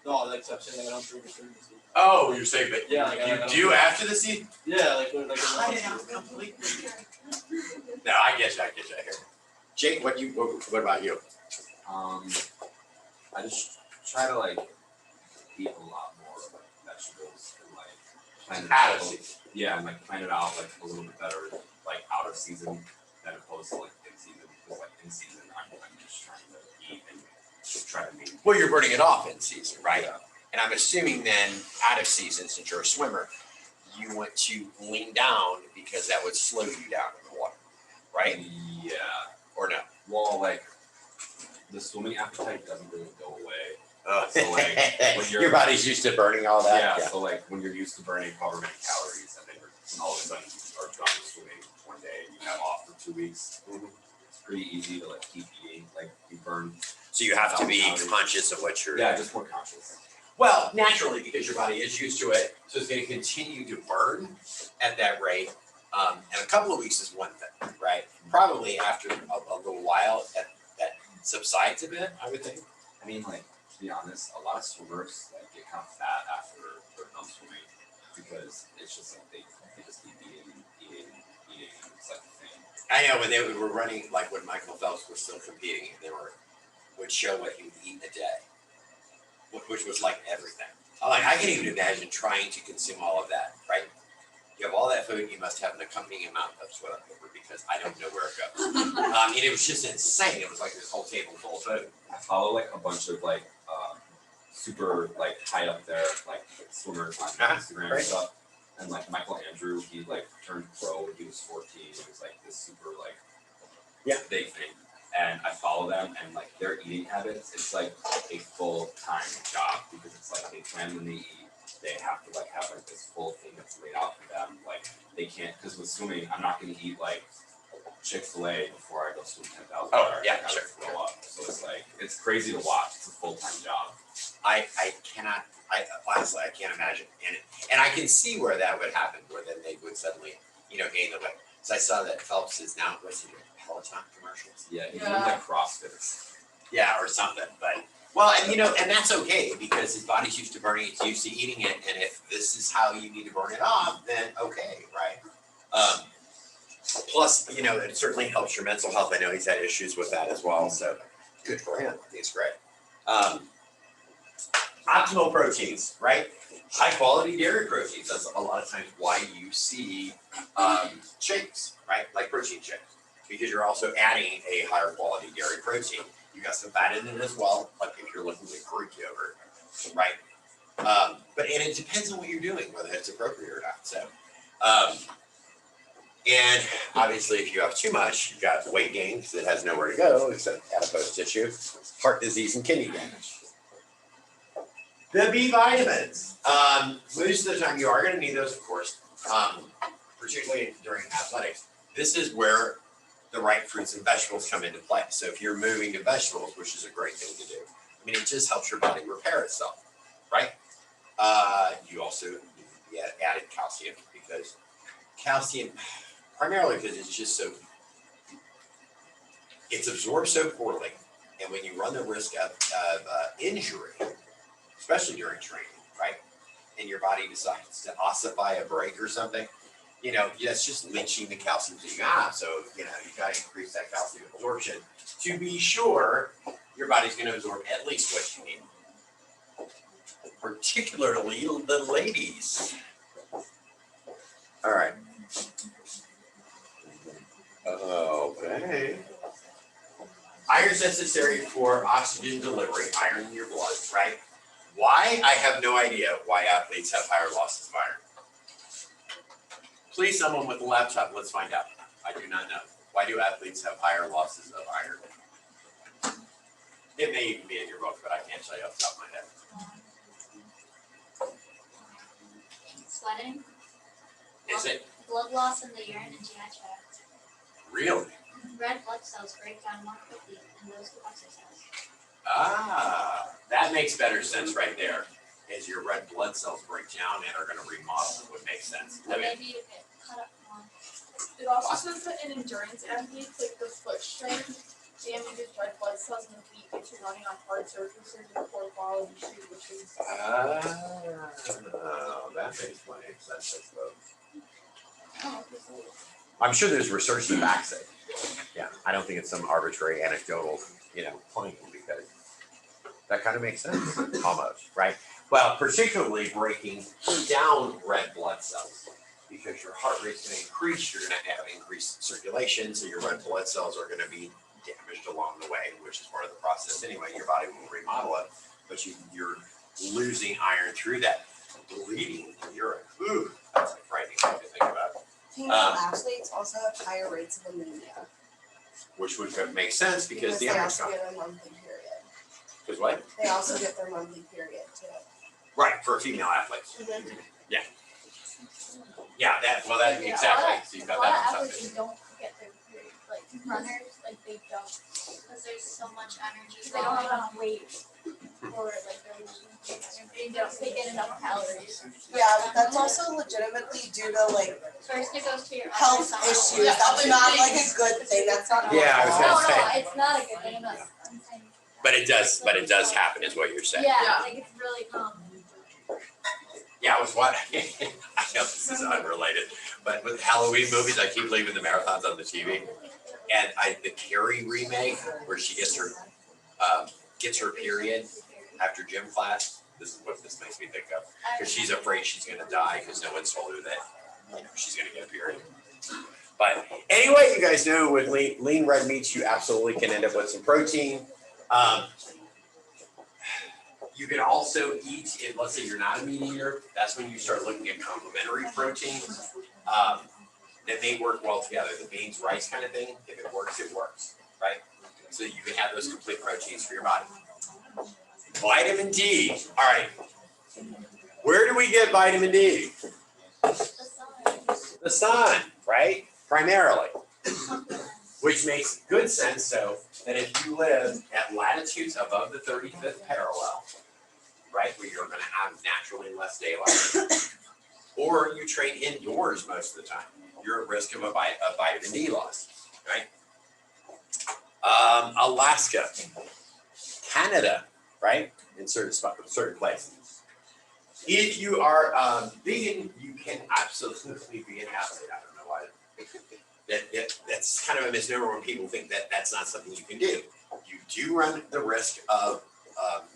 No, like I'm saying I don't drink it during the season. Oh, you're saying, but Yeah, like, I you don't do after the season? Yeah, like in the I didn't off-season. completely. No, I get you. I hear. Jake, what about you? I just try to like eat a lot more vegetables and like plan it Out of out. season. Yeah, and like plan it out like a little bit better, like out of season than opposed to like in season. Because like in in season, I'm just trying to eat and try to make. Well, you're burning it off in season, right? Yeah. And I'm assuming then out of season, since you're a swimmer, you want to lean down because that would slow you down in the water, right? Yeah. Or no? Well, like the swimming appetite doesn't really go away. Oh, So, like, when you're- your body's used to burning all that. Yeah, so like when you're used to burning however many calories and then all of a sudden you are done swimming one day and you have off for 2 weeks, it's pretty easy to like keep eating, like you burn. So you have to be Calories. conscious of what you're. Yeah, just more conscious. Well, naturally, because your body is used to it, so it's going to continue to burn at that rate. And a couple of weeks is one thing, right? Probably after a little while, that subsides a bit, I would think. I mean, like, to be honest, a lot of swimmers like get kind of fat after they're done swimming because it's just like they just keep eating. It's like a thing. I know when they were running, like when Michael Phelps was still competing, and would show what he would eat in a day, which was like everything. I can even imagine trying to consume all of that, right? You have all that food, you must have an accompanying amount of toilet paper because I don't know where it goes. I mean, it was just insane. It was like this whole table full of food. I follow like a bunch of like super like high up there like swimmers on Instagram Right. and stuff. And like Michael Andrew, he like turned pro when he was 14. It was like this super like big thing. And I follow them and like their eating habits, it's like a full-time job because it's like they plan when they eat, they have to like have like this full thing that's laid out for them. Like they can't, because with swimming, I'm not gonna eat like Chick-fil-A before I go swim 10,000 Oh, yards. yeah, I gotta sure. throw up. So it's like, it's crazy to watch. It's a full-time job. I honestly, I can't imagine. And I can see where that would happen, where then they would suddenly, gain the weight. So I saw that Phelps is now, what's he doing, Peloton commercials? Yeah, he's Yeah. doing like CrossFit. Yeah, or something, but, well, and that's okay, because his body's used to burning, it's used to eating it, and if this is how you need to burn it off, then okay, right? Plus, it certainly helps your mental health. I know he's had issues with that as well, so good for him. I think it's great. Optimal proteins, right? High quality dairy proteins. That's a lot of times why you see shakes, right? Like protein shakes, because you're also adding a higher quality dairy protein. You got some fat in it as well, like if you're looking at Greek yogurt, right? But it depends on what you're doing, whether it's appropriate or not. So, and obviously, if you have too much, you've got weight gain because it has nowhere to go except adipose tissue, heart disease, and kidney damage. The B vitamins. Most of the time, you are going to need those, of course, particularly during athletics. This is where the right fruits and vegetables come into play. So if you're moving to vegetables, which is a great thing to do, I mean, it just helps your body repair itself, right? You also need the added calcium because calcium, primarily because it's just so, it's absorbed so poorly. And when you run the risk of injury, especially during training, right? And your body decides to ossify a break or something, that's just leaching the calcium that you have. So, you got to increase that calcium absorption to be sure your body's going to absorb at least what you need. Particularly the ladies. All right. Okay. Iron's necessary for oxygen delivery, iron in your blood, right? Why? I have no idea why athletes have higher losses of iron. Please, someone with a laptop, let's find out. I do not know. Why do athletes have higher losses of iron? It may even be in your book, but I can't tell you off the top of my head. Sweating, Is it blood loss in the urine and GI tract. really? Red blood cells break down more quickly than those who exercise. Ah, that makes better sense right there. As your red blood cells break down and are going to remodel, it would make sense. I mean, Maybe you get cut up more. It also says that in endurance athletes, like the foot strength damages red blood cells in the feet if you're running on hard surfaces with poor quality shoes, which is that makes plenty of sense, I suppose. I'm sure there's research that backs it. Yeah, I don't think it's some arbitrary anecdotal, claim because that kind of makes sense, almost, right? Well, particularly breaking down red blood cells because your heart rate's going to increase, you're going to have increased circulation, so your red blood cells are going to be damaged along the way, which is part of the process anyway. Your body will remodel it, but you're losing iron through that. Bleeding in the urine. Ooh, that's a frightening thing to think about. Female athletes also have higher rates of anemia. Which would make sense because the they iron's also gone. get a monthly period. Because what? They also get their monthly period too. Right, for female athletes. Yeah, that Yeah, exactly. So you've A got lot of that on top of athletes it. don't get their period, like runners, like they don't, because there's so much energy. They don't have enough weight for like their they don't take in enough calories. Yeah, but that's also legitimately due to like First it goes to your health other side. issues. That's not like a good thing. That's not. Yeah, I was gonna say. No, it's not a good thing, I'm saying. But it does happen, is what you're saying. Yeah, like it's really Yeah, I was watching. I know this is unrelated, but with Halloween movies, I keep leaving the marathons on the TV, and the Carrie remake where she gets her period after gym class. This is what this makes me think of, because she's afraid she's gonna die because no one's told her that she's gonna get a period. But anyway, you guys know with lean red meats, you absolutely can end up with some protein. You can also eat, if let's say you're not a meat eater, that's when you start looking at complementary proteins that may work well together. The beans, rice kind of thing, if it works, right? So you can have those complete proteins for your body. Vitamin D, all right. Where do we get vitamin D? The sun, right? Primarily. Which makes good sense, so that if you live at latitudes above the 35th parallel, right, where you're gonna have naturally less daylight, or you train indoors most of the time, you're at risk of a vitamin D loss, right? Alaska, Canada, right, in certain places. If you are vegan, you can absolutely be an athlete. I don't know why. That's kind of a misnomer when people think that that's not something you can do. You do run the risk of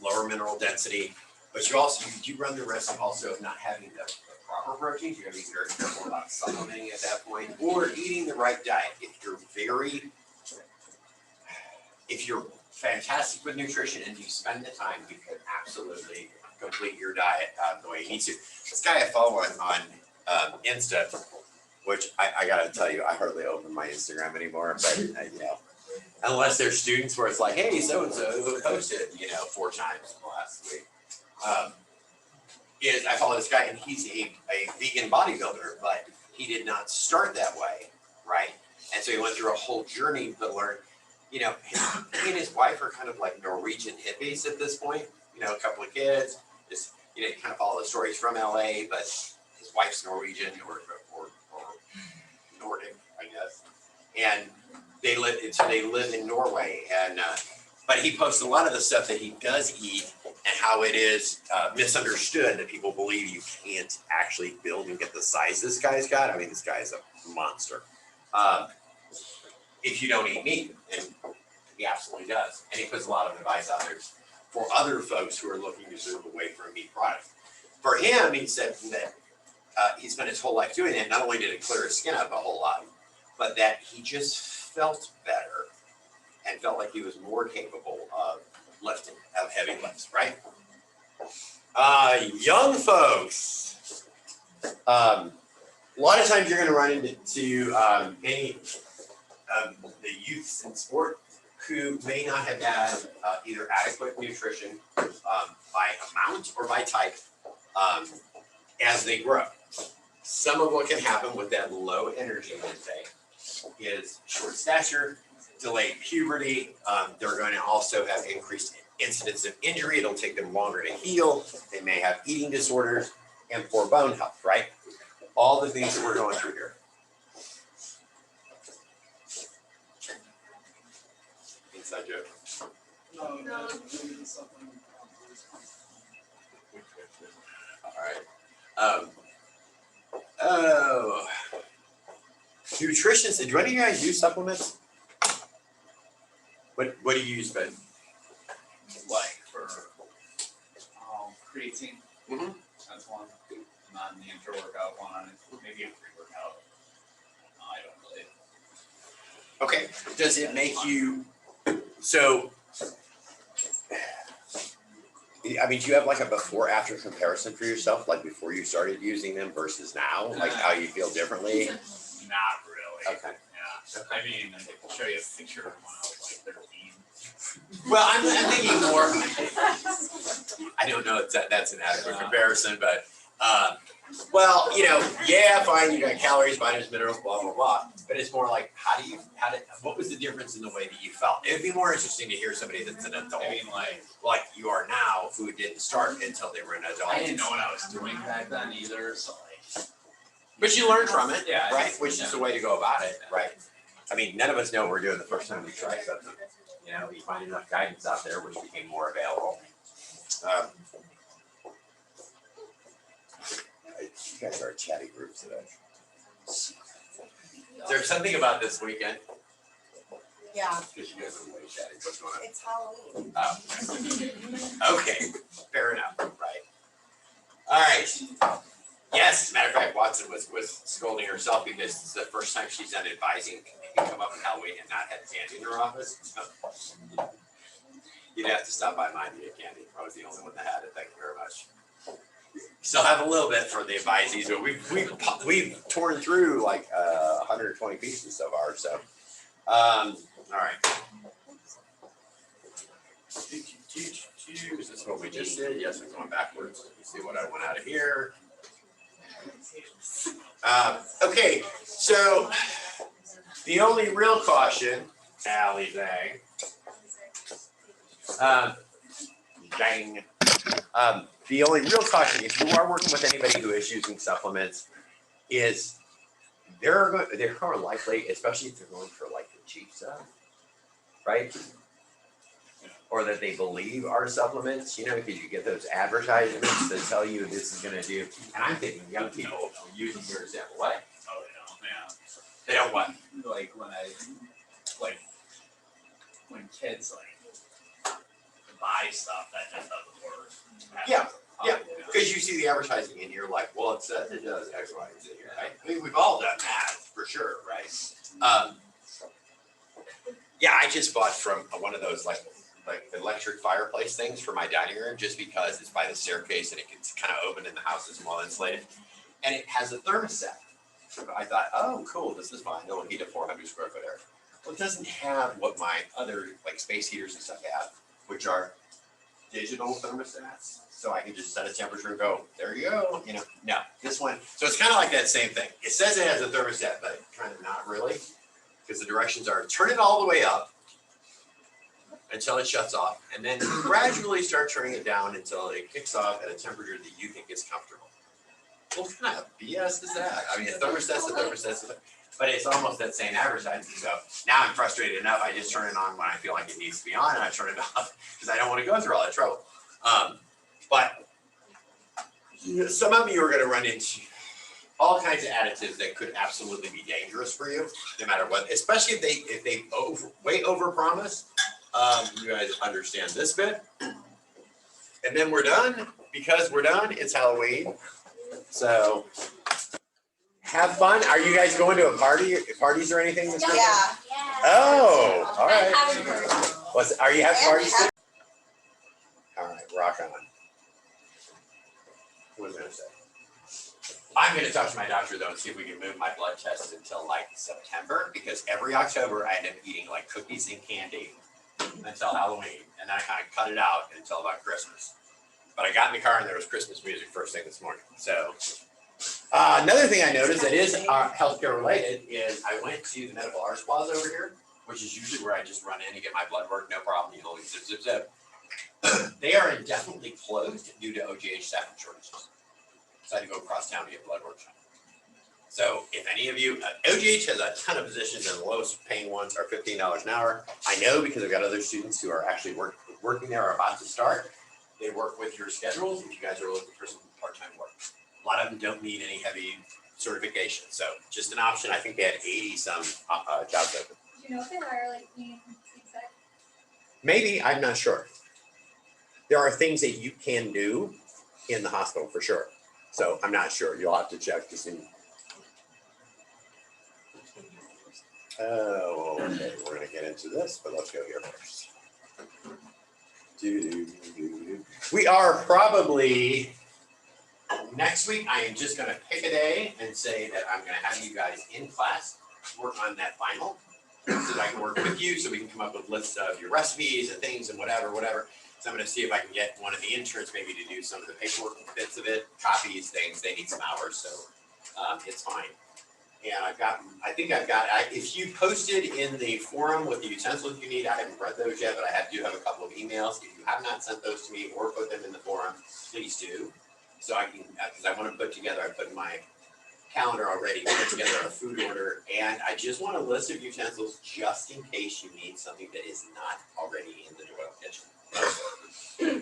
lower mineral density, but you do run the risk also of not having the proper proteins. You're going to be very careful about supplementing at that point, or eating the right diet. If you're fantastic with nutrition and you spend the time, you can absolutely complete your diet the way you need to. This guy I follow on Insta, which I gotta tell you, I hardly open my Instagram anymore, but unless they're students where it's like, hey, so-and-so posted, 4 times in the last week. I follow this guy and he's a vegan bodybuilder, but he did not start that way, right? And so he went through a whole journey to learn, he and his wife are kind of like Norwegian hippies at this point, a couple of kids, just, kind of follow the stories from LA, but his wife's Norwegian or Nordic, I guess. And they live in Norway, and but he posts a lot of the stuff that he does eat and how it is misunderstood that people believe you can't actually build and get the size this guy's got. I mean, this guy is a monster. If you don't eat meat, and he absolutely does. And he puts a lot of advice out there for other folks who are looking to move away from meat products. For him, he said that he spent his whole life doing it. Not only did it clear his skin up a whole lot, but that he just felt better and felt like he was more capable of lifting, of heavy lifts, right? Young folks, a lot of times you're going to run into any the youths in sport who may not have had either adequate nutrition by amount or by type as they grow. Some of what can happen with that low energy intake is short stature, delayed puberty. They're going to also have increased incidence of injury. It'll take them longer to heal. They may have eating disorders and poor bone health, right? All the things that we're going through here. Inside joke. No. All right. Nutrition. Do any of you guys use supplements? What do you use, Ben? Like for creatine. Mm-hmm. That's one. Not an intra-workout one. Maybe a pre-workout. I don't really. Okay. Does it make you So, I mean, do you have like a before after comparison for yourself, like before you started using them versus now, like how you feel differently? Not really. Okay. Yeah. I mean, I can show you a picture of when I was like 13. Well, I'm thinking more. I don't know if that's an adequate comparison, but well, you know, yeah, fine, you got calories, vitamins, minerals, blah blah blah. But it's more like what was the difference in the way that you felt? It'd be more interesting to hear somebody that's an adult, I mean, like you are now, who didn't start until they were an adult. I didn't know what I was doing back then either, so like. But you learn from it, Yeah, right? Which is the way to go about it, right? I mean, none of us know what we're doing the first time we try something. You know, you find enough guidance out there, which became more available. You guys are a chatty group today. Is there something about this weekend? Yeah, Because you guys are way chatty. What's going on? it's Halloween. Okay, fair enough, right. All right. Yes, as a matter of fact, Watson was scolding herself because it's the first time she's done advising people come up with Halloween and not had candy in her office. So, you'd have to stop by mine to get candy. I was the only one that had it. Thank you very much. Still have a little bit for the advisees, but we've torn through like 120 pieces so far. So, all right. Is this what we just did? Yes, I'm going backwards. Let me see what I want out of here. Okay, so the only real caution, Allie dang. The only real caution, if you are working with anybody who is using supplements, is they're more likely, especially if they're going for like the cheap stuff, right? Or that they believe are supplements, you know, because you get those advertisements that tell you this is gonna do, and I'm thinking young people are using your example, what? Oh, yeah. They don't what? Like when kids like buy stuff that just doesn't work. Yeah. Because you see the advertising and you're like, well, it says it does X, Y, and Z, right? I mean, we've all done that for sure, right? Yeah, I just bought from one of those like electric fireplace things for my dining room just because it's by the staircase and it gets kind of open in the house, it's well insulated. And it has a thermostat. So I thought, oh, cool, this is fine. It'll heat a 400 square foot area. Well, it doesn't have what my other like space heaters and stuff have, which are digital thermostats. So I can just set a temperature and go, there you go, you know. No, this one, so it's kind of like that same thing. It says it has a thermostat, but kind of not really. Because the directions are turn it all the way up until it shuts off, and then gradually start turning it down until it kicks off at a temperature that you think is comfortable. What kind of BS is that? I mean, a thermostat's a thermostat, but it's almost that same advertising. So now I'm frustrated enough, I just turn it on when I feel like it needs to be on, and I turn it off because I don't want to go through all that trouble. But some of you are going to run into all kinds of additives that could absolutely be dangerous for you, no matter what. Especially if they way overpromise. You guys understand this bit, and then we're done. Because we're done, it's Halloween, so have fun. Are you guys going to a parties or anything this weekend? Yeah. Oh, all right. Having Are you having parties? All right, rock on. What was I gonna say? I'm gonna talk to my doctor though and see if we can move my blood test until like September, because every October I end up eating like cookies and candy until Halloween, and then I kind of cut it out until about Christmas. But I got in the car and there was Christmas music first thing this morning. So another thing I noticed that is healthcare related is I went to the Medical Arts Plaza over here, which is usually where I just run in and get my blood work, no problem, you know, zip, zip, zip. They are indefinitely closed due to OGH staffing shortages. So I had to go across town to get blood work. So if any of you, OGH has a ton of positions and the lowest paying ones are $15 an hour. I know because I've got other students who are actually working there or about to start. They work with your schedules if you guys are looking for some part-time work. A lot of them don't need any heavy certification. So just an option. I think they had 80 some jobs open. Do you know if they hire like me exec? Maybe, I'm not sure. There are things that you can do in the hospital for sure. So I'm not sure. You'll have to check to see. Oh, okay, we're gonna get into this, but let's go here first. We are probably, next week, I am just gonna pick a day and say that I'm gonna have you guys in class work on that final. So that I can work with you, so we can come up with lists of your recipes and things and whatever. So I'm gonna see if I can get one of the interns maybe to do some of the paperwork bits of it, copies, things, they need some hours, so it's fine. And if you posted in the forum with the utensils you need, I haven't read those yet, but I do have a couple of emails. If you have not sent those to me or put them in the forum, please do. So I can, because I want to put together, I put in my calendar already, put together a food order, and I just want a list of utensils just in case you need something that is not already in the Doyle kitchen.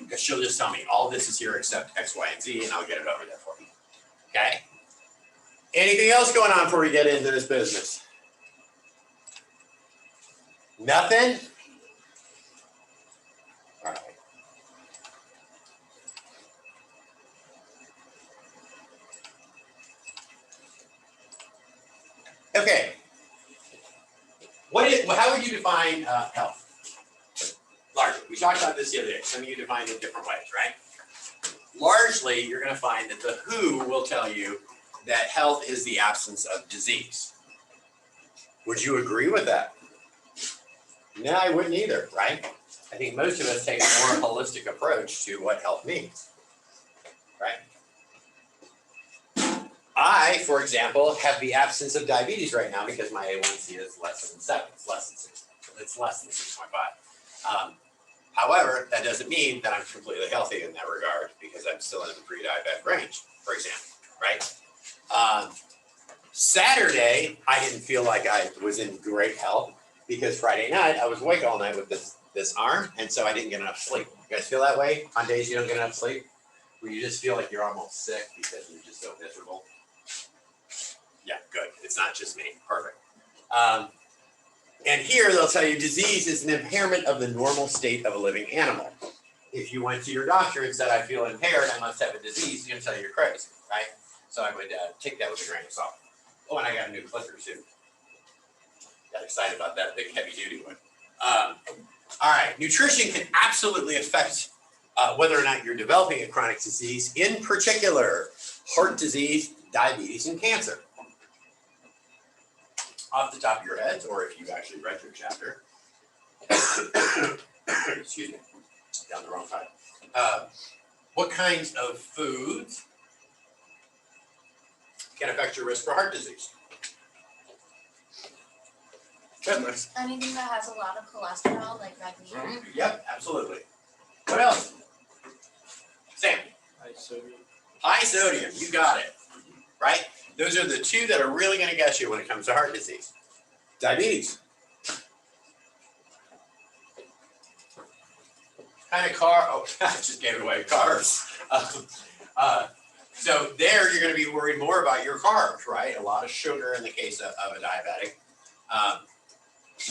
Because she'll just tell me, all this is here except X, Y, and Z, and I'll get it over there for you. Okay? Anything else going on before we get into this business? Nothing? All right. Okay. How would you define health? Largely, we talked about this the other day. Some of you define it different ways, right? Largely, you're going to find that the WHO will tell you that health is the absence of disease. Would you agree with that? No, I wouldn't either, right? I think most of us take a more holistic approach to what health means, right? I, for example, have the absence of diabetes right now because my A1C is less than 7. It's less than 6. It's less than 6.5. However, that doesn't mean that I'm completely healthy in that regard because I'm still in the pre-diabetic range, for example, right? Saturday, I didn't feel like I was in great health because Friday night I was awake all night with this arm, and so I didn't get enough sleep. You guys feel that way on days you don't get enough sleep? Where you just feel like you're almost sick because you're just so miserable? Yeah, good. It's not just me. Perfect. And here they'll tell you disease is an impairment of the normal state of a living animal. If you went to your doctor and said, I feel impaired, I must have a disease, he's going to tell you you're crazy, right? So I would take that with a grain of salt. Oh, and I got a new clicker too. Got excited about that big heavy duty one. All right, nutrition can absolutely affect whether or not you're developing a chronic disease, in particular, heart disease, diabetes, and cancer. Off the top of your heads, or if you actually read your chapter, excuse me, down the wrong side. What kinds of foods can affect your risk for heart disease? Goodness. Anything that has a lot of cholesterol, like red meat. Yep, absolutely. What else? Sam. High sodium. High sodium, you got it, right? Those are the two that are really going to get you when it comes to heart disease. Diabetes. Kind of I just gave it away, carbs. So there you're going to be worried more about your carbs, right? A lot of sugar in the case of a diabetic.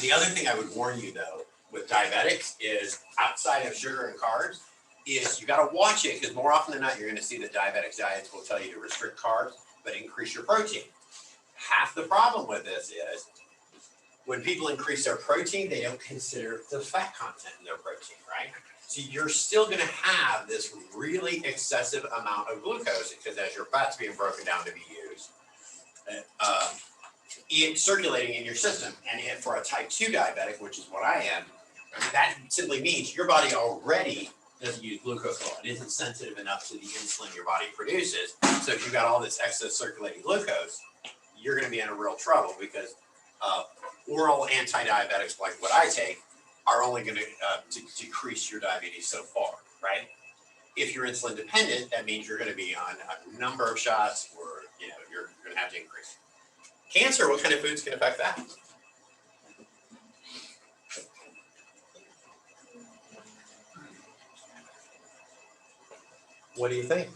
The other thing I would warn you though, with diabetics is outside of sugar and carbs, is you got to watch it because more often than not, you're going to see that diabetics diets will tell you to restrict carbs, but increase your protein. Half the problem with this is when people increase their protein, they don't consider the fat content in their protein, right? So you're still going to have this really excessive amount of glucose because as your fat's being broken down to be used, it's circulating in your system. And for a type 2 diabetic, which is what I am, that simply means your body already doesn't use glucose well. It isn't sensitive enough to the insulin your body produces. So if you've got all this excess circulating glucose, you're going to be in a real trouble because oral anti-diabetics like what I take are only going to decrease your diabetes so far, right? If you're insulin dependent, that means you're going to be on a number of shots or you're going to have to increase. Cancer, what kind of foods can affect that? What do you think?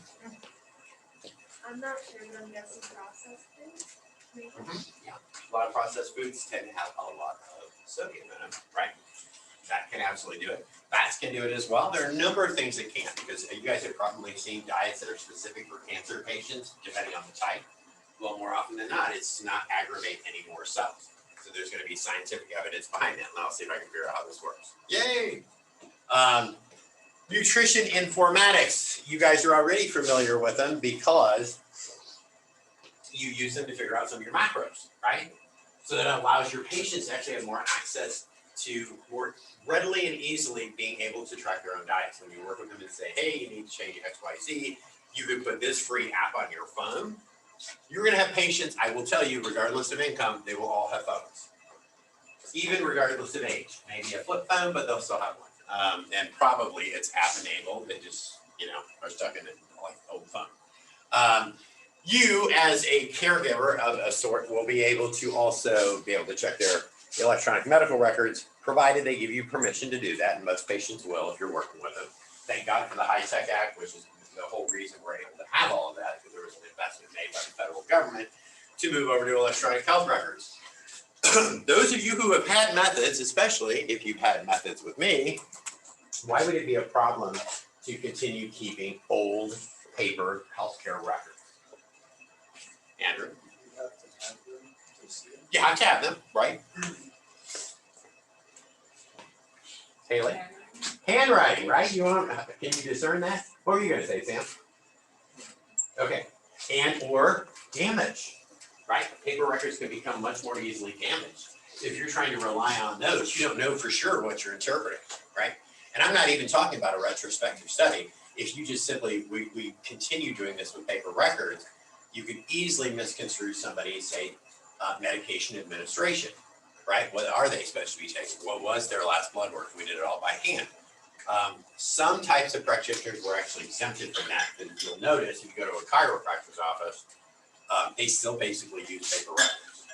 I'm not sure, but I'm guessing processed foods. Maybe. Yeah, a lot of processed foods tend to have a lot of sodium in them, right? That can absolutely do it. Fats can do it as well. There are a number of things that can, because you guys have probably seen diets that are specific for cancer patients, depending on the type. Well, more often than not, it's to not aggravate any more cells. So there's gonna be scientific evidence behind that, and I'll see if I can figure out how this works. Yay! Nutrition informatics, you guys are already familiar with them because you use them to figure out some of your macros, right? So that allows your patients to actually have more access to more readily and easily being able to track their own diets. When you work with them and say, hey, you need to change X, Y, Z, you could put this free app on your phone. You're gonna have patients, I will tell you, regardless of income, they will all have phones. Even regardless of age, maybe a flip phone, but they'll still have one. And probably it's app enabled, they just, are stuck in an like old phone. You as a caregiver of a sort will be able to also be able to check their electronic medical records, provided they give you permission to do that, and most patients will if you're working with them. Thank God for the HITECH Act, which is the whole reason we're able to have all of that, because there was an investment made by the federal government to move over to electronic health records. Those of you who have had methods, especially if you've had methods with me, why would it be a problem to continue keeping old paper healthcare records? Andrew? You have to have them, right? Haley? Handwriting, right? Can you discern that? What were you gonna say, Sam? Okay, and or damage, right? Paper records can become much more easily damaged. If you're trying to rely on those, you don't know for sure what you're interpreting, right? And I'm not even talking about a retrospective study. If you just simply, we continue doing this with paper records, you could easily misconstrue somebody's, say, medication administration, right? What are they supposed to be taking? What was their last blood work? We did it all by hand. Some types of practitioners were actually exempted from that, because you'll notice if you go to a chiropractor's office, they still basically use paper records,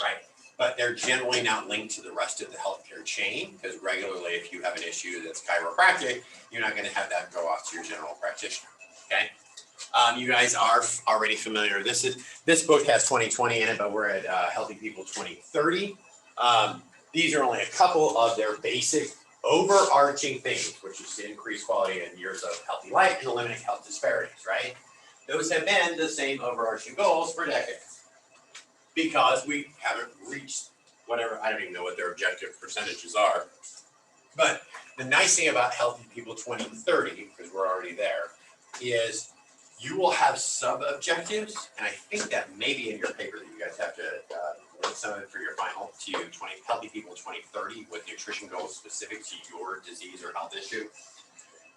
right? But they're generally not linked to the rest of the healthcare chain, because regularly if you have an issue that's chiropractic, you're not gonna have that go off to your general practitioner, okay? You guys are already familiar. This book has 2020 in it, but we're at Healthy People 2030. These are only a couple of their basic overarching things, which is to increase quality and years of healthy life and eliminate health disparities, right? Those have been the same overarching goals for decades, because we haven't reached whatever, I don't even know what their objective percentages are. But the nice thing about Healthy People 2030, because we're already there, is you will have sub-objectives, and I think that maybe in your paper that you guys have to link some of it for your final to Healthy People 2030 with nutrition goals specific to your disease or health issue.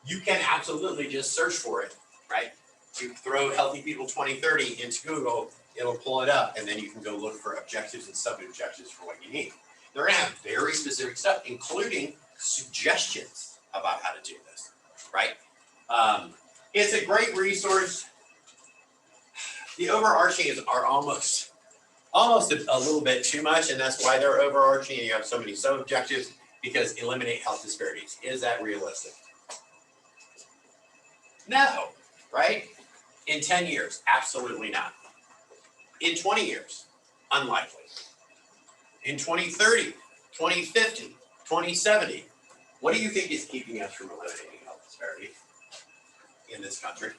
You can absolutely just search for it, right? You throw Healthy People 2030 into Google, it'll pull it up, and then you can go look for objectives and sub-objectives for what you need. They're gonna have very specific stuff, including suggestions about how to do this, right? It's a great resource. The overarching are almost a little bit too much, and that's why they're overarching and you have so many sub-objectives, because eliminate health disparities. Is that realistic? No, right? In 10 years, absolutely not. In 20 years, unlikely. In 2030, 2050, 2070, what do you think is keeping us from eliminating health disparities in this country?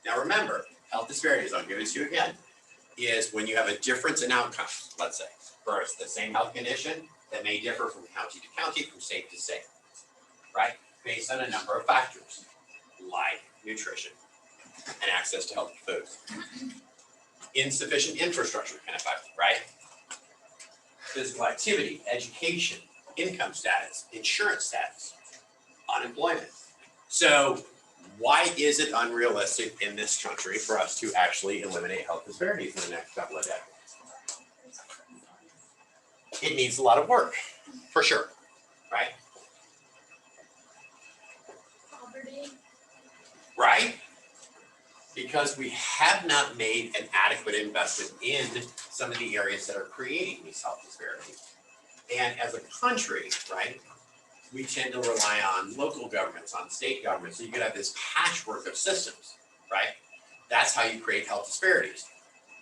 Now remember, health disparities, I'll give it to you again, is when you have a difference in outcomes, let's say, for the same health condition that may differ from county to county, from state to state, right? Based on a number of factors, like nutrition and access to healthy foods. Insufficient infrastructure can affect it, right? Physical activity, education, income status, insurance status, unemployment. So why is it unrealistic in this country for us to actually eliminate health disparities in the next couple of decades? It needs a lot of work, for sure, right? Poverty. Right? Because we have not made an adequate investment in some of the areas that are creating these health disparities. And as a country, right, we tend to rely on local governments, on state governments. So you could have this patchwork of systems, right? That's how you create health disparities.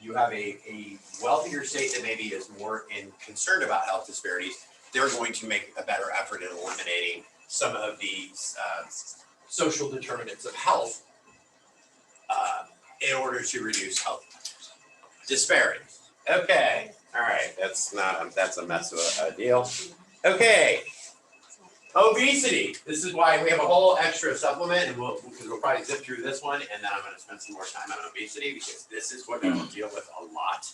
You have a wealthier state that maybe is more concerned about health disparities. They're going to make a better effort in eliminating some of the social determinants of health in order to reduce health disparities. Okay, All right, that's a mess of a deal. Okay. Obesity. This is why we have a whole extra supplement, and because we'll probably zip through this one, and then I'm going to spend some more time on obesity because this is what we'll deal with a lot.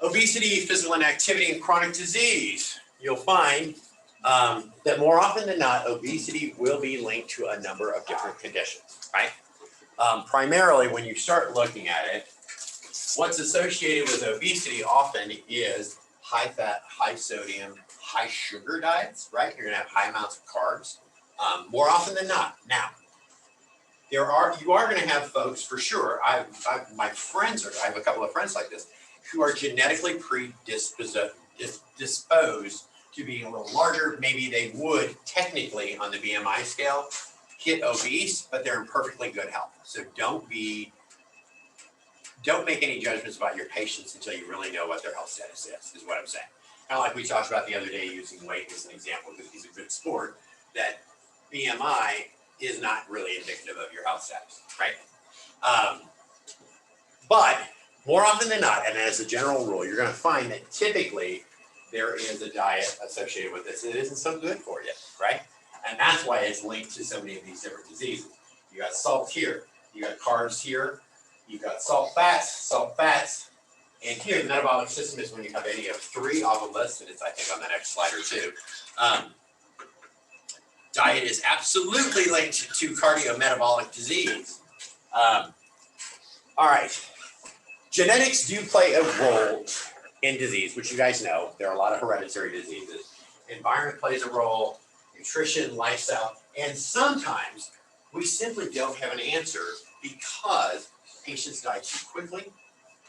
Obesity, physical inactivity, and chronic disease. You'll find that more often than not, obesity will be linked to a number of different conditions, right? Primarily, when you start looking at it, what's associated with obesity often is high fat, high sodium, high sugar diets, right? You're gonna have high amounts of carbs, more often than not. Now, you are gonna have folks for sure. I have a couple of friends like this who are genetically predisposed to being a little larger. Maybe they would technically on the BMI scale hit obese, but they're in perfectly good health. So don't make any judgments about your patients until you really know what their health status is what I'm saying. Kind of like we talked about the other day using weight as an example because he's a good sport, that BMI is not really indicative of your health status, right? But more often than not, and as a general rule, you're gonna find that typically there is a diet associated with this that isn't so good for you, right? And that's why it's linked to so many of these different diseases. You got salt here, you got carbs here, you got salt fats, and here the metabolic system is when you have any of three off a list, and it's I think on the next slide or two. Diet is absolutely linked to cardiometabolic disease. All right, genetics do play a role in disease, which you guys know. There are a lot of hereditary diseases. Environment plays a role, nutrition, lifestyle, and sometimes we simply don't have an answer because patients die too quickly,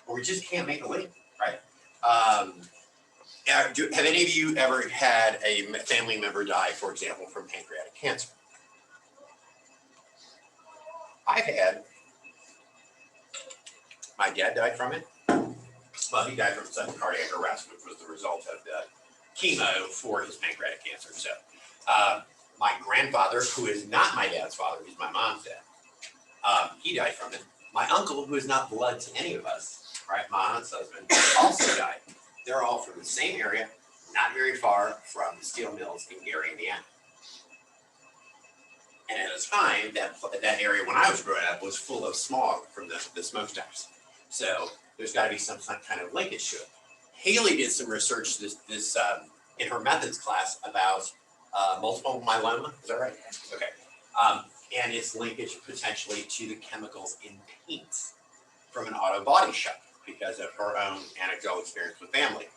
or we just can't make a link, right? Have any of you ever had a family member die, for example, from pancreatic cancer? I've had. My dad died from it. Well, he died from sudden cardiac arrest, which was the result of the chemo for his pancreatic cancer. So my grandfather, who is not my dad's father, he's my mom's dad, he died from it. My uncle, who is not blood to any of us, right, my aunt's husband, also died. They're all from the same area, not very far from the steel mills in Gary, Indiana. And at a time, that area when I was growing up was full of smog from the smokestacks. So there's got to be some kind of linkage to it. Haley did some research this in her methods class about multiple myeloma. Is that right? Okay. And its linkage potentially to the chemicals in paints from an auto body shop because of her own anecdotal experience with family.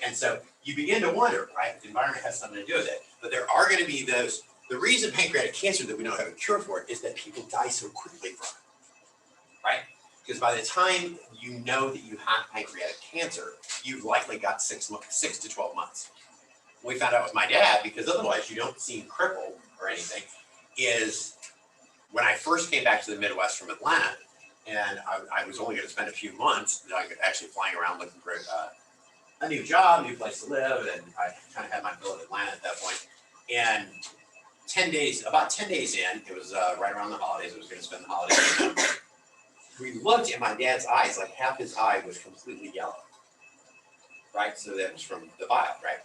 And so you begin to wonder, right? The environment has something to do with it. But there are going to be those. The reason pancreatic cancer that we don't have a cure for it is that people die so quickly from it, right? Because by the time you know that you have pancreatic cancer, you've likely got 6 to 12 months. We found out with my dad, because otherwise you don't seem crippled or anything, is when I first came back to the Midwest from Atlanta, and I was only going to spend a few months, actually flying around looking for a new job, new place to live, and I kind of had my fill of Atlanta at that point. And about 10 days in, it was right around the holidays, I was going to spend the holidays. We looked at my dad's eyes, like half his eye was completely yellow, right? So that was from the bile, right?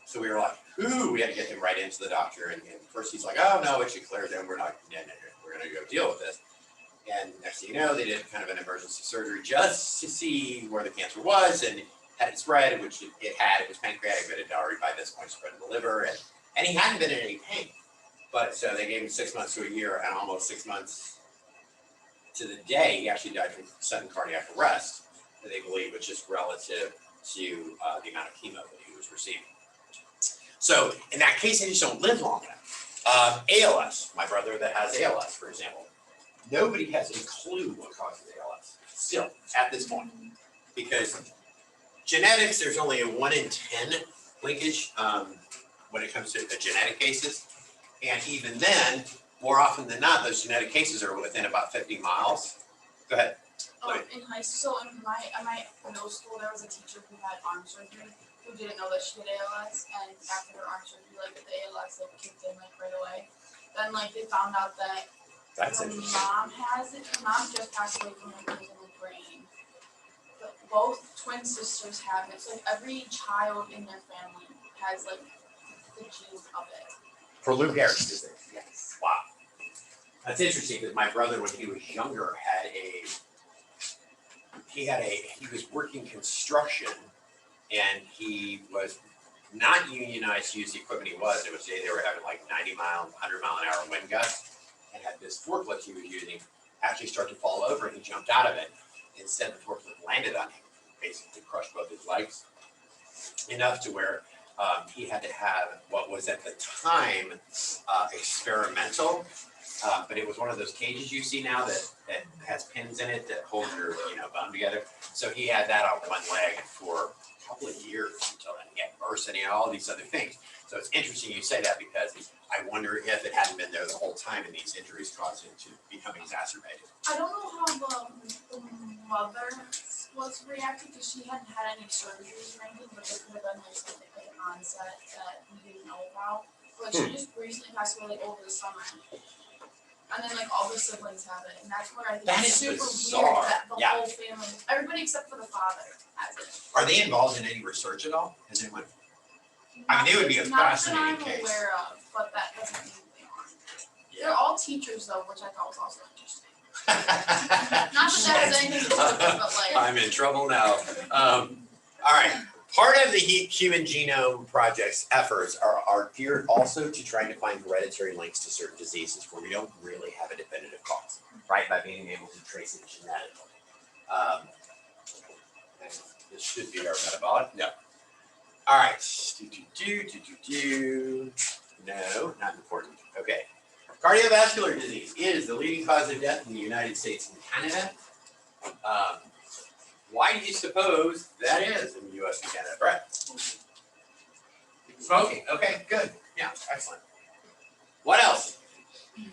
So we were like, ooh, we had to get him right into the doctor. And first he's like, oh no, it should clear them. We're not, no, we're going to go deal with this. And next thing you know, they did kind of an emergency surgery just to see where the cancer was and had it spread, which it had. It was pancreatic, but it had already by this point spread to the liver. And he hadn't been in any pain. But so they gave him 6 months to a year, and almost 6 months to the day, he actually died from sudden cardiac arrest, that they believe was just relative to the amount of chemo that he was receiving. So in that case, they just don't live long enough. ALS, my brother that has ALS, for example, nobody has a clue what causes ALS still at this point, because genetics, there's only a 1 in 10 linkage when it comes to the genetic cases. And even then, more often than not, those genetic cases are within about 50 miles. Go ahead. In high school, in my middle school, there was a teacher who had arm surgery who didn't know that she had ALS, and after her arm surgery, like the ALS kicked in like right away. Then they found out that her mom has it. Her mom just passed away from like losing her brain. But both twin sisters have it. So like every child in their family has like the genes of it. For Lou Gehrig's disease. Yes. Wow. That's interesting because my brother, when he was younger, he was working construction and he was not unionized to use the equipment he was. It was they were having like 90 mile, 100 mile an hour wind gusts and had this forklift he was using actually start to fall over and he jumped out of it. Instead, the forklift landed on him, basically crushed both his legs enough to where he had to have what was at the time experimental, but it was one of those cages you see now that has pins in it that hold your bone together. So he had that on one leg for a couple of years until then he had burst and all these other things. So it's interesting you say that because I wonder if it hadn't been there the whole time and these injuries caused him to become exacerbated. I don't know how the mother was reacting because she hadn't had any surgeries or anything, but there could have been like something like an onset that we didn't know about. But she just recently passed away like over the summer. And then like all the siblings have it, and that's where I think That it's is super bizarre. weird that the Yeah. whole family, everybody except for the father has it. Are they involved in any research at all? Has anyone? I mean, they would be a fascinating Not that case. I'm aware of, but that doesn't mean they are. They're all teachers though, which I thought was also interesting. Not that that has anything to do with it, but like. I'm in trouble now. All right. Part of the Human Genome Project's efforts are geared also to trying to find hereditary links to certain diseases where we don't really have a definitive cause, right? By being able to trace it genetically. And this should be our metabolic. No. All right. No, not important. Okay. Cardiovascular disease is the leading cause of death in the United States and Canada. Why do you suppose that is in the US and Canada? Brett? Smoking. Okay, good. Yeah, excellent. What else?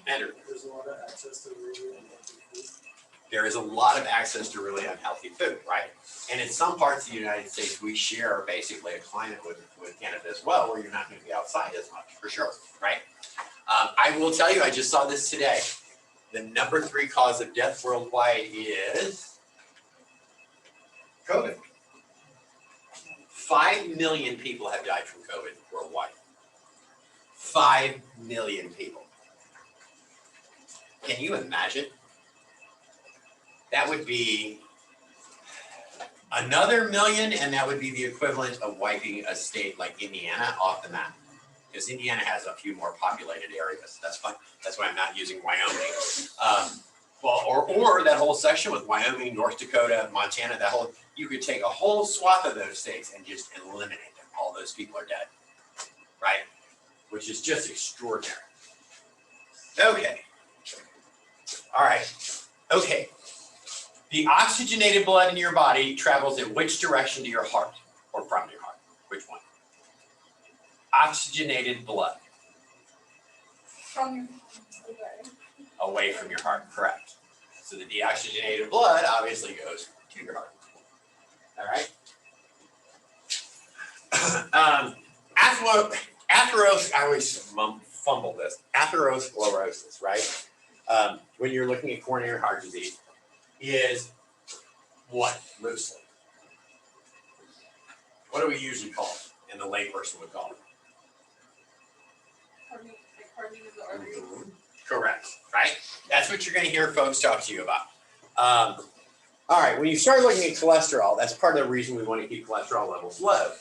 Andrew? There's a lot of access to really unhealthy food. There is a lot of access to really unhealthy food, right? And in some parts of the United States, we share basically a climate with Canada as well, where you're not going to be outside as much, for sure, right? I will tell you, I just saw this today. The number 3 cause of death worldwide is COVID. 5 million people have died from COVID worldwide. 5 million people. Can you imagine? That would be another million, and that would be the equivalent of wiping a state like Indiana off the map. Because Indiana has a few more populated areas. That's fine. That's why I'm not using Wyoming. Or that whole section with Wyoming, North Dakota, Montana, you could take a whole swath of those states and just eliminate them. All those people are dead, right? Which is just extraordinary. Okay. All right. Okay. The oxygenated blood in your body travels in which direction to your heart or from your heart? Which one? Oxygenated blood. From Away from your heart, correct. So the deoxygenated blood obviously goes to your heart. All right. I always fumble this. Atherosclerosis, right? When you're looking at coronary heart disease, is what loosely? What do we usually call it? And the layperson would call it? Hardening of the arteries. Correct, right? That's what you're going to hear folks talk to you about. All right, when you start looking at cholesterol, that's part of the reason we want to keep cholesterol levels low.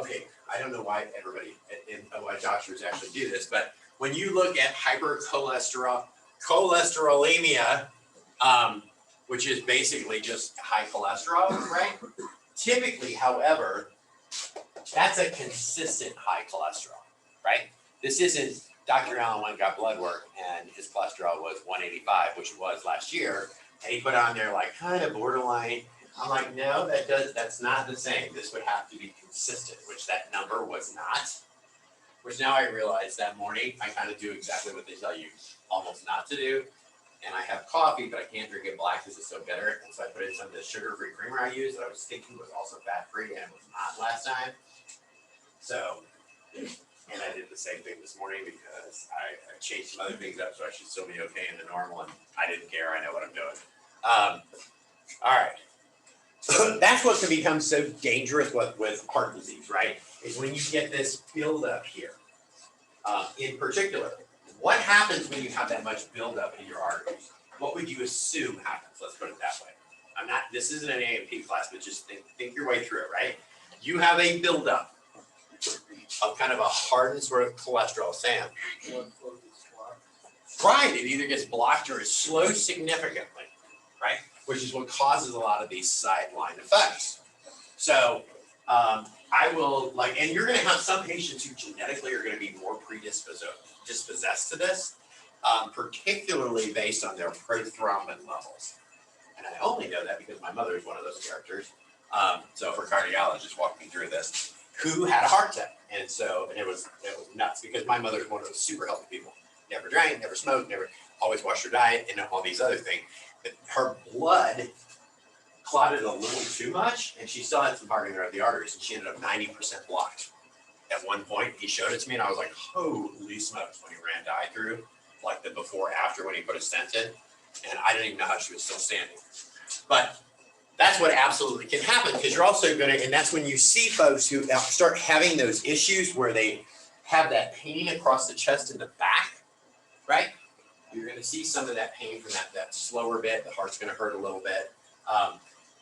Okay, I don't know why everybody and why doctors actually do this, but when you look at cholesterolemia, which is basically just high cholesterol, right? Typically, however, that's a consistent high cholesterol, right? This isn't Dr. Allen went and got blood work and his cholesterol was 185, which it was last year, and he put on there like kind of borderline. I'm like, no, that's not the same. This would have to be consistent, which that number was not. Which now I realize that morning I kind of do exactly what they tell you almost not to do. And I have coffee, but I can't drink it black because it's so bitter. And so I put in some of the sugar-free creamer I used that I was thinking was also fat-free, and it was not last time. So, and I did the same thing this morning because I changed some other things up, so I should still be okay in the normal, and I didn't care. I know what I'm doing. All right. That's what can become so dangerous with heart disease, right? Is when you get this buildup here. In particular, what happens when you have that much buildup in your arteries? What would you assume happens? Let's put it that way. This isn't an A&P class, but just think your way through it, right? You have a buildup of kind of a hardened sort of cholesterol, Sam. Right, it either gets blocked or it slows significantly, right? Which is what causes a lot of these sideline effects. So I will and you're gonna have some patients who genetically are gonna be more dispossessed to this, particularly based on their prothrombin levels. And I only know that because my mother is one of those characters. So her cardiologist walked me through this, who had a heart attack. And it was nuts because my mother is one of those super healthy people. Never drank, never smoked, never always watched her diet and all these other things. But her blood clotted a little too much and she still had some hardening of the arteries and she ended up 90% blocked. At one point, he showed it to me and I was like, holy smokes, when he ran dye through, like the before after when he put a stent in. And I didn't even know how she was still standing. But that's what absolutely can happen because you're also and that's when you see folks who start having those issues where they have that pain across the chest and the back, right? You're gonna see some of that pain from that slower bit, the heart's gonna hurt a little bit.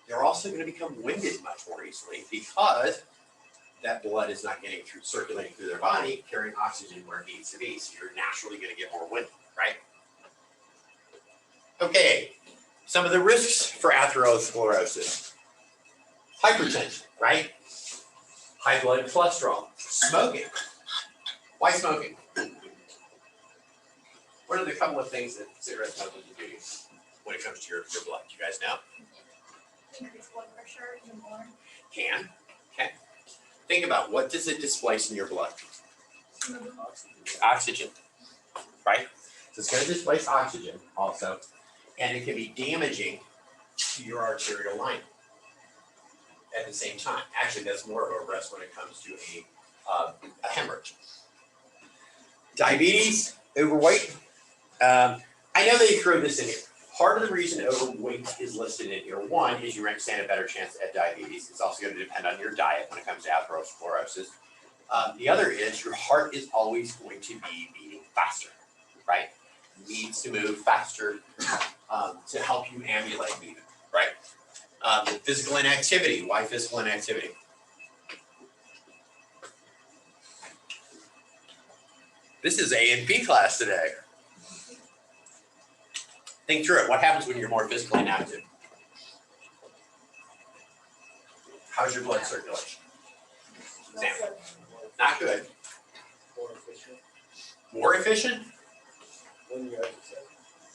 They're also gonna become winded much more easily because that blood is not circulating through their body, carrying oxygen where it needs to be. So you're naturally gonna get more winded, right? Okay, some of the risks for atherosclerosis. Hypertension, right? High blood cholesterol, smoking. Why smoking? What are the couple of things that cigarette smoking can do when it comes to your blood? You guys know? Increase blood pressure even more. Can. Okay. Think about what does it displace in your blood? Oxygen, right? So it's going to displace oxygen also, and it can be damaging to your arterial lining at the same time. Actually, that's more of a risk when it comes to a hemorrhage. Diabetes, overweight. I know they throw this in here. Part of the reason overweight is listed in here, one, is you stand a better chance at diabetes. It's also going to depend on your diet when it comes to atherosclerosis. The other is your heart is always going to be beating faster, right? Needs to move faster to help you ambulate even, right? Physical inactivity. Why physical inactivity? This is A&P class today. Think through it. What happens when you're more physically inactive? How's your blood circulation? Sam? Not good. More efficient. More efficient? When you exercise.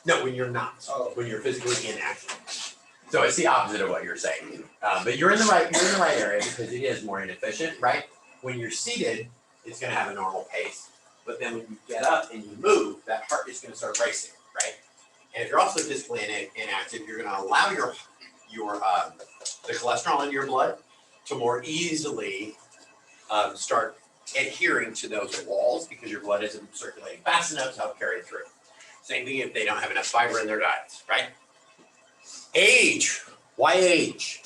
No, when you're not. When you're physically inactive. So it's the opposite of what you're saying. But you're in the right area because it is more inefficient, right? When you're seated, it's going to have a normal pace. But then when you get up and you move, that heart is going to start racing, right? And if you're also physically inactive, you're going to allow the cholesterol in your blood to more easily start adhering to those walls because your blood isn't circulating fast enough to help carry it through. Same thing if they don't have enough fiber in their diets, right? Age. Why age?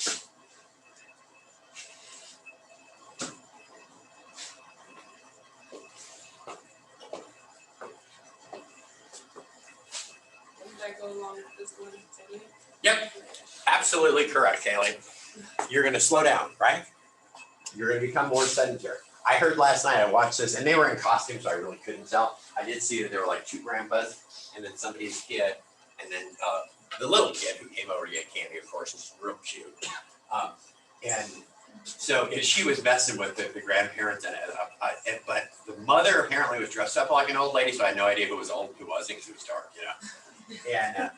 That go along with physical inactivity? Yep, absolutely correct, Haley. You're going to slow down, right? You're going to become more sedentary. I heard last night, I watched this, and they were in costume, so I really couldn't tell. I did see that there were like two grandpas, and then somebody's kid, and then the little kid who came over to get candy, of course, is real cute. And so she was messing with the grandparents, but the mother apparently was dressed up like an old lady, so I had no idea who was old and who wasn't because it was dark, you know. And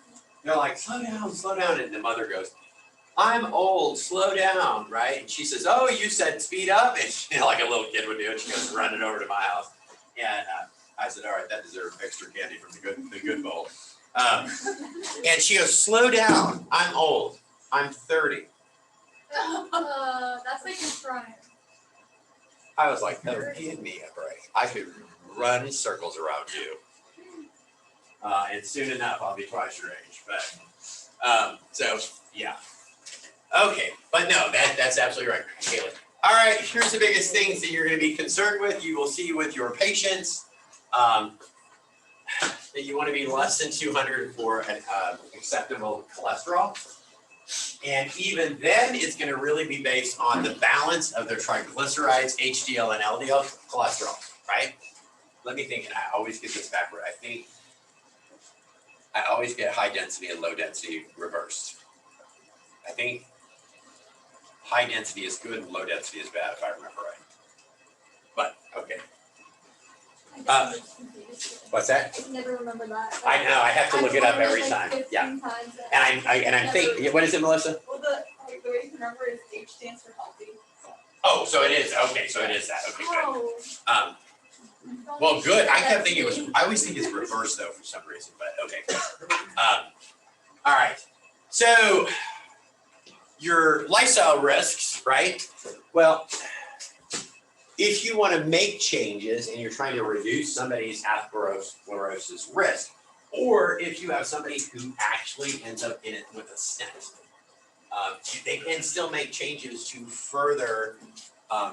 they're like, slow down, and the mother goes, I'm old, slow down, right? And she says, oh, you said speed up? And she, like a little kid would do, and she goes running over to my house. And I said, all right, that deserves extra candy from the good bowl. And she goes, slow down, I'm old, I'm 30. That's like a crime. I was like, no, give me a break. I could run circles around you. And soon enough, I'll be twice your age. But so, yeah. Okay, but no, that's absolutely right, Kaylee. All right, here's the biggest things that you're gonna be concerned with. You will see with your patients, that you wanna be less than 200 for an acceptable cholesterol. And even then, it's gonna really be based on the balance of their triglycerides, HDL and LDL cholesterol, right? Let me think, and I always get this backward. I always get high density and low density reversed. I think high density is good and low density is bad, if I remember right. But, okay, what's that? I never remember that. I know, I have to look it up every time, yeah. And I'm thinking, what is it, Melissa? Well, the way you remember is H stands for healthy. Oh, so it is, okay, so it is that, okay, good. Oh. Well, good, I kept thinking it was, I always think it's reversed though for some reason, but okay. All right, so your lifestyle risks, right? Well, if you want to make changes and you're trying to reduce somebody's atherosclerosis risk, or if you have somebody who actually ends up in it with a stent, they can still make changes to further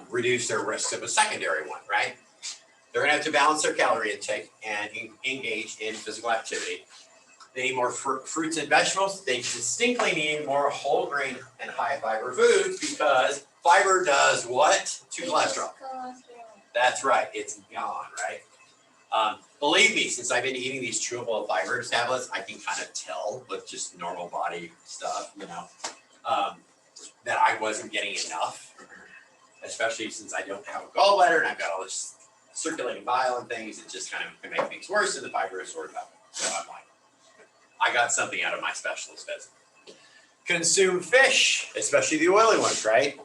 reduce their risks of a secondary one, right? They're gonna have to balance their calorie intake and engage in physical activity. They need more fruits and vegetables. They distinctly need more whole grain and high fiber foods because fiber does what to cholesterol? That's right, it's gone, right? Believe me, since I've been eating these chewable fiber tablets, I can kind of tell with just normal body stuff, you know, that I wasn't getting enough, especially since I don't have a gallbladder and I've got all this circulating bile and things. It just kind of can make things worse and the fiber is sort of up. So I'm like, I got something out of my specialist visit. Consume fish, especially the oily ones, right?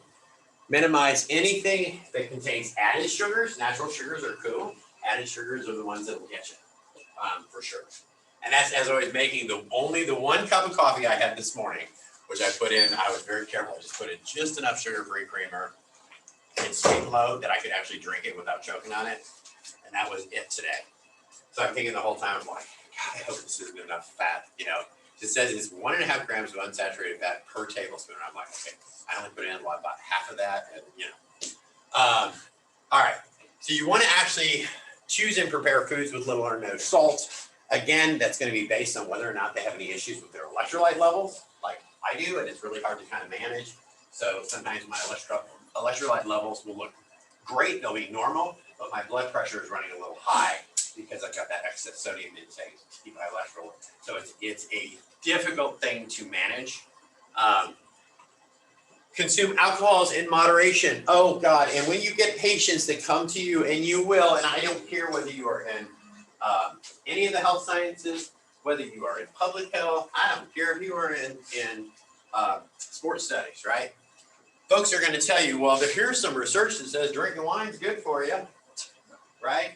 Minimize anything that contains added sugars. Natural sugars are cool. Added sugars are the ones that will get you, for sure. And that's as I was making only the one cup of coffee I had this morning, which I put in, I was very careful. I just put in just enough sugar-free creamer and sweet and low that I could actually drink it without choking on it. And that was it today. So I'm thinking the whole time, I'm like, God, I hope this isn't enough fat, you know. It says it's 1.5 grams of unsaturated fat per tablespoon. I'm like, okay, I only put in about half of that, and you know. All right, so you want to actually choose and prepare foods with little or no salt. Again, that's going to be based on whether or not they have any issues with their electrolyte levels, like I do, and it's really hard to kind of manage. So sometimes my electrolyte levels will look great, they'll be normal, but my blood pressure is running a little high because I've got that excess sodium intake to keep my electrolyte. So it's a difficult thing to manage. Consume alcohols in moderation. Oh God, and when you get patients that come to you, and you will, and I don't care whether you are in any of the health sciences, whether you are in public health, I don't care if you are in sports studies, right? Folks are gonna tell you, well, here's some research that says drinking wine is good for you, right?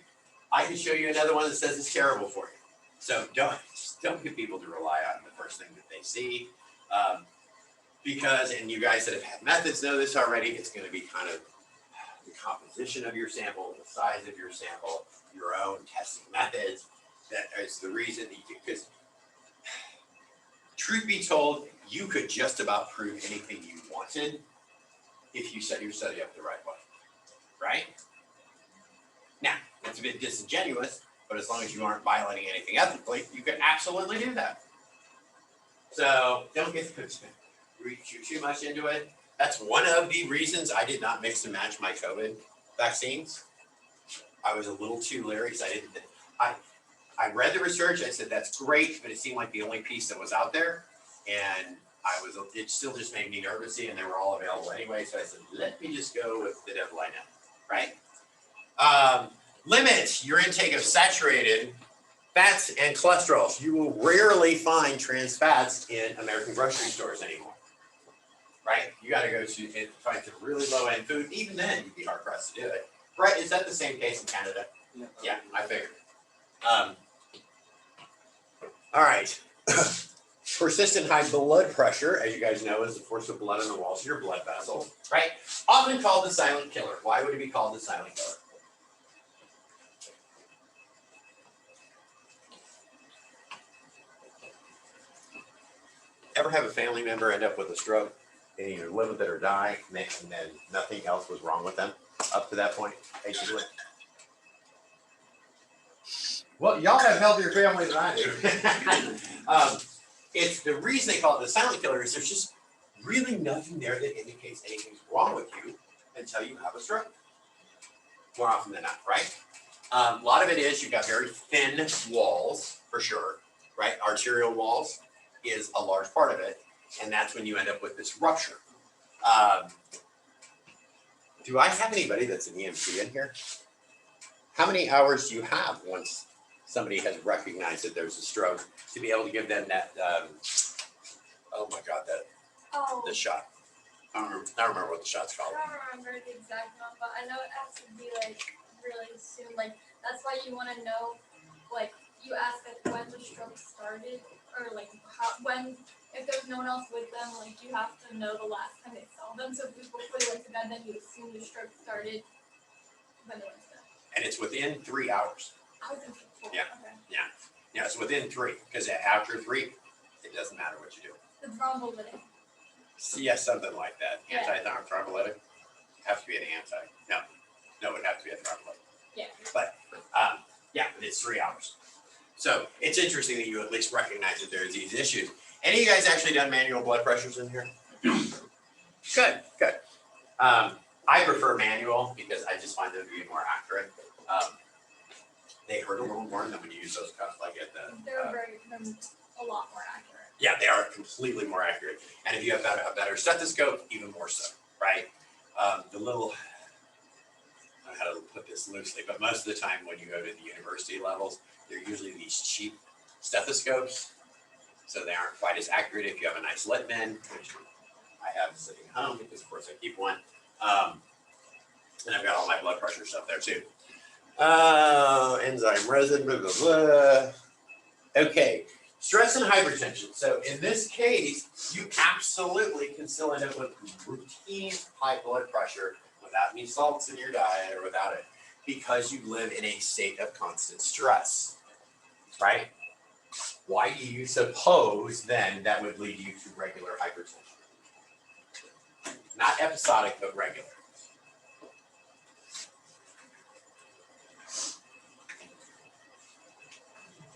I can show you another one that says it's terrible for you. So don't get people to rely on the first thing that they see. Because, and you guys that have had methods know this already, it's going to be kind of the composition of your sample, the size of your sample, your own testing methods. That is the reason that you, because truth be told, you could just about prove anything you wanted if you set your study up the right way, right? Now, that's a bit disingenuous, but as long as you aren't violating anything ethically, you can absolutely do that. So don't get too much into it. That's one of the reasons I did not mix and match my COVID vaccines. I was a little too leery because I read the research. I said, that's great, but it seemed like the only piece that was out there. And it still just made me nervous, and they were all available anyway. So I said, let me just go with the devil I know, right? Limit your intake of saturated fats and cholesterols. You will rarely find trans fats in American grocery stores anymore. Right? You got to go to and find some really low end food. Even then, you'd be hard pressed to do it. Right? Is that the same case in Canada? Yeah, I figured. All right. Persistent high blood pressure, as you guys know, is the force of blood on the walls of your blood vessels. Right? Often called the silent killer. Why would it be called the silent killer? Ever have a family member end up with a stroke? They either live with it or die, and then nothing else was wrong with them up to that point, basically. Well, y'all have healthier families than I do. It's the reason they call it the silent killer is there's just really nothing there that indicates anything's wrong with you until you have a stroke. More often than not, right? A lot of it is you've got very thin walls, for sure, right? Arterial walls is a large part of it, and that's when you end up with this rupture. Do I have anybody that's an EMT in here? How many hours do you have once somebody has recognized that there's a stroke to be able to give them that, oh my God, the shot? I don't remember what the shot's called. I don't remember the exact amount, but I know it has to be like really soon. Like that's why you want to know, like you ask like when the stroke started, or like how, when, if there's no one else with them, like you have to know the last time they saw them. So if before they went to bed, then you assume the stroke started when they went to bed. And it's within 3 hours. I was thinking 4. Yeah. Okay. Yeah, it's within 3, because after 3, it doesn't matter what you do. The thrombolytic. Yeah, something like that. Yeah. Anti-thrombolytic. Have to be an anti. No, it would have to be a thrombolytic. Yeah. But yeah, it's 3 hours. So it's interesting that you at least recognize that there's these issues. Any of you guys actually done manual blood pressures in here? Good. I prefer manual because I just find them to be more accurate. They hurt a little more than when you use those cuffs like at the. They're a lot more accurate. Yeah, they are completely more accurate. And if you have a better stethoscope, even more so, right? The little, I don't know how to put this loosely, but most of the time when you go to the university levels, they're usually these cheap stethoscopes. So they aren't quite as accurate if you have a nice Littmann, which I have sitting home because of course I keep one. And I've got all my blood pressure stuff there too. Enzyme resin, blah, blah, blah. Okay, stress and hypertension. So in this case, you absolutely can still end up with routine high blood pressure without any salts in your diet or without it, because you live in a state of constant stress, right? Why do you suppose then that would lead you to regular hypertension? Not episodic, but regular.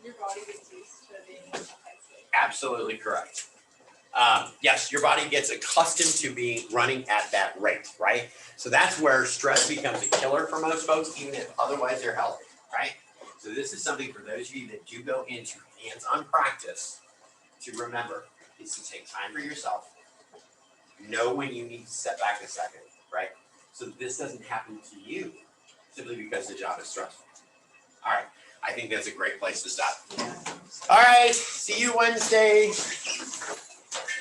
Your body gets used to being in a high state. Absolutely correct. Yes, your body gets accustomed to being running at that rate, right? So that's where stress becomes a killer for most folks, even if otherwise they're healthy, right? So this is something for those of you that do go into hands-on practice to remember is to take time for yourself. Know when you need to step back a second, right? So this doesn't happen to you simply because the job is stressful. All right, I think that's a great place to stop. All right, see you Wednesday.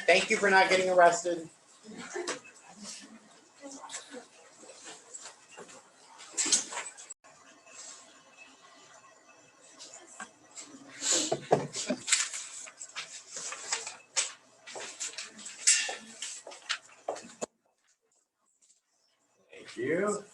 Thank you for not getting arrested. Thank you.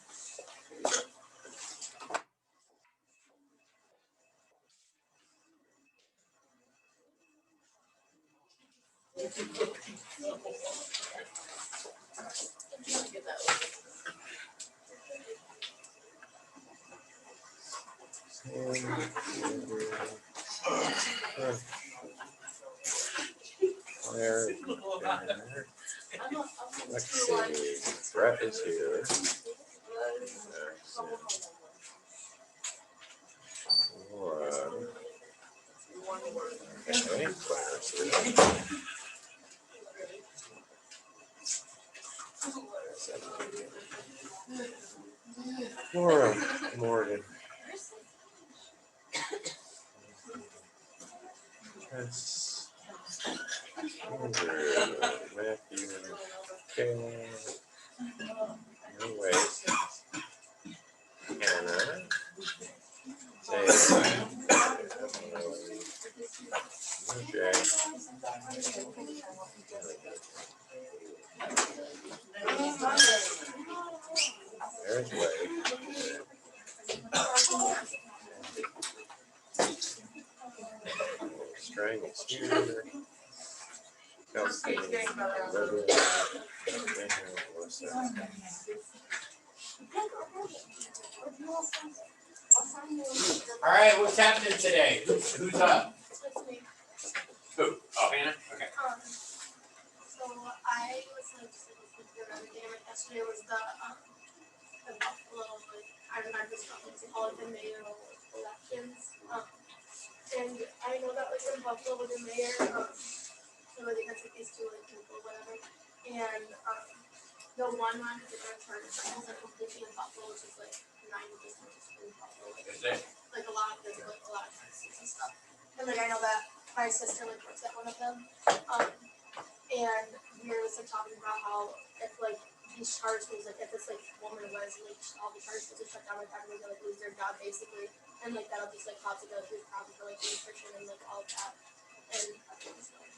Let's see, Brett is here. Okay, Claire's here. Laura, Morgan. Chris, Andrew, Matthew, Kay, no way. Hannah, Dave, Jay. There's Wade. Strangles here. No. All right, what's happening today? Who's up? Who? Oh, Hannah? Okay. So I was like super good every day. Like yesterday was the Buffalo, like I remember this all of the mayor elections. And I know that like in Buffalo with the mayor, so like that's like these two like people, whatever. And the one line is like our church is like completely in Buffalo, which is like 90% in Buffalo. Is it? Like a lot of there's like a lot of churches and stuff. And like I know that my sister like works at one of them. And we were just like talking about how if like these charter schools, like if this like woman was like all the charter schools are shut down, like everyone's gonna like lose their job basically. And like that'll just like cause it go through problems for like nutrition and like all of that. And I think it's like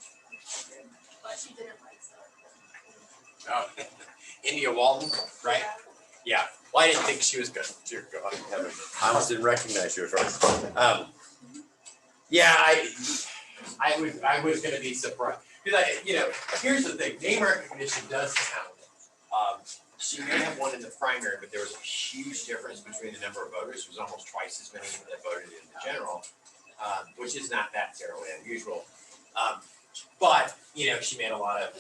but she didn't like so. Oh, India Walton, right? Yeah. Well, I didn't think she was good. Dear God in heaven. I almost didn't recognize you at first. Yeah, I was gonna be surprised. Because here's the thing, name recognition does count. She may have won in the primary, but there was a huge difference between the number of voters. It was almost twice as many that voted in the general, which is not that terribly unusual. But, she made a lot of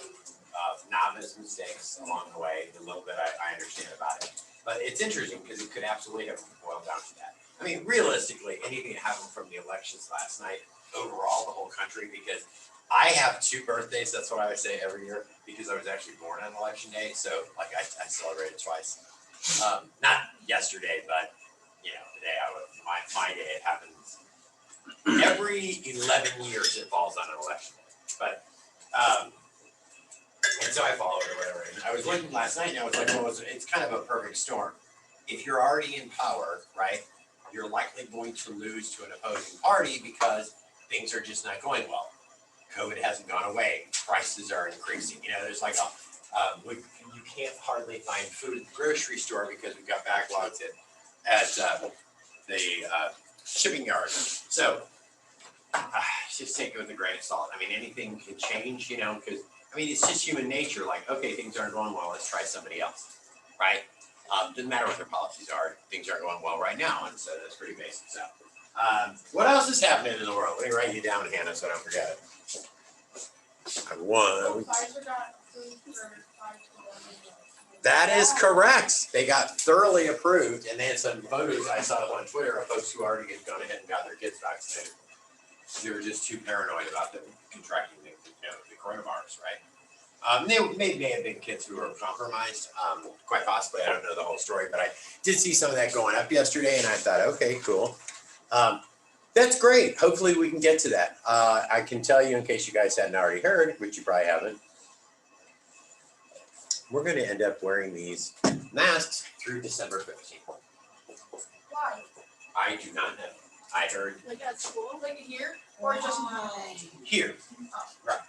novice mistakes along the way, the little bit I understand about it. But it's interesting because it could absolutely have boiled down to that. I mean, realistically, anything that happened from the elections last night, overall, the whole country, because I have 2 birthdays, that's what I would say every year, because I was actually born on election day, so like I celebrated twice. Not yesterday, but the day my day, it happens every 11 years it falls on an election day. But and so I followed or whatever. And I was looking last night and I was like, well, it's kind of a perfect storm. If you're already in power, right, you're likely going to lose to an opposing party because things are just not going well. COVID hasn't gone away. Prices are increasing. There's like you can't hardly find food at the grocery store because we've got backlogs at the shipping yard. So just take it with a grain of salt. I mean, anything can change, because it's just human nature. Like, okay, things aren't going well. Let's try somebody else, right? Doesn't matter what their policies are. Things aren't going well right now, and so that's pretty basic stuff. What else is happening in the world? Let me write you down, Hannah, so I don't forget it. That is correct. They got thoroughly approved, and they had some photos I saw on Twitter of folks who already had gone ahead and got their kids vaccinated. They were just too paranoid about them contracting the coronavirus, right? They may have been kids who were compromised, quite possibly. I don't know the whole story, but I did see some of that going up yesterday, and I thought, okay, cool. That's great. Hopefully we can get to that. I can tell you, in case you guys hadn't already heard, which you probably haven't, we're going to end up wearing these masks through December 15th. Why? I do not know. I heard Like at school, like here, or just here. Right.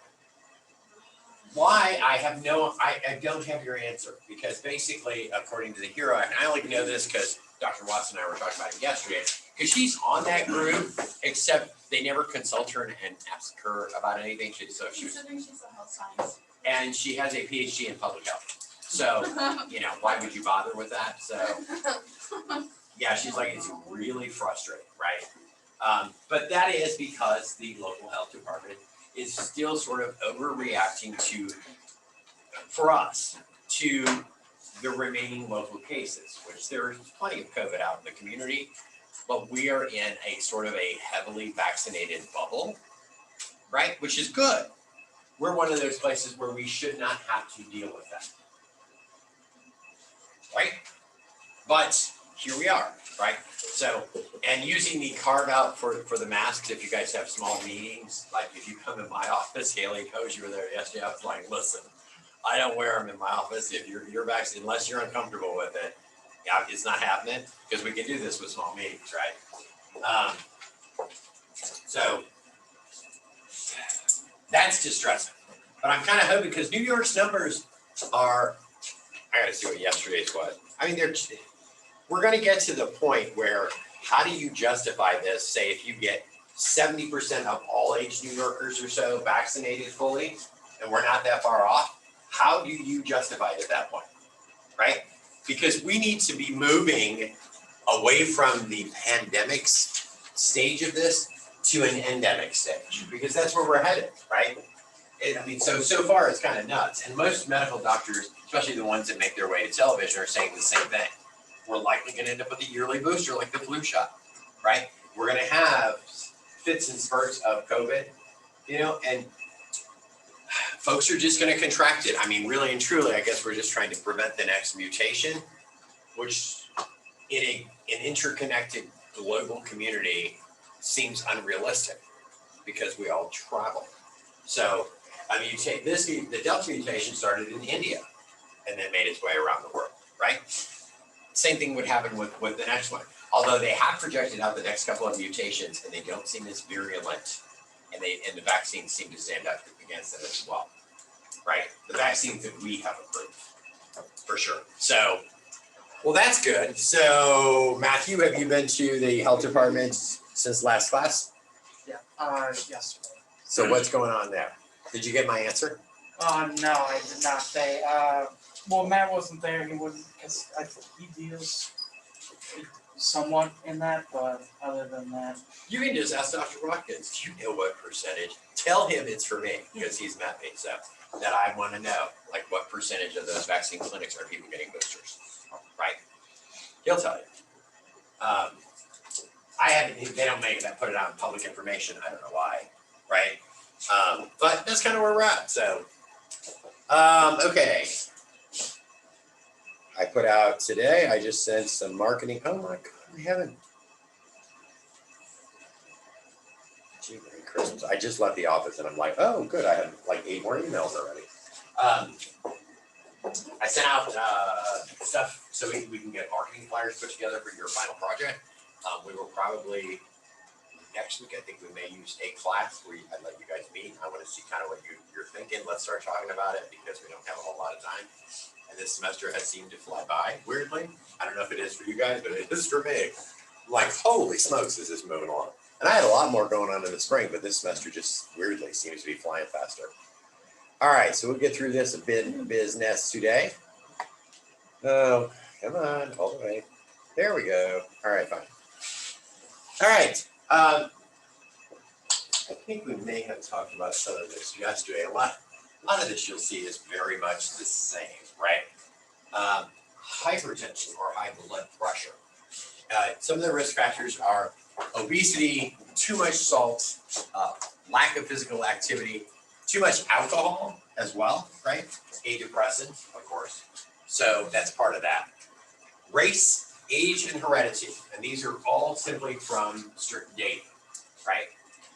Why? I don't have your answer, because basically, according to the hero, and I only know this because Dr. Watson and I were talking about it yesterday, because she's on that group, except they never consult her and ask her about anything. Considering she's a health science. And she has a PhD in public health. So, why would you bother with that? So, yeah, she's like, it's really frustrating, right? But that is because the local health department is still sort of overreacting for us, to the remaining local cases, which there's plenty of COVID out in the community, but we are in a sort of a heavily vaccinated bubble, right? Which is good. We're one of those places where we should not have to deal with that, right? But here we are, right? So, and using the carve out for the masks, if you guys have small meetings, like if you come in my office, Haley Coach, you were there yesterday, I was like, listen, I don't wear them in my office. If you're vaccinated, unless you're uncomfortable with it, yeah, it's not happening, because we can do this with small meetings, right? So that's distressing. But I'm kind of hoping, because New York's numbers are, I got to see what yesterday's was. I mean, we're going to get to the point where, how do you justify this? Say if you get 70% of all age New Yorkers or so vaccinated fully, and we're not that far off, how do you justify it at that point, right? Because we need to be moving away from the pandemic stage of this to an endemic stage, because that's where we're headed, right? I mean, so far it's kind of nuts, and most medical doctors, especially the ones that make their way to television, are saying the same thing. We're likely gonna end up with a yearly booster like the flu shot, right? We're gonna have fits and spurts of COVID, you know, and folks are just gonna contract it. I mean, really and truly, I guess we're just trying to prevent the next mutation, which in an interconnected global community seems unrealistic because we all travel. So, I mean, you take this, the Delta mutation started in India and then made its way around the world, right? Same thing would happen with the next one. Although they have projected out the next couple of mutations and they don't seem as virulent, and the vaccines seem to stand up against them as well, right? The vaccines that we have approved, for sure. So, well, that's good. So, Matthew, have you been to the health department since last class? Yeah, yesterday. So what's going on there? Did you get my answer? No, I did not say, well, Matt wasn't there, he wouldn't, cause I think he deals somewhat in that, but other than that. You can just ask Dr. Watkins, do you know what percentage? Tell him it's for me, because he's met me, so that I want to know, like what percentage of those vaccine clinics are people getting boosters, right? He'll tell you. They don't make that, put it out in public information, I don't know why, right? But that's kind of where we're at, so. Okay. I put out today, I just sent some marketing, oh my God, I haven't. Gee, Merry Christmas, I just left the office and I'm like, oh, good, I have like 8 more emails already. I sent out stuff so we can get marketing flyers put together for your final project. We will probably, next week, I think we may use a class where I'd let you guys meet. I want to see kind of what you're thinking. Let's start talking about it because we don't have a whole lot of time. And this semester has seemed to fly by, weirdly. I don't know if it is for you guys, but it is for me. Like, holy smokes, is this moving along. And I had a lot more going on in the spring, but this semester just weirdly seems to be flying faster. All right, so we'll get through this a bit in business today. Oh, come on, all the way. There we go. All right, fine. All right. I think we may have talked about some of this yesterday. A lot of this you'll see is very much the same, right? Hypertension or high blood pressure. Some of the risk factors are obesity, too much salt, lack of physical activity, too much alcohol as well, right? A depressant, of course. So that's part of that. Race, age, and heredity. And these are all simply from certain data, right?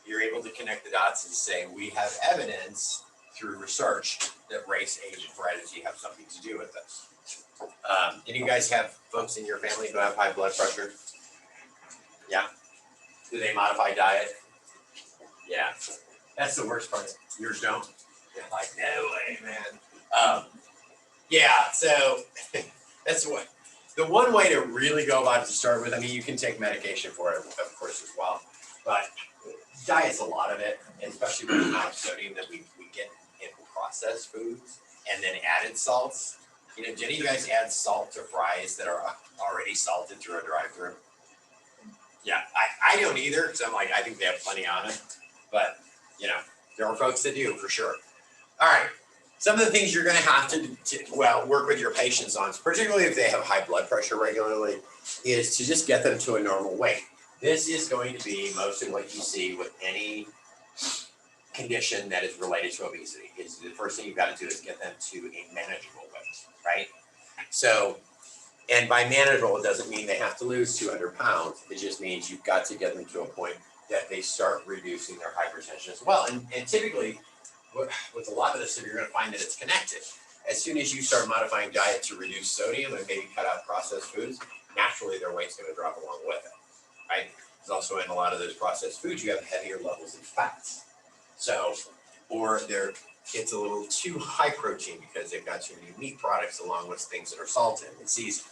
You're able to connect the dots and say, we have evidence through research that race, age, and heredity have something to do with this. Any of you guys have folks in your family who have high blood pressure? Yeah. Do they modify diet? Yeah. That's the worst part. Yours don't? You're like, no way, man. Yeah, so that's what. The one way to really go about it to start with, I mean, you can take medication for it, of course, as well. But diet's a lot of it, especially with the amount of sodium that we get in processed foods and then added salts. You know, do any of you guys add salt to fries that are already salted through a drive-through? Yeah, I don't either, because I'm like, I think they have plenty on it. But, you know, there are folks that do, for sure. All right. Some of the things you're going to have to work with your patients on, particularly if they have high blood pressure regularly, is to just get them to a normal weight. This is going to be mostly what you see with any condition that is related to obesity. Is the first thing you've got to do is get them to a manageable weight, right? So, and by manageable, it doesn't mean they have to lose 200 pounds. It just means you've got to get them to a point that they start reducing their hypertension as well. And typically, with a lot of this stuff, you're going to find that it's connected. As soon as you start modifying diet to reduce sodium and maybe cut out processed foods, naturally their weight's going to drop along with it, right? There's also in a lot of those processed foods, you have heavier levels of fats. So, or it's a little too high protein because they've got too many meat products along with things that are salted and seasoned.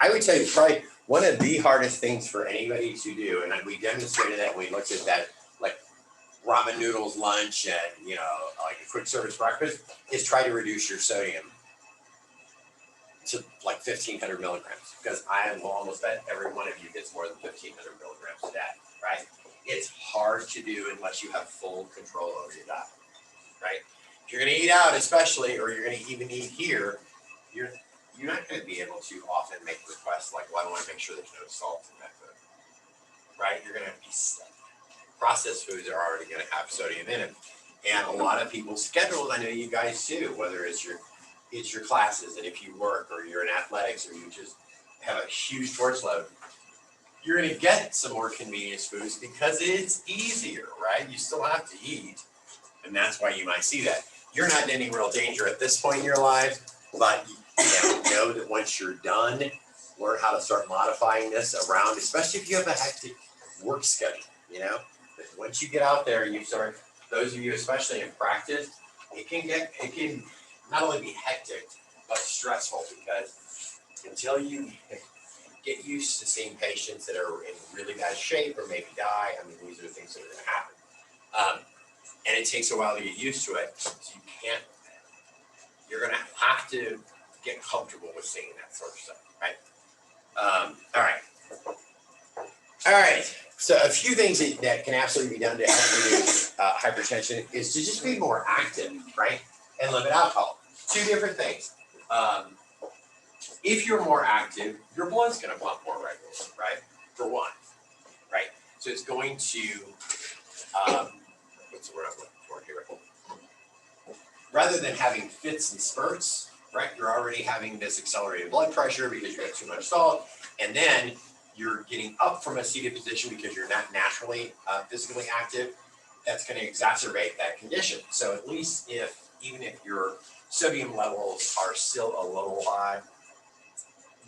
I would tell you probably one of the hardest things for anybody to do, and we demonstrated that when we looked at that, like ramen noodles lunch and, you know, like a quick service breakfast, is try to reduce your sodium to like 1,500 milligrams, because I will almost bet every one of you gets more than 1,500 milligrams a day, right? It's hard to do unless you have full control over your diet, right? If you're gonna eat out especially, or you're gonna even eat here, you're not gonna be able to often make requests like, well, I wanna make sure there's no salt in that food, right? You're gonna be, processed foods are already gonna have sodium in them. And a lot of people's schedules, I know you guys do, whether it's your classes, and if you work or you're in athletics or you just have a huge sports load, you're gonna get some more convenience foods because it's easier, right? You still have to eat, and that's why you might see that. You're not in any real danger at this point in your life, but you know that once you're done, learn how to start modifying this around, especially if you have a hectic work schedule, you know? But once you get out there and you start, those of you especially in practice, it can not only be hectic, but stressful, because until you get used to seeing patients that are in really bad shape or maybe die, I mean, these are the things that are gonna happen. And it takes a while to get used to it, so you're gonna have to get comfortable with seeing that sort of stuff, right? All right, so a few things that can absolutely be done to help reduce hypertension is to just be more active, right? And limit alcohol. Two different things. If you're more active, your blood's gonna pump more regularly, right? For one, right? So it's going to, what's the word I'm looking for here? Rather than having fits and spurts, right? You're already having this accelerated blood pressure because you got too much salt, and then you're getting up from a seated position because you're not naturally physically active. That's gonna exacerbate that condition. So at least even if your sodium levels are still a little high,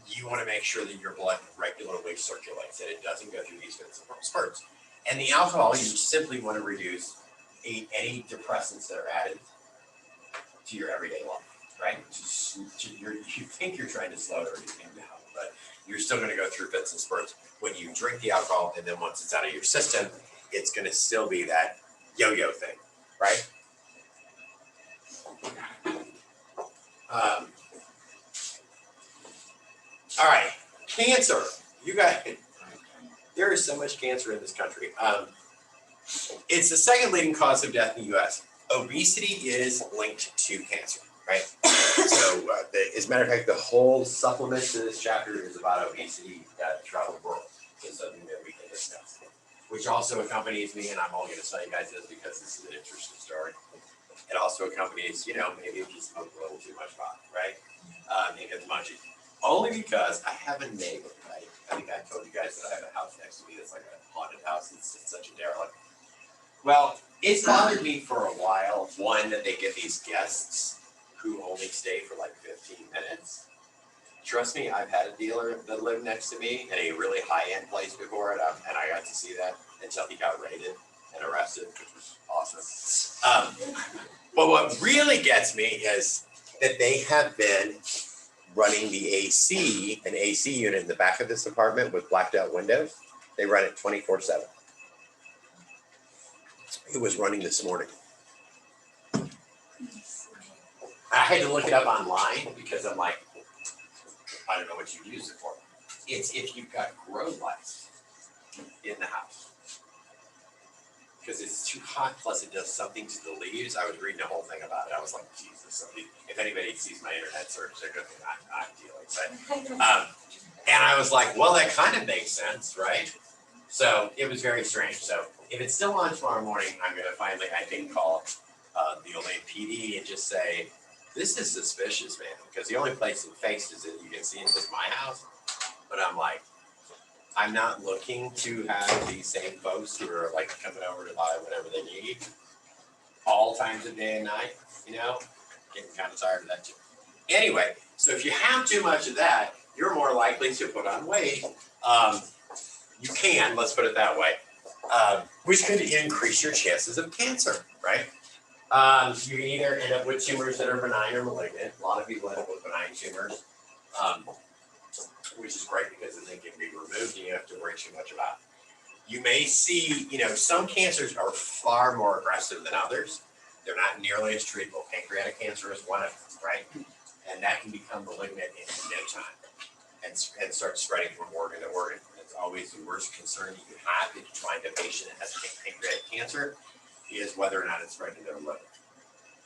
you want to make sure that your blood regularly circulates, that it doesn't go through these fits and spurts. And the alcohol, you simply want to reduce any depressants that are added to your everyday life, right? You think you're trying to slow everything down, but you're still going to go through fits and spurts when you drink the alcohol, and then once it's out of your system, it's going to still be that yo-yo thing, right? All right, cancer. You guys, there is so much cancer in this country. It's the second leading cause of death in the U.S. Obesity is linked to cancer, right? So, as a matter of fact, the whole supplement to this chapter is about obesity throughout the world. It's something that we can discuss, which also accompanies me, and I'm only going to tell you guys this because this is an interesting story. It also accompanies, maybe if you smoke a little too much pot, right? You get the munchies. Only because I have a neighbor, right? I think I told you guys that I have a house next to me that's like a haunted house. It's such a derelict. Well, it's bothered me for a while. One, that they get these guests who only stay for like 15 minutes. Trust me, I've had a dealer that lived next to me in a really high-end place before, and I got to see that until he got raided and arrested, which was awesome. But what really gets me is that they have been running the an AC unit in the back of this apartment with blacked out windows. They run it 24/7. It was running this morning. I had to look it up online because I'm like, I don't know what you use it for. It's if you've got grow lights in the house. Because it's too hot, plus it does something to the leaves. I was reading the whole thing about it. I was like, Jesus, if anybody sees my internet search, they're going to think I'm dealing. But, and I was like, well, that kind of makes sense, right? So it was very strange. So if it's still on tomorrow morning, I'm going to finally, I think, call the Olathe PD and just say, this is suspicious, man. Because the only place in faces that you can see it is my house. But I'm like, I'm not looking to have these same folks who are like coming over to buy whatever they need all times of day and night, getting kind of tired of that too. Anyway, so if you have too much of that, you're more likely to put on weight. Let's put it that way, which could increase your chances of cancer, right? You can either end up with tumors that are benign or malignant. A lot of people end up with benign tumors. Which is great because then they can be removed and you don't have to worry too much about it. You may see, some cancers are far more aggressive than others. They're not nearly as treatable. Pancreatic cancer is one of them, right? And that can become malignant in no time and start spreading from organ to organ. It's always the worst concern you can have if you find a patient that has pancreatic cancer is whether or not it's spreading to their liver.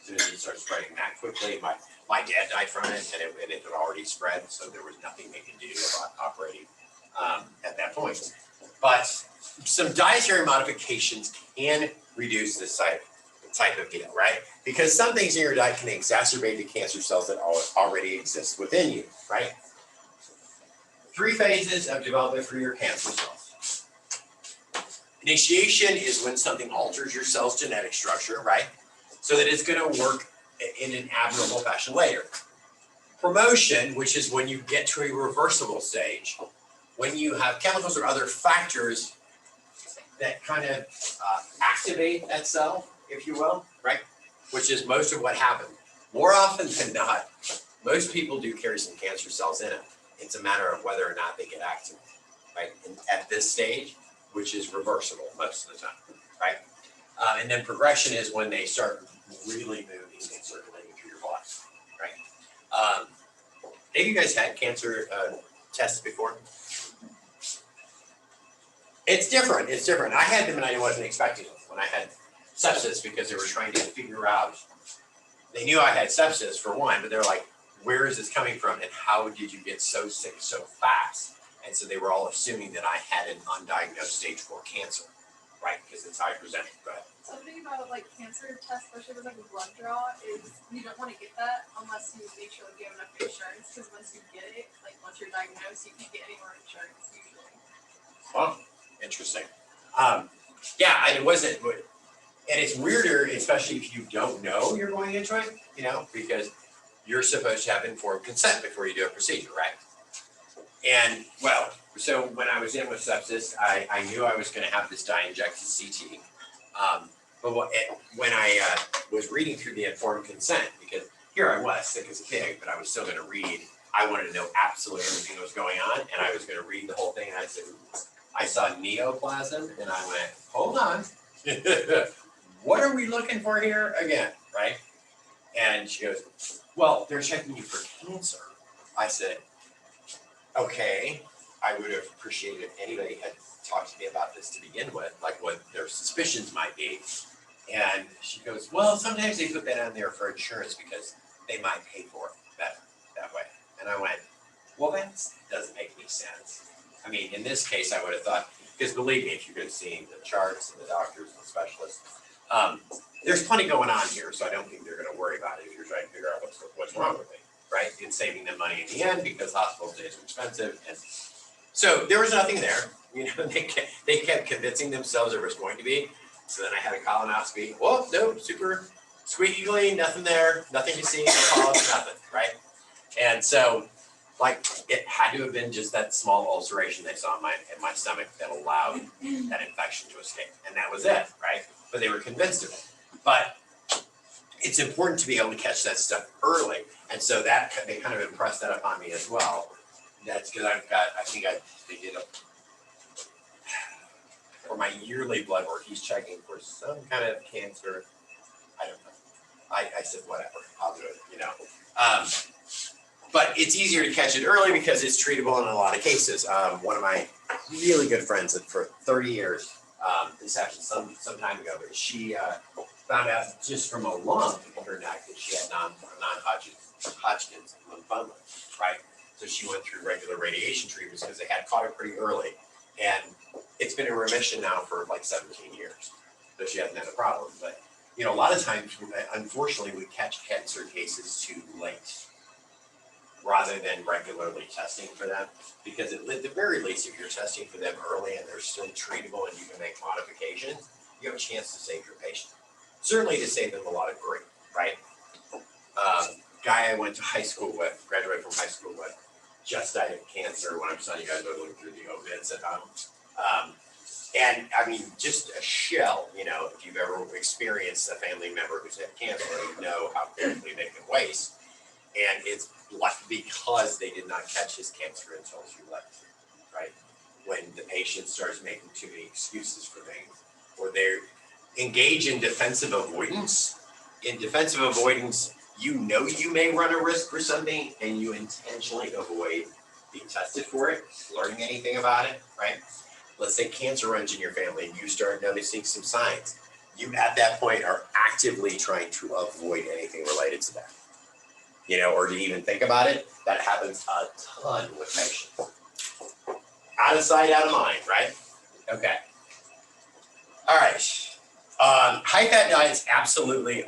As soon as it starts spreading that quickly, my dad died from it and it had already spread, so there was nothing they could do about operating at that point. But some dietary modifications can reduce this type of deal, right? Because some things in your diet can exacerbate the cancer cells that already exist within you, right? 3 phases of development for your cancer cells. Initiation is when something alters your cell's genetic structure, right? So that it's going to work in an abnormal fashion later. Promotion, which is when you get to a reversible stage, when you have chemicals or other factors that kind of activate that cell, if you will, right? Which is most of what happened. More often than not, most people do carry some cancer cells in it. It's a matter of whether or not they get active, right? And at this stage, which is reversible most of the time, right? And then progression is when they start really moving and circulating through your body, right? Have you guys had cancer tests before? It's different. It's different. I had them and I wasn't expecting them when I had sepsis because they were trying to figure out. They knew I had sepsis for one, but they're like, where is this coming from and how did you get so sick so fast? And so they were all assuming that I had an undiagnosed stage 4 cancer, right? Because it's how I presented. Go ahead. Something about like cancer tests, especially with like a blood draw, is you don't want to get that unless you make sure like you have enough insurance. Because once you get it, like once you're diagnosed, you can't get any more insurance usually. Well, interesting. Yeah, and it wasn't, and it's weirder, especially if you don't know you're going into it, because you're supposed to have informed consent before you do a procedure, right? And well, so when I was in with sepsis, I knew I was going to have this dye-injected CT. But when I was reading through the informed consent, because here I was sick as a pig, but I was still going to read. I wanted to know absolutely everything that was going on, and I was going to read the whole thing. And I said, I saw neoplasm, and I went, hold on, what are we looking for here again, right? And she goes, well, they're checking you for cancer. I said, okay, I would have appreciated if anybody had talked to me about this to begin with, like what their suspicions might be. And she goes, well, sometimes they put that on there for insurance because they might pay for it better that way. And I went, well, that doesn't make any sense. I mean, in this case, I would have thought, because believe me, if you've been seeing the charts and the doctors and the specialists, there's plenty going on here, so I don't think they're going to worry about it if you're trying to figure out what's wrong with me, right? It's saving them money in the end because hospital stays are expensive. And so there was nothing there. They kept convincing themselves there was going to be. So then I had a colonoscopy. Well, no, super squeaky clean, nothing there, nothing to see, no polyps, nothing, right? And so, like, it had to have been just that small ulceration they saw in my stomach that allowed that infection to escape. And that was it, right? But they were convinced of it. But it's important to be able to catch that stuff early. And so that they kind of impressed that upon me as well. That's because they did for my yearly blood work, he's checking for some kind of cancer. I don't know. I said, whatever, I'll do it, But it's easier to catch it early because it's treatable in a lot of cases. One of my really good friends for 30 years, this happened some time ago, but she found out just from a lump in her neck that she had non-Hodgkin's lymphoma, right? So she went through regular radiation treatments because they had caught it pretty early. And it's been in remission now for like 17 years. So she hasn't had a problem. But, a lot of times, unfortunately, we catch cancer cases too late rather than regularly testing for them. Because at the very least, if you're testing for them early and they're still treatable and you can make modifications, you have a chance to save your patient. Certainly to save them a lot of grief, right? Guy I went to high school with, graduated from high school with, just died of cancer when I'm telling you guys are looking through the obits at home. And I mean, just a shell, if you've ever experienced a family member who's had cancer, you know how quickly they can waste. And it's like because they did not catch his cancer until she left, right? when the patient starts making too many excuses for things, or they're engaged in defensive avoidance. In defensive avoidance, you know you may run a risk for something and you intentionally avoid being tested for it, learning anything about it, right? Let's say cancer runs in your family and you start noticing some signs. You at that point are actively trying to avoid anything related to that. You know, or to even think about it. That happens a ton with patients. Out of sight, out of mind, right? Okay. All right. High fat diets, absolutely,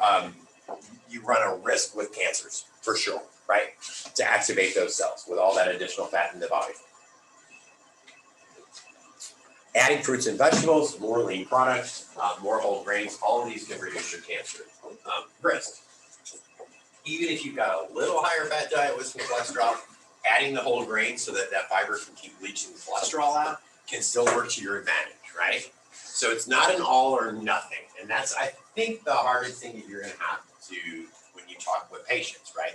you run a risk with cancers, for sure, right? To activate those cells with all that additional fat in the body. Adding fruits and vegetables, more lean products, more whole grains, all of these can reduce your cancer risk. Even if you've got a little higher fat diet with some cholesterol, adding the whole grain so that that fiber can keep leaching the cholesterol out can still work to your advantage, right? So it's not an all or nothing. And that's, I think, the hardest thing that you're going to have to, when you talk with patients, right?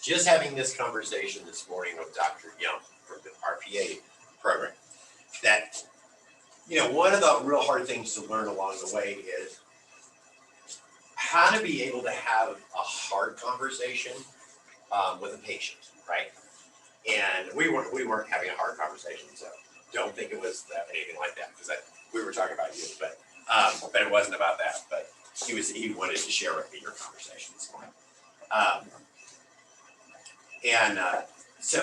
Just having this conversation this morning with Dr. Young from the RPA program, that, you know, one of the real hard things to learn along the way is how to be able to have a hard conversation with a patient, right? And we weren't having a hard conversation, so don't think it was anything like that, because we were talking about you, but it wasn't about that. But he wanted to share with me your conversation this morning.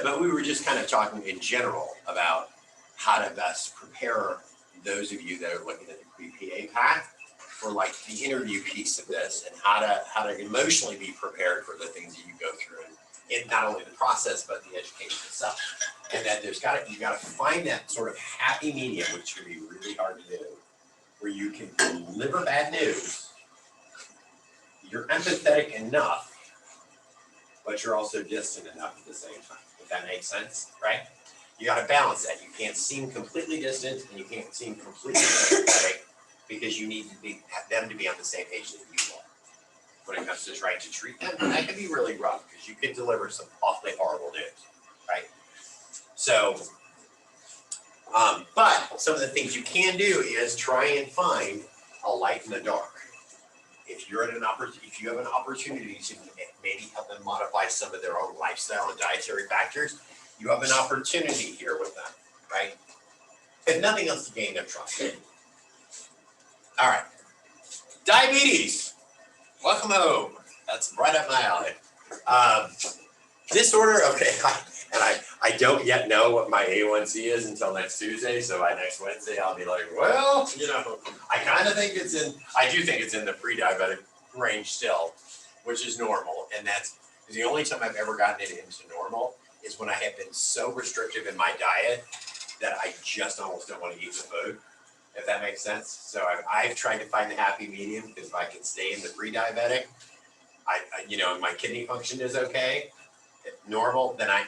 But we were just kind of talking in general about how to best prepare those of you that are looking at the pre-PA path for like the interview piece of this, and how to emotionally be prepared for the things that you go through, in not only the process but the education itself. And that you gotta find that sort of happy medium, which can be really hard to do, where you can deliver bad news, you're empathetic enough, but you're also distant enough at the same time, if that makes sense, right? You gotta balance that. You can't seem completely distant and you can't seem completely empathetic, because you need them to be on the same page that you are when it comes to trying to treat them. And that can be really rough, because you can deliver some awfully horrible news, right? So, but some of the things you can do is try and find a light in the dark. If you have an opportunity to maybe help them modify some of their own lifestyle and dietary factors, you have an opportunity here with them, right? If nothing else, to gain their trust. All right, diabetes. Welcome home. That's right up my alley. Disorder, okay, I don't yet know what my A1C is until next Tuesday, so by next Wednesday I'll be like, well, you know, I do think it's in the pre-diabetic range still, which is normal, and that's the only time I've ever gotten it into normal is when I have been so restrictive in my diet that I just almost don't want to eat the food, if that makes sense. So I've tried to find the happy medium, because if I can stay in the pre-diabetic, you know, my kidney function is okay, normal, then I'm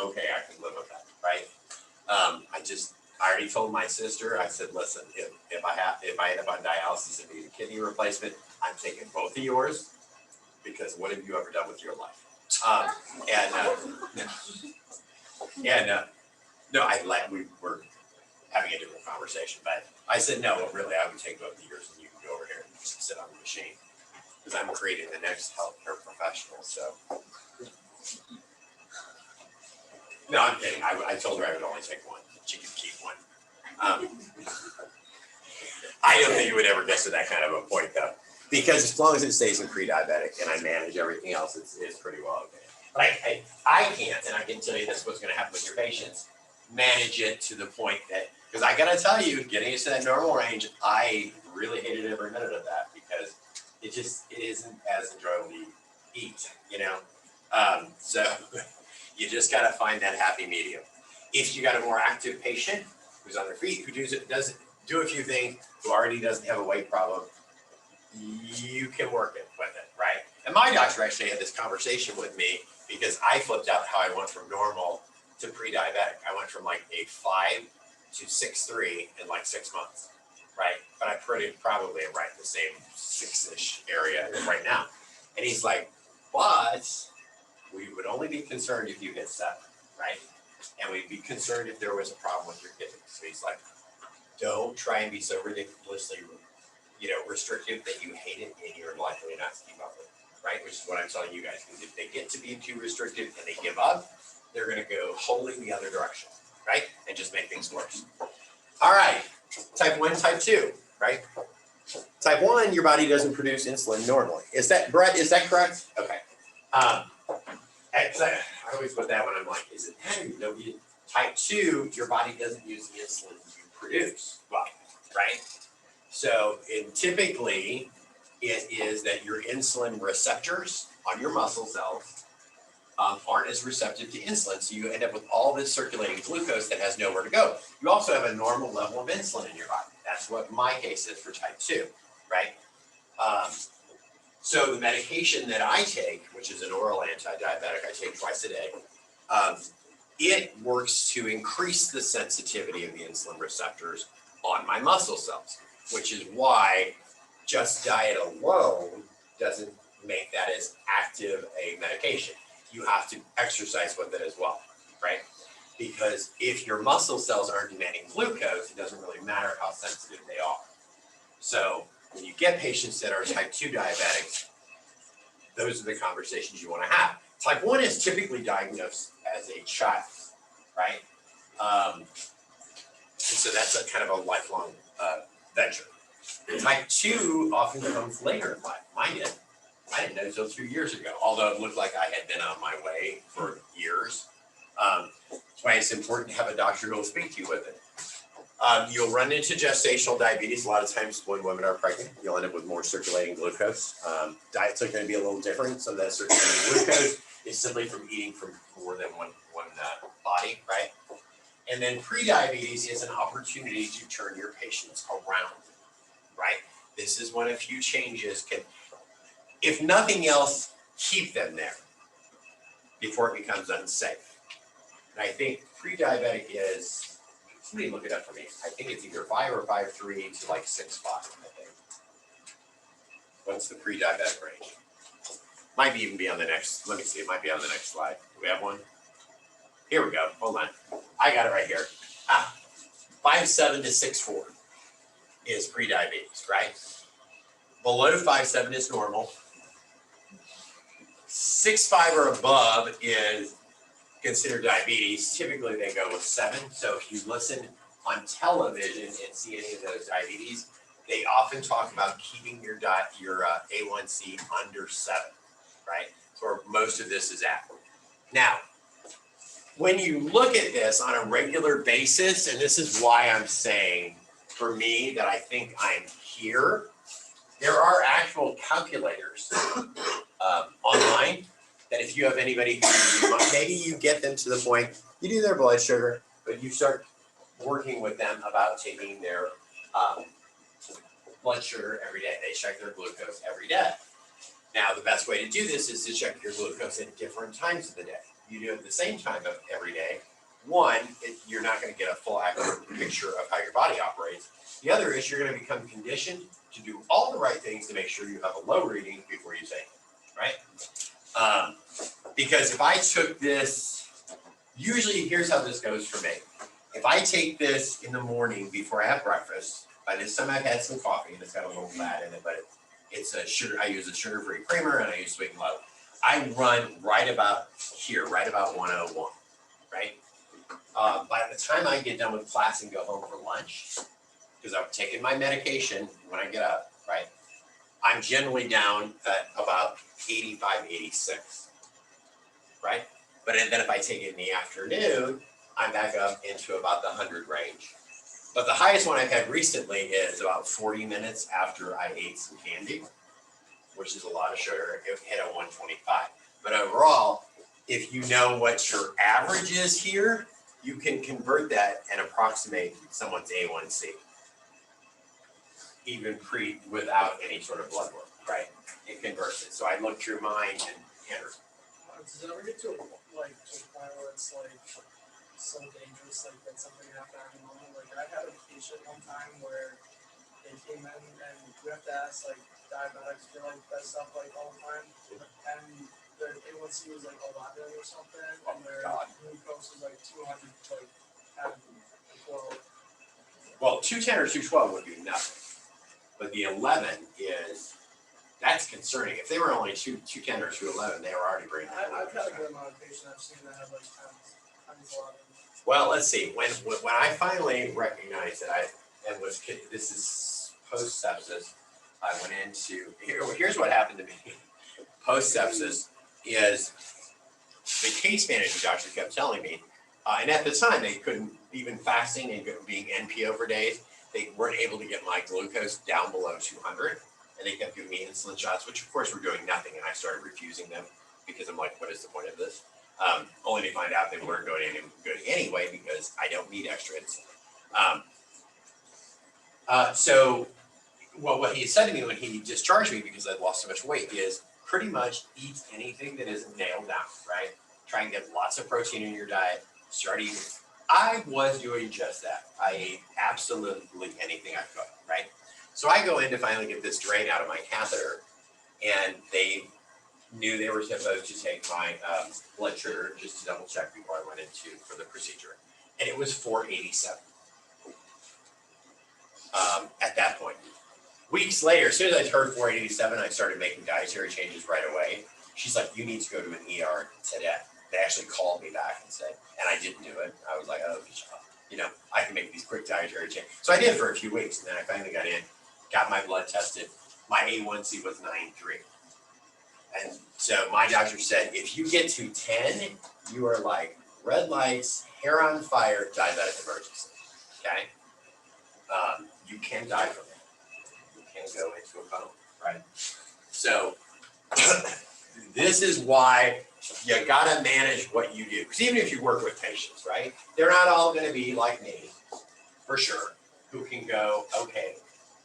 okay. I can live with that, right? I already told my sister. I said, listen, if I end up on dialysis and need a kidney replacement, I'm taking both of yours, because what have you ever done with your life? We were having a different conversation, but I said, no, really, I would take both of yours, and you can go over here and just sit on the machine, because I'm creating the next healthcare professional. So, no, I'm kidding. I told her I would only take one. She could keep one. I don't think it would ever get to that kind of a point, though, because as long as it stays in pre-diabetic and I manage everything else, it's pretty well okay. But I can't, and I can tell you this is what's going to happen with your patients, manage it to the point that, because I got to tell you, getting it to that normal range, I really hated every minute of that, because it isn't as enjoyable to eat, you know? So you just got to find that happy medium. If you got a more active patient who's on their feet, who does do a few things, who already doesn't have a weight problem, you can work it with it, right? And my doctor actually had this conversation with me, because I flipped out how I went from normal to pre-diabetic. I went from like a 5 to 6'3" in like 6 months, right? But I probably am right in the same 6-ish area right now. And he's like, but we would only be concerned if you hit 7, right? and we'd be concerned if there was a problem with your kidney. So he's like, don't try and be so ridiculously, restrictive that you hate it and you're likely not to keep up with it, right? Which is what I'm telling you guys, because if they get to be too restrictive and they give up, they're gonna go wholly the other direction, right? And just make things worse. All right, type 1, type 2, right? Type 1, your body doesn't produce insulin normally. Is that, Brett, is that correct? Okay. I always put that when I'm like, is it that or no? Type 2, your body doesn't use the insulin you produce, well, right? So typically, it is that your insulin receptors on your muscle cells aren't as receptive to insulin, so you end up with all this circulating glucose that has nowhere to go. You also have a normal level of insulin in your body. That's what my case is for type 2, right? So the medication that I take, which is an oral anti-diabetic, I take twice a day, it works to increase the sensitivity of the insulin receptors on my muscle cells, which is why just diet alone doesn't make that as active a medication. You have to exercise with it as well, right? Because if your muscle cells aren't demanding glucose, it doesn't really matter how sensitive they are. So when you get patients that are type 2 diabetics, those are the conversations you want to have. Type 1 is typically diagnosed as a child, right? And so that's a kind of a lifelong venture. Type 2 often comes later in life. Mine did. I didn't know until 2 years ago, although it looked like I had been on my way for years. That's why it's important to have a doctor who will speak to you with it. You'll run into gestational diabetes. A lot of times when women are pregnant, you'll end up with more circulating glucose. Diets are going to be a little different. So that circulating glucose is simply from eating from more than one body, right? And then prediabetes is an opportunity to turn your patients around, right? This is when a few changes can, if nothing else, keep them there before it becomes unsafe. And I think pre-diabetic is, somebody look it up for me. I think it's either 5 or 5'3" to like 6'5", I think. What's the pre-diabetic range? Might be even be on the next, let me see, it might be on the next slide. Do we have one? Here we go, hold on. I got it right here. 5'7" to 6'4" is pre-diabetes, right? Below 5'7" is normal. 6'5" or above is considered diabetes. Typically they go with 7. So if you listen on television and see any of those diabetes, they often talk about keeping your A1C under 7, right? So where most of this is at. Now, when you look at this on a regular basis, and this is why I'm saying for me that I think I'm here, there are actual calculators online that if you have anybody, maybe you get them to the point, you do their blood sugar, but you start working with them about taking their blood sugar every day. They check their glucose every day. Now, the best way to do this is to check your glucose at different times of the day. You do it at the same time of every day. One, you're not going to get a full accurate picture of how your body operates. The other is you're going to become conditioned to do all the right things to make sure you have a low reading before you take it, right? Because if I took this, usually here's how this goes for me. If I take this in the morning before I have breakfast, by this time I've had some coffee and it's got a little fat in it, but it's a sugar, I use a sugar-free creamer and I use Sweet and Low. I run right about here, right about 101, right? By the time I get done with class and go home for lunch, because I've taken my medication when I get up, right? I'm generally down at about 85, 86, right? But then if I take it in the afternoon, I'm back up into about the 100 range. But the highest one I've had recently is about 40 minutes after I ate some candy, which is a lot of sugar. It hit a 125. But overall, if you know what your average is here, you can convert that and approximate someone's A1C, even without any sort of blood work, right? It converts it. So I looked through mine and Andrew. Does it ever get to a point where it's like so dangerous, like that something happened at any moment? Like I had a patient one time where they came in and we have to ask like diabetics for like that stuff like all the time, and their A1C was like 11 or something, Oh and their God. glucose was like 200, like, at 12. Well, 210 or 212 would be nothing. But the 11 that's concerning. If they were only 210 or 211, they were already bringing that. I've had a good amount of patients I've seen that have like 10s, 11. Well, let's see. When I finally recognized that this is post sepsis, I went into here's what happened to me. Post sepsis is the case managing doctor kept telling me, and at the time they couldn't, even fasting and being NPO for days, they weren't able to get my glucose down below 200, and they kept giving me insulin shots, which of course were doing nothing, and I started refusing them because I'm like, what is the point of this? Only to find out they weren't doing any good anyway because I don't need extra insulin. So what he said to me when he discharged me because I'd lost so much weight is pretty much eat anything that isn't nailed down, right? Try and get lots of protein in your diet, start eating. I was doing just that. I ate absolutely anything I could, right? So I go in to finally get this drain out of my catheter, and they knew they were supposed to take my blood sugar just to double check before I went into for the procedure, and it was 487 at that point. Weeks later, as soon as I heard 487, I started making dietary changes right away. She's like, you need to go to an ER today. They actually called me back and said, and I didn't do it. I was like, oh, I can make these quick dietary changes. So I did for a few weeks, and then I finally got in, got my blood tested. My A1C was 9.3. And so my doctor said, if you get to 10, you are like red lights, hair on fire, diabetic emergency, okay? You can die from it. You can go into a coma, right? So this is why you gotta manage what you do. Because even if you work with patients, right? They're not all gonna be like me, for sure, who can go, okay,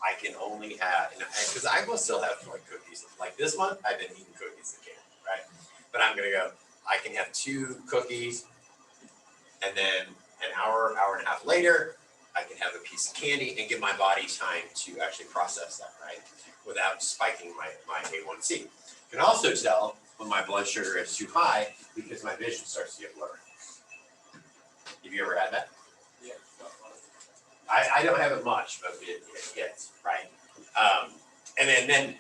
I can only have, because I will still have like cookies. Like this month, I've been eating cookies again, right? But I'm gonna go, I can have 2 cookies, and then an hour and a half later, I can have a piece of candy and give my body time to actually process that, right? Without spiking my A1C. You can also tell when my blood sugar is too high because my vision starts to get blurry. Have you ever had that? Yeah. I don't have it much, but it gets, right? And then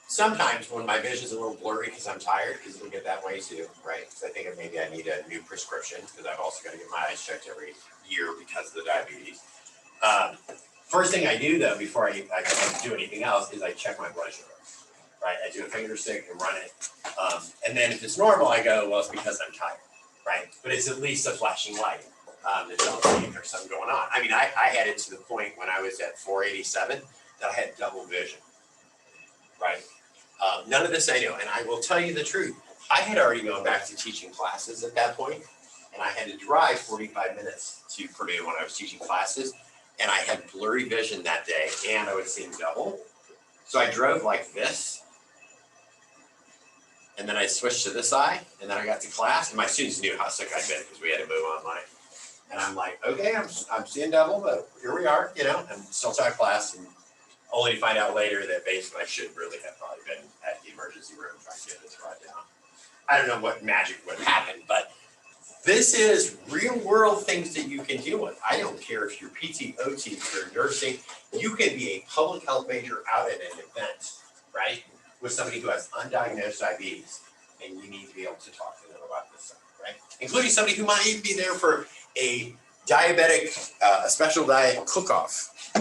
sometimes when my vision's a little blurry because I'm tired, because it'll get that way too, right? Because I think maybe I need a new prescription because I've also got to get my eyes checked every year because of the diabetes. First thing I do though, before I do anything else, is I check my blood sugar, right? I do a finger stick and run it. And then if it's normal, I go, well, it's because I'm tired, right? But it's at least a flashing light. That tells me there's something going on. I mean, I had it to the point when I was at 487 that I had double vision, right? None of this I knew, and I will tell you the truth. I had already gone back to teaching classes at that point, and I had to drive 45 minutes to Purdue when I was teaching classes, and I had blurry vision that day, and I was seeing double. So I drove like this, and then I switched to this eye, and then I got to class, and my students knew how sick I'd been because we had to move online. And I'm like, okay, I'm seeing double, but here we are, I'm still taught class, and only to find out later that basically I should really have probably been at the emergency room trying to get this brought down. I don't know what magic would happen, but this is real world things that you can deal with. I don't care if you're PT, OT, if you're nursing, you can be a public health major out at an event, right? With somebody who has undiagnosed diabetes, and you need to be able to talk to them about this stuff, right? Including somebody who might even be there for a diabetic, a special diet cook-off.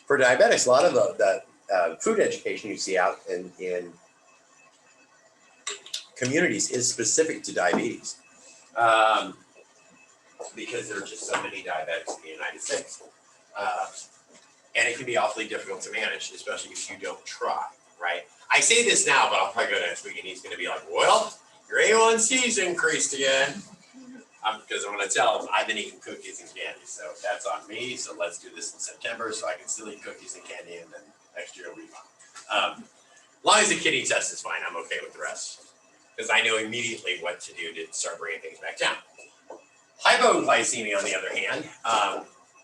For diabetics, a lot of the food education you see out in communities is specific to diabetes. Because there are just so many diabetics in the United States. And it can be awfully difficult to manage, especially if you don't try, right? I say this now, but I'll probably go next week and he's gonna be like, well, your A1C's increased again. Because I'm gonna tell him I've been eating cookies and candy, so that's on me. So let's do this in September so I can still eat cookies and candy, and then next year will be fine. As long as the kidney test is fine, I'm okay with the rest. Because I know immediately what to do to start bringing things back down. Hypoglycemia, on the other hand,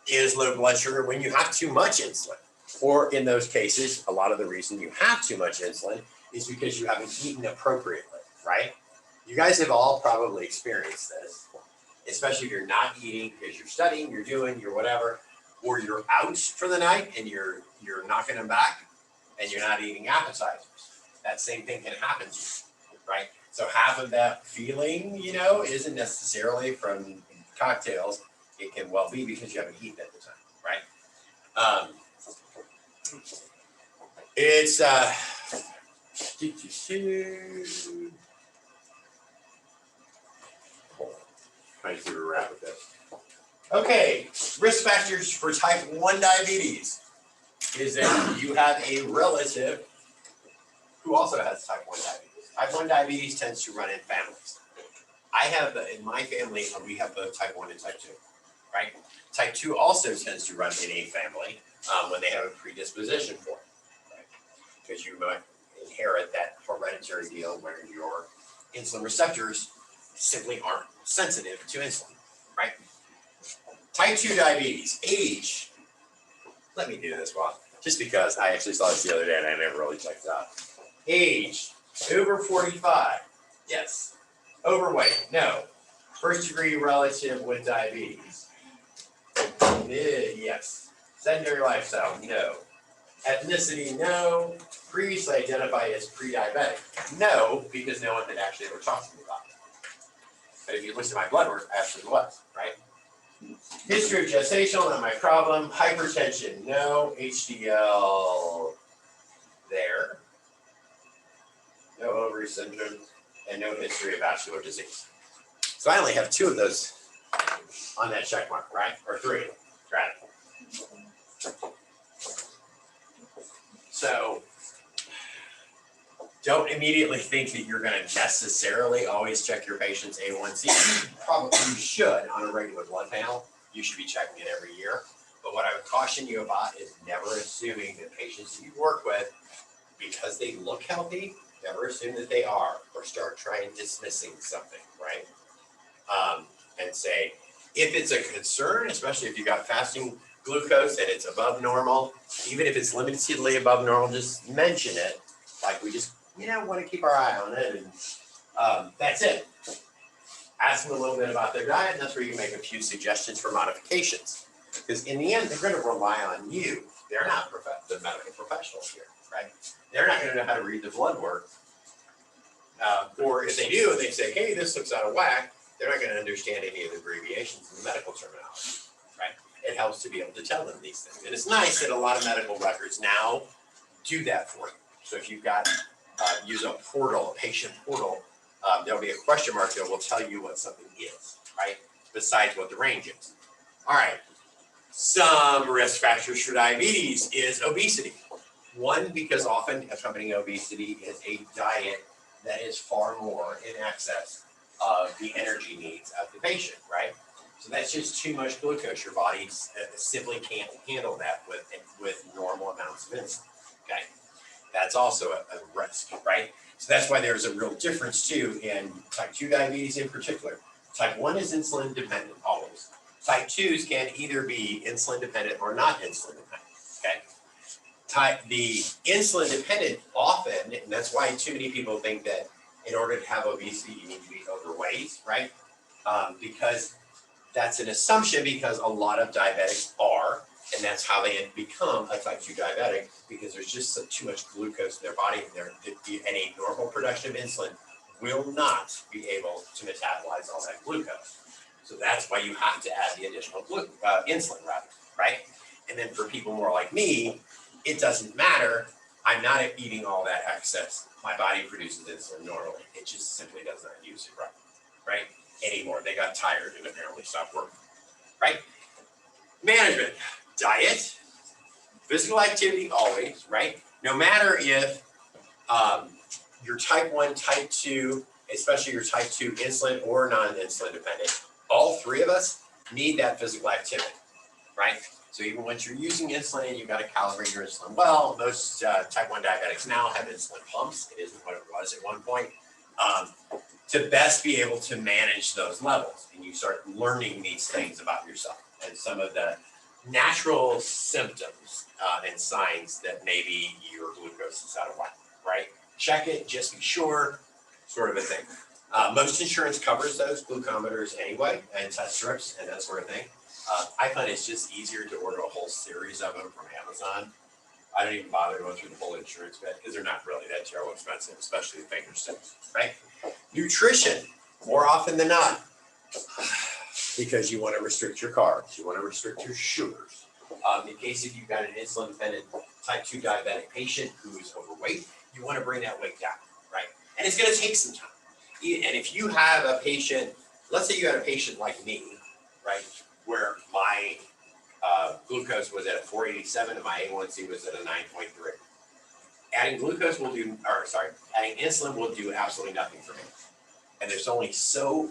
is low blood sugar when you have too much insulin. Or in those cases, a lot of the reason you have too much insulin is because you haven't eaten appropriately. right? You guys have all probably experienced this, especially if you're not eating because you're studying, you're whatever, or you're out for the night and you're knocking them back and you're not eating appetizers. That same thing can happen to you, right? So half of that feeling, isn't necessarily from cocktails. It can well be because you haven't eaten at the time, right? It's trying to see where we're at with this. Okay, risk factors for type 1 diabetes is that you have a relative who also has type 1 diabetes. Type 1 diabetes tends to run in families. I have, in my family, we have both type 1 and type 2, right? Type 2 also tends to run in a family when they have a predisposition for it, right? Because you might inherit that hereditary deal where your insulin receptors simply aren't sensitive to insulin, right? Type 2 diabetes, age. Let me do this one, just because I actually saw this the other day and I never really checked it out. Age, over 45, yes. Overweight, no. First degree relative with diabetes, yes. Sedentary lifestyle, no. Ethnicity, no. Previously identified as pre-diabetic, no, because no one had actually ever talked to me about it. But if you listen to my blood work, I actually was, right? History of gestational, not my problem. Hypertension, no. HDL, there. No ovary syndrome, and no history of vascular disease. So I only have 2 of those on that check mark, right? Or 3, right? So don't immediately think that you're going to necessarily always check your patient's A1C. Probably you should on a regular blood panel. You should be checking it every year. But what I would caution you about is never assuming that patients you work with, because they look healthy, never assume that they are, or start trying dismissing something, right? And say, if it's a concern, especially if you got fasting glucose and it's above normal, even if it's limitedly above normal, just mention it. Like we just, want to keep our eye on it, and that's it. Ask them a little bit about their diet, and that's where you can make a few suggestions for modifications. Because in the end, they're going to rely on you. They're not the medical professionals here, right? They're not going to know how to read the blood work. Or if they do, and they say, hey, this looks out of whack, they're not going to understand any of the abbreviations in the medical terminology, right? It helps to be able to tell them these things. And it's nice that a lot of medical records now do that for you. So if you've got, use a portal, a patient portal, there'll be a question mark that will tell you what something is, right? Besides what the range is. All right. Some risk factors for diabetes is obesity. One, because often accompanying obesity is a diet that is far more in excess of the energy needs of the patient, right? So that's just too much glucose. Your body simply can't handle that with normal amounts of insulin, okay? That's also a risk, right? So that's why there's a real difference too in type 2 diabetes in particular. Type 1 is insulin dependent always. Type 2s can either be insulin dependent or not insulin dependent, okay? The insulin dependent often, and that's why too many people think that in order to have obesity, you need to be overweight, right? Because that's an assumption, because a lot of diabetics are, and that's how they become a type 2 diabetic, because there's just too much glucose in their body, and a normal production of insulin will not be able to metabolize all that glucose. So that's why you have to add the additional insulin, right? And then for people more like me, it doesn't matter. I'm not eating all that excess. My body produces insulin normally. It just simply does not use it right? Anymore. They got tired and apparently stopped working, right? Management, diet, physical activity always, right? No matter if you're type 1, type 2, especially your type 2 insulin or non-insulin dependent, all 3 of us need that physical activity, right? So even once you're using insulin and you've got to calibrate your insulin well, most type 1 diabetics now have insulin pumps. It isn't what it was at one point. To best be able to manage those levels, and you start learning these things about yourself and some of the natural symptoms and signs that maybe your glucose is out of whack, right? Check it, just be sure. sort of a thing. Most insurance covers those glucometers anyway, and test strips and that sort of thing. I find it's just easier to order a whole series of them from Amazon. I don't even bother going through the whole insurance bit because they're not really that terrible expensive, especially the finger sticks, right? Nutrition, more often than not, because you want to restrict your carbs, you want to restrict your sugars. In case if you've got an insulin-dependent type 2 diabetic patient who is overweight, you want to bring that weight down, right? And it's going to take some time. And if you have a patient, let's say you had a patient like me, right, where my glucose was at a 487 and my A1C was at a 9.3. Adding glucose will do, or sorry, adding insulin will do absolutely nothing for me. And there's only so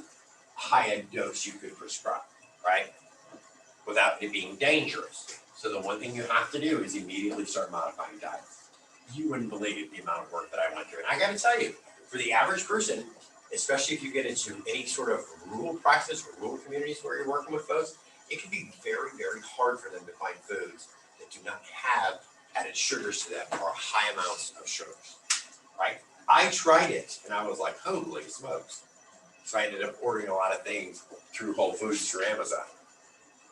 high a dose you could prescribe, right, without it being dangerous. So the one thing you have to do is immediately start modifying diet. You wouldn't believe the amount of work that I went through. And I got to tell you, for the average person, especially if you get into any sort of rural practice or rural communities where you're working with folks, it can be very, very hard for them to find foods that do not have added sugars to them or high amounts of sugars, right? I tried it and I was like, holy smokes. So I ended up ordering a lot of things through Whole Foods, through Amazon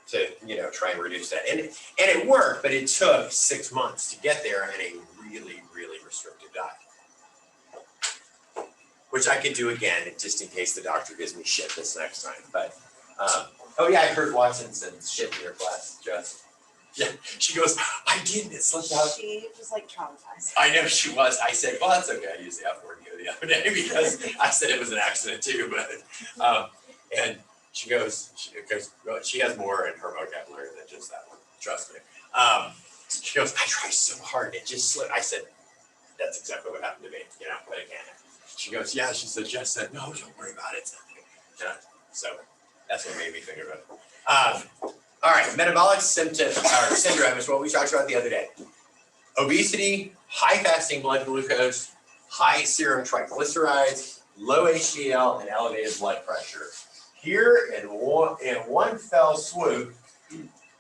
to, try and reduce that. And it worked, but it took 6 months to get there in a really, really restricted diet. Which I could do again, just in case the doctor gives me shit this next time. But, oh yeah, I heard Watson said shit in your class, Jess. Yeah, she goes, I didn't, it slipped out. She was like traumatized. I know she was. I said, well, that's okay. I used the F word the other day because I said it was an accident too. But, and she goes, she has more in her vocabulary than just that one. Trust me. She goes, I tried so hard and it just slipped. I said, that's exactly what happened to me, but it can't. She goes, yeah. She said, Jess said, no, don't worry about it. So that's what made me think of it. All right, metabolic syndrome is what we talked about the other day. Obesity, high fasting blood glucose, high serum triglycerides, low HDL, and elevated blood pressure. Here in one fell swoop,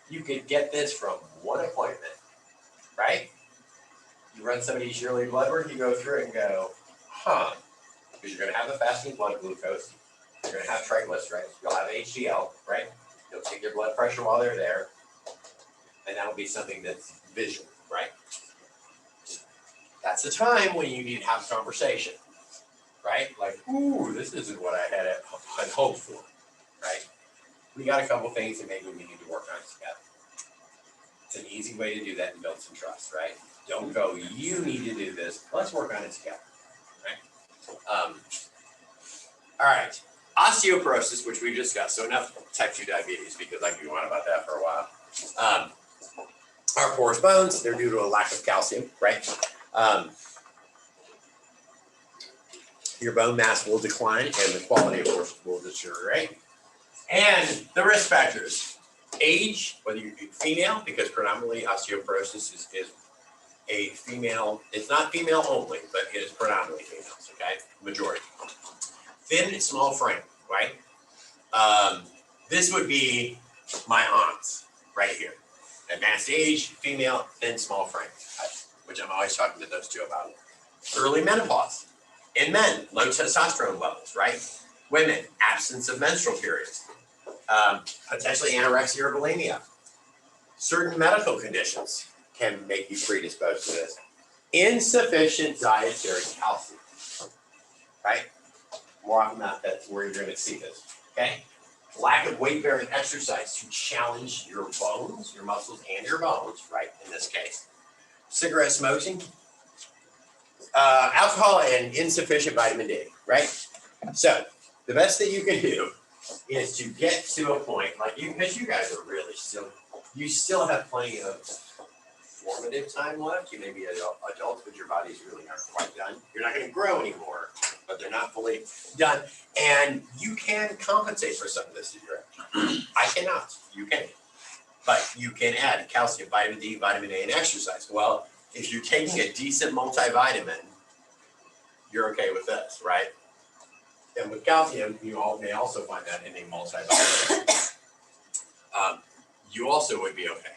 you could get this from one appointment, right? You run somebody's yearly blood work, you go through it and go, huh, because you're going to have a fasting blood glucose, you're going to have triglycerides, you'll have HDL, right? You'll take your blood pressure while they're there, and that'll be something that's visual, right? That's the time when you need to have a conversation, right? Like, ooh, this isn't what I had hoped for, right? We got a couple things that maybe we need to work on together. It's an easy way to do that and build some trust, right? Don't go, you need to do this. Let's work on it together, right? All right. Osteoporosis, which we discussed, so enough type 2 diabetes because I could go on about that for a while. Our porous bones, they're due to a lack of calcium, right? Your bone mass will decline and the quality, of course, will deteriorate. And the risk factors, age, whether you're female, because predominantly osteoporosis is a female, it's not female only, but it is predominantly females, okay? Majority. Thin and small frame, right? This would be my aunts right here. Advanced age, female, thin, small frame, which I'm always talking to those two about. Early menopause. In men, low testosterone levels, right? Women, absence of menstrual periods. Potentially anorexia or bulimia. Certain medical conditions can make you predisposed to this. Insufficient dietary calcium, right? More often than not, that's where you're going to see this, okay? Lack of weight-bearing exercise to challenge your bones, your muscles, and your bones, right, in this case. Cigarette smoking, alcohol, and insufficient vitamin D, right? So the best that you can do is to get to a point, like you, because you guys are really you still have plenty of formative time left. You may be adults, but your bodies really aren't quite done. You're not going to grow anymore, but they're not fully done. And you can compensate for some of this if you're I cannot. You can. But you can add calcium, vitamin D, vitamin A, and exercise. Well, if you're taking a decent multivitamin, you're okay with this, right? And with calcium, you may also find that in a multivitamin. You also would be okay.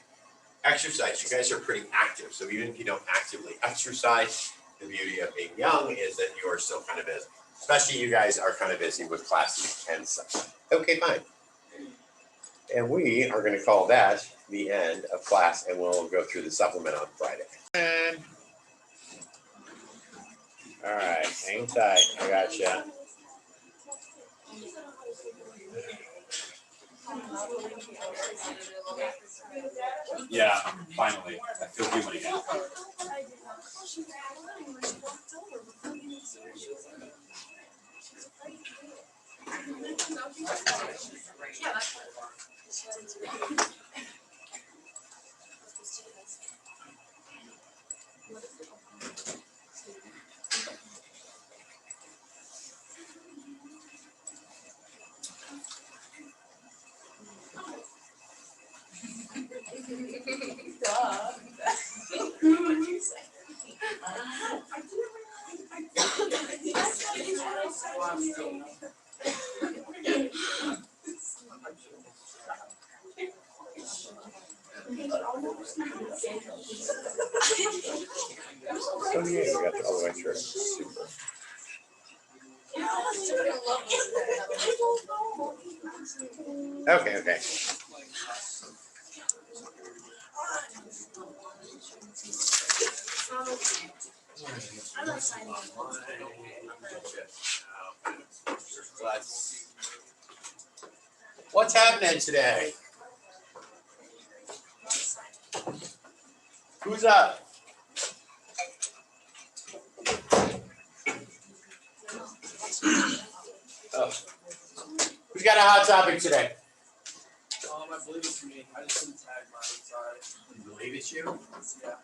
Exercise, you guys are pretty active. So even if you don't actively exercise, the beauty of being young is that you are still kind of busy. Especially you guys are kind of busy with classes and such. Okay, fine. And we are gonna call that the end of class, and we'll go through the supplement on Friday. All right, hang tight, I gotcha. Yeah, finally. I feel human again. Oh yeah, you got the all the way through. Super. Okay, okay. I'm not signing up. What's happening today? Who's up? Oh. Who's got a hot topic today? I believe it's me. I just didn't tag mine, sorry. You believe it's you? Yeah.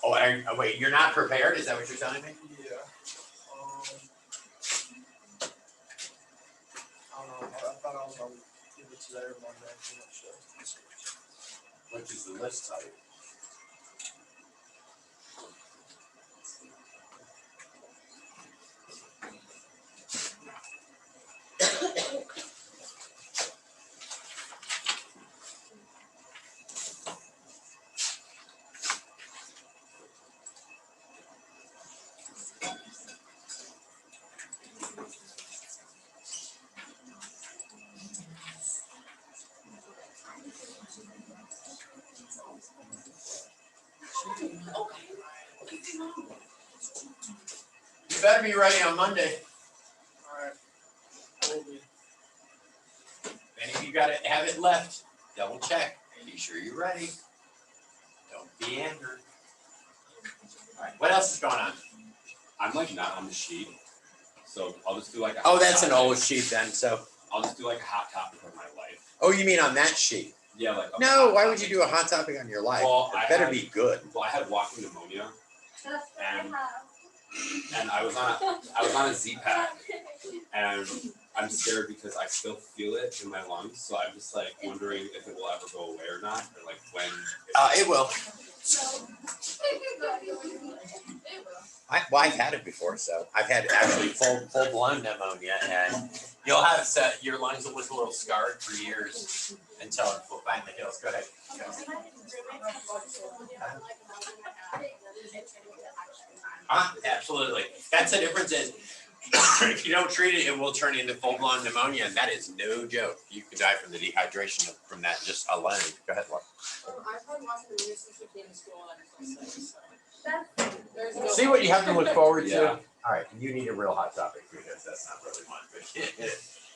Oh, wait, you're not prepared? Is that what you're telling me? Yeah. I don't know. I thought I was gonna give it today or Monday. I'm not sure. What is the list type? You better be ready on Monday. Alright. I will be. If any of you got it, have it left, double check. Be sure you're ready. Don't be Andrew. Alright, what else is going on? I'm like not on the sheet, so I'll just do like a. Oh, hot that's an topic. old sheet then, so. I'll just do like a hot topic of my life. Oh, you mean on that sheet? Yeah, like. a No, hot why would you topic. do a hot topic on your life? Well, It better be good. Well, I had walking pneumonia, and I was on a Z-Pack, and I'm scared because I still feel it in my lungs. So I'm just like wondering if it will ever go away or not, or like when. It will. I've had it before, so I've had actually full blown pneumonia, and you'll have your lungs will look a little scarred for years until it finally heals. Go ahead. Absolutely. That's the difference is if you don't treat it, it will turn into full blown pneumonia, and that is no joke. You could die from the dehydration from that just alone. Go ahead, Laura. I've had walking pneumonia since we came to school and I'm still sick, so. There's no. See what you have to look forward to. Yeah. All right, you need a real hot topic because that's not really one, but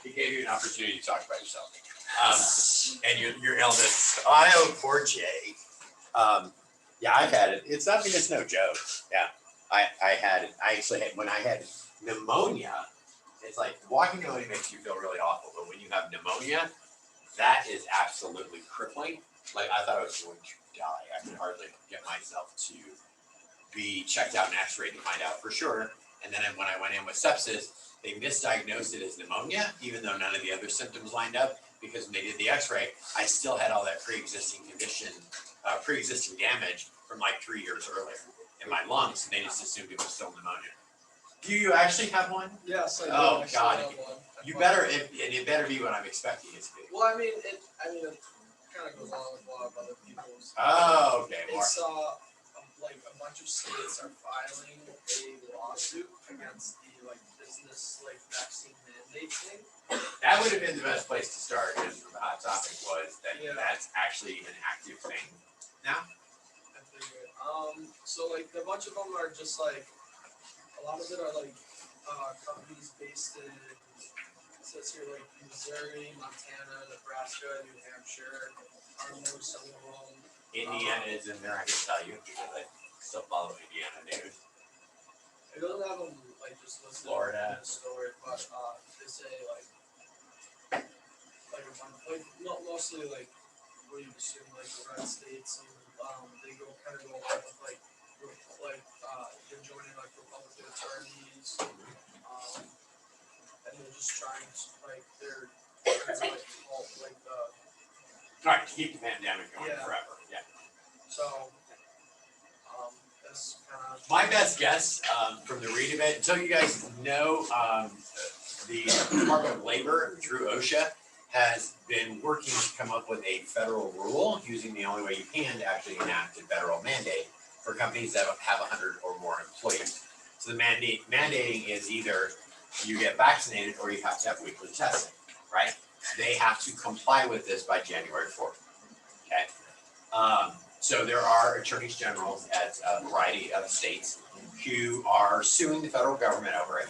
he gave you an opportunity to talk about yourself. And your illness. Oh, poor Jay. Yeah, I've had it. It's no joke. Yeah, I had it. I actually had when I had pneumonia. It's like walking pneumonia makes you feel really awful, but when you have pneumonia, that is absolutely crippling. Like I thought I was going to die. I could hardly get myself to be checked out and X-rayed to find out for sure. And then when I went in with sepsis, they misdiagnosed it as pneumonia, even though none of the other symptoms lined up. Because when they did the X-ray, I still had all that pre-existing condition, pre-existing damage from like 3 years earlier in my lungs, and they just assumed it was still pneumonia. Do you actually have one? Yes, I do. Oh, I still God. have one. You better, it better be what I'm expecting it to be. Well, it kind of goes along with Oh, okay, more. It's like a bunch of states are filing a lawsuit against the like business like vaccine mandate thing. That would have been the best place to start, because the hot topic was that Yeah. that's actually an active thing now. I figured. So like a bunch of them are just like a lot of it are like companies based in it says here like Missouri, Montana, Nebraska, New Hampshire, are more some of them. Indiana is in there, I can tell you, because I still follow Indiana news. It doesn't have them like just listed Florida. in the story, but they say like a bunch like mostly like what you assume like the red states and they go kind of go along with like they're joining like Republican attorneys, and they're just trying to like they're trying to like halt like the Right, to keep the pandemic going Yeah. forever, yeah. so that's kind of My best guess, from the read of it, so you guys know, the Department of Labor through OSHA has been working to come up with a federal rule using the only way you can to actually enact a federal mandate for companies that have 100 or more employees. So the mandating is either you get vaccinated or you have to have weekly testing, right? They have to comply with this by January 4th, okay? So there are attorneys generals at a variety of states who are suing the federal government over it,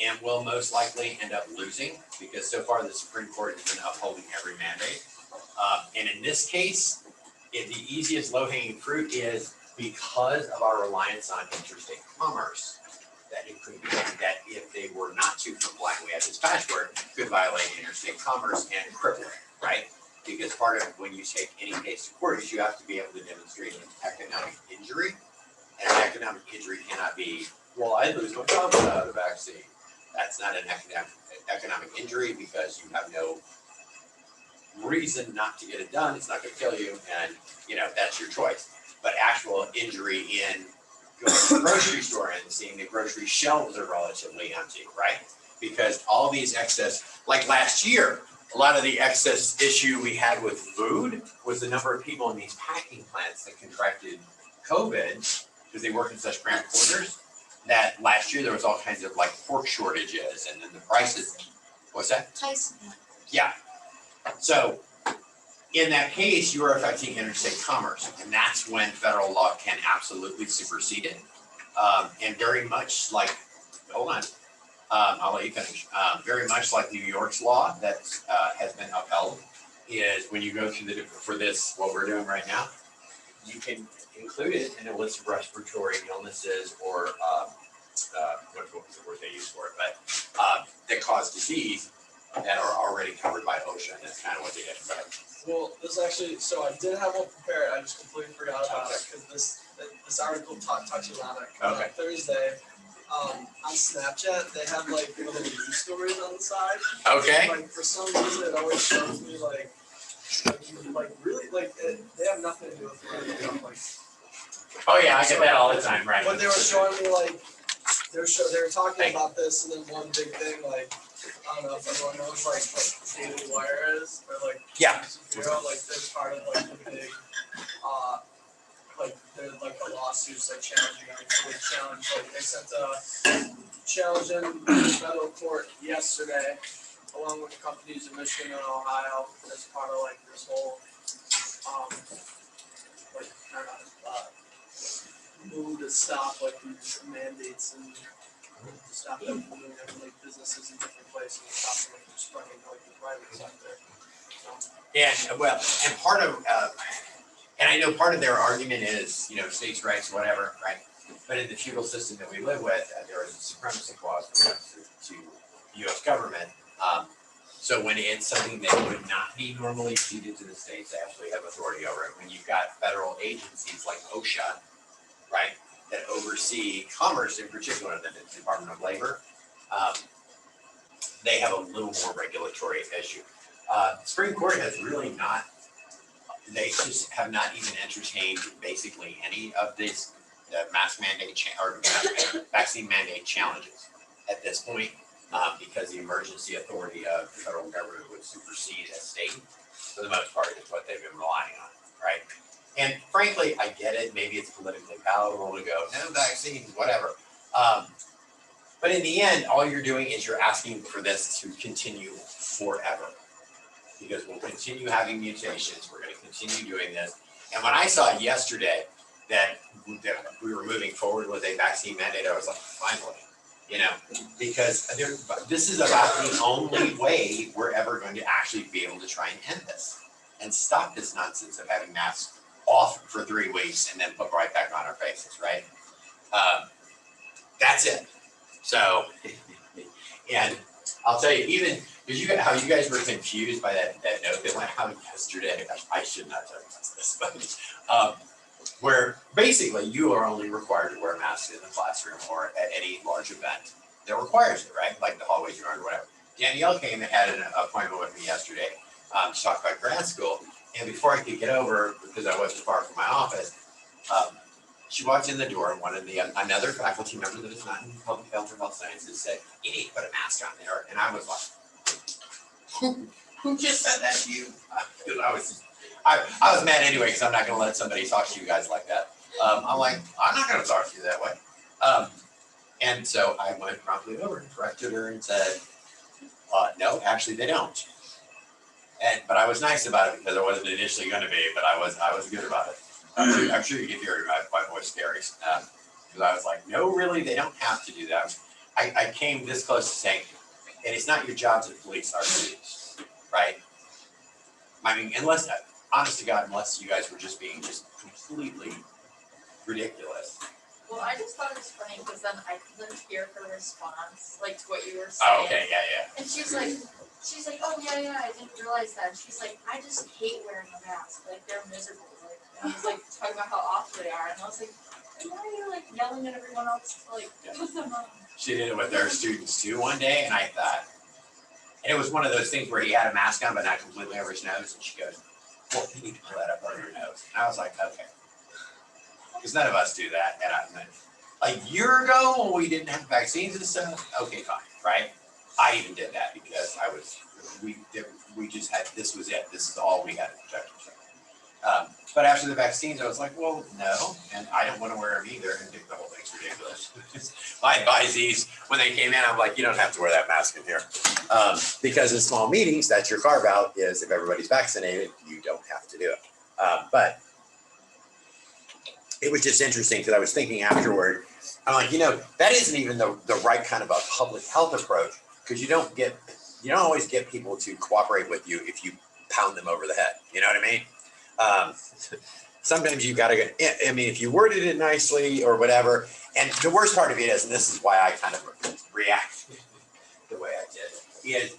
and will most likely end up losing, because so far the Supreme Court has been upholding every mandate. And in this case, the easiest low-hanging fruit is because of our reliance on interstate commerce, that it could be that if they were not to comply, we have this patchwork, could violate interstate commerce and cripple it, right? Because part of when you take any case to court is you have to be able to demonstrate an economic injury. And an economic injury cannot be, well, I lose my job without a vaccine. That's not an economic injury because you have no reason not to get it done. It's not gonna kill you, and that's your choice. But actual injury in going to the grocery store and seeing the grocery shelves are relatively empty, right? Because all these excess, like last year, a lot of the excess issue we had with food was the number of people in these packing plants that contracted COVID because they work in such cramped quarters, that last year there was all kinds of like pork shortages, and then the prices, what's that? Tyson. Yeah. So in that case, you are affecting interstate commerce, and that's when federal law can absolutely supersede it. And very much like, hold on, I'll let you finish. Very much like New York's law that has been upheld is when you go through for this, what we're doing right now, you can include it in a list of respiratory illnesses or what was the word they used for it, but that cause disease that are already covered by OSHA, and that's kind of what they did. well. This actually so I did have one prepared. I just completely forgot about it because this article touches on it. Okay. Thursday. On Snapchat, they have like little news stories on the side. Okay. Like for some reason, it always shows me like really they have nothing to do with it. Like, Oh yeah, I get that all the time, right? but they were showing me like they were talking about this, and then one big thing like I don't know if everyone knows like what Daily Wire is, or like Yeah. like they're part of like the big like they're like the lawsuits like challenging like they challenge like they sent a challenge in the federal court yesterday along with companies in Michigan and Ohio as part of like this whole like kind of move to stop like these mandates and to stop them from doing like businesses in different places and stop them from just running like the private sector. And well, and part of, and I know part of their argument is, states' rights, whatever, right? But in the feudal system that we live with, there is a supremacy clause when it comes to the U.S. government. So when it's something that would not be normally ceded to the states, they actually have authority over it. When you've got federal agencies like OSHA, right, that oversee commerce in particular, than the Department of Labor, they have a little more regulatory issue. The Supreme Court has really not, they just have not even entertained basically any of this mask mandate or vaccine mandate challenges at this point, because the emergency authority of the federal government would supersede a state for the most part is what they've been relying on, right? frankly, I get it, maybe it's politically palatable to go, no vaccines, whatever. But in the end, all you're doing is you're asking for this to continue forever. Because we'll continue having mutations, we're gonna continue doing this. And when I saw yesterday that we were moving forward with a vaccine mandate, I was like, finally, you know, because this is about the only way we're ever going to actually be able to try and end this and stop this nonsense of having masks off for 3 weeks and then put right back on our faces, right? That's it. So, and I'll tell you, even how you guys were confused by that note that went out yesterday. I should not tell you this, but where basically you are only required to wear masks in the classroom or at any large event that requires it, right? Like the hallway yard or whatever. Danielle came and had an appointment with me yesterday to talk about grad school. And before I could get over, because I wasn't far from my office, she walked in the door and another faculty member that is not in public health or health sciences said, you need to put a mask on there. And I was like, who just said that to you? I was mad anyway, because I'm not gonna let somebody talk to you guys like that. I'm like, I'm not gonna talk to you that way. And so I went promptly over and corrected her and said, no, actually they don't. But I was nice about it because I wasn't initially gonna be, but I was good about it. I'm sure you can hear my voice carries. Because I was like, no, really, they don't have to do that. I came this close to saying, and it's not your job to police our students, right? I mean, honest to God, unless you guys were just being completely ridiculous. Well, I just thought it was funny because then I couldn't hear her response, like to what you were saying. Oh, okay, yeah. And she's like, oh yeah, I didn't realize that. She's like, I just hate wearing a mask. Like they're miserable. Like, and I was like talking about how awful they are, and I was like, why are you like yelling at everyone else to like put them on? She did it with their students too one day, and I thought, and it was one of those things where he had a mask on but not completely over his nose, and she goes, well, you need to pull that up over your nose. And I was like, okay. Because none of us do that. And a year ago when we didn't have vaccines and stuff, okay, fine, right? I even did that because we just had, this was it. This is all we had to protect ourselves. But after the vaccines, I was like, well, no, and I don't want to wear them either, and think the whole thing's ridiculous. My advisees, when they came in, I'm like, you don't have to wear that mask in here. Because in small meetings, that's your carve out, is if everybody's vaccinated, you don't have to do it. But it was just interesting because I was thinking afterward, I'm like, that isn't even the right kind of a public health approach, because you don't always get people to cooperate with you if you pound them over the head. You know what I mean? Sometimes you gotta I mean, if you worded it nicely or whatever, and the worst part of it is, and this is why I kind of react the way I did, is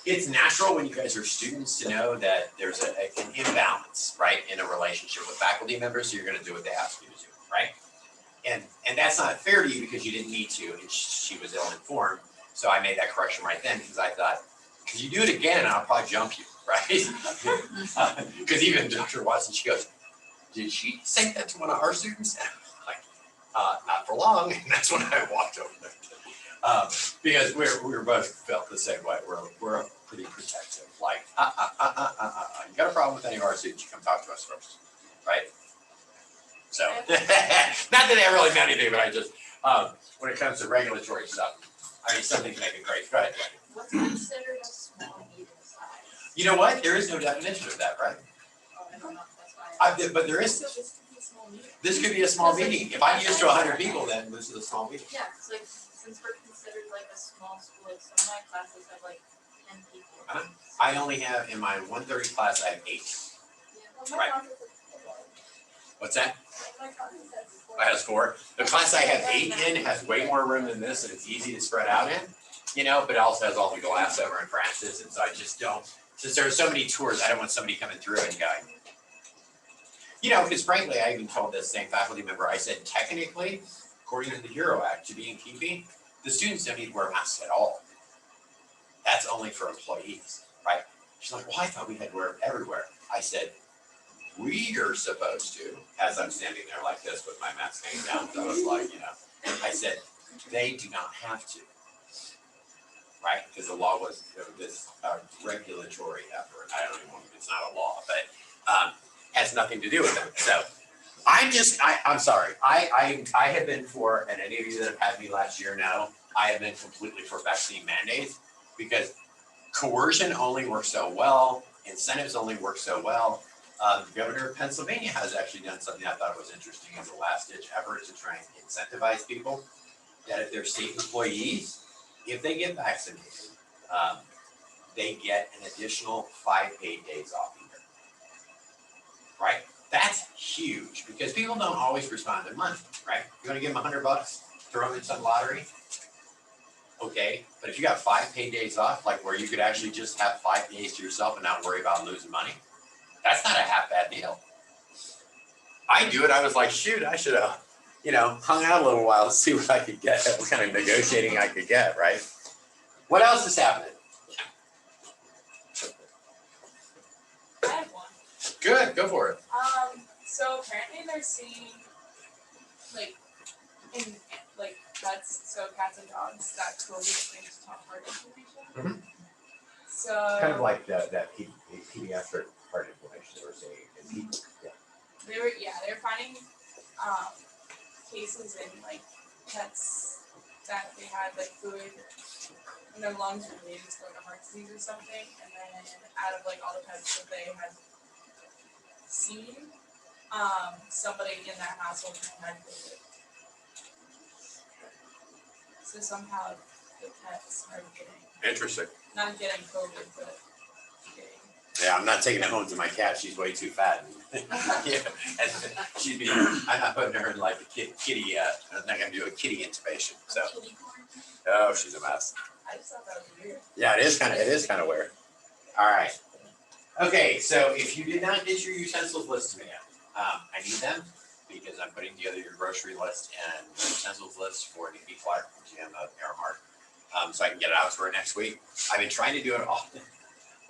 it's natural when you guys are students to know that there's an imbalance, right, in a relationship with faculty members, so you're gonna do what they ask you to do, right? And that's not fair to you because you didn't need to, and she was ill-informed, so I made that correction right then, because I thought, because you do it again, I'll probably jump you. Right? Because even Dr. Watson, she goes, did she say that to one of our students? And I'm like, not for long. And that's when I walked over there. Because we were both felt the same way. We're pretty protective. Like, you got a problem with any of our students, you come talk to us first. Right? So, not that that really meant anything, but I just, when it comes to regulatory stuff, I mean, something to make it great. Go ahead. What's considered a small meeting size? You know what? There is no definition of that, right? Oh, I don't know, that's why. But there is. This could be a small meeting. If I'm used to 100 people, then this is a small meeting. Yeah, it's like, since we're considered like a small school, like some of my classes have like 10 people. I only have, in my 130 class, I have 8. Right. What's that? I have 4. The class I have 8 in has way more room than this, and it's easy to spread out in, but it also has all the glass over in Francis, and so I just don't, since there are so many tours, I don't want somebody coming through and going, because frankly, I even told this same faculty member, I said, technically, according to the HERO Act, to be in keeping, the students don't need to wear masks at all. That's only for employees, right? She's like, well, I thought we had to wear them everywhere. I said, we are supposed to, as I'm standing there like this with my mask hanging down, so I was like, I said, they do not have to, right? Because the law was this regulatory effort. I don't even want, it's not a law, but has nothing to do with them. So I'm sorry. I have been for, and any of you that have had me last year know, I have been completely for vaccine mandates because coercion only works so well, incentives only work so well. The governor of Pennsylvania has actually done something I thought was interesting as a last ditch effort to try and incentivize people that if they're state employees, if they get vaccinated, they get an additional 5 paid days off a year. Right? That's huge because people don't always respond to their money, right? You want to give them $100, throw them in some lottery. Okay, but if you got 5 paid days off, like where you could actually just have 5 days to yourself and not worry about losing money, that's not a half bad deal. I do it. I was like, shoot, I should have, hung out a little while to see what I could get, what kind of negotiating I could get, right? What else is happening? I have one. Good, go for it. So apparently they're seeing, like, in, like, pets, so cats and dogs, that COVID brings to heart inflammation. So. Kind of like that pediatric heart inflammation they were saying in people. They were finding, cases in, like, pets that they had, like, fluid in their lungs related to, like, a heart disease or something, and then out of, like, all the pets that they had seen, somebody in that household had COVID. So somehow the pets are Interesting. not getting COVID, but getting. Yeah, I'm not taking it home to my cat. She's way too fat. Yeah, and I'm not putting her in like a kitty. I'm not gonna do a kitty intubation. So, oh, she's a mess. I just thought that was weird. Yeah, it is kind of weird. All right. Okay, so if you did not get your utensils list to me yet, I need them because I'm putting together your grocery list and utensils list for Nikki Clark from GM of Aramark, so I can get it out to her next week. I've been trying to do it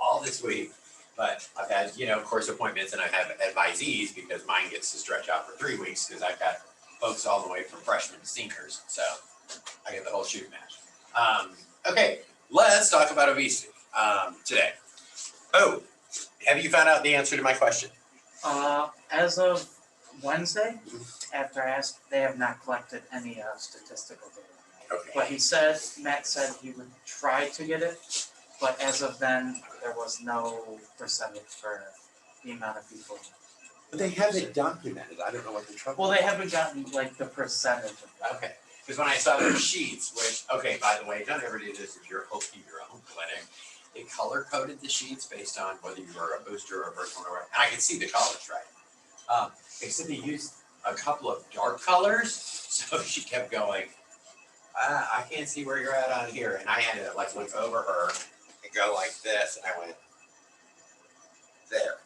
all this week, but I've had, course appointments and I have advisees because mine gets to stretch out for 3 weeks because I've got folks all the way from freshmen to seniors, so I get the whole shooting match. Okay, let's talk about obesity today. Oh, have you found out the answer to my question? As of Wednesday, after I asked, they have not collected any statistical data. Okay. But Matt said he would try to get it, but as of then, there was no percentage for the amount of people. But they haven't documented. I don't know what the trouble. Well, they haven't gotten like the percentage of that. Okay, because when I saw their sheets, which, okay, by the way, don't ever do this if you're hosting your own clinic. They color coded the sheets based on whether you were a booster or a first one or whatever. And I could see the colors, right? Except they used a couple of dark colors, so she kept going, I can't see where you're at on here. And I had to like look over her and go like this, and I went, there,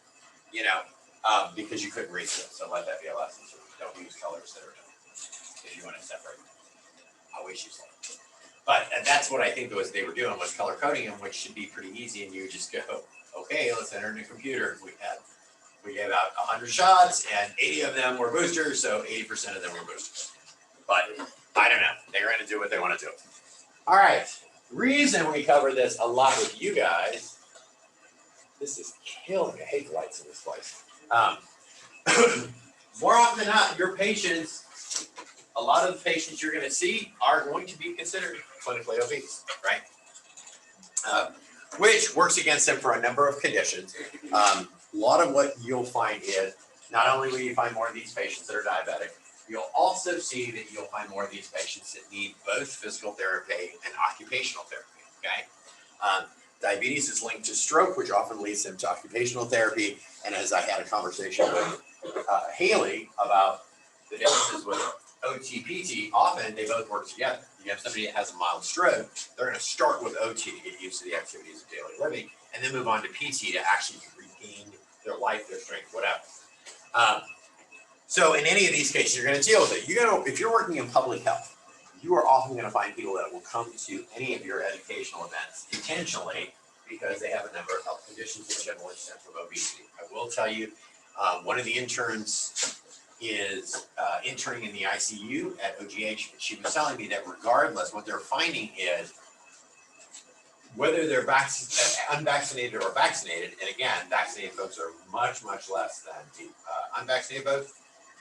because you couldn't read it. So let that be a lesson. So don't use colors that are dark if you want to separate them. I wish you said. But that's what I think was they were doing was color coding them, which should be pretty easy. And you just go, okay, let's enter in the computer. We gave out 100 shots and 80 of them were boosters, so 80% of them were boosters. But I don't know. They're going to do what they want to do. All right. Reason we cover this a lot with you guys. This is killing me. I hate the lights in this place. More often than not, your patients, a lot of the patients you're going to see are going to be considered clinically obese, right? Which works against them for a number of conditions. A lot of what you'll find is not only will you find more of these patients that are diabetic, you'll also see that you'll find more of these patients that need both physical therapy and occupational therapy, okay? Diabetes is linked to stroke, which often leads them to occupational therapy. And as I had a conversation with Haley about the differences with OT-PT, often they both work together. You have somebody that has a mild stroke, they're going to start with OT to get used to the activities of daily living, and then move on to PT to actually regain their life, their strength, whatever. So in any of these cases, you're going to deal with it. If you're working in public health, you are often going to find people that will come to any of your educational events intentionally because they have a number of health conditions that generally stem from obesity. I will tell you, one of the interns is interning in the ICU at OGH. She was telling me that regardless, what they're finding is whether they're unvaccinated or vaccinated, and again, vaccinated folks are much, much less than the unvaccinated folks,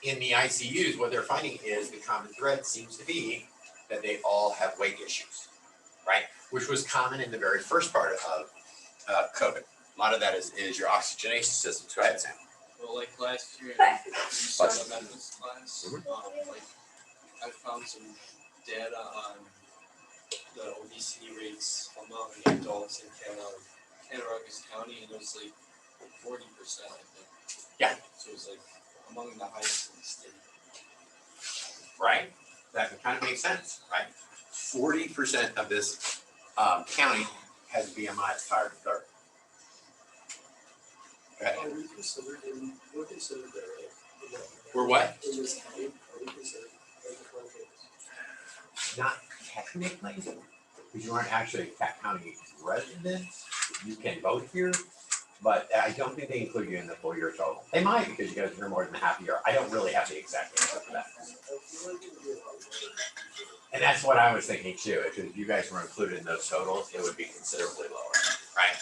in the ICUs, what they're finding is the common thread seems to be that they all have weight issues, right? Which was common in the very first part of COVID. A lot of that is your oxygenation systems. Go ahead, Sam. Well, like last year in research methods class, like I found some data on the obesity rates among adults in Cattaraugus County, and it was like 40%, I think. Yeah. So it was like among the highest in the state. Right? That kind of makes sense, right? 40% of this county has BMI that's higher than 30. Okay. Are we considered we're considered there, right? We're what? In this county, are we considered Not technically, because you aren't actually a Cat County resident. You can vote here, but I don't think they include you in the full year total. They might because you guys are here more than a half a year. I don't really have the exact answer for that. And that's what I was thinking too. If you guys were included in those totals, it would be considerably lower, right?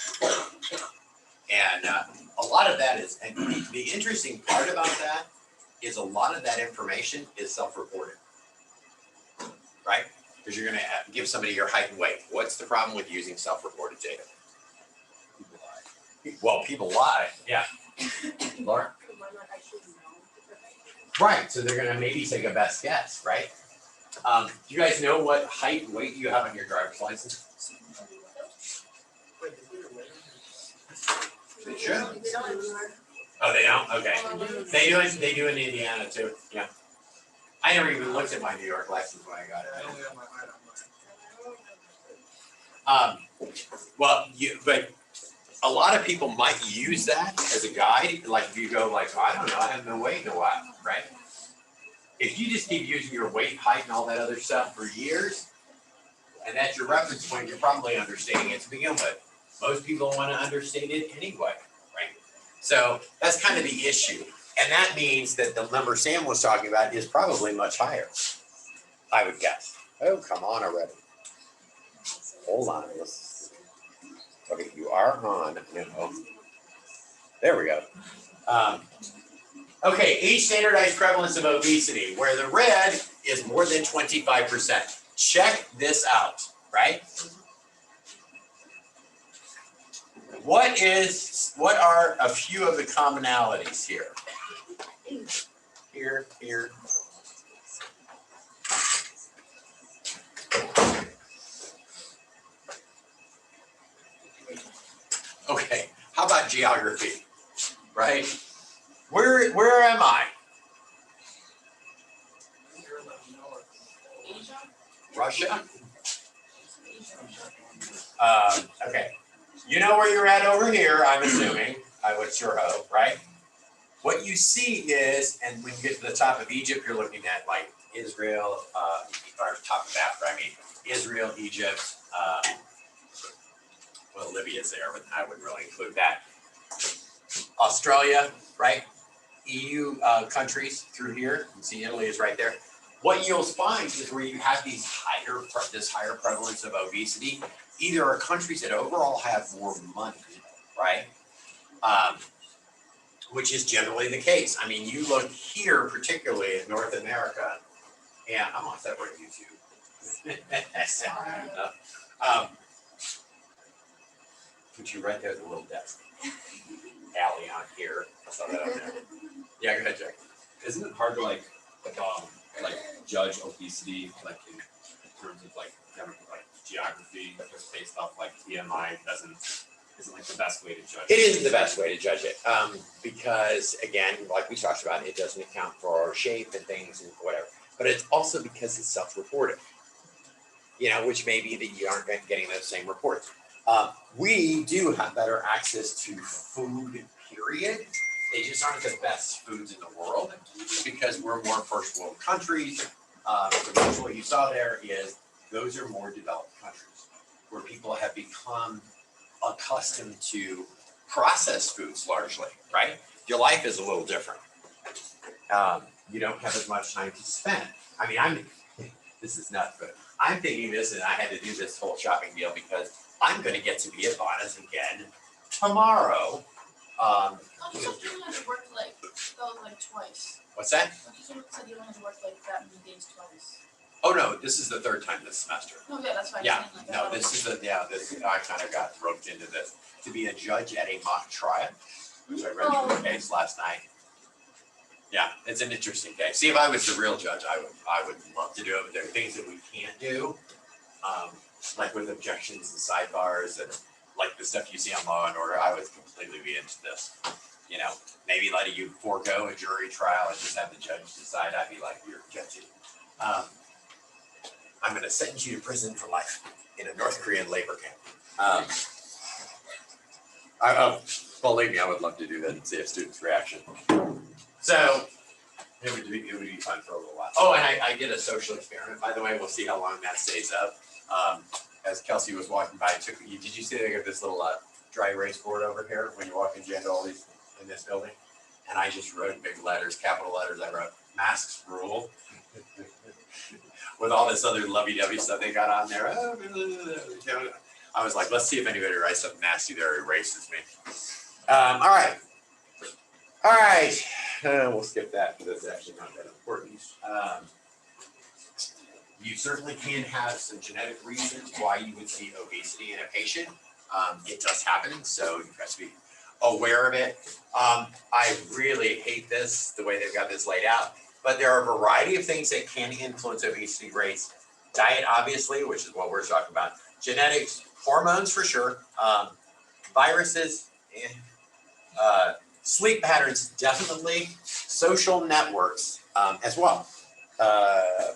And a lot of that is, and the interesting part about that is a lot of that information is self-reported, right? Because you're gonna give somebody your height and weight. What's the problem with using self-reported data? People lie. Well, people lie, yeah. Laura? Right, so they're gonna maybe take a best guess, right? Do you guys know what height and weight you have on your driver's license? They should. Oh, they don't? Okay. They do in Indiana too, yeah. I never even looked at my New York license when I got it. I only have my height on mine. Well, but a lot of people might use that as a guide, like if you go like, oh, I don't know, I haven't been weighing in a while, right? If you just keep using your weight, height, and all that other stuff for years, and that's your reference point, you're probably understating it to begin with. Most people want to understate it anyway, right? So that's kind of the issue. And that means that the number Sam was talking about is probably much higher, I would guess. Oh, come on already. Hold on. Okay, you are on. No. There we go. Okay, age standardized prevalence of obesity, where the red is more than 25%. Check this out, right? What are a few of the commonalities here? Here. Okay, how about geography, right? Where am I? Russia? Okay. You know where you're at over here, I'm assuming. I would sure hope, right? What you see is, and when you get to the top of Egypt, you're looking at like Israel, or top of Africa, I mean, Israel, Egypt, well, Libya's there, but I wouldn't really include that. Australia, right? EU countries through here. You can see Italy is right there. What you'll find is where you have this higher prevalence of obesity, either are countries that overall have more money, right? Which is generally the case. I mean, you look here, particularly in North America, and I'm on separate YouTube. Put you right there at the little desk. Alley on here. I saw that on there. Yeah, go ahead, Jack. Isn't it hard to like judge obesity like in terms of like geography, just based off like BMI isn't like the best way to judge it? It isn't the best way to judge it because again, like we talked about, it doesn't account for our shape and things and whatever. But it's also because it's self-reported, which may be that you aren't getting those same reports. We do have better access to food, period. They just aren't the best foods in the world because we're more first world countries. So what you saw there is those are more developed countries where people have become accustomed to processed foods largely, right? Your life is a little different. You don't have as much time to spend. I mean, this is nuts, but I'm thinking this and I had to do this whole shopping deal because I'm going to get to be at Bonna's again tomorrow. I'm just doing like work like those like like twice. What's that? I just said you only had to work like that many days twice. Oh, no, this is the third time this semester. Oh, yeah, that's fine. Yeah, no, this I kind of got roped into this, to be a judge at a mock trial, which I read through the case last night. Yeah, it's an interesting case. See, if I was the real judge, I would love to do it, but there are things that we can't do. Like with objections and sidebars and like the stuff you see on Law and Order, I would completely be into this. You know, maybe letting you forego a jury trial and just have the judge decide, I'd be like, you're guilty. I'm gonna sentence you to prison for life in a North Korean labor camp. Believe me, I would love to do that and see a student's reaction. So it would be fun for a little while. Oh, and I did a social experiment, by the way. We'll see how long that stays up. As Kelsey was walking by, did you see they got this little dry erase board over here when you walk into all these in this building? And I just wrote in big letters, capital letters, I wrote masks rule. With all this other lovey-dovey stuff they got on there. I was like, let's see if anybody writes something nasty there erases me. All right. We'll skip that because it's actually not that important. You certainly can have some genetic reasons why you would see obesity in a patient. It does happen, so you have to be aware of it. I really hate this, the way they've got this laid out, but there are a variety of things that can influence obesity rates. Diet, obviously, which is what we're talking about. Genetics, hormones for sure, viruses, sleep patterns, definitely, social networks as well.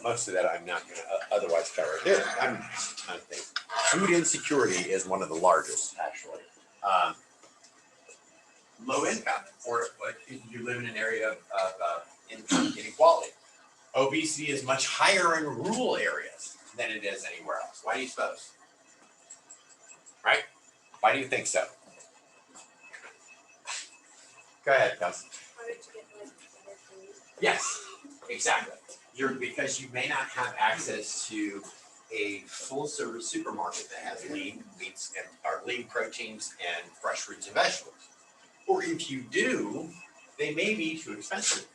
Most of that I'm not going to otherwise cover. I'm trying to think. Food insecurity is one of the largest, actually. Low income, or you live in an area of income inequality. Obesity is much higher in rural areas than it is anywhere else. Why do you suppose? Right? Why do you think so? Go ahead, Kelsey. Yes, exactly. Because you may not have access to a full service supermarket that has lean meats and or lean proteins and fresh fruits and vegetables. Or if you do, they may be too expensive,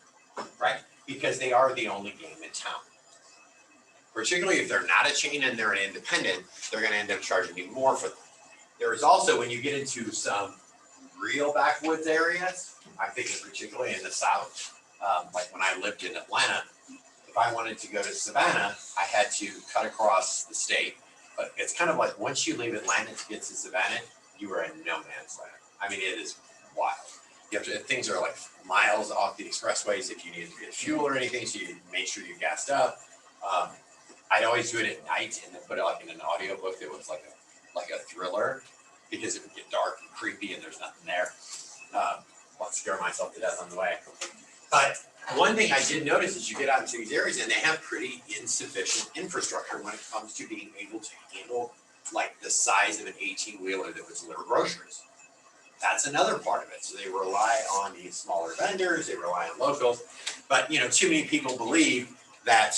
right? Because they are the only game in town. Particularly if they're not a chain and they're an independent, they're going to end up charging you more for them. There is also, when you get into some real backwoods areas, I'm thinking particularly in the South, like when I lived in Atlanta, if I wanted to go to Savannah, I had to cut across the state. But it's kind of like once you leave Atlanta to get to Savannah, you are in no man's land. I mean, it is wild. You have to, things are like miles off the expressways if you needed to get fuel or anything, so you made sure you gassed up. I'd always do it at night and then put it like in an audiobook that was like a thriller, because it would get dark and creepy and there's nothing there. I'll scare myself to death on the way. But one thing I did notice is you get out into these areas and they have pretty insufficient infrastructure when it comes to being able to handle like the size of an 18-wheeler that would deliver groceries. That's another part of it. So they rely on these smaller vendors, they rely on locals. But too many people believe that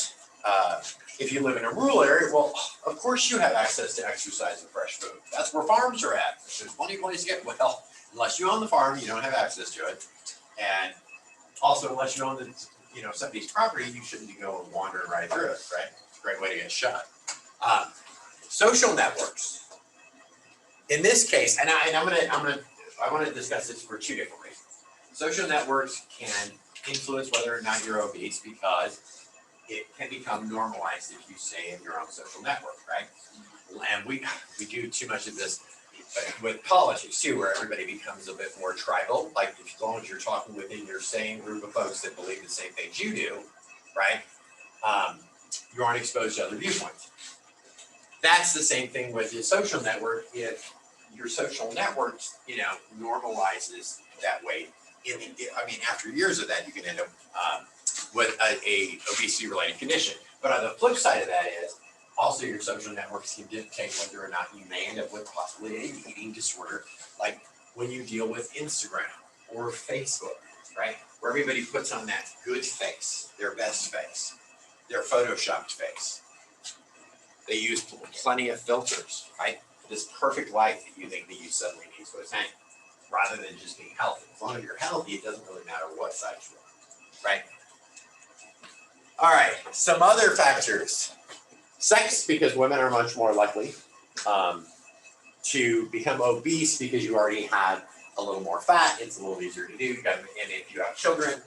if you live in a rural area, well, of course you have access to exercise and fresh food. That's where farms are at. There's plenty of places to get, well, unless you own the farm, you don't have access to it. And also, unless you own somebody's property, you shouldn't be going wandering right through it, right? It's a great way to get shot. Social networks. In this case, and I want to discuss this for two different reasons. Social networks can influence whether or not you're obese because it can become normalized if you stay in your own social network, right? And we do too much of this with politics too, where everybody becomes a bit more tribal. Like as long as you're talking within your same group of folks that believe the same things you do, right? You aren't exposed to other viewpoints. That's the same thing with your social network. If your social network, normalizes that way, after years of that, you can end up with a obesity-related condition. But on the flip side of that is, also your social networks can dictate whether or not you may end up with possibly an eating disorder, like when you deal with Instagram or Facebook, right? Where everybody puts on that good face, their best face, their photoshopped face. They use plenty of filters, right? This perfect life that you think that you suddenly need to attain, rather than just being healthy. As long as you're healthy, it doesn't really matter what size you are. right? All right, some other factors. Sex, because women are much more likely to become obese because you already have a little more fat. It's a little easier to do. You got, and if you have children,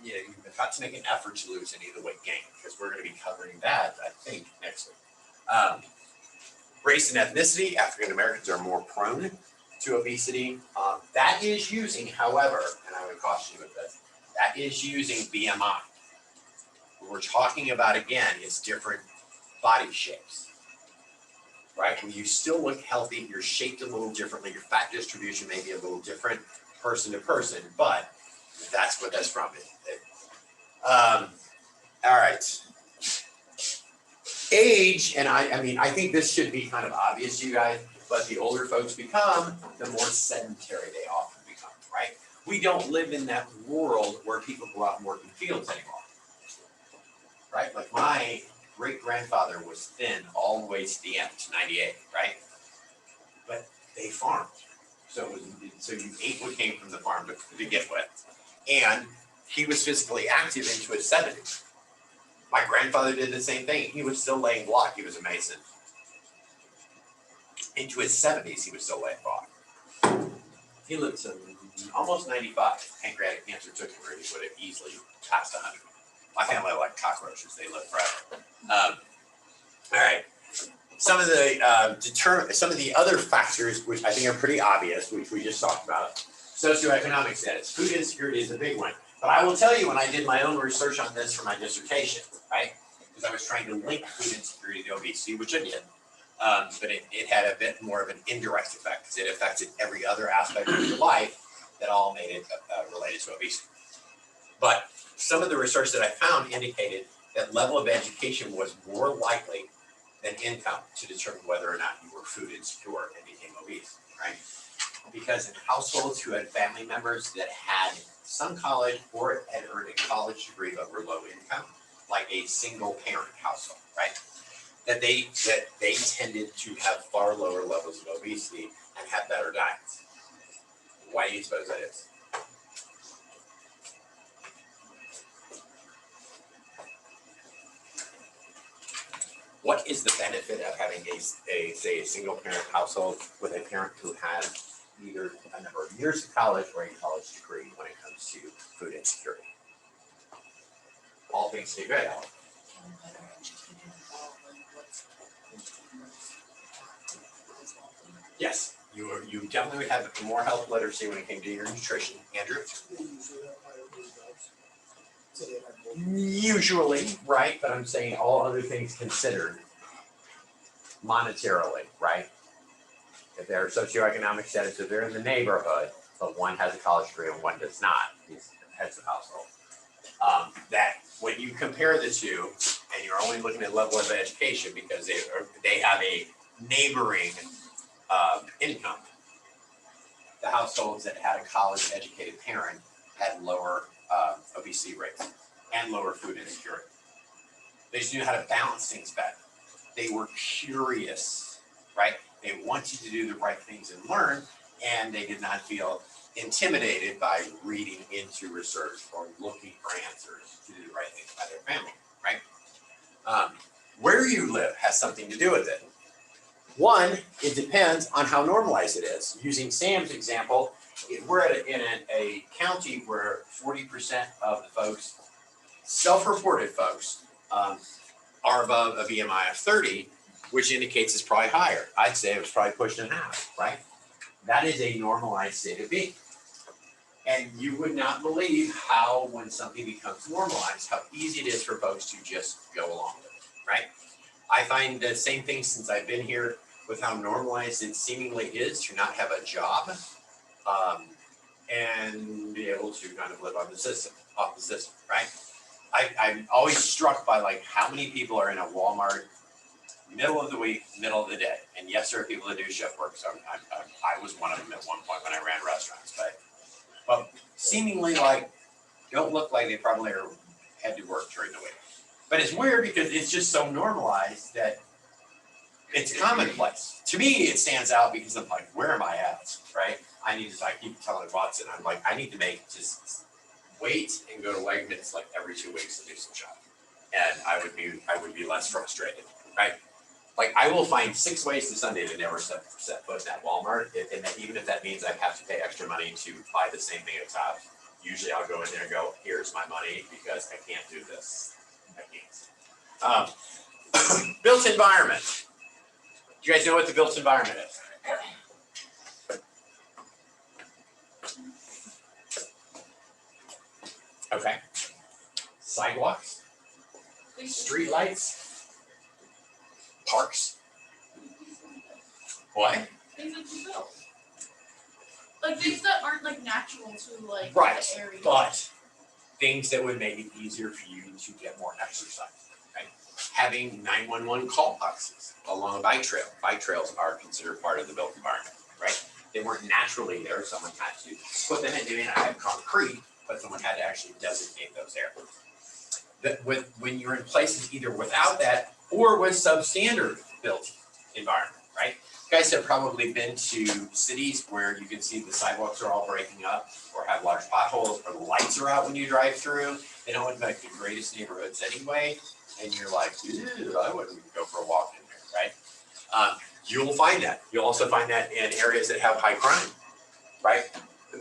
you know, you've got to make an effort to lose any of the weight gain, because we're going to be covering that, I think, next week. Race and ethnicity, African Americans are more prone to obesity. That is using, however, and I would caution you with this, that is using BMI. What we're talking about, again, is different body shapes, right? And you still look healthy, you're shaped a little differently, your fat distribution may be a little different person to person, but that's what that's from. All right. Age, and I mean, I think this should be kind of obvious to you guys, but the older folks become, the more sedentary they often become, right? We don't live in that world where people go out and work in fields anymore, right? Like my great-grandfather was thin all the way to the end, to 98, right? But they farmed. So you ate what came from the farm to begin with. And he was physically active into his 70s. My grandfather did the same thing. He was still laying block. He was a mason. Into his 70s, he was still laying block. He lived to almost 95. Pancreatic cancer took him, or he would have easily passed 100. My family are like cockroaches. They live forever. All right. Some of the other factors, which I think are pretty obvious, which we just talked about. Socioeconomic status. Food insecurity is a big one. But I will tell you, when I did my own research on this for my dissertation, right? Because I was trying to link food insecurity to obesity, which I did. But it had a bit more of an indirect effect, because it affected every other aspect of your life that all made it related to obesity. But some of the research that I found indicated that level of education was more likely than income to determine whether or not you were food insecure and became obese, right? Because in households who had family members that had some college or had earned a college degree but were low income, like a single parent household, right? That they tended to have far lower levels of obesity and have better diets. Why do you suppose that is? What is the benefit of having a single parent household with a parent who has either a number of years of college or a college degree when it comes to food insecurity? All things to be good. Yes, you definitely would have more health literacy when it came to your nutrition. Andrew? Usually, right? But I'm saying all other things considered, monetarily, right? If they're socioeconomic status, if they're in the neighborhood, but one has a college degree and one does not, these heads of household. That when you compare the two, and you're only looking at level of education because they have a neighboring income, the households that had a college educated parent had lower obesity rates and lower food insecurity. They just knew how to balance things better. They were curious, right? They wanted to do the right things and learn, and they did not feel intimidated by reading into research or looking for answers to do the right things by their family, right? Where you live has something to do with it. One, it depends on how normalized it is. Using Sam's example, we're in a county where 40% of the folks, self-reported folks, are above a BMI of 30, which indicates it's probably higher. I'd say it was probably pushing half, right? That is a normalized state of being. And you would not believe how, when something becomes normalized, how easy it is for folks to just go along with it, right? I find the same thing since I've been here with how normalized it seemingly is to not have a job and be able to kind of live on the system, off the system, right? I'm always struck by like how many people are in a Walmart middle of the week, middle of the day. And yes, there are people that do shift work. So I was one of them at one point when I ran restaurants, but seemingly like don't look like they probably had to work during the week. But it's weird because it's just so normalized that it's commonplace. To me, it stands out because I'm like, where am I at, right? I keep telling Watson, I'm like, I need to make just wait and go to Wegmans like every 2 weeks to do some shopping. And I would be less frustrated, right? Like I will find 6 ways to Sunday to never set foot in that Walmart, and that even if that means I have to pay extra money to buy the same thing at Tops. Usually I'll go in there and go, here's my money because I can't do this. I can't. Built environment. Do you guys know what the built environment is? Okay. Sidewalks, streetlights, parks. What? Things that you build. Like things that aren't like natural to like Right, the area. but things that would make it easier for you to get more exercise, right? Having 911 call boxes along a bike trail. Bike trails are considered part of the built environment, right? They weren't naturally there. Someone had to put them in. They may not have concrete, but someone had to actually designate those areas. When you're in places either without that or with substandard built environment, right? You guys have probably been to cities where you can see the sidewalks are all breaking up or have large potholes or the lights are out when you drive through. They don't look like the greatest neighborhoods anyway. And you're like, ew, I wouldn't go for a walk in there, right? You'll find that. You'll also find that in areas that have high crime, right?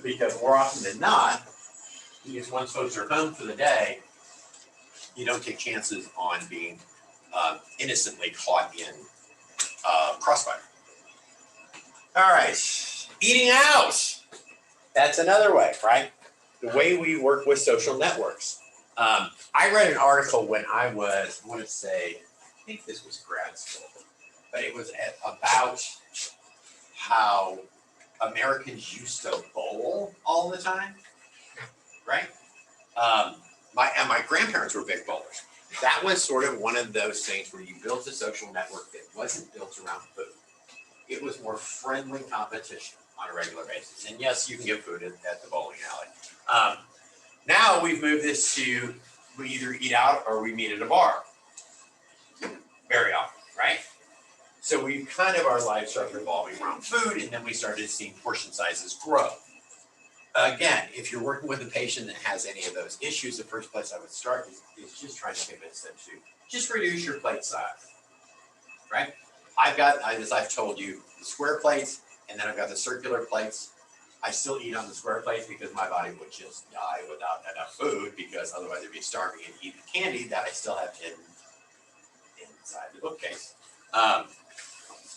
Because more often than not, because once folks are home for the day, you don't take chances on being innocently caught in crossfire. All right, eating out. That's another way, right? The way we work with social networks. I read an article when I was, I want to say, I think this was grad school, but it was about how Americans used to bowl all the time, right? My grandparents were big bowlers. That was sort of one of those things where you built a social network that wasn't built around food. It was more friendly competition on a regular basis. And yes, you can get food at the bowling alley. Now we've moved this to, we either eat out or we meet at a bar very often, right? So we kind of, our lives started revolving around food, and then we started seeing portion sizes grow. Again, if you're working with a patient that has any of those issues, the first place I would start is just trying to convince them to just reduce your plate size, right? I've got, as I've told you, the square plates, and then I've got the circular plates. I still eat on the square plates because my body would just die without enough food, because otherwise I'd be starving and eat the candy that I still have hidden inside the bookcase. All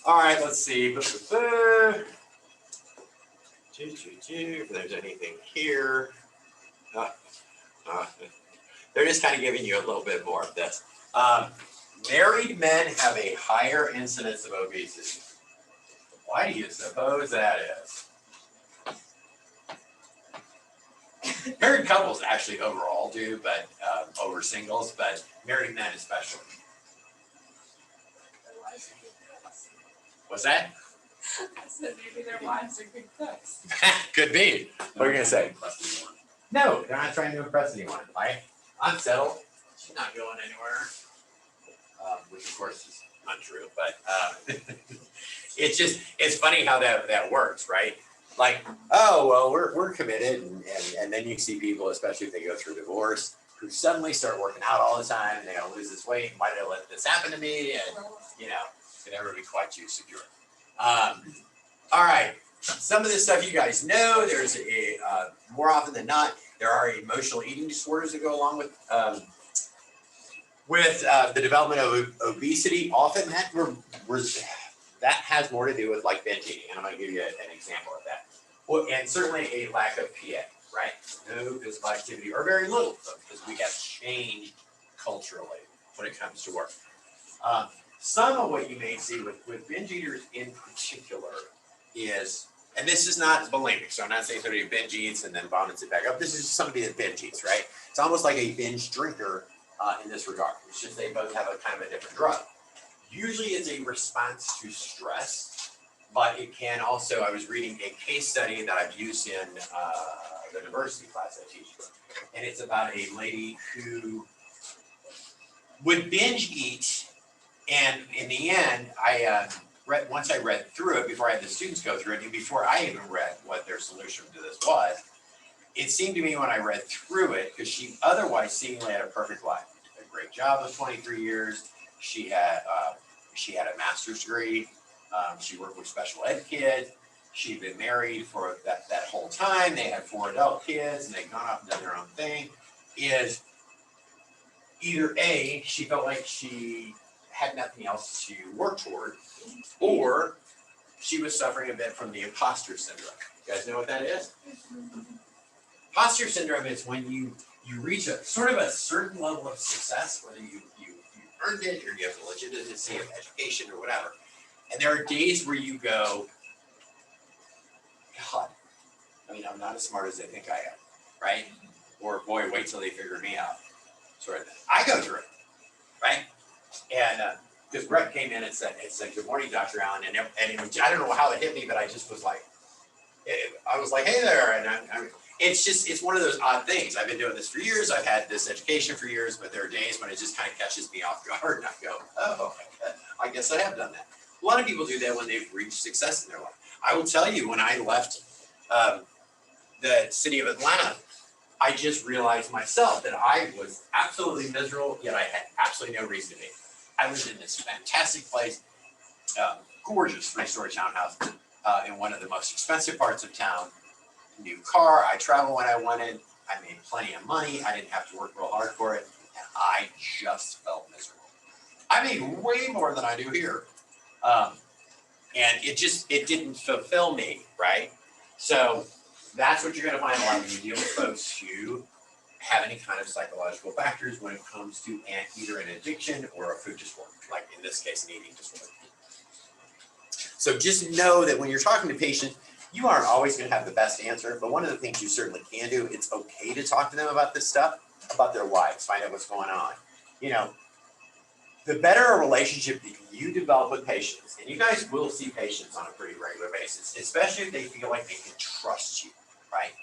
right, let's see. If there's anything here. They're just kind of giving you a little bit more of this. Married men have a higher incidence of obesity. Why do you suppose that is? Married couples actually overall do, but over singles, but married men especially. What's that? I said maybe their wives are good cooks. Could be. What are you gonna say? No, they're not trying to impress anyone. I'm settled. She's not going anywhere. Which of course is untrue, but it's funny how that works, right? Like, oh well, we're committed, and then you see people, especially if they go through divorce, who suddenly start working out all the time, and they gotta lose this weight. Why did I let this happen to me? And can never be quite too secure. All right, some of this stuff you guys know. There's more often than not, there are emotional eating disorders that go along with the development of obesity. Often that has more to do with like binge eating, and I'm going to give you an example of that. Well, and certainly a lack of PA, right? No physical activity, or very little, because we have changed culturally when it comes to work. Some of what you may see with binge eaters in particular is, and this is not bulimic, so I'm not saying somebody who binge eats and then vomits it back up. This is somebody that binge eats, right? It's almost like a binge drinker in this regard. It's just they both have a kind of a different drug. Usually it's a response to stress, but it can also, I was reading a case study that I've used in the diversity class I teach, and it's about a lady who would binge eat. And in the end, once I read through it, before I had the students go through it, and before I even read what their solution to this was, it seemed to me when I read through it, because she otherwise seemingly had a perfect life, a great job of 23 years. She had a master's degree. She worked with special ed kids. She'd been married for that whole time. They had 4 adult kids, and they'd gone off and done their own thing. Is either A, she felt like she had nothing else to work toward, or she was suffering a bit from the imposter syndrome. You guys know what that is? Imposter syndrome is when you reach a sort of a certain level of success, whether you earned it or you have the legitimacy of education or whatever. And there are days where you go, God, I mean, I'm not as smart as they think I am, right? Or boy, wait till they figure me out. Sort of thing. I go through it, right? And because Brett came in and said, "Good morning, Dr. Allen," and I don't know how it hit me, but I just was like, I was like, "Hey there," and it's one of those odd things. I've been doing this for years. I've had this education for years, but there are days when it just kind of catches me off guard, and I go, "Oh, I guess I have done that." A lot of people do that when they've reached success in their life. I will tell you, when I left the city of Atlanta, I just realized myself that I was absolutely miserable, yet I had absolutely no reason to be. I lived in this fantastic place, gorgeous 3-story townhouse in one of the most expensive parts of town. New car, I traveled when I wanted, I made plenty of money, I didn't have to work real hard for it, and I just felt miserable. I made way more than I do here. And it didn't fulfill me, right? So that's what you're gonna find a lot when you deal with folks who have any kind of psychological factors when it comes to either an addiction or a food disorder, like in this case, an eating disorder. So just know that when you're talking to patients, you aren't always gonna have the best answer, but one of the things you certainly can do, it's okay to talk to them about this stuff, about their lives, find out what's going on. You know, the better a relationship that you develop with patients, and you guys will see patients on a pretty regular basis, especially if they feel like they can trust you, right?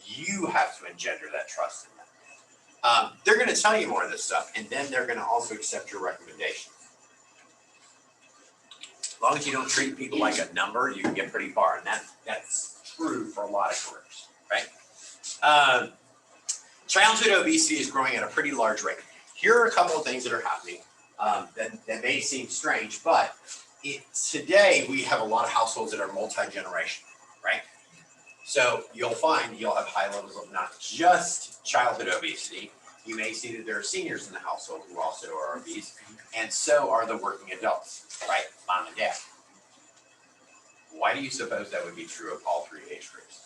You have to engender that trust in them. They're gonna tell you more of this stuff, and then they're gonna also accept your recommendations. As long as you don't treat people like a number, you can get pretty far, and that's true for a lot of careers, right? Childhood obesity is growing at a pretty large rate. Here are a couple of things that are happening that may seem strange, but today we have a lot of households that are multi-generational, right? So you'll find you'll have high levels of not just childhood obesity. You may see that there are seniors in the household who also are obese, and so are the working adults, right? Mom and dad. Why do you suppose that would be true of all 3 age groups?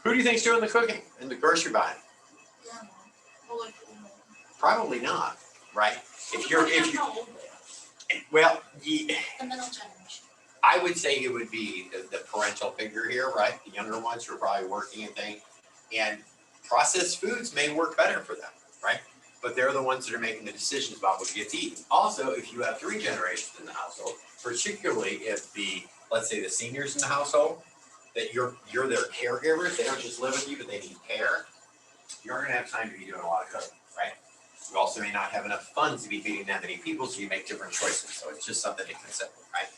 Who do you think's doing the cooking and the grocery buying? Yeah, well, like, Probably not, right? If you, how old they are. well, The middle generation. I would say it would be the parental figure here, right? The younger ones who are probably working and things. And processed foods may work better for them, right? But they're the ones that are making the decisions about what you get to eat. Also, if you have 3 generations in the household, particularly if let's say the seniors in the household, that you're their caregivers, they don't just live with you, but they need care, you're gonna have time to be doing a lot of cooking, right? You also may not have enough funds to be feeding that many people, so you make different choices. So it's just something to consider, right?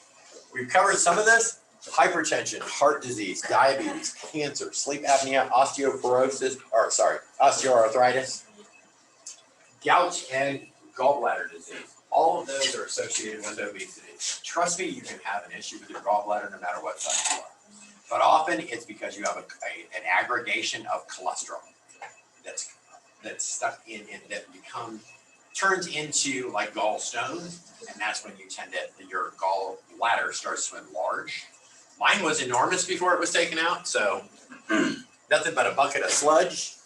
We've covered some of this: hypertension, heart disease, diabetes, cancer, sleep apnea, osteoarthritis, gout, and gallbladder disease. All of those are associated with obesity. Trust me, you can have an issue with your gallbladder no matter what size you are. But often it's because you have an aggregation of cholesterol that's stuck in that turns into like gallstones, and that's when your gallbladder starts to enlarge. Mine was enormous before it was taken out, so nothing but a bucket of sludge.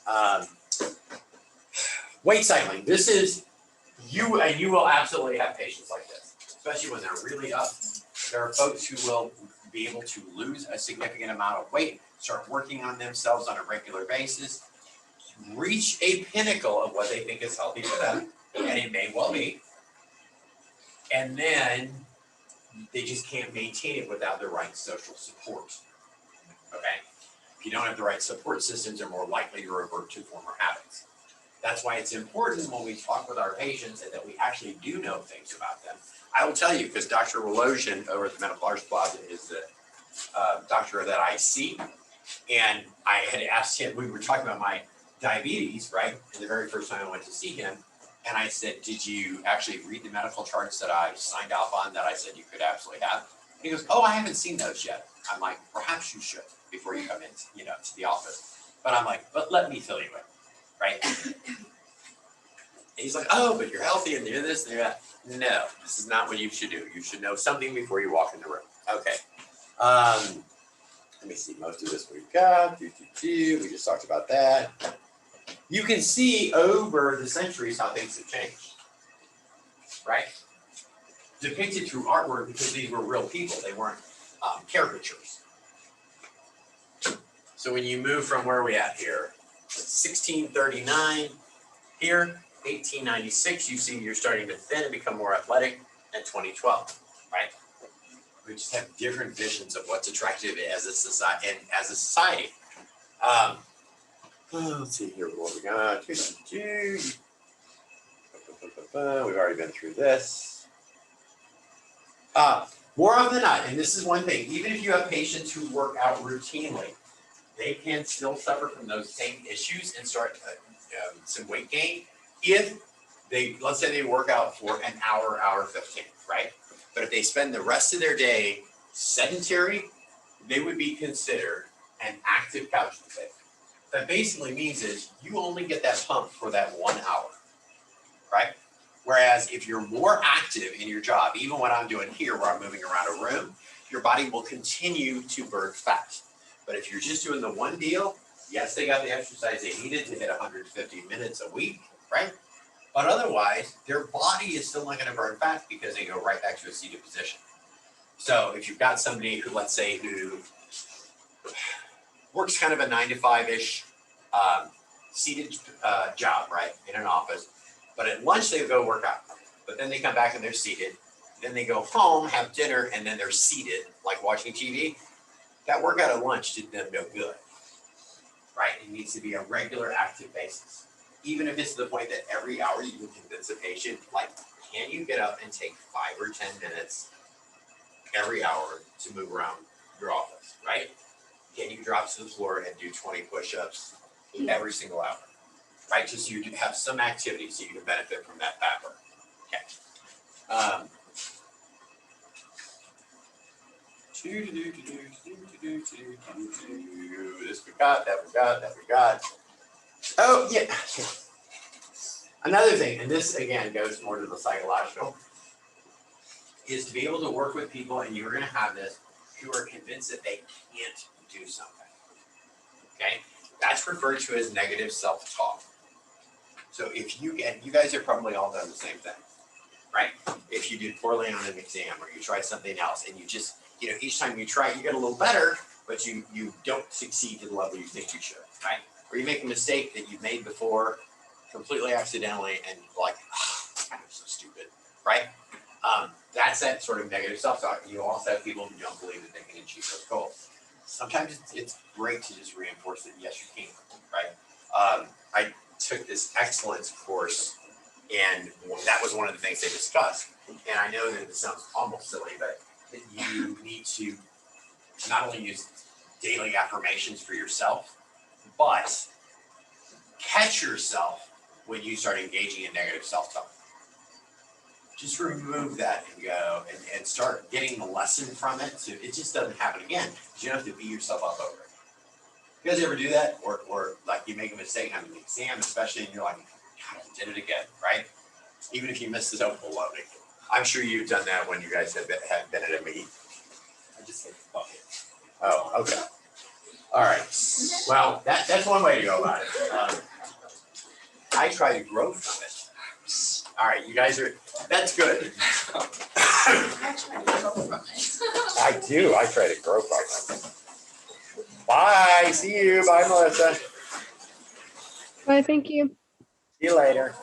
Weight cycling. This is you, and you will absolutely have patients like this, especially when they're really up. There are folks who will be able to lose a significant amount of weight, start working on themselves on a regular basis, reach a pinnacle of what they think is healthy for them, and it may well be, and then they just can't maintain it without the right social support, okay? If you don't have the right support systems, they're more likely to revert to former habits. That's why it's important when we talk with our patients that we actually do know things about them. I will tell you, because Dr. Wolojian over at the Medical Arts Plaza is the doctor that I see. And I had asked him, we were talking about my diabetes, right? And the very first time I went to see him, and I said, did you actually read the medical charts that I signed off on that I said you could absolutely have? He goes, oh, I haven't seen those yet. I'm like, perhaps you should before you come in, to the office. But I'm like, but let me fill you in, right? And he's like, oh, but you're healthy and you're this and you're that. No, this is not what you should do. You should know something before you walk in the room. Okay. Let me see, most of this we've got. We just talked about that. You can see over the centuries how things have changed, right? Depicted through artwork because these were real people. They weren't caricatures. So when you move from where are we at here? 1639 here, 1896, you see you're starting to thin and become more athletic, and 2012, right? We just have different visions of what's attractive as a society. Let's see here what we got. We've already been through this. More often than not, and this is one thing, even if you have patients who work out routinely, they can still suffer from those same issues and start some weight gain if they, let's say they work out for an hour, hour 15, right? But if they spend the rest of their day sedentary, they would be considered an active couch potato. That basically means is you only get that pump for that 1 hour, right? Whereas if you're more active in your job, even what I'm doing here where I'm moving around a room, your body will continue to burn fat. But if you're just doing the one deal, yes, they got the exercise they needed to hit 150 minutes a week, right? But otherwise, their body is still not going to burn fat because they go right back to a seated position. So if you've got somebody who, let's say, who works kind of a 9 to 5-ish seated job, right, in an office, but at lunch they go work out, but then they come back and they're seated, then they go home, have dinner, and then they're seated, like watching TV, that workout at lunch did them no good, right? It needs to be a regular active basis. Even if it's to the point that every hour you can convince a patient, like, can you get up and take 5 or 10 minutes every hour to move around your office, right? Can you drop to the floor and do 20 push-ups every single hour, right? Just so you have some activity so you can benefit from that fat burn. Okay. This we got, that we got, that we got. Oh, yeah. Another thing, and this again goes more to the psychological, is to be able to work with people, and you're going to have this, who are convinced that they can't do something. Okay? That's referred to as negative self-talk. So if you guys have probably all done the same thing, right? If you did poorly on an exam or you tried something else and you just, each time you try, you get a little better, but you don't succeed to the level you think you should, right? Or you make a mistake that you've made before completely accidentally and like, oh, I'm so stupid, right? That's that sort of negative self-talk. You also have people who don't believe that they can achieve those goals. Sometimes it's great to just reinforce that, yes, you can, right? I took this excellence course, and that was one of the things they discussed. And I know that it sounds almost silly, but that you need to not only use daily affirmations for yourself, but catch yourself when you start engaging in negative self-talk. Just remove that and go and start getting the lesson from it so it just doesn't happen again. You don't have to beat yourself up over it. You guys ever do that? Or like you make a mistake on an exam, especially, and you're like, God, I did it again, right? Even if you missed the double loading. I'm sure you've done that when you guys have been at a meet. I just said bucket. Oh, okay. All right. Well, that's one way to go about it. I try to grow from it. All right, you guys are, that's good. I do, I try to grow from it. Bye, see you, bye Melissa. Bye, thank you. See you later.